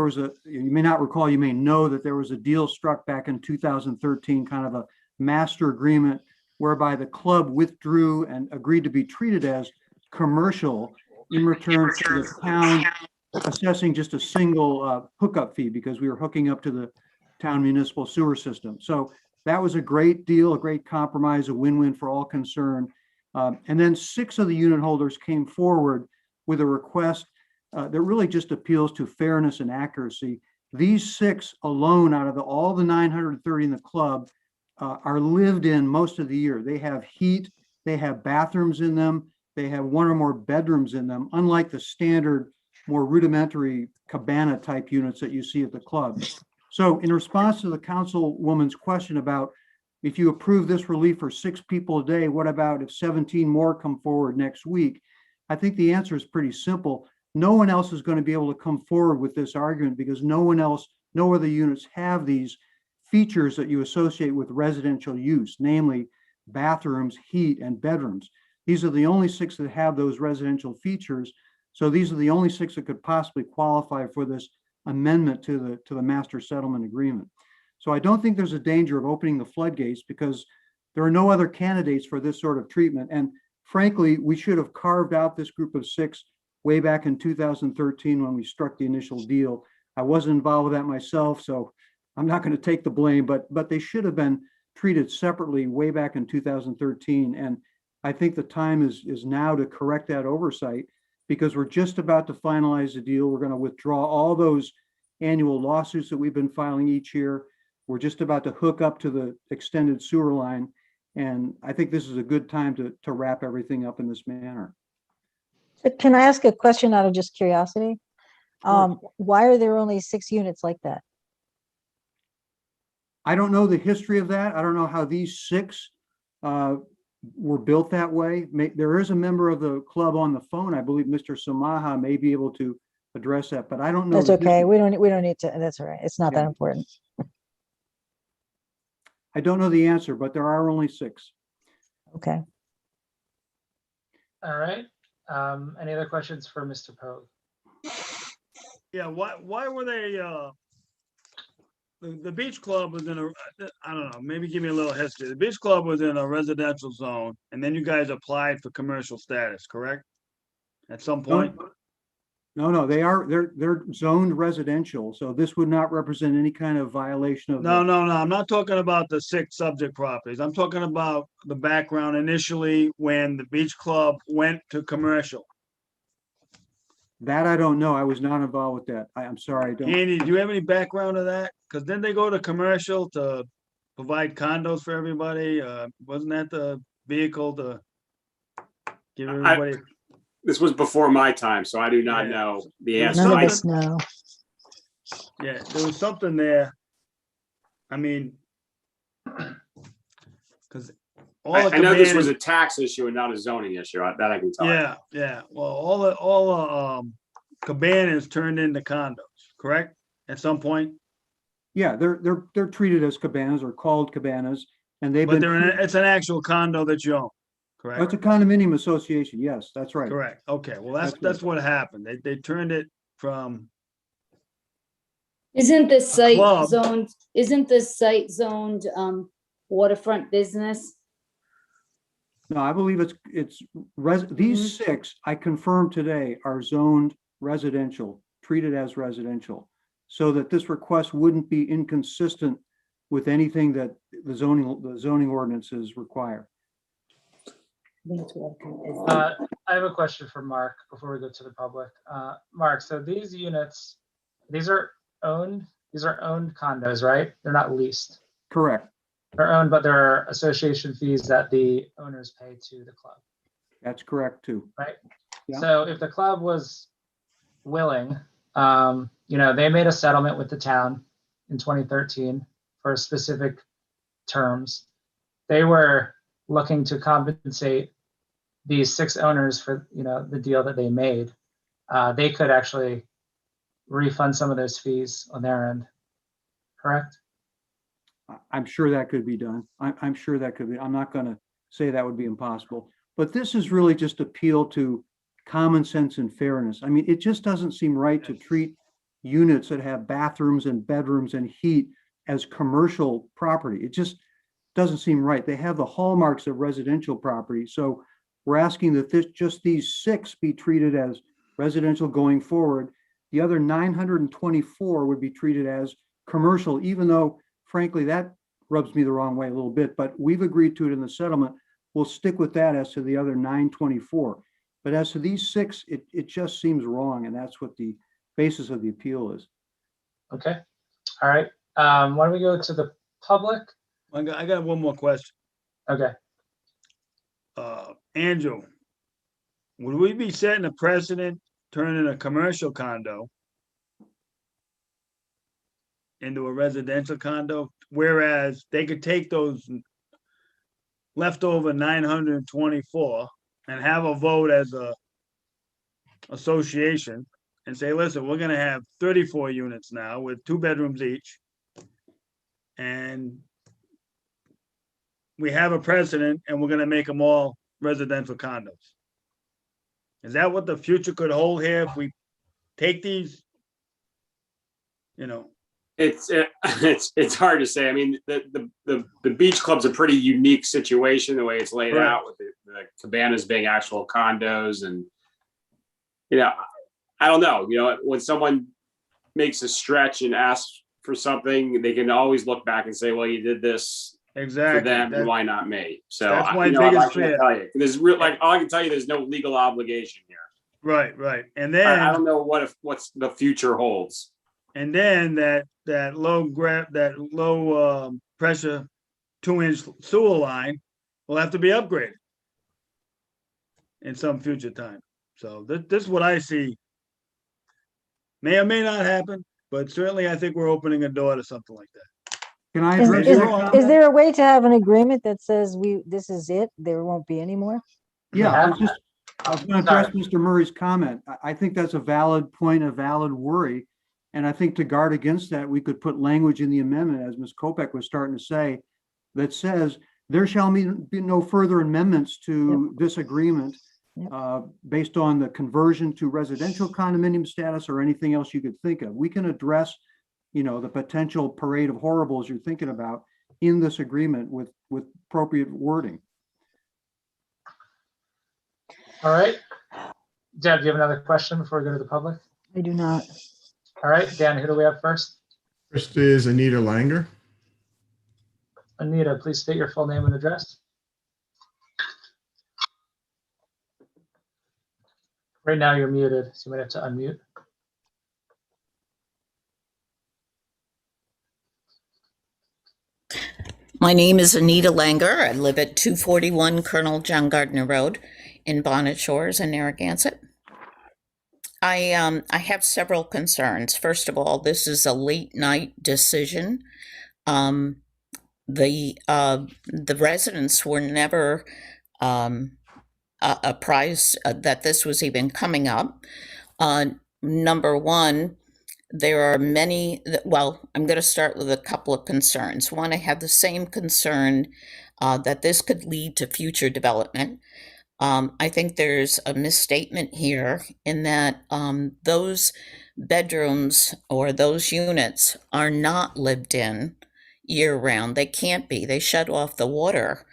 you may not recall, you may know that there was a deal struck back in 2013, kind of a master agreement whereby the club withdrew and agreed to be treated as commercial in return for the town assessing just a single hookup fee because we were hooking up to the town municipal sewer system. So that was a great deal, a great compromise, a win-win for all concerned. And then 6 of the unit holders came forward with a request that really just appeals to fairness and accuracy. These 6 alone out of all the 930 in the club are lived in most of the year. They have heat, they have bathrooms in them, they have 1 or more bedrooms in them, unlike the standard, more rudimentary cabana type units that you see at the club. So in response to the councilwoman's question about if you approve this relief for 6 people a day, what about if 17 more come forward next week? I think the answer is pretty simple. No one else is going to be able to come forward with this argument because no other units have these features that you associate with residential use, namely bathrooms, heat, and bedrooms. These are the only 6 that have those residential features. So these are the only 6 that could possibly qualify for this amendment to the master settlement agreement. So I don't think there's a danger of opening the floodgates because there are no other candidates for this sort of treatment. And frankly, we should have carved out this group of 6 way back in 2013 when we struck the initial deal. I wasn't involved with that myself, so I'm not going to take the blame, but they should have been treated separately way back in 2013. And I think the time is now to correct that oversight because we're just about to finalize the deal. We're going to withdraw all those annual lawsuits that we've been filing each year. We're just about to hook up to the extended sewer line. And I think this is a good time to wrap everything up in this manner. Can I ask a question out of just curiosity? Why are there only 6 units like that? I don't know the history of that. I don't know how these 6 were built that way. There is a member of the club on the phone. I believe Mr. Samaha may be able to address that, but I don't know. That's okay. We don't need to. That's all right. It's not that important. I don't know the answer, but there are only 6. Okay. All right. Any other questions for Mr. Pogue? Yeah, why were they, the beach club was in a, I don't know, maybe give me a little history. The beach club was in a residential zone and then you guys applied for commercial status, correct? At some point? No, they're zoned residential, so this would not represent any kind of violation of. No, I'm not talking about the 6 subject properties. I'm talking about the background initially when the beach club went to commercial. That I don't know. I was not involved with that. I'm sorry. I don't. Andy, do you have any background of that? Because then they go to commercial to provide condos for everybody. Wasn't that the vehicle to give everybody? This was before my time, so I do not know the answer. None of us know. Yeah, there was something there. I mean, because I know this was a tax issue and not a zoning issue. That I can tell you. Yeah. Well, all the cabanas turned into condos, correct? At some point. Yeah, they're treated as cabanas or called cabanas, and they've But been. it's an actual condo that you own, correct? It's a condominium association. Yes, that's right. Correct. Okay. Well, that's right. what happened. They turned it from. Isn't the site club. zoned, waterfront business? No, I believe these 6 I confirmed today are zoned residential, treated as residential, so that this request wouldn't be inconsistent with anything that the zoning ordinances require. I have a question for Mark before we go to the public. Mark, so these units, these are owned condos, right? They're not leased. Correct. They're owned, but there are association fees that the owners pay to the club. That's correct too. Right. Yeah. So if the club was willing, they made a settlement with the town in 2013 for specific terms. They were looking to compensate these 6 owners for, the deal that they made. They could actually refund some of those fees on their end. Correct? I'm sure that could be done. I'm sure that could be. I'm not going to say that would be impossible, but this is really just appeal to common sense and fairness. I mean, it just doesn't seem right to treat units that have bathrooms and bedrooms and heat as commercial property. It just doesn't seem right. They have the hallmarks of residential property. So we're asking that these 6 be treated as residential going forward. The other 924 would be treated as commercial, even though frankly, that rubs me the wrong way a little bit, but we've agreed to it in the settlement. We'll stick with that as to the other 924. But as to these 6, it just seems wrong, and that's what the basis of the appeal is. Okay. All right. Why don't we go to the public? I got one more question. Okay. Andrew, would we be setting a precedent turning a commercial condo into a residential condo, whereas they could take those leftover 924 and have a vote as a association and say, listen, we're gonna have 34 units now with 2 bedrooms each. And we have a precedent and we're gonna make them all residential condos. Is that what the future could hold here if we take these? You know, it's hard to say. I mean, the beach club's a pretty unique situation, the way it's laid Right. out with the cabanas being actual condos. And, you know, I don't know, you know, when someone makes a stretch and asks for something, they can always look back and say, well, you did this exactly. for them, That- why not me? So that's my you know, I'm biggest not gonna fear. tell you. There's real, like, all I can tell you, there's no legal obligation here. Right, right. And I then, don't know what's the future holds. and then that low pressure 2-inch sewer line will have to be upgraded in some future time. So this is what I see. May or may not happen, but certainly I think we're opening a door to something like that. Can I Is, address Maybe that wrong. is comment? there a way to have an agreement that says this is it, there won't be any more? Yeah, Yeah. I was going to address Mr. Murray's comment. I think that's a valid point, a valid worry. And I think to guard against that, we could put language in the amendment, as Ms. Kopek was starting to say, that says there shall be no further amendments to this agreement based on the conversion to residential condominium status or anything else you could think of. We can address, you know, the potential parade of horribles you're thinking about in this agreement with appropriate wording. All right. Deb, do you have another question before we go to the public? I do not. All right, Dan, who do we have first? First is Anita Langer. Anita, please state your full name and address. Right now you're muted, so you might have to unmute. My name is Anita Langer. I live at 241 Colonel John Gardner Road in Bonnet Shores in Narragansett. I have several concerns. First of all, this is a late night decision. The residents were never apprised that this was even coming up. Number one, there are many, well, I'm going to start with a couple of concerns. One, I have the same concern that this could lead to future development. I think there's a misstatement here in that those bedrooms or those units are not lived in year round. They can't be. They shut off the water.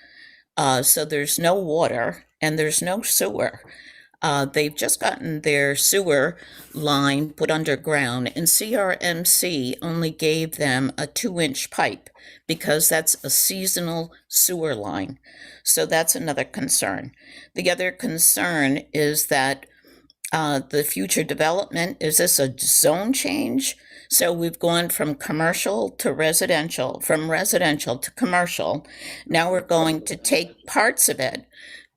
So there's no water and there's no sewer. They've just gotten their sewer line put underground, and CRMC only gave them a 2-inch pipe because that's a seasonal sewer line. So that's another concern. The other concern is that the future development, is this a zone change? So we've gone from commercial to residential, from residential to commercial. Now we're going to take parts of it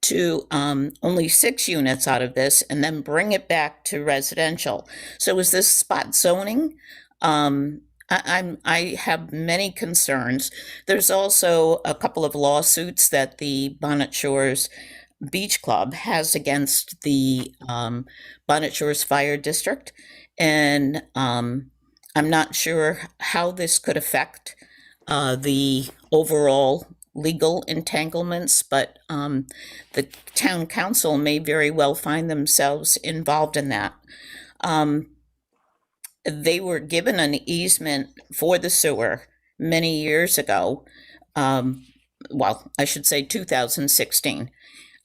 to only 6 units out of this and then bring it back to residential. So is this spot zoning? I have many concerns. There's also a couple of lawsuits that the Bonnet Shores Beach Club has against the Bonnet Shores Fire District. And I'm not sure how this could affect the overall legal entanglements, but the town council may very well find themselves involved in that. They were given an easement for the sewer many years ago. Well, I should say 2016.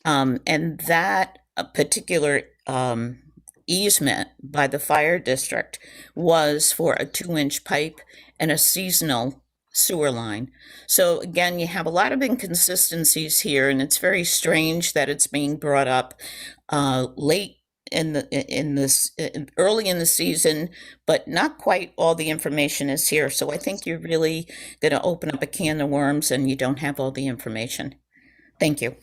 And that particular easement by the fire district was for a 2-inch pipe and a seasonal sewer line. So again, you have a lot of inconsistencies here, and it's very strange that it's being brought up late early in the season, but not quite all the information is here. So I think you're really going to open up a can of worms, and you don't have all the information. Thank you.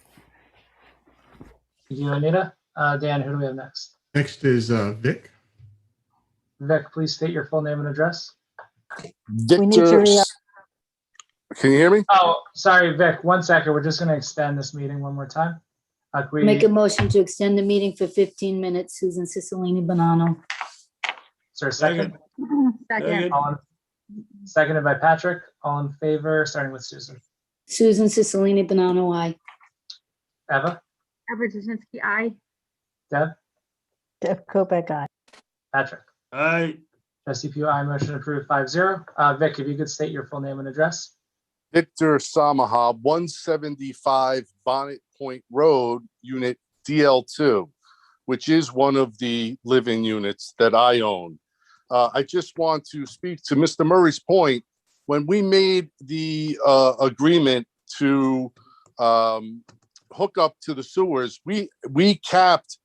Thank you, Anita. Dan, who do we have next? Next is Vic. Vic, please state your full name and address. We need to Victor, re- can you hear me? Oh, sorry, Vic, 1 second. We're just going to extend this meeting one more time. Can we- Make a motion to extend the meeting for 15 minutes. Susan Cicilline Bonanno. Is there a second? Second. Seconded by Patrick. All in favor, starting with Susan. Susan Cicilline Bonanno, aye. Eva, Ever Jasinski, aye. Deb, Deb Kopeck, aye. Patrick. Aye. Trustee Pugh, aye. Motion approved 5-0. Vic, if you could state your full name and address. Victor Samaha, 175 Bonnet Point Road, Unit DL2, which is one of the living units that I own. I just want to speak to Mr. Murray's point. When we made the agreement to hook up to the sewers, we capped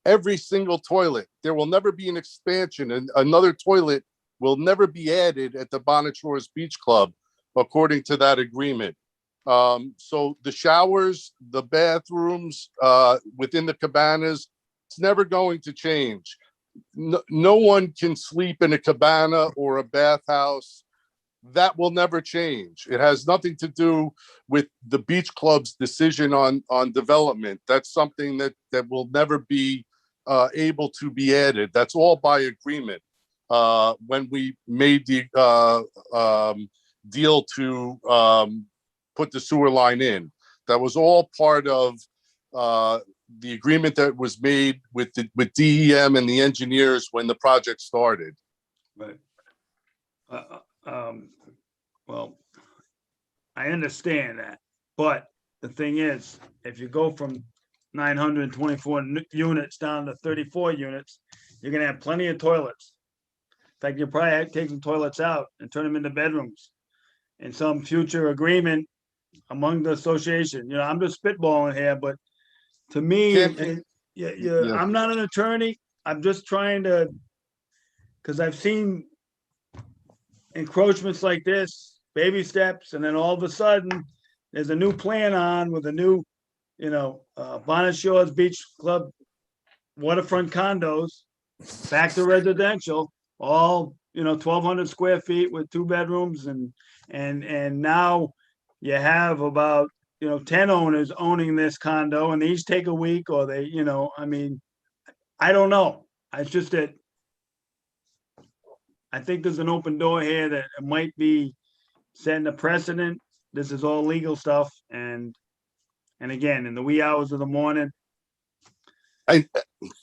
every single toilet. There will never be an expansion, and another toilet will never be added at the Bonnet Shores Beach Club, according to that agreement. So the showers, the bathrooms within the cabanas, it's never going to change. No one can sleep in a cabana or a bathhouse. That will never change. It has nothing to do with the beach club's decision on development. That's something that will never be able to be added. That's all by agreement. When we made the deal to put the sewer line in, that was all part of the agreement that was made with DEM and the engineers when the project started. Right. Well, I understand that, but the thing is, if you go from 924 units down to 34 units, you're gonna have plenty of toilets. In fact, you'll probably take some toilets out and turn them into bedrooms in some future agreement among the association. You know, I'm just spitballing here, but to me, I'm not an attorney. I'm just trying to, because I've seen encroachments like this, baby steps, and then all of a sudden, there's a new plan on with a new, Bonnet Shores Beach Club waterfront condos, back to residential, all, 1,200 square feet with 2 bedrooms, and now you have about 10 owners owning this condo, and they each take a week, or they, I don't know. It's just that I think there's an open door here that it might be setting a precedent. This is all legal stuff, and again, in the wee hours of the morning.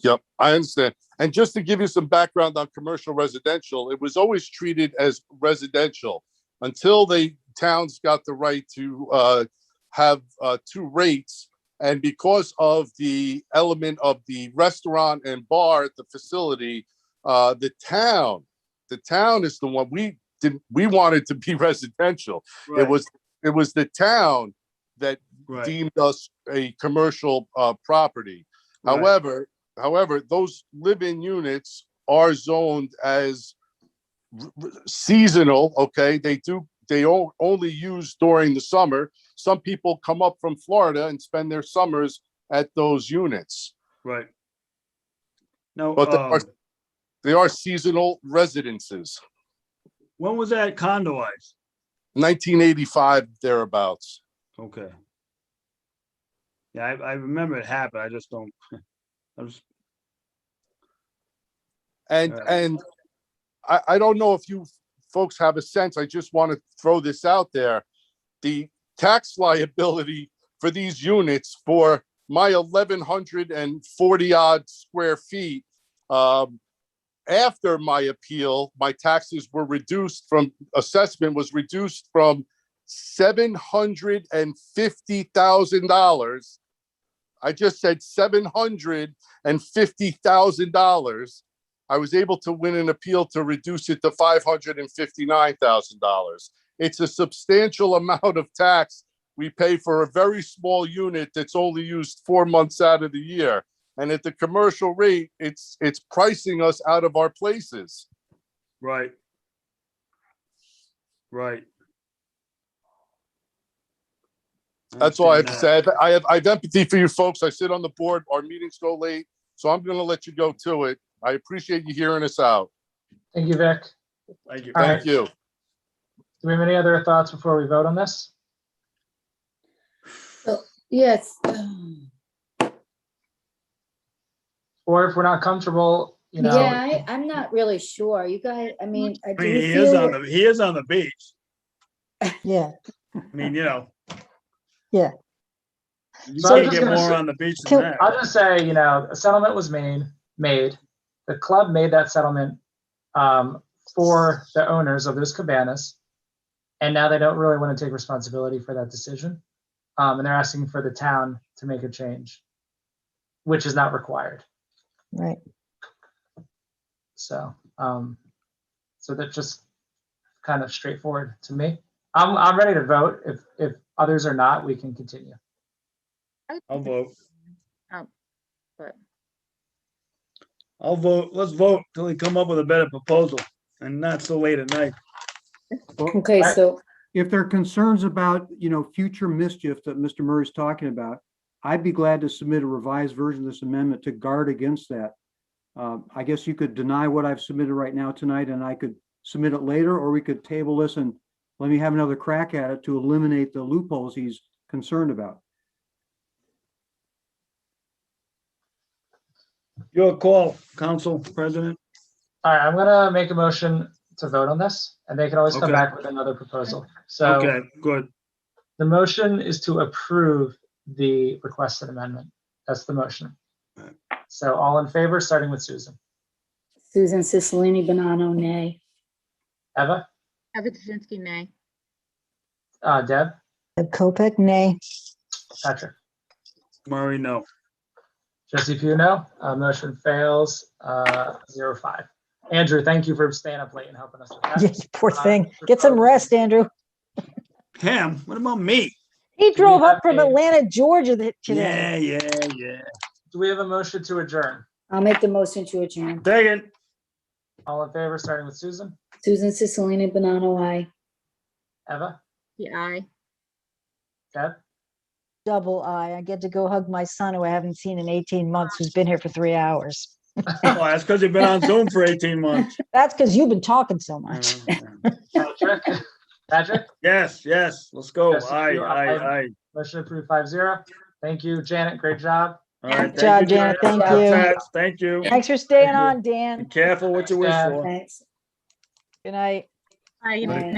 Yep, I understand. And just to give you some background on commercial residential, it was always treated as residential until the towns got the right to have 2 rates. And because of the element of the restaurant and bar at the facility, the town is the one we wanted to be residential. Right. It was the town that Right. deemed us a commercial property. Right. However, those live-in units are zoned as seasonal. Okay, they only use during the summer. Some people come up from Florida and spend their summers at those units. Right. No, But they are seasonal residences. when was that condoized? 1985 thereabouts. Okay. Yeah, I remember it happened. I just don't. And I don't know if you folks have a sense. I just want to throw this out there. The tax liability for these units for my 1,140 odd square feet, after my appeal, my taxes were reduced from assessment was reduced from $750,000. I just said $750,000. I was able to win an appeal to reduce it to $559,000. It's a substantial amount of tax we pay for a very small unit that's only used 4 months out of the year. And at the commercial rate, it's pricing us out of our places. Right. Right. That's all I have to say. I have empathy for you folks. I sit on the board. Our meetings go late, so I'm going to let you go to it. I appreciate you hearing us out. Thank you, Vic. Thank you. All Thank right. you. Do we have any other thoughts before we vote on this? Yes. Or if we're not comfortable, you know. Yeah, I'm not really sure. You guys, I mean, do I mean, we he is feel? on the beach. Yeah, I mean, you know, yeah. you So I'm can't just get gonna more say- on the beach than that. I'll just say, you know, a settlement was made. The club made that settlement for the owners of those cabanas. And now they don't really want to take responsibility for that decision. And they're asking for the town to make a change, which is not required. Right. So, so that's just kind of straightforward to me. I'm ready to vote. If others are not, we can continue. I'll vote. But I'll vote. Let's vote till they come up with a better proposal and not so late at night. Okay, so If there are concerns about, future mischief that Mr. Murray's talking about, I'd be glad to submit a revised version of this amendment to guard against that. I guess you could deny what I've submitted right now tonight, and I could submit it later, or we could table this and let me have another crack at it to eliminate the loopholes he's concerned about. Your call, Council President. All right, I'm gonna make a motion to vote on this, and they can always come Okay. back with another proposal. So Okay, good. the motion is to approve the requested amendment. That's the motion. So all in favor, starting with Susan. Susan Cicilline Bonanno, nay. Eva, Eva Jasinski, nay. Deb, Kopek, nay. Patrick, Murray, no. Jesse Pugh, no. Motion fails 0-5. Andrew, thank you for staying up late and helping us with that. Yes, poor thing. Get some rest, Andrew. Cam, what about me? He drove have up from a- Atlanta, Georgia today. Yeah. Do we have a motion to adjourn? I'll make the motion to adjourn. Second. All in favor, starting with Susan. Susan Cicilline Bonanno, aye. Eva, Yeah, aye. Deb, Double I get to go hug my son who I haven't seen in 18 months, who's been here for 3 hours. Oh, that's because you've been on Zoom for 18 months. That's because you've been talking so much. Patrick, Yes, let's go. Jesse Aye. Pugh, motion approved 5-0. Thank you, Janet. Great job. All right. Good job, Janet. Thank you. Thank you. Thanks for staying Thank you. on, Dan. Be careful what you wish Dan. for. Thanks. Good night. Aye. Right.